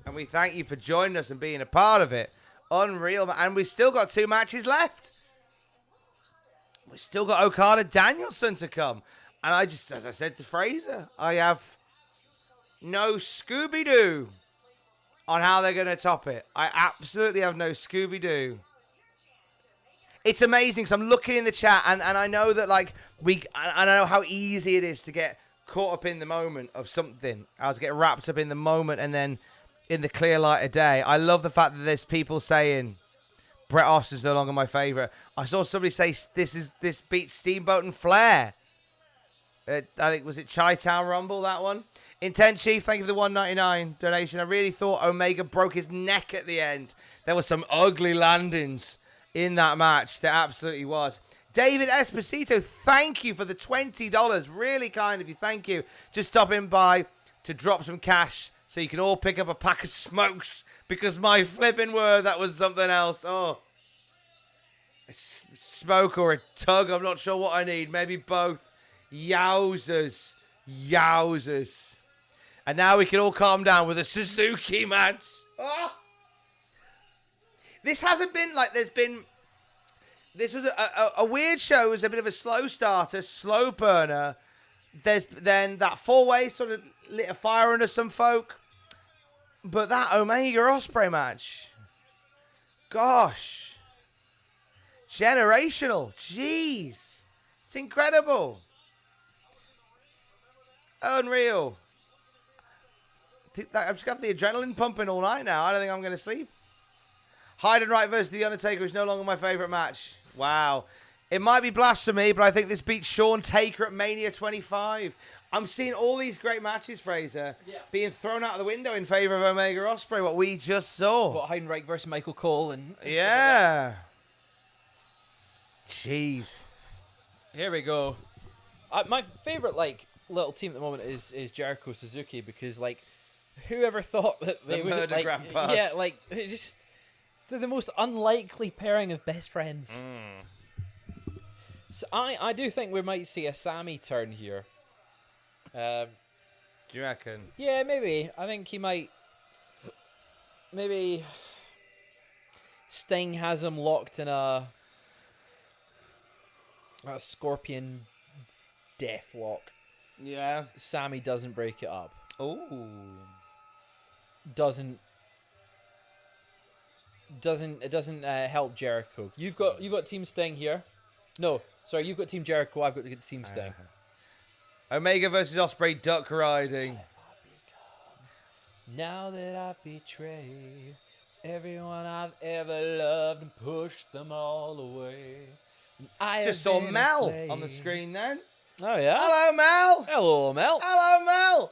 And we thank you for joining us and being a part of it. Unreal. And we've still got 2 matches left. We've still got Okada Danielson to come. And I just, as I said to Fraser, I have no Scooby-Doo on how they're going to top it. I absolutely have no Scooby-Doo. It's amazing because I'm looking in the chat and I know that like I know how easy it is to get caught up in the moment of something. I was get wrapped up in the moment and then in the clear light of day. I love the fact that there's people saying Bret Austin's no longer my favorite. I saw somebody say this beats Steamboat and Flair. I think was it Chi-Town Rumble, that one. Intent Chief, thank you for the $1.99 donation. I really thought Omega broke his neck at the end. There were some ugly landings in that match. There absolutely was. David Esposito, thank you for the $20. Really kind of you. Thank you. Just stopping by to drop some cash so you can all pick up a pack of smokes because my flipping word, that was something else. Oh, smoke or a tug. I'm not sure what I need. Maybe both. Yowzers. Yowzers. And now we can all calm down with a Suzuki match. Oh. This hasn't been like there's been... This was a weird show. It was a bit of a slow starter, slow burner. There's then that four-way sort of lit a fire under some folk. But that Omega Ospreay match... Gosh. Generational. Jeez. It's incredible. Unreal. I've just got the adrenaline pumping all night now. I don't think I'm going to sleep. Heidenreich versus The Undertaker is no longer my favorite match. Wow. It might be blasphemy, but I think this beats Shawn Taker at Mania 25. I'm seeing all these great matches, Fraser, being thrown out of the window in favor of Omega Ospreay, what we just saw. What, Heidenreich versus Michael Cole and yeah. Jeez. Here we go. My favorite little team at the moment is Jericho Suzuki, because whoever thought that they would murder grandpas. Yeah, it's just they're the most unlikely pairing of best friends. So I do think we might see a Sammy turn here. Do you reckon? Yeah, maybe. I think he might. Maybe Sting has him locked in a scorpion death lock. Yeah. Sammy doesn't break it up. Oh. Doesn't help Jericho. You've got Team Sting here. No, sorry, you've got Team Jericho. I've got Team Sting. Omega versus Ospreay duck riding. Now that I've betrayed everyone I've ever loved and pushed them all away. I just saw Mel on the screen then. Oh yeah. Hello, Mel. Hello, Mel. Hello, Mel.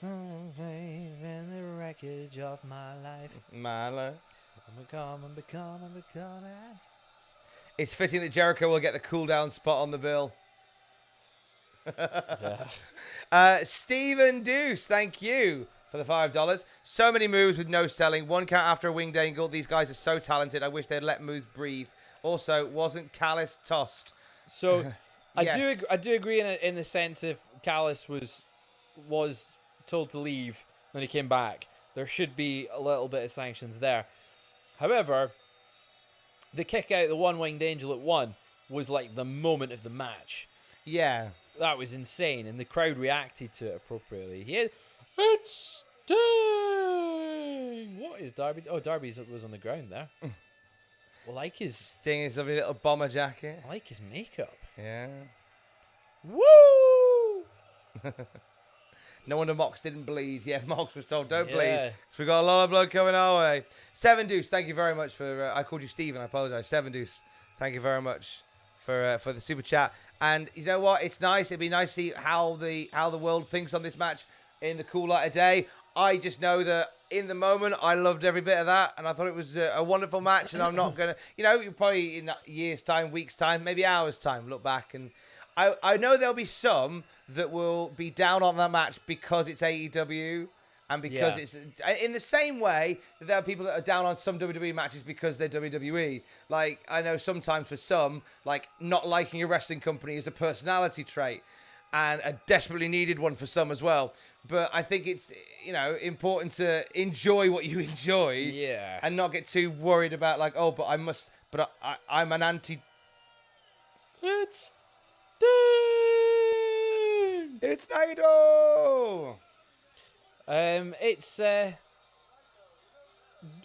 In the wreckage of my life. My life. I'm becoming. It's fitting that Jericho will get the cool down spot on the bill. Stephen Deuce, thank you for the $5. So many moves with no selling. One count after a winged angle. These guys are so talented. I wish they'd let moves breathe. Also, wasn't Callis tossed? So, Yes. I do agree in the sense if Callis was told to leave, then he came back, there should be a little bit of sanctions there. However, the kick out the one winged angel at 1 was like the moment of the match. Yeah. That was insane, and the crowd reacted to it appropriately. It's Sting! What is Darby? Oh, Darby was on the ground there. Sting is lovely little bomber jacket. I like his makeup. Yeah. Woo! No wonder Mox didn't bleed. Yeah, Mox was told don't bleed. Because we got a lot of blood coming our way. Seven Deuce, thank you very much for... I called you Steven, I apologize. Seven Deuce, thank you very much for the super chat. And you know what? It's nice. It'd be nice to see how the world thinks on this match in the cool light of day. I just know that in the moment, I loved every bit of that. And I thought it was a wonderful match. And I'm not going to... You probably in a year's time, week's time, maybe hours' time, look back and... I know there'll be some that will be down on that match because it's AEW and because it's in the same way that there are people that are down on some WWE matches because they're WWE. Like, I know sometimes for some, like, not liking a wrestling company is a personality trait and a desperately needed one for some as well. But I think it's, important to enjoy what you enjoy and not get too worried about, like, oh, but I'm an anti... It's... It's Naito! It's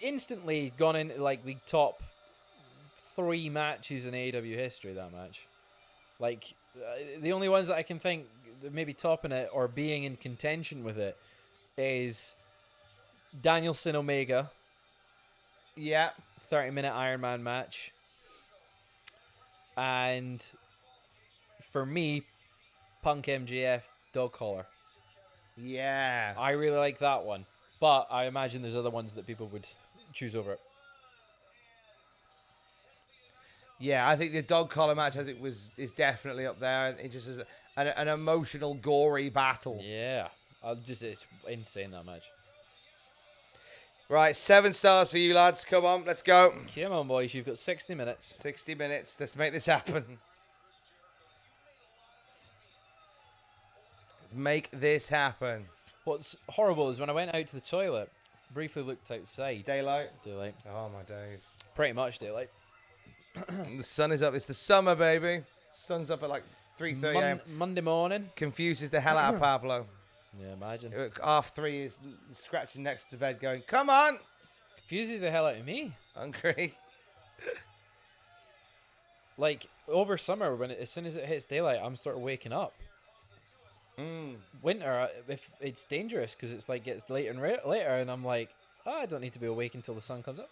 instantly gone into like the top 3 matches in AEW history, that match. Like, the only ones that I can think maybe topping it or being in contention with it is Danielson Omega. Yeah. 30-minute Iron Man match. And for me, Punk MJF dog collar. Yeah. I really like that one. But I imagine there's other ones that people would choose over it. Yeah, I think the dog collar match is definitely up there. It just is an emotional, gory battle. Yeah. It's insane, that match. Right, 7 stars for you lads. Come on, let's go. Come on, boys. You've got 60 minutes. 60 minutes. Let's make this happen. Let's make this happen. What's horrible is when I went out to the toilet, briefly looked outside. Daylight. Daylight. Oh, my days. Pretty much daylight. The sun is up. It's the summer, baby. Sun's up at like 3:30 a.m. Monday morning. Confuses the hell out of Pablo. Yeah, imagine. Half 3 is scratching next to the bed going, come on. Confuses the hell out of me. Hungry. Like, over summer, as soon as it hits daylight, I'm sort of waking up. Winter, if it's dangerous because it's like gets later and later, and I'm like, I don't need to be awake until the sun comes up.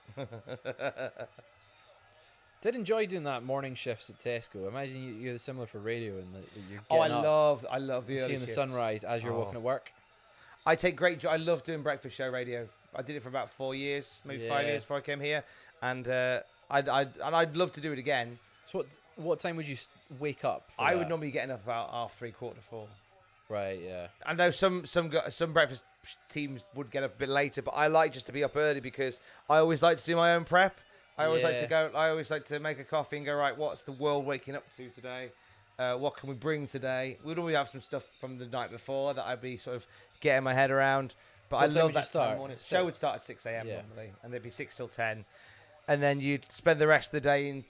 Did enjoy doing that morning shifts at Tesco. Imagine you're similar for radio and you're getting up, I love the early seeing the shifts. sunrise as you're walking to work. I take great joy. I love doing breakfast show radio. I did it for about 4 years, maybe 5 years before I came here, and I'd love to do it again. So what time would you wake up? I would normally get up about 3:30, 4:45. Right, yeah. I know some breakfast teams would get up a bit later, but I like just to be up early because I always like to do my own prep. I always like to go. I always like to make a coffee and go, right, what's the world waking up to today? What can we bring today? We'd always have some stuff from the night before that I'd be sort of getting my head around. But I love that time morning. Show would start at 6 a.m. normally, and there'd be 6 till 10, and then you'd spend the rest of the day in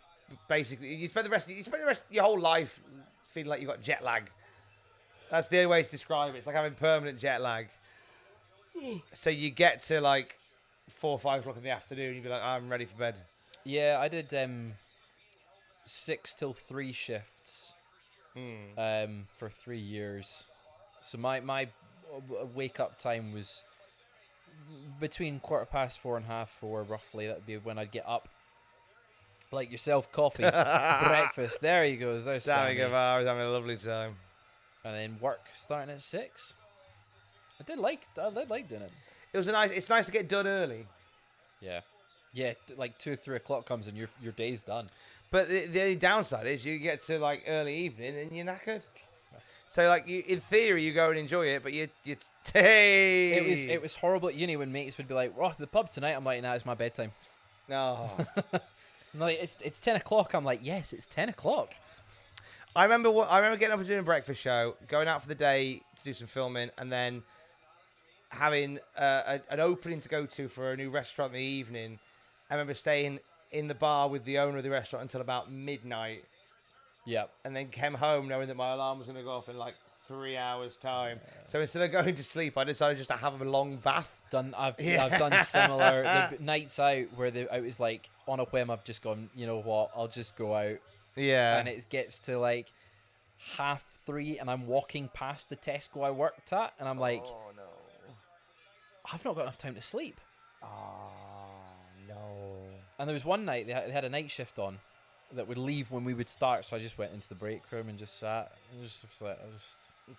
basically you spend the rest of your whole life feeling like you got jet lag. That's the only way to describe it. It's like having permanent jet lag. So you get to like 4 or 5 o'clock in the afternoon, you'd be like, I'm ready for bed. Yeah, I did 6 till 3 shifts for 3 years. So my wake up time was between 4:15 and 4:30 roughly. That'd be when I'd get up. Like yourself, coffee, breakfast. There you go. There's Sammy Sammy. Guevara was having a lovely time. And then work starting at 6. I did like doing it. It's nice to get done early. Yeah. Yeah, like 2 or 3 o'clock comes and your day's done. But the only downside is you get to like early evening and you're knackered. So like in theory you go and enjoy it, but you It was horrible at uni when mates would be like, "We're off to the pub tonight." I'm like, "Nah, it's my bedtime." No. I'm like, it's 10 o'clock. I'm like, yes, it's 10 o'clock. I remember getting up and doing a breakfast show, going out for the day to do some filming, and then having an opening to go to for a new restaurant in the evening. I remember staying in the bar with the owner of the restaurant until about midnight. Yep. And then came home knowing that my alarm was going to go off in like 3 hours' time. So instead of going to sleep, I decided just to have a long bath. I've done similar the nights out where I was like on a whim. I've just gone, you know what? I'll just go out. Yeah. And it gets to like 3:30, and I'm walking past the Tesco I worked at, and I'm like, oh no, I've not got enough time to sleep. Oh no. And there was one night they had a night shift on that would leave when we would start, so I just went into the break room and just sat. And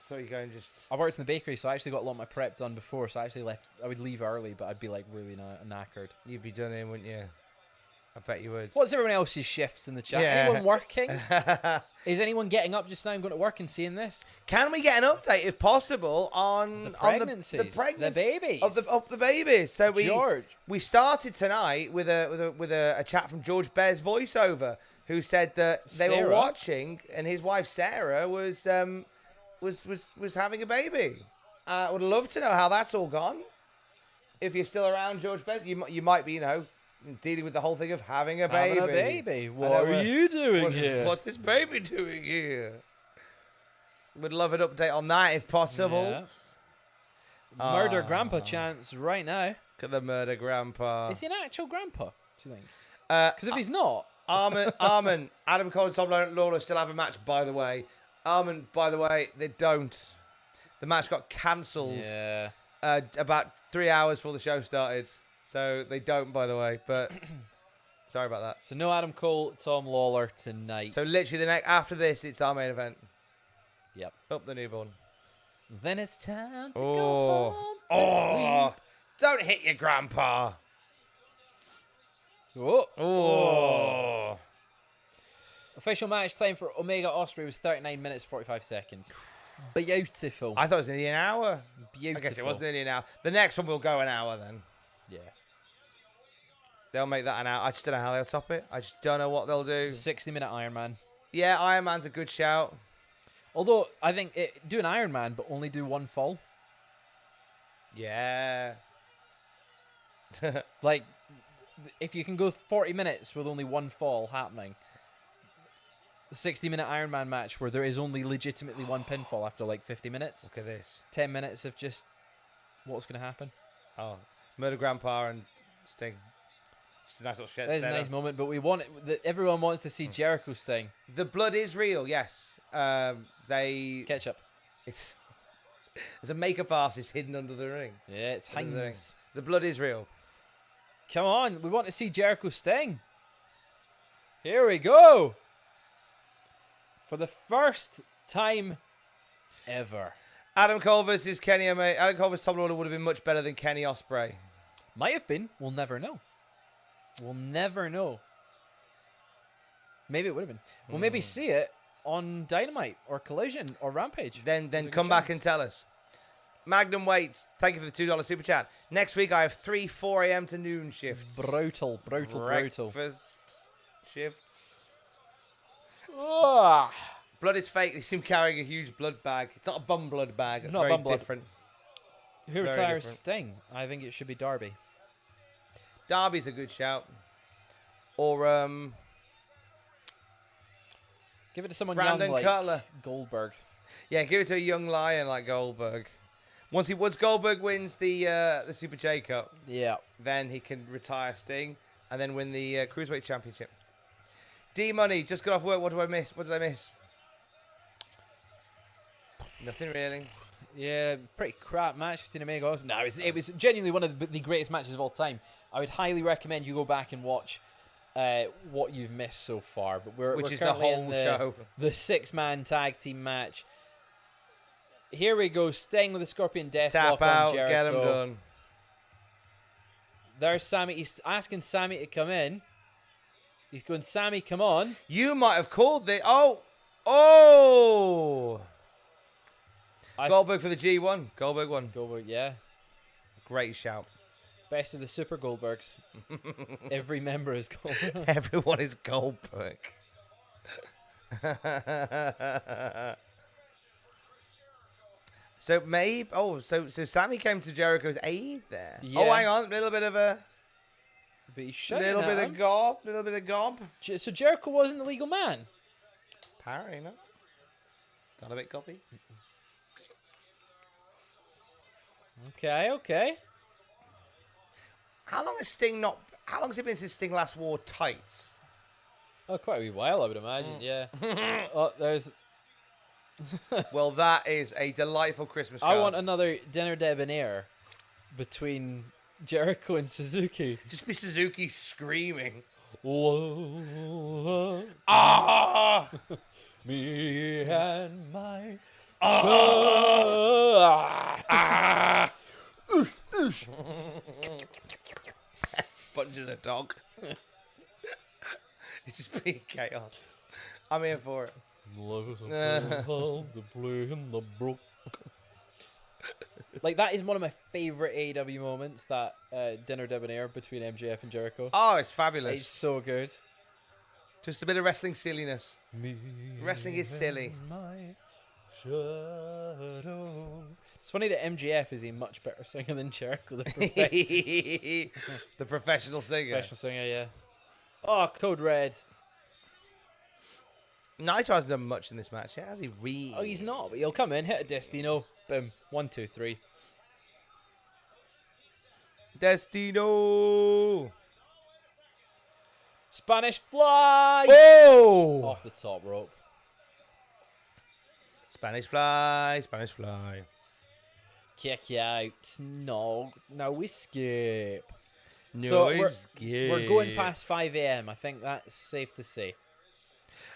So you go and just. I worked in the bakery, so I actually got a lot of my prep done before. So I actually left. I would leave early, but I'd be like really knackered. You'd be done in, wouldn't you? I bet you would. What's everyone else's shifts in the chat? Yeah. Anyone working? Is anyone getting up just now and going to work and seeing this? Can we get an update, if possible, on The pregnancies, the babies, of the babies? So George. we started tonight with a chat from George Bear's voiceover, who said that they were watching and his wife Sarah was having a baby. I would love to know how that's all gone. If you're still around, George Bear, you might be, dealing with the whole thing of having a baby. Having a baby. What are you doing here? What's this baby doing here? Would love an update on that if possible. Yeah. Murder grandpa chance right now. Look at the murder grandpa. Is he an actual grandpa, do you think? Because if he's not... Armin, Adam Cole and Tom Lawler still have a match, by the way. Armin, by the way, they don't. The match got cancelled about 3 hours before the show started. So they don't, by the way. But sorry about that. So no Adam Cole, Tom Lawler tonight. So literally after this, it's our main event. Yep. Up the newborn. Then it's time to go home to sleep. Don't hit your grandpa. Oh. Official match time for Omega Ospreay was 39 minutes 45 seconds. Beautiful. I thought it was nearly an hour. Beautiful. I guess it was nearly an hour. The next one will go an hour then. Yeah. They'll make that an hour. I just don't know how they'll top it. I just don't know what they'll do. 60-minute Iron Man. Yeah, Iron Man's a good shout. Although, I think do an Iron Man, but only do one fall. Yeah. Like, if you can go 40 minutes with only one fall happening, a 60-minute Iron Man match where there is only legitimately one pinfall after like 50 minutes. Look at this. 10 minutes of just what's going to happen. Oh, Murder Grandpa and Sting. Just a nice little shit. That is a nice moment, but we want it. Everyone wants to see Jericho Sting. The blood is real, yes. It's ketchup. There's a makeup artist hidden under the ring. Yeah, it's Heinz. The blood is real. Come on, we want to see Jericho Sting. Here we go. For the first time ever. Adam Cole versus Kenny Omega. Adam Cole versus Tom Lawler would have been much better than Kenny Ospreay. Might have been. We'll never know. We'll never know. Maybe it would have been. We'll maybe see it on Dynamite or Collision or Rampage. Then come back and tell us. Magnum Waits, thank you for the $2 super chat. Next week I have 4 a.m. to noon shifts. Brutal. Breakfast shifts. Ah. Blood is fake. They seem carrying a huge blood bag. It's not a bum blood bag. It's Not very bum blood. different. Who Very retires different. Sting? I think it should be Darby. Darby's a good shout. Or Give it to someone Brandon young like Cutler. Goldberg. Yeah, give it to a young lion like Goldberg. Once Goldberg wins the Super J Cup, Yeah. then he can retire Sting and then win the Cruiserweight Championship. D Money just got off work. What did I miss? Nothing really. Yeah, pretty crap match between Omega and Ospreay. No, it was genuinely one of the greatest matches of all time. I would highly recommend you go back and watch what you've missed so far. But we're Which is currently the whole in show. the 6-man tag team match. Here we go, Sting with a Scorpion Deathlock Tap on out, Jericho. get him done. There's Sammy. He's asking Sammy to come in. He's going, Sammy, come on. You might have called the oh. Goldberg for the G1. Goldberg won. Goldberg, yeah. Great shout. Best of the Super Goldbergs. Every member is Goldberg. Everyone is Goldberg. So maybe. So Sammy came to Jericho's aid there. Yeah. Oh, hang on, a little bit of a. But he's shouting Little at bit him. of gob. Little bit of gob. So Jericho wasn't the legal man. Apparently, no. Got a bit gobby. Okay. How long has it been since Sting last wore tights? Oh, quite a wee while, I would imagine. Yeah. Oh, there's. Well, that is a delightful Christmas card. I want another dinner debonair between Jericho and Suzuki. Just be Suzuki screaming. Whoa, Ah! me and my. Punches a dog. It's just being chaos. I'm here for it. Like, that is one of my favorite AEW moments, that dinner debonair between MJF and Jericho. Oh, it's fabulous. It's so good. Just a bit of wrestling silliness. Wrestling is silly. It's funny that MJF is a much better singer than Jericho, the The professional singer. professional singer, yeah. Oh, Code Red. Nitro hasn't done much in this match yet, has he? Really? Oh, he's not, but he'll come in, hit a Destino. Boom. 1, 2, 3. Destino. Spanish Fly! Oh! Off the top rope. Spanish Fly. Spanish Fly. Kick you out. No, we skip. No, So it's we're going past 5 a.m. I think that's safe to say.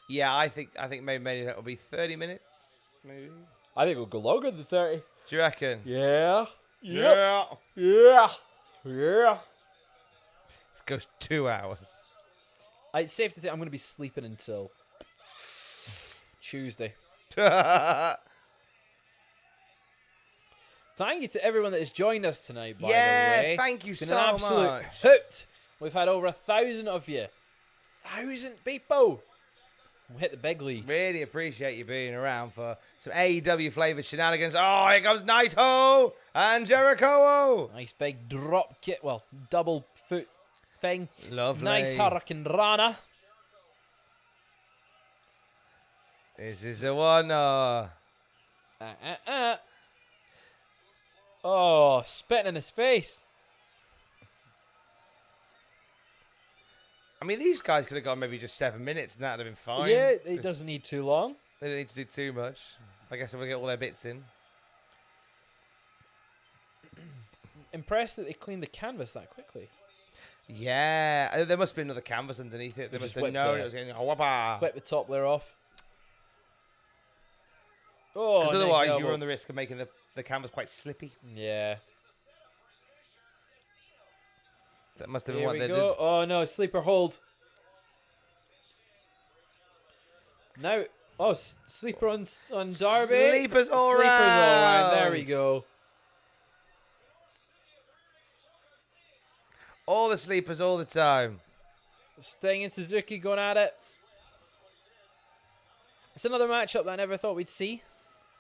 Yeah, I think maybe that will be 30 minutes. Maybe. I think we'll go longer than 30. Do you reckon? Yeah. Yeah. Yeah. Yeah. It goes 2 hours. It's safe to say I'm going to be sleeping until Tuesday. Thank you to everyone that has joined us tonight, by the way. Thank you It's been so an absolute much. hoot We've had over 1,000 of you. 1,000 people. We'll hit the big leagues. Really appreciate you being around for some AEW flavored shenanigans. Oh, here comes Naito and Jericho. Nice big drop kick. Well, double foot thing. Lovely. Nice Hurricane Rana. This is the one. Oh, spitting in his face. I mean, these guys could have gone maybe just 7 minutes and that would have been fine. Yeah, it doesn't need too long. They don't need to do too much. I guess we'll get all their bits in. Impressed that they cleaned the canvas that quickly. Yeah, there must be another canvas underneath it. They must have known it was getting whoppa. Whip the top layer off. Oh, Because nice otherwise elbow. you run the risk of making the canvas quite slippy. Yeah. That must have been Here what we they go. did. Oh no, sleeper hold. Now, sleeper on Darby. Sleepers all Sleepers round. There we go. All the sleepers all the time. Sting and Suzuki going at it. It's another matchup that I never thought we'd see.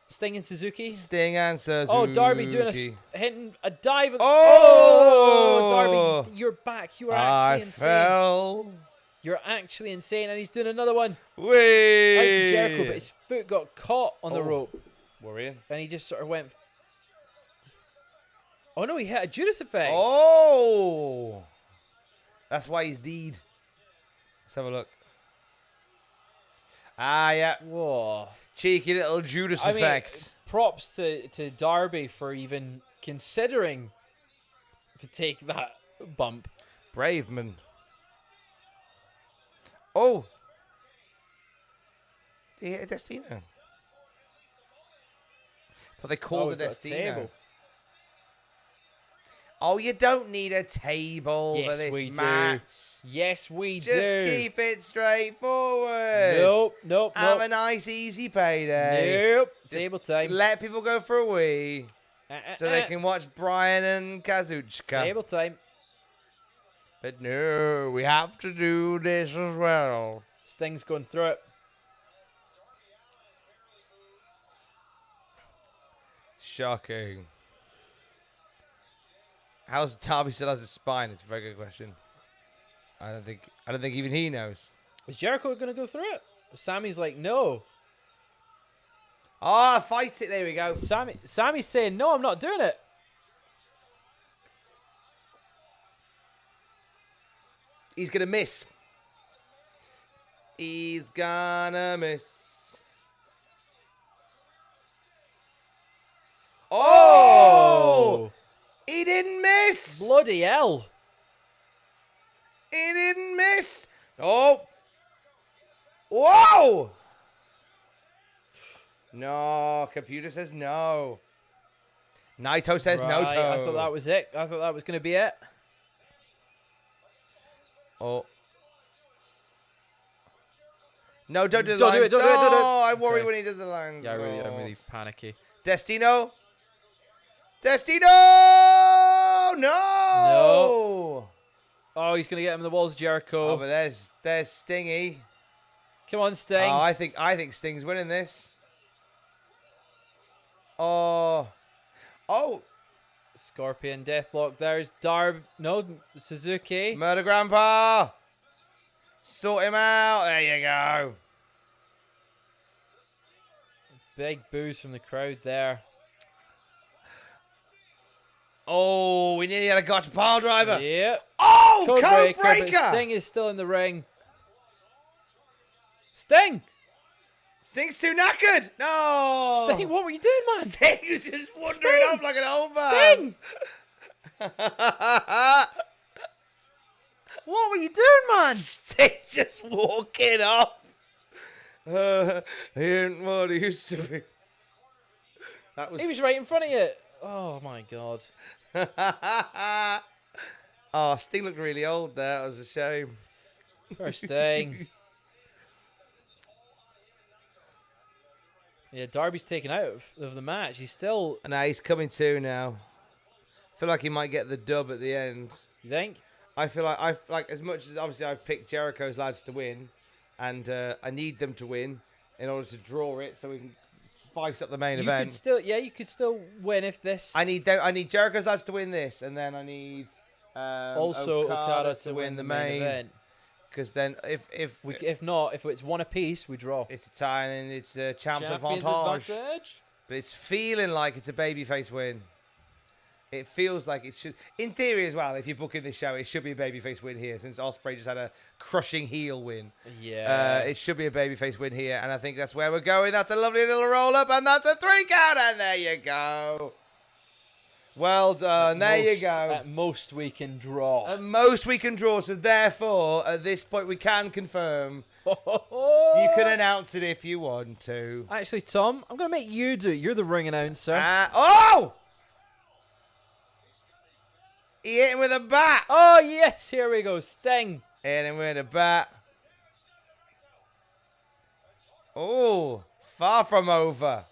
Sting and Suzuki. Sting and Suzuki. Oh, Darby doing hitting a dive. Oh! Darby, you're back. You are actually I insane. fell. You're actually insane, and he's doing another one. Whee! Out to Jericho, but his foot got caught on the rope, Worrying. and he just sort of went. Oh no, he hit a Judas effect. Oh! That's why he's deed. Let's have a look. Ah, yeah. Whoa. Cheeky little Judas effect. Props to Darby for even considering to take that bump. Brave man. Oh! Did he hit a Destino? Thought they called we've it got a Destino. table. Oh, you don't need a table Yes, for this we do. match. Yes, we do. Just keep it straightforward. Nope. Have a nice, easy payday. Nope. Just Table time. Let people go for a wee so they can watch Bryan and Kazuchika. Table time. But no, we have to do this as well. Sting's going through it. Shocking. How's Darby still has his spine? It's a very good question. I don't think even he knows. Is Jericho going to go through it? Sammy's like, no. Ah, fight it. There we go. Sammy's saying, no, I'm not doing it. He's going to miss. He's gonna miss. Oh! He didn't miss. Bloody hell. He didn't miss. Oh. Whoa. No. Computer says no. Naito says no. Right, I thought that was it. I thought that was going to be it. Oh. No, don't do the Don't do lines. it, don't do it, don't do it. Oh, I worry Okay. when he does the lines. Yeah, I'm Oh. really panicky. Destino. Destino! No! Oh, he's going to get him in the walls, Jericho. Oh, but there's Stingy. Come on, Sting. Oh, I think Sting's winning this. Oh. Oh. Scorpion Deathlock. There's Suzuki. Murder Grandpa. Sort him out. There you go. Big boos from the crowd there. Oh, we nearly had a gotcha pile driver. Yeah. Oh, Code code breaker, but breaker. Sting is still in the ring. Sting! Sting's too knackered. No. Sting, what were you doing, man? Sting was just wandering Sting! off like an old man. Sting! What were you doing, man? Sting just walking off. He ain't what he used to be. That was. He was right in front of you. Oh, my God. Oh, Sting looked really old there. That was a shame. Poor Sting. Yeah, Darby's taken out of the match. He's still... And now he's coming to now. Feel like he might get the dub at the end. You think? I feel like as much as obviously I've picked Jericho's lads to win, and I need them to win in order to draw it so we can spice up the main event. You could still win if this. I need Jericho's lads to win this, and then I need also Okada to win the main event. Because then if it's one apiece, we draw. it's a tie and it's a champs advantage. But it's feeling like it's a babyface win. It feels like it should, in theory as well. If you're booking this show, it should be a babyface win here, since Ospreay just had a crushing heel win. Yeah, it should be a babyface win here, and I think that's where we're going. That's a lovely little roll up, and that's a 3 count, and there you go. Well done. There you go. At most we can draw. At most we can draw. So therefore, at this point, we can confirm. You can announce it if you want to. Actually, Tom, I'm going to make you do it. You're the ring announcer. Oh! He hit him with a bat. Oh, yes. Here we go. Sting. Hit him with a bat. Oh, far from over.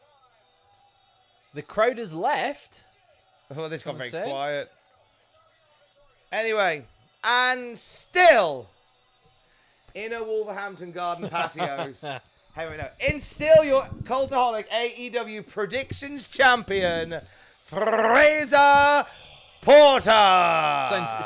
The crowd is left. Oh, this got very quiet. Anyway, and still in a Wolverhampton Garden patios. Hey, wait, no. In still your Cultaholic AEW predictions champion, Fraser Porter.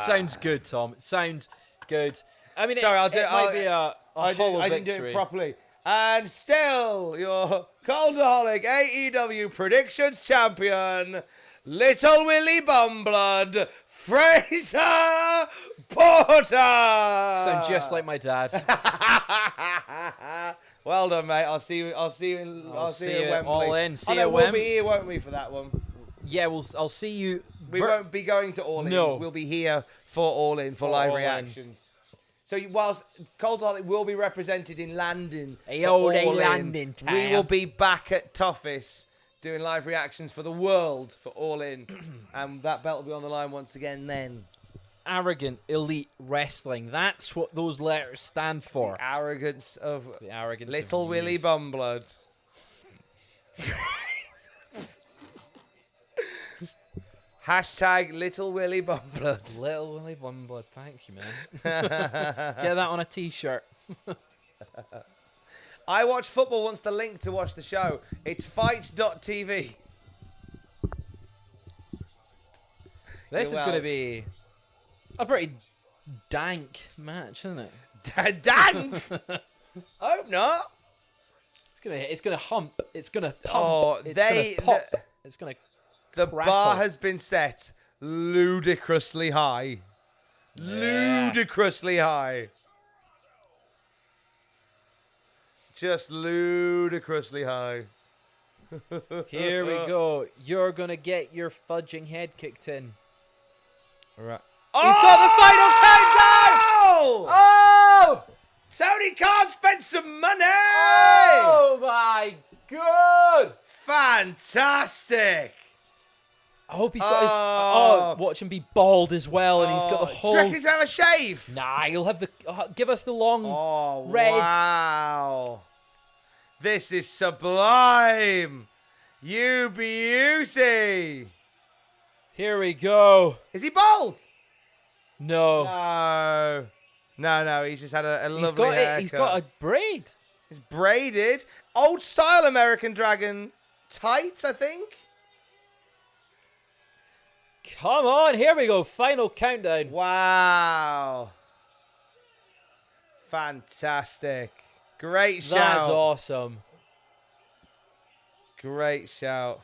Sounds good, Tom. It sounds good. I mean, Sorry, it might be a hollow I victory. didn't do it properly. And still your Cultaholic AEW predictions champion, Little Willie Bumblood, Fraser Porter. Sound just like my dad. Well done, mate. I'll see you in Wembley. All in. See you we'll Wembley. be here, won't we, for that one? Yeah, I'll see you. We won't be going to All In. No. We'll be here for All In for live All In. reactions. So whilst Cultaholic will be represented in London, Hey, for old All In, London town. we will be back at Toughest doing live reactions for the world for All In, and that belt will be on the line once again then. Arrogant elite wrestling. That's what those letters stand for. The arrogance of Little of Willie youth. Bumblood. Hashtag Little Willie Bumblood. Little Willie Bumblood. Thank you, man. Get that on a t-shirt. I Watch Football wants the link to watch the show. It's fight.tv. This You're is going to welcome. be a pretty dank match, isn't it? Dank! Hope not. It's gonna hump. It's gonna pump. Oh, it's gonna pop. It's gonna. The crackle. bar has been set ludicrously high. Yeah. Ludicrously high. Just ludicrously high. Here we go. You're gonna get your fudging head kicked in. Right. He's got the final countdown. Oh! Tony Khan spent some money! Oh my god! Fantastic! I hope he's got his. Oh, watch him be bald as well, and he's got the Do you whole. reckon he's gonna have a shave? Nah, he'll have the. Give us the long. Oh, red. wow. This is sublime. You beauty. Here we go. Is he bald? No. No, he's just had a lovely haircut. He's got a braid. It's braided. Old style American Dragon tights, I think. Come on, here we go. Final countdown. Wow. Fantastic. Great shout. That's awesome. Great shout.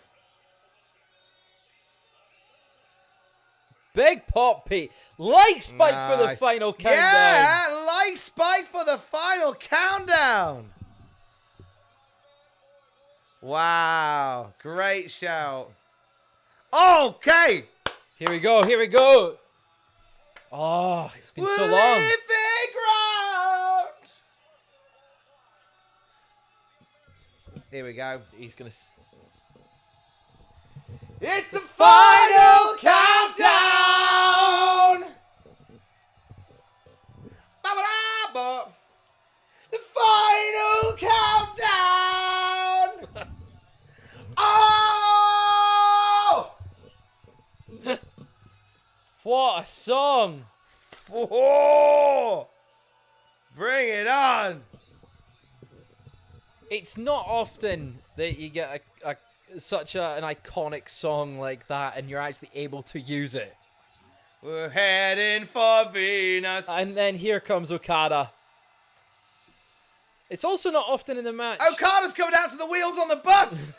Big pop, Pete. Like Spike for the Nice. final countdown. Yeah, like Spike for the final countdown. Wow. Great shout. Okay. Here we go. Here we go. Oh, it's been so long. Leave the ground. Here we go. He's going to... It's the final countdown. Ba-ba-da-ba. The final countdown. Oh! What a song. Whoa! Bring it on! It's not often that you get such an iconic song like that and you're actually able to use it. We're heading for Venus. And then here comes Okada. It's also not often in the match. Okada's coming out to the wheels on the bus!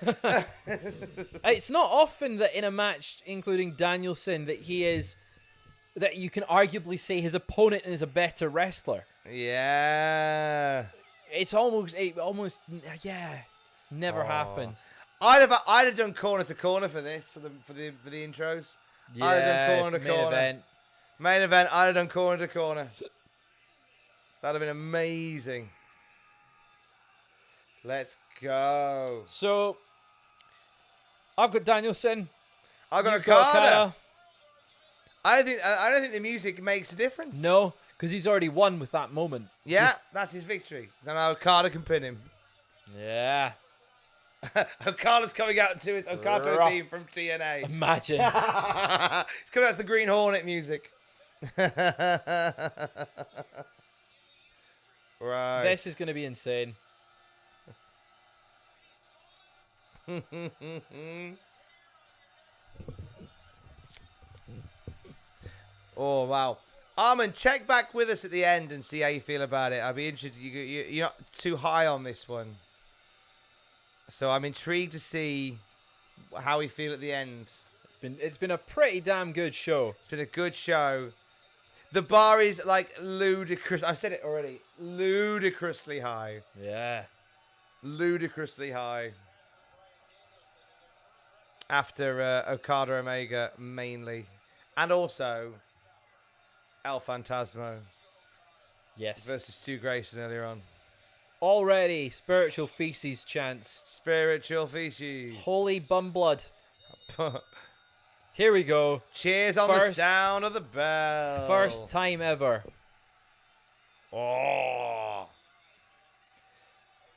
It's not often that in a match, including Danielson, that you can arguably say his opponent is a better wrestler. Yeah. It's almost, never happened. I'd have done corner to corner for this, for the intros. Yeah, I'd have done corner to main corner. event. Main event, I'd have done corner to corner. That'd have been amazing. Let's go. So, I've got Danielson. I've got You've got Okada. I don't think the music makes a difference. No, because he's already won with that moment. Yeah, that's his victory. Then Okada can pin him. Yeah. Okada's coming out to his Okada theme from TNA. Imagine. It's coming out to the Green Hornet music. Right. This is going to be insane. Oh, wow. Armin, check back with us at the end and see how you feel about it. I'd be interested. You're not too high on this one. So I'm intrigued to see how we feel at the end. It's been a pretty damn good show. It's been a good show. The bar is like ludicrous. I said it already. Ludicrously high. Yeah. Ludicrously high. After Okada Omega mainly. And also El Phantasmo. Yes. Versus Stu Grayson earlier on. Already spiritual feces chants. Spiritual feces. Holy bum blood. Here we go. Cheers on the sound of the bell. First time ever. Oh.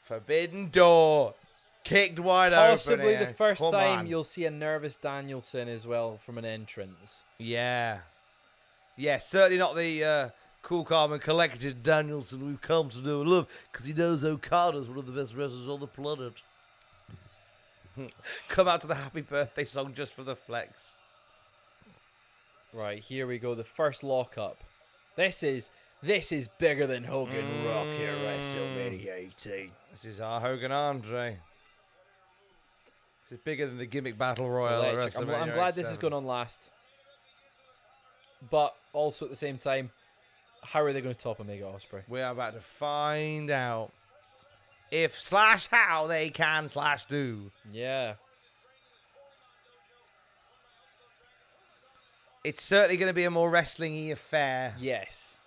Forbidden Door. Kicked wide Possibly open. the first time on. you'll see a nervous Danielson as well from an entrance. Yeah. Yeah, certainly not the cool, calm, and collected Danielson we've come to know and love, because he knows Okada's one of the best wrestlers on the planet. Come out to the happy birthday song just for the flex. Right, here we go. The first lockup. This is bigger than Hogan Rock here, WrestleMania 18. This is our Hogan Andre. This is bigger than the gimmick battle It's royal. At electric. WrestleMania I'm glad this is 87. going on last. But also at the same time, how are they going to top Omega Ospreay? We are about to find out if / how they can / do. Yeah. It's certainly going to be a more wrestling-y affair. Yes.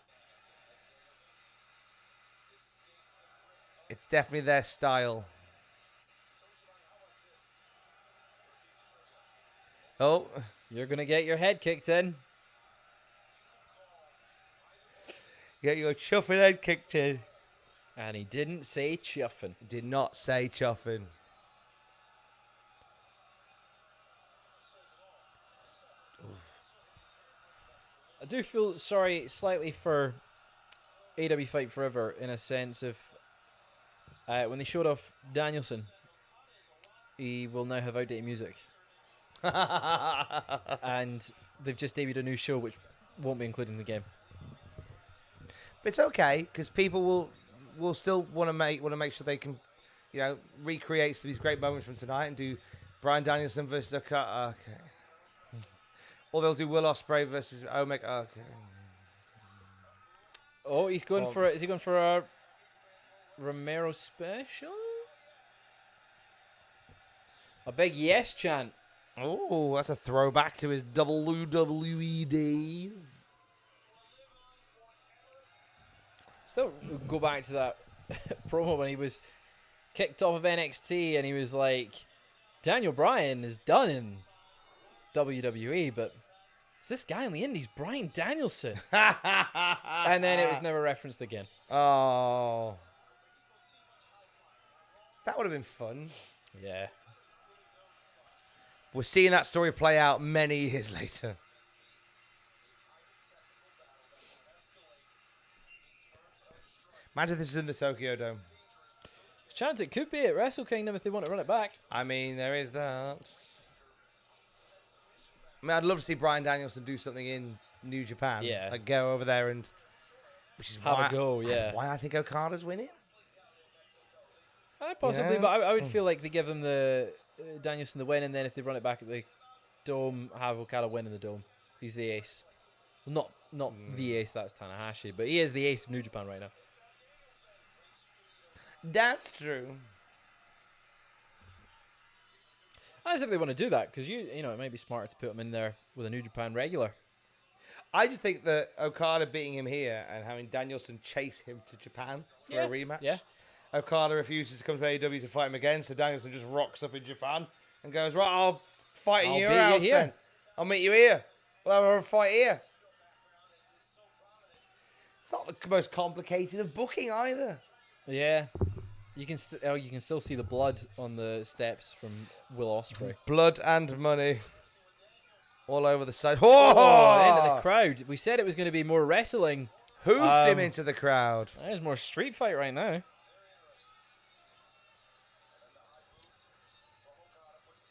It's definitely their style. Oh. You're going to get your head kicked in. Get your chuffing head kicked in. And he didn't say chuffing. Did not say chuffing. I do feel sorry slightly for AEW Fight Forever in a sense of when they showed off Danielson, he will now have outdated music. And they've just debuted a new show which won't be included in the game. But it's okay, because people will still want to make sure they can, recreate some of these great moments from tonight and do Bryan Danielson versus Okada. Okay. Or they'll do Will Ospreay versus Omega. Okay. Oh, he's going for is he going for a Romero special? A big yes chant. Oh, that's a throwback to his WWE days. Still go back to that promo when he was kicked off of NXT and he was like, Daniel Bryan is done in WWE, but it's this guy on the indies, Bryan Danielson. And then it was never referenced again. Oh. That would have been fun. Yeah. We're seeing that story play out many years later. Imagine if this is in the Tokyo Dome. There's a chance it could be at Wrestle Kingdom if they want to run it back. I mean, there is that. I mean, I'd love to see Bryan Danielson do something in New Japan. Yeah. Like go over there and... Which is Have a go, yeah. Why I think Okada's winning. Possibly, Yeah. but I would feel like they give them the Danielson the win, and then if they run it back at the Dome, have Okada win in the Dome. He's the ace. Well, not the ace, that's Tanahashi, but he is the ace of New Japan right now. That's true. As if they want to do that, because you know it might be smarter to put him in there with a New Japan regular. I just think that Okada beating him here and having Danielson chase him to Japan for a rematch. Yeah. Okada refuses to come to AEW to fight him again, so Danielson just rocks up in Japan and goes, right, I'll fight in your house then. I'll meet you here. We'll have a fight here. It's not the most complicated of booking either. Yeah. You can still see the blood on the steps from Will Ospreay. Blood and money. All over the side. Oh, into the crowd. We said it was going to be more wrestling. Hoofed him into the crowd. There's more street fight right now.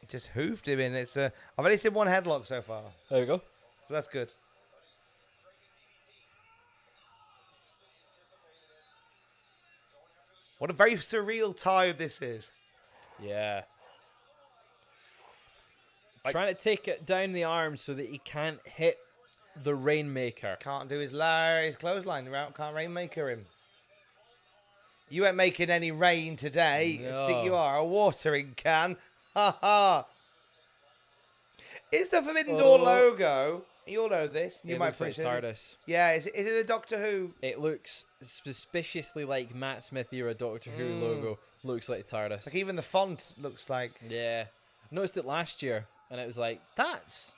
Just hoofed him in. I've only seen one headlock so far. There we go. So that's good. What a very surreal time this is. Yeah. Trying to take it down the arm so that he can't hit the Rainmaker. Can't do his clothesline. Can't Rainmaker him. You ain't making any rain today. No. I think you are. A watering can. Ha ha. Is the Forbidden Door logo? You all know this. You It might looks like appreciate it. TARDIS. Yeah, is it a Doctor Who? It looks suspiciously like Matt Smith era Doctor Who logo. Looks like TARDIS. Like even the font looks like. Yeah. I noticed it last year, and it was like, that's...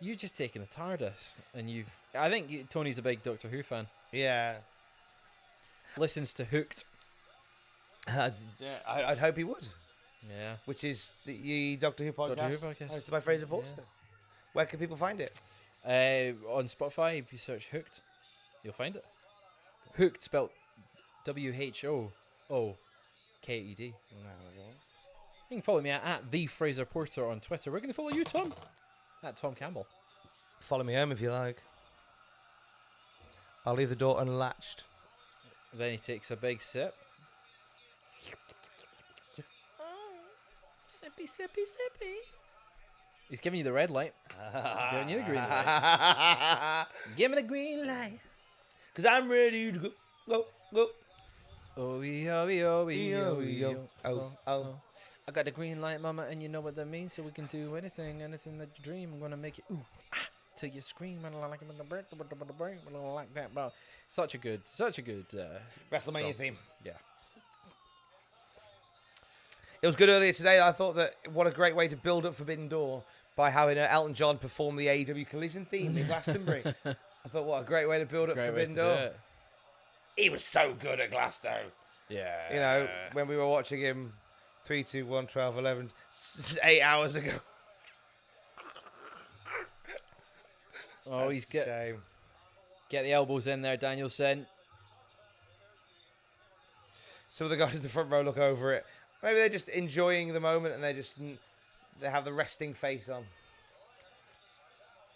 You just taking the TARDIS, and you've... I think Tony's a big Doctor Who fan. Yeah. Listens to Hooked. I'd hope he would. Yeah. Which is the Doctor Who podcast. Doctor Who podcast. Hosted by Fraser Porter. Yeah. Where can people find it? On Spotify, if you search Hooked, you'll find it. Hooked, spelled WHOOKED. You can follow me at the Fraser Porter on Twitter. We're going to follow you, Tom. At Tom Campbell. Follow me home if you like. I'll leave the door unlatched. Then he takes a big sip. Sippy, sippy, sippy. He's giving you the red light. Giving you the green light. Give me the green light. Because I'm ready to go. Oh, I got the green light, mama, and you know what that means. So we can do anything that you dream. I'm gonna make it till you scream. I like that. But such a good WrestleMania song. theme. Yeah. It was good earlier today. I thought that what a great way to build up Forbidden Door by having Elton John perform the AEW Collision theme in Glastonbury. I thought, what a great way to build up Forbidden Door. He was so good at Glasgow. Yeah. You know, when we were watching him 3, 2, 1, 12, 11, 8 hours ago. Oh, he's That's a shame. get the elbows in there, Danielson. Some of the guys in the front row look over it. Maybe they're just enjoying the moment and they have the resting face on.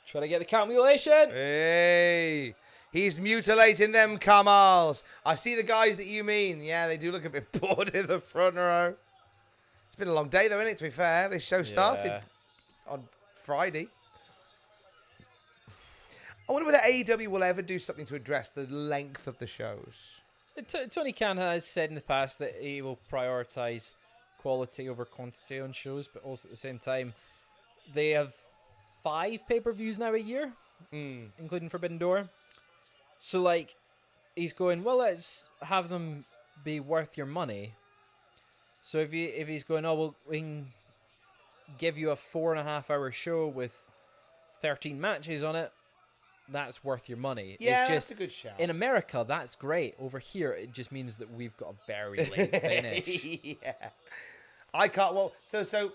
Try to get the count mutilation. Hey, he's mutilating them Kamals. I see the guys that you mean. Yeah, they do look a bit bored in the front row. It's been a long day though, isn't it, to be fair? This show started on Friday. I wonder whether AEW will ever do something to address the length of the shows. Tony Khan has said in the past that he will prioritise quality over quantity on shows, but also at the same time, they have 5 pay-per-views now a year, including Forbidden Door. So, like, he's going, well, let's have them be worth your money. So if he's going, oh, well, we can give you a 4.5-hour show with 13 matches on it, that's worth your money. Yeah, it's that's a good shout. In America, that's great. Over here, it just means that we've got a very late finish. Yeah. I can't. Well, so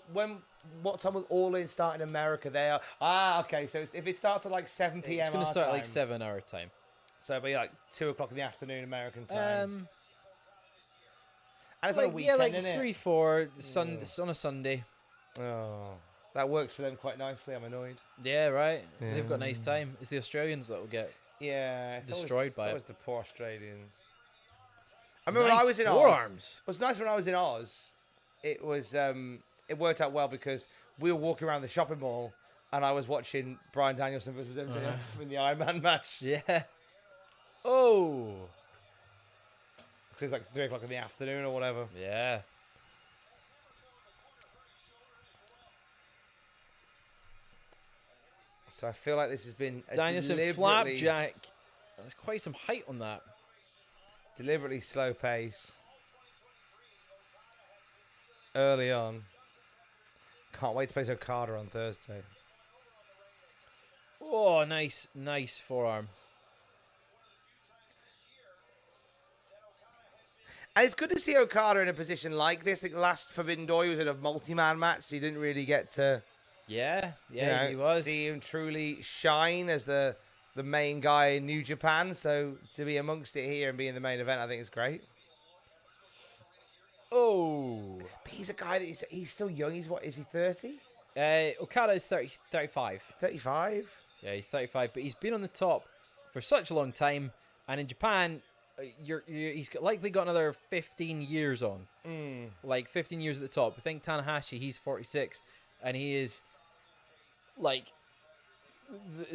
what time will All In start in America? They are okay. So if it starts at like 7 p.m. It's going to our start time, like 7-hour time. So it'll be like 2 o'clock in the afternoon American time. And it's like, on a weekend, like isn't it? 3-4 on a Sunday. Oh, that works for them quite nicely. I'm annoyed. Yeah, right. They've got nice time. It's the Australians that will get Yeah, destroyed by it. It's always the poor Australians. I remember when I Nice was in forearms. Oz. It was nice when I was in Oz. It was it worked out well because we were walking around the shopping mall and I was watching Bryan Danielson versus MJF in the Iron Man match. Yeah. Oh. Because it's like 3 o'clock in the afternoon or whatever. Yeah. So I feel like this has been a Danielson flapjack. There's quite some height on that. Deliberately slow pace. Early on. Can't wait to face Okada on Thursday. Oh, nice forearm. And it's good to see Okada in a position like this. I think the last Forbidden Door he was in a multi-man match, so he didn't really get to He was. see him truly shine as the main guy in New Japan. So to be amongst it here and be in the main event, I think is great. Oh. But he's a guy that he's still young. He's what, is he 30? Okada is 35. 35? Yeah, he's 35, but he's been on the top for such a long time. And in Japan, he's likely got another 15 years on. Like 15 years at the top. I think Tanahashi, he's 46, and he is like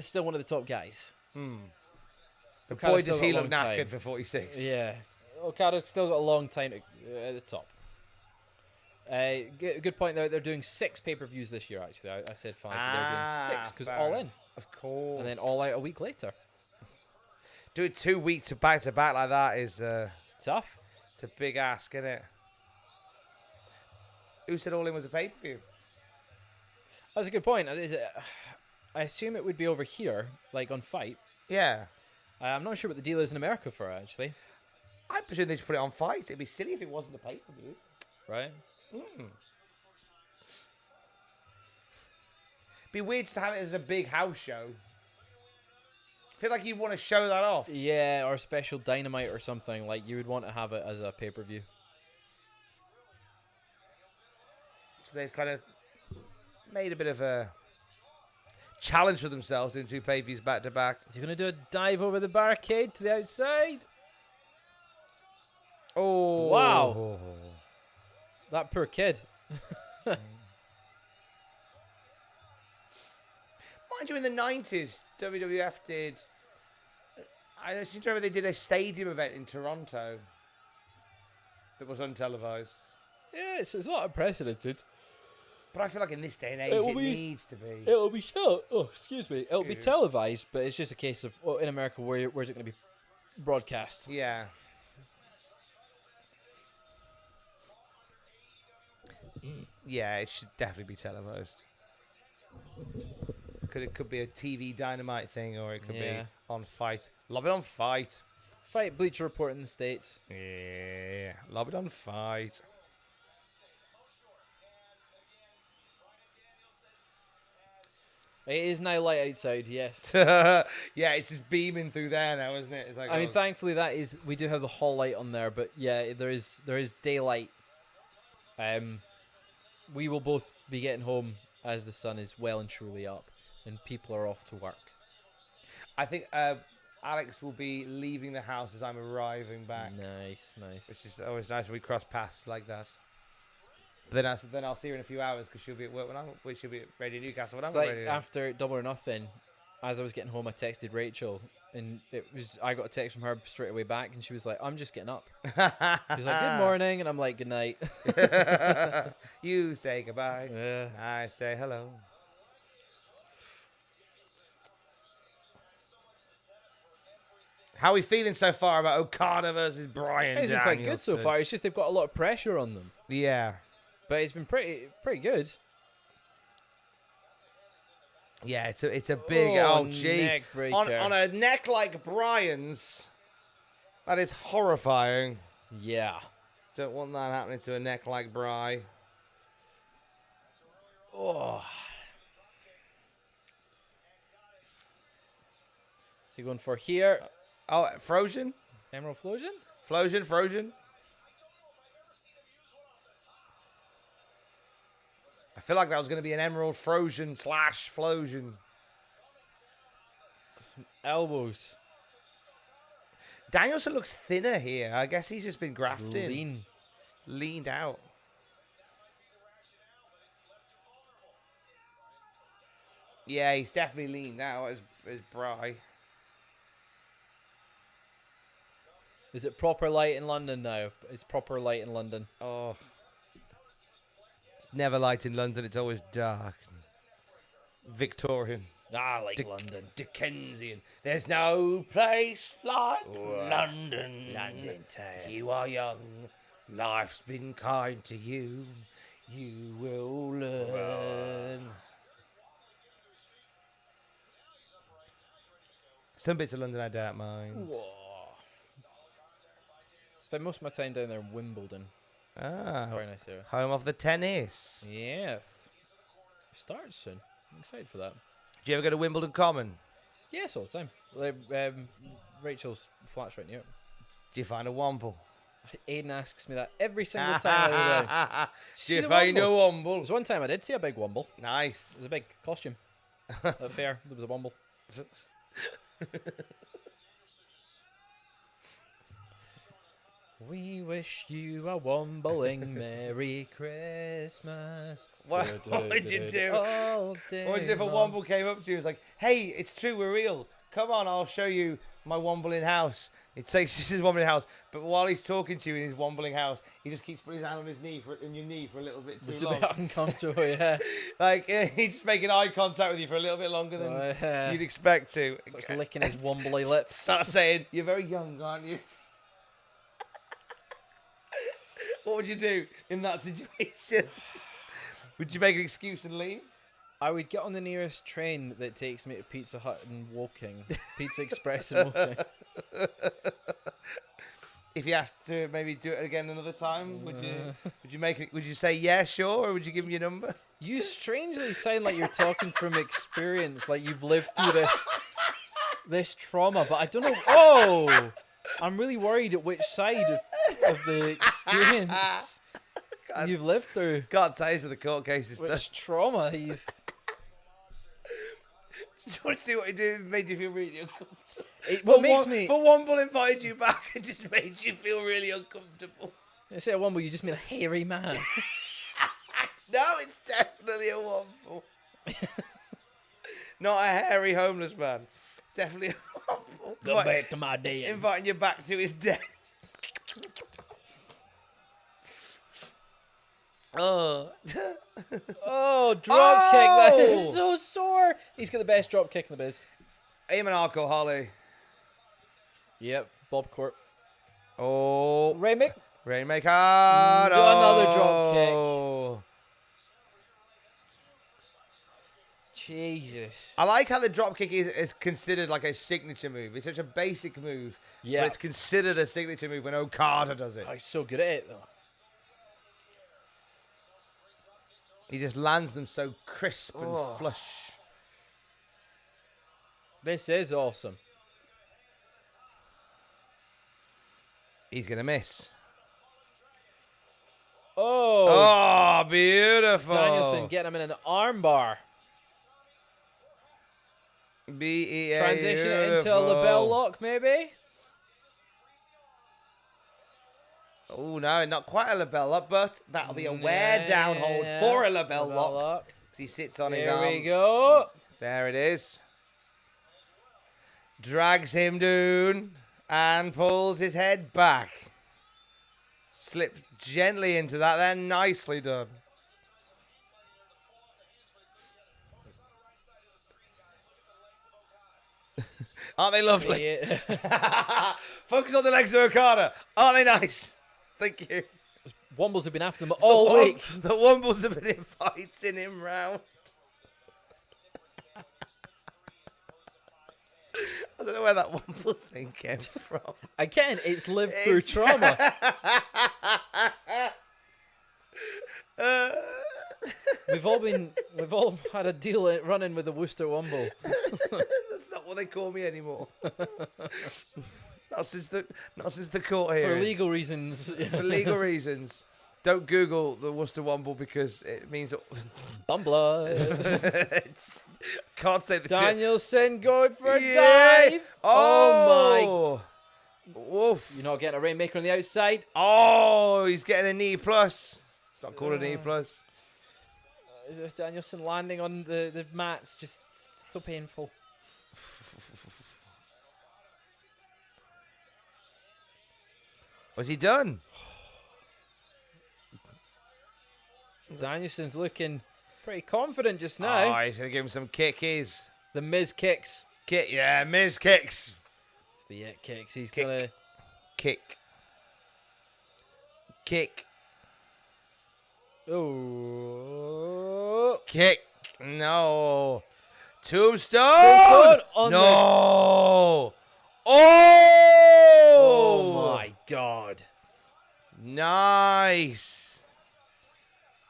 still one of the top guys. The Okada's boy, still does got he a look long knackered time. for 46? Yeah, Okada's still got a long time at the top. Good point. They're doing 6 pay-per-views this year. Actually, I said 5, but they're doing 6 because fair All enough. In, Of course. and then All Out a week later. Doing 2 weeks of back-to-back like that is It's tough. it's a big ask, isn't it? Who said All In was a pay-per-view? That's a good point. I assume it would be over here, like on Fight. Yeah. I'm not sure what the deal is in America for it, actually. I presume they should put it on Fight. It'd be silly if it wasn't a pay-per-view. Right? Be weird to have it as a big house show. I feel like you'd want to show that off. Yeah, or special Dynamite or something. Like, you would want to have it as a pay-per-view. So they've kind of made a bit of a challenge for themselves doing 2 pay-per-views back-to-back. Is he going to do a dive over the barricade to the outside? Oh. Wow. That poor kid. Mind you, in the 90s, WWF did... I seem to remember they did a stadium event in Toronto that was untelevised. Yeah, it's not unprecedented. But I feel like in this day and age, it needs to be. It'll be It'll be televised, but it's just a case of in America, where's it going to be broadcast? Yeah. Yeah, it should definitely be televised. It could be a TV Dynamite thing, or it could be on Fight. Lob it on Fight. Fight Bleacher Report in the States. Yeah, lob it on Fight. It is now light outside, yes. Yeah, it's just beaming through there now, isn't it? It's like, I mean, thankfully we do have the hall light on there, but yeah, there is daylight. We will both be getting home as the sun is well and truly up, and people are off to work. I think Alex will be leaving the house as I'm arriving back. Nice. Which is always nice when we cross paths like that. Then I'll see her in a few hours because she'll be at work she'll be at Radio Newcastle when I'm like ready. After Double or Nothing, as I was getting home, I texted Rachel, and I got a text from her straight away back, and she was like, "I'm just getting up." She's like, "Good morning," and I'm like, "Good night." You say goodbye. Yeah. I say hello. How are we feeling so far about Okada versus Bryan? It's been quite good so far. It's just they've got a lot of pressure on them. Yeah. But it's been pretty good. Yeah, it's a big jeez. Neck on a neck like Bryan's. That is horrifying. Yeah. Don't want that happening to a neck like Bry. Oh. Is he going for here? Oh, Frozen? Emerald Flosion? Frozen? I feel like that was going to be an Emerald Frozen / Flosion. Some elbows. Danielson looks thinner here. I guess he's just been grafted. Leaned out. Yeah, he's definitely leaned out as Bry. Is it proper light in London now? It's proper light in London. Oh. It's never light in London. It's always dark. Victorian. I like London. Dickensian. There's no place like London. London town. You are young. Life's been kind to you. You will learn. Some bits of London I don't mind. Whoa. Spend most of my time down there in Wimbledon. Ah, Very nice area. home of the tennis. Yes. It starts soon. I'm excited for that. Do you ever go to Wimbledon Common? Yes, all the time. Rachel's flat's right near it. Do you find a womble? Aiden asks me that every single time I go down. Do you find a There womble? was one time I did see a big womble. Nice. It was a big costume. At a fair, there was a womble. We wish you a wombling Merry Christmas. What would you do? All What would you do day if a long. womble came up to you and was like, hey, it's true, we're real. Come on, I'll show you my wombling house. It says this is wombling house, but while he's talking to you in his wombling house, he just keeps putting his hand on his knee on your knee for a little bit too It's long. a bit uncomfortable, yeah. Like he's just making eye contact with you for a little bit longer than you'd expect to. Starts licking his wombly lips. Start saying, "You're very young, aren't you?" What would you do in that situation? Would you make an excuse and leave? I would get on the nearest train that takes me to Pizza Hut and Woking. Pizza Express and Woking. If you asked to maybe do it again another time, would you make it? Would you say yeah, sure, or would you give him your number? You strangely sound like you're talking from experience, like you've lived through this trauma, but I don't know. Oh, I'm really worried at which side of the experience you've lived through. Can't say to the court cases. Which trauma you've... Do you want to see what he did? Made you feel really uncomfortable. What makes me... For Womble invited you back, it just made you feel really uncomfortable. I say a womble, you just mean a hairy man. No, it's definitely a Womble. Not a hairy homeless man. Definitely a Womble. Go back to my den. Inviting you back to his den. Oh. Oh, drop kick. That is so sore. He's got the best drop kick in the biz. Aim and Arco Holly. Yep, Bob Court. Oh. Rainmaker. Rainmaker. Another drop kick. Jesus. I like how the drop kick is considered like a signature move. It's such a basic move. Yeah. But it's considered a signature move when Okada does it. Oh, he's so good at it, though. He just lands them so crisp and flush. This is awesome. He's going to miss. Oh. Oh, beautiful. Danielson getting him in an armbar. Transition it into a label lock, maybe? Oh, no, not quite a label lock, but that'll be a wear down hold for a label lock. He sits on his arm. There we go. There it is. Drags him down and pulls his head back. Slips gently into that there. Nicely done. Aren't they lovely? Yeah. Focus on the legs of Okada. Aren't they nice? Thank you. Wombles have been after them all week. The Wombles have been inviting him round. I don't know where that Womble thing came from. Again, it's lived through trauma. We've all had a deal running with the Worcester Womble. That's not what they call me anymore. not since the court For hearing. legal reasons. For legal reasons. Don't Google the Worcester Womble because it means Bumbler. can't say the Danielson going for a Yeah. dive. Oh my! Woof! You're not getting a Rainmaker on the outside. Oh, he's getting a knee plus. It's not called a knee plus. Danielson landing on the mats, just so painful. What's he done? Danielson's looking pretty confident just now. Oh, he's gonna give him some kickies. The Miz kicks. Kick, yeah, Miz kicks. The it kicks. He's Kick. gonna. Kick. Kick. Oh. Kick. No. Tombstone. Tombstone on no. Oh my God. Nice.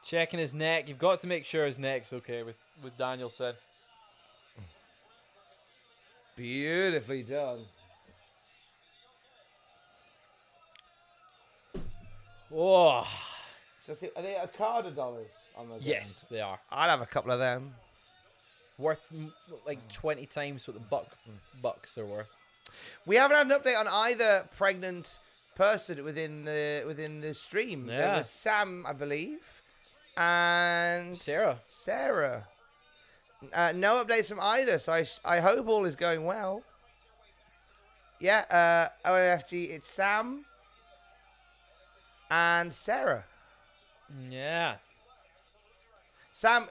Checking his neck. You've got to make sure his neck's okay with Danielson. Beautifully done. Oh. So, are they Okada dollars on those? Yes, they are. I'd have a couple of them. Worth like 20 times what the bucks are worth. We haven't had an update on either pregnant person within the stream. There Yeah. was Sam, I believe, and Sarah. No updates from either, so I hope all is going well. Yeah, OFG, it's Sam and Sarah. Yeah. Sam,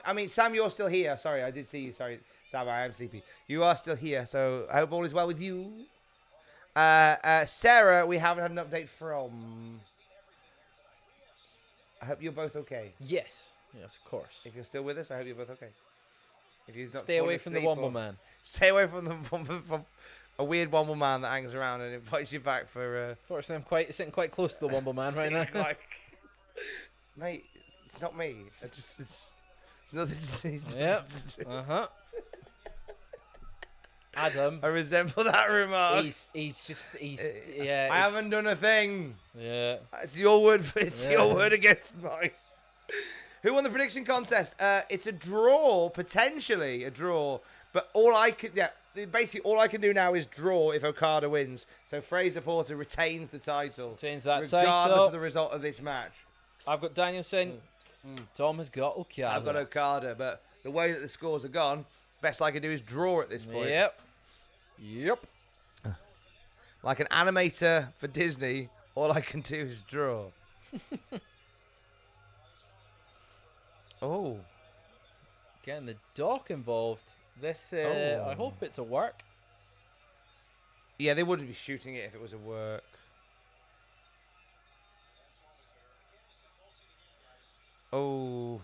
you're still here. Sorry, I did see you. Sorry, Sam, I am sleepy. You are still here, so I hope all is well with you. Sarah, we haven't had an update from. I hope you're both okay. Yes. Yes, of course. If you're still with us, I hope you're both okay. If you're not Stay away from the Womble Man. Stay away from from a weird Womble Man that hangs around and invites you back for. Fortunately, I'm sitting quite close to the Womble Man right now. Mate, it's not me. It's nothing. Yep. Adam. I resemble that remark. He's yeah. I haven't done a thing. Yeah. It's your word. Your word against mine. Who won the prediction contest? It's a draw, potentially a draw. But basically all I can do now is draw if Okada wins. So Fraser Porter retains the title. Regardless of the result of this match. I've got Danielson. Tom has got Okada. I've got Okada, but the way that the scores are gone, best I can do is draw at this point. Yep. Like an animator for Disney, all I can do is draw. Oh. Getting the dock involved. This, I hope it's a work. Yeah, they wouldn't be shooting it if it was a work. Oh.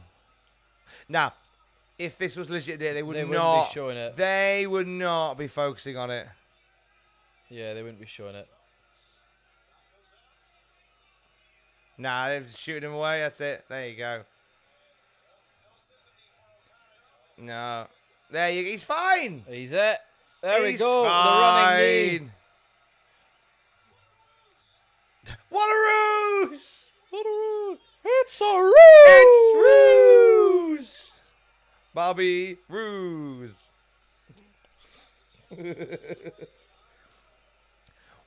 Now, if this was legit, they wouldn't be showing it. They would not be focusing on it. Yeah, they wouldn't be showing it. Nah, they're shooting him away. That's it. There you go. No. He's fine. He's it. There we He's go. Fine. The running knee. What a ruse! What a ruse! It's a ruse! It's Ruse! Bobby Ruse.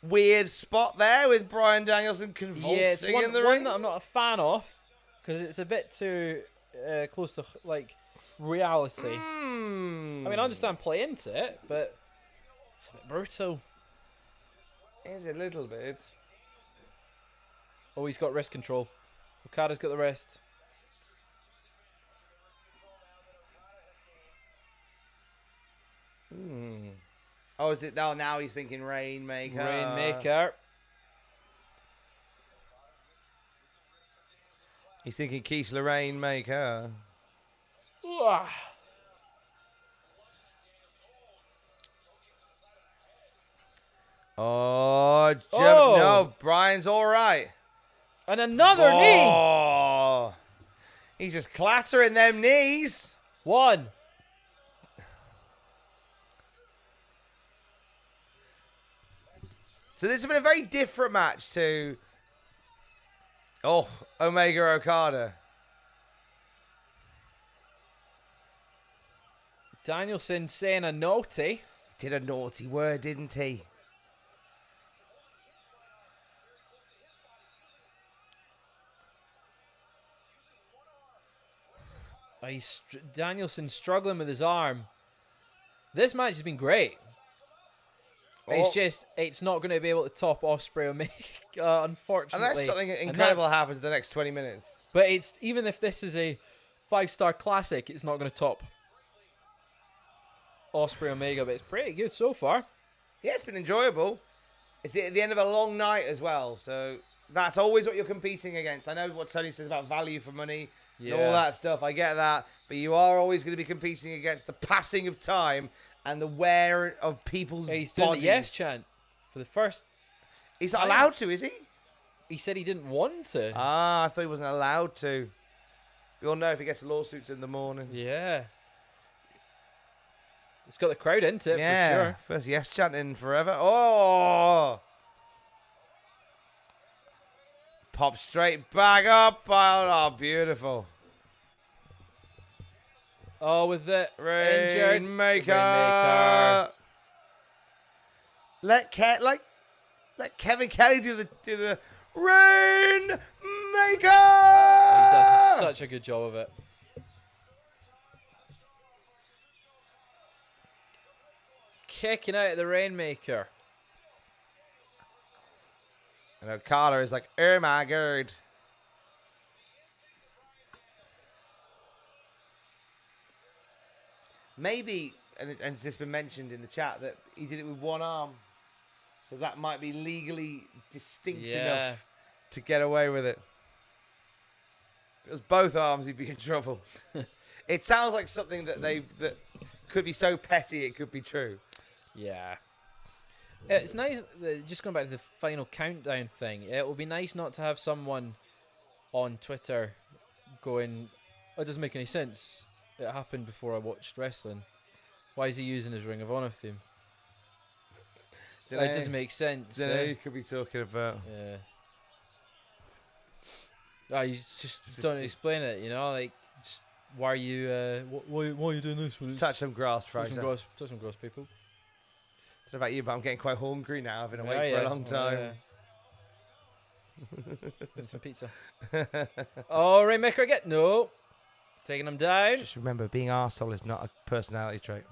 Weird spot there with Bryan Danielson convulsing in the one ring. that I'm not a fan of because it's a bit too close to like reality. I mean, I understand play into it, but it's a bit brutal. It's a little bit. Oh, he's got wrist control. Okada's got the wrist. Oh, is it? No, now he's thinking Rainmaker. Rainmaker. He's thinking Keishla Rainmaker. Oh, no, Bryan's all right. And another knee. Oh, he's just clattering them knees. One. So this has been a very different match to Omega Okada. Danielson saying a naughty. Did a naughty word, didn't he? Danielson struggling with his arm. This match has been great. It's not going to be able to top Ospreay Omega, unfortunately. Unless something incredible happens in the next 20 minutes. But even if this is a 5-star classic, it's not going to top Ospreay Omega, but it's pretty good so far. Yeah, it's been enjoyable. It's the end of a long night as well, so that's always what you're competing against. I know what Tony says about value for money and all that stuff. I get that, but you are always going to be competing against the passing of time and the wear of people's He's bodies. doing the yes chant for the first. He's not allowed to, is he? He said he didn't want to. Ah, I thought he wasn't allowed to. You'll know if he gets lawsuits in the morning. Yeah. It's got the crowd into it for sure. First yes chanting forever. Oh! Pop straight back up. Oh, beautiful. Oh, with the injured Rainmaker. Let Kevin Kelly do the Rainmaker. He does such a good job of it. Kicking out the Rainmaker. And Okada is like, oh my god. Maybe, and it's just been mentioned in the chat, that he did it with one arm. So that might be legally distinct enough to get away with it. If it was both arms, he'd be in trouble. It sounds like something that could be so petty it could be true. Yeah. It's nice, just going back to the final countdown thing, it would be nice not to have someone on Twitter going, oh, it doesn't make any sense. It happened before I watched wrestling. Why is he using his Ring of Honor theme? It doesn't make sense. Don't know who you could be talking about. Yeah. Oh, you just don't explain it, you know? Like, just, why are you, why are you doing this? When Touch some grass, touch Fraser. some grass, people. I don't know about you, but I'm getting quite hungry now. I've been awake for a long time. And some pizza. Oh, Rainmaker again. No. Taking him down. Just remember, being arsehole is not a personality trait.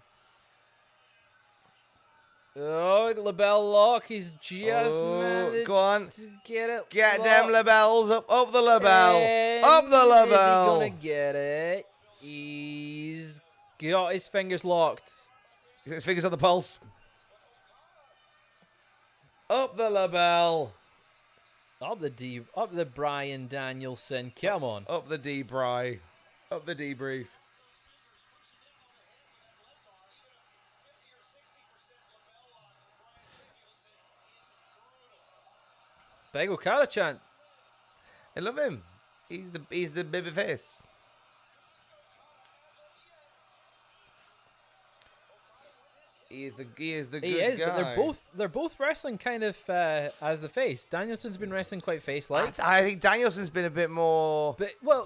Oh, LaBelle lock. He's just managed go on. to get it. Get locked. them labels up the label. And Up the label. Is he going to get it? He's got his fingers locked. He's got his fingers on the pulse. Up the label. Up the Bryan Danielson. Come on. Up the D-Bry. Up the debrief. Big Okada chant. I love him. He's the baby face. He is the good guy. But they're both wrestling kind of as the face. Danielson's been wrestling quite face-like. I think Danielson's been a bit more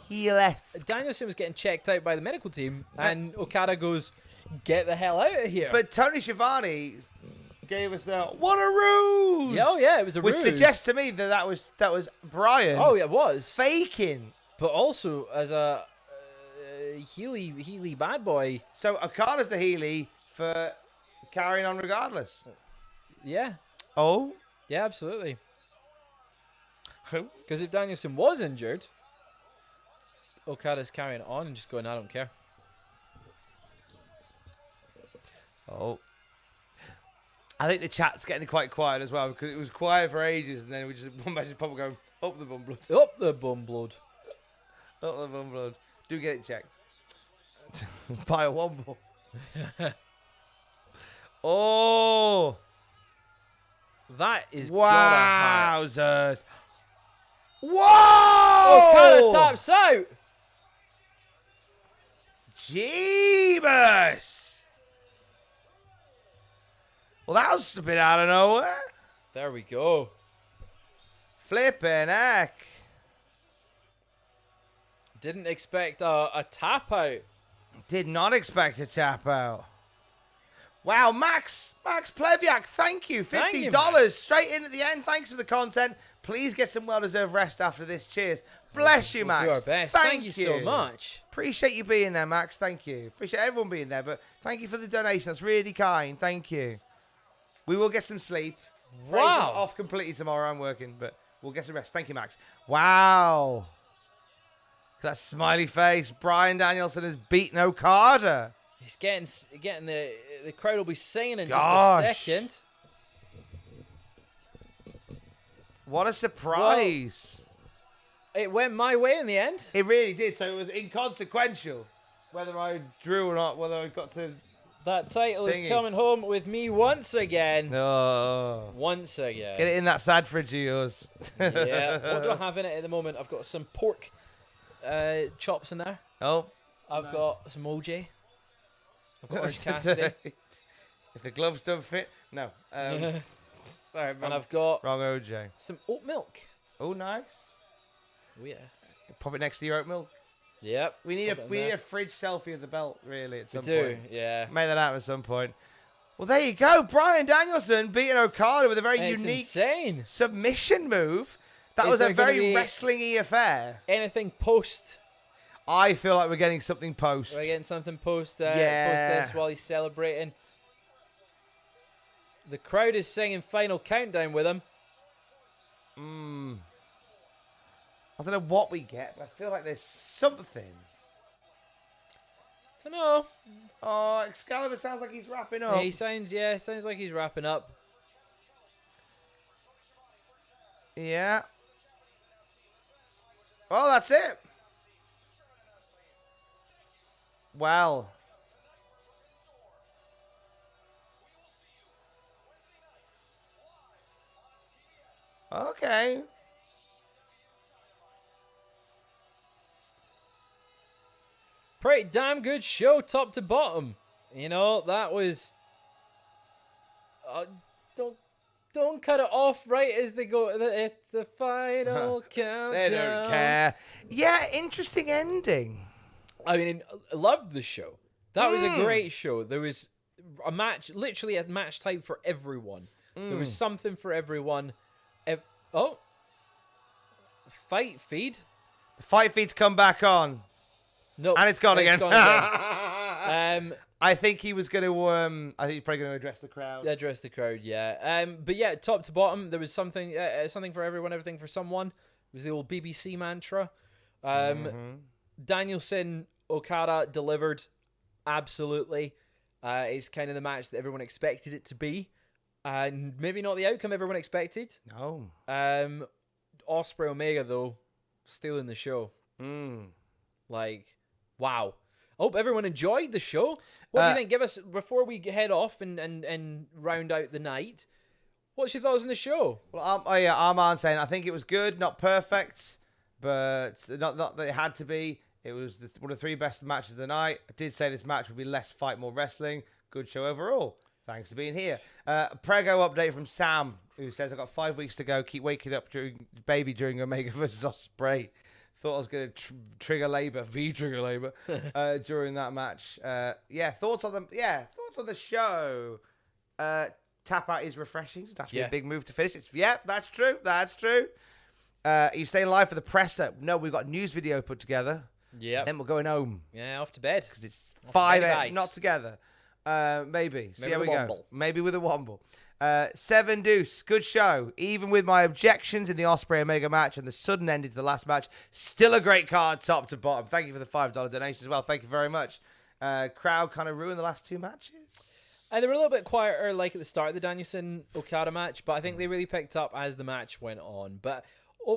heel-esque. Danielson was getting checked out by the medical team, and Okada goes, "Get the hell out of here!" But Tony Schiavone gave us what a ruse! Yeah, it was a which ruse. suggests to me that was Bryan. Oh, yeah, it was faking. But also as a Healy bad boy. So Okada's the Healy for carrying on regardless. Yeah. Oh? Yeah, absolutely. Who? Because if Danielson was injured, Okada's carrying on and just going, I don't care. Oh. I think the chat's getting quite quiet as well, because it was quiet for ages, and then we just one message pop going, up the bum blood. Up the bum blood. Up the bum blood. Do get it checked. Buy one more. Oh. That is wowzers. Whoa! Okada taps out. Jeebus. Well, that was a bit out of nowhere. There we go. Flipping heck. Didn't expect a tap out. Did not expect a tap out. Wow, Max Plevyak, thank you. Thank you, $50 Max. straight in at the end. Thanks for the content. Please get some well-deserved rest after this. Cheers. Bless you, Max. We'll do our best. Thank you so much. Appreciate you being there, Max. Thank you. Appreciate everyone being there, but thank you for the donation. That's really kind. Thank you. We will get some sleep. Fraser's Wow. off completely tomorrow. I'm working, but we'll get some rest. Thank you, Max. Wow. That smiley face. Bryan Danielson has beaten Okada. He's getting the crowd will be singing in Gosh. just a second. What a surprise. It went my way in the end. It really did. So it was inconsequential whether I drew or not, whether I got to... That title Thingy. is coming home with me once again. Oh. Once again. Get it in that sad fridge of yours. Yeah. What do I have in it at the moment? I've got some pork chops in there. Oh. I've got some OJ. I've got Orange Cassidy. If the gloves don't fit. No. Sorry. And I've got Wrong OJ. some oat milk. Oh, nice. Oh, yeah. Pop it next to your oat milk. Yep. We need Pop it in we need there. a fridge selfie of the belt, really, at We some do, point. yeah. Make that happen at some point. Well, there you go. Bryan Danielson beating Okada with a very It's unique insane. submission move. That Is was a there gonna very be wrestling-y affair. Anything post? I feel like we're getting something post. We're getting something post Yeah. this while he's celebrating. The crowd is singing Final Countdown with him. I don't know what we get, but I feel like there's something. I don't know. Oh, Excalibur sounds like he's wrapping up. He sounds like he's wrapping up. Yeah. Well, that's it. Well. Okay. Pretty damn good show, top to bottom. You know, that was. Don't cut it off right as they go. It's the final countdown. They don't care. Yeah, interesting ending. I mean, I loved the show. That was a great show. There was a match, literally a match type for everyone. There was something for everyone. Fight feed? The fight feed's come back on. No, And it's gone again. I I think he was going to. I think he's probably going to address the crowd. address the crowd, yeah. But yeah, top to bottom, there was something for everyone, everything for someone. It was the old BBC mantra. Danielson, Okada delivered, absolutely. It's kind of the match that everyone expected it to be, and maybe not the outcome everyone expected. No. Ospreay Omega though, stealing the show. Like, wow. Hope everyone enjoyed the show. What do you think? Give us, before we head off and round out the night, what's your thoughts on the show? Well, Armand saying I think it was good, not perfect, but not that it had to be. It was one of the three best matches of the night. I did say this match would be less fight, more wrestling. Good show overall. Thanks for being here. Prego update from Sam, who says, I've got 5 weeks to go. Keep waking up during Omega versus Ospreay. Thought I was going to trigger labor during that match. Thoughts on the show. Tap out is refreshing. It's actually a big move to finish. That's true. You staying live for the presser? No, we've got a news video put together. Yeah. Then we're going home. Yeah, off to bed. Because it's Off 5 to bed, a.m. guys. Not together. Maybe. See Maybe how we with a go. womble. Maybe with a womble. 7 Deuce. Good show. Even with my objections in the Ospreay Omega match and the sudden ending to the last match, still a great card top to bottom. Thank you for the $5 donation as well. Thank you very much. Crowd kind of ruined the last 2 matches. They were a little bit quieter, like at the start of the Danielson Okada match, but I think they really picked up as the match went on. But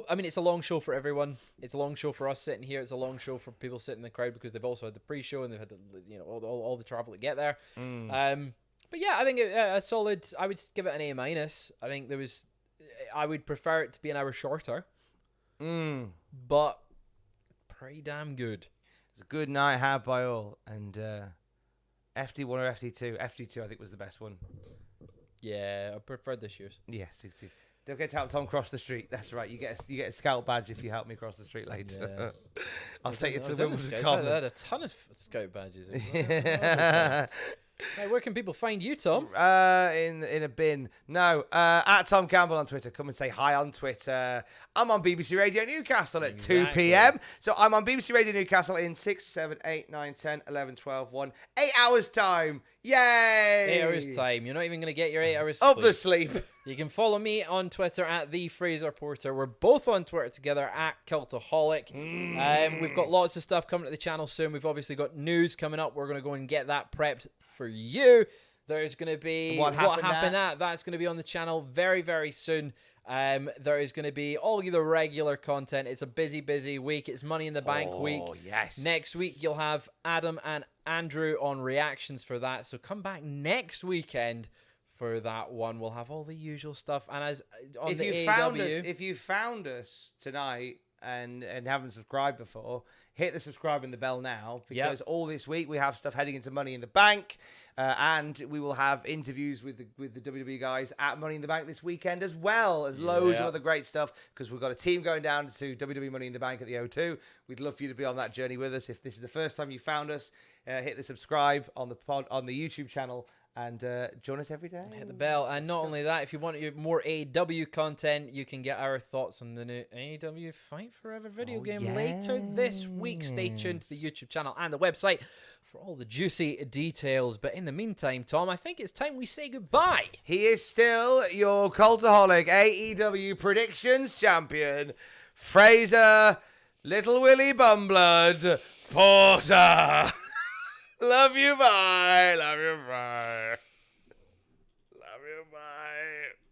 I mean, it's a long show for everyone. It's a long show for us sitting here. It's a long show for people sitting in the crowd because they've also had the pre-show and they've had all the travel to get there. But yeah, I think a solid. I would give it an A-. I think I would prefer it to be an hour shorter. But pretty damn good. It's a good night had by all. And FD1 or FD2? FD2, I think, was the best one. Yeah, I prefer this year's. Yes. Don't get to help Tom cross the street. That's right. You get a scout badge if you help me cross the street later. Yeah. I'll take you I to was the in the Wimbledon Scouts. I Common. had a ton of scout badges. Right, where can people find you, Tom? In a bin. No, at Tom Campbell on Twitter. Come and say hi on Twitter. I'm on BBC Radio Newcastle at 2 p.m. So I'm on BBC Radio Newcastle in 6, 7, 8, 9, 10, 11, 12, 1. 8 hours time. Yay! 8 hours time. You're not even going to get your 8 hours Up sleep. the sleep. You can follow me on Twitter at the Fraser Porter. We're both on Twitter together at Cultaholic. We've got lots of stuff coming to the channel soon. We've obviously got news coming up. We're going to go and get that prepped for you. There's going to be What happened at. That's going to be on the channel very, very soon. There is going to be all the regular content. It's a busy, busy week. It's Money in the Bank week. Yes. Next week, you'll have Adam and Andrew on reactions for that. So come back next weekend for that one. We'll have all the usual stuff. And as on if the you AEW, if you found us tonight and haven't subscribed before, hit the subscribe and the bell now, because all this week we have stuff heading into Money in the Bank, and we will have interviews with the WWE guys at Money in the Bank this weekend, as well as loads of other great stuff, because we've got a team going down to WWE Money in the Bank at the O2. We'd love for you to be on that journey with us. If this is the first time you found us, hit the subscribe on the YouTube channel. And join us every day. hit the bell. And not only that, if you want more AEW content, you can get our thoughts on the new AEW Fight Forever video game later this week. Stay tuned to the YouTube channel and the website for all the juicy details. But in the meantime, Tom, I think it's time we say goodbye. He is still your Cultaholic AEW predictions champion, Fraser Little Willie Bumblood Porter. Love you, bye. Love you, bye. Love you, bye.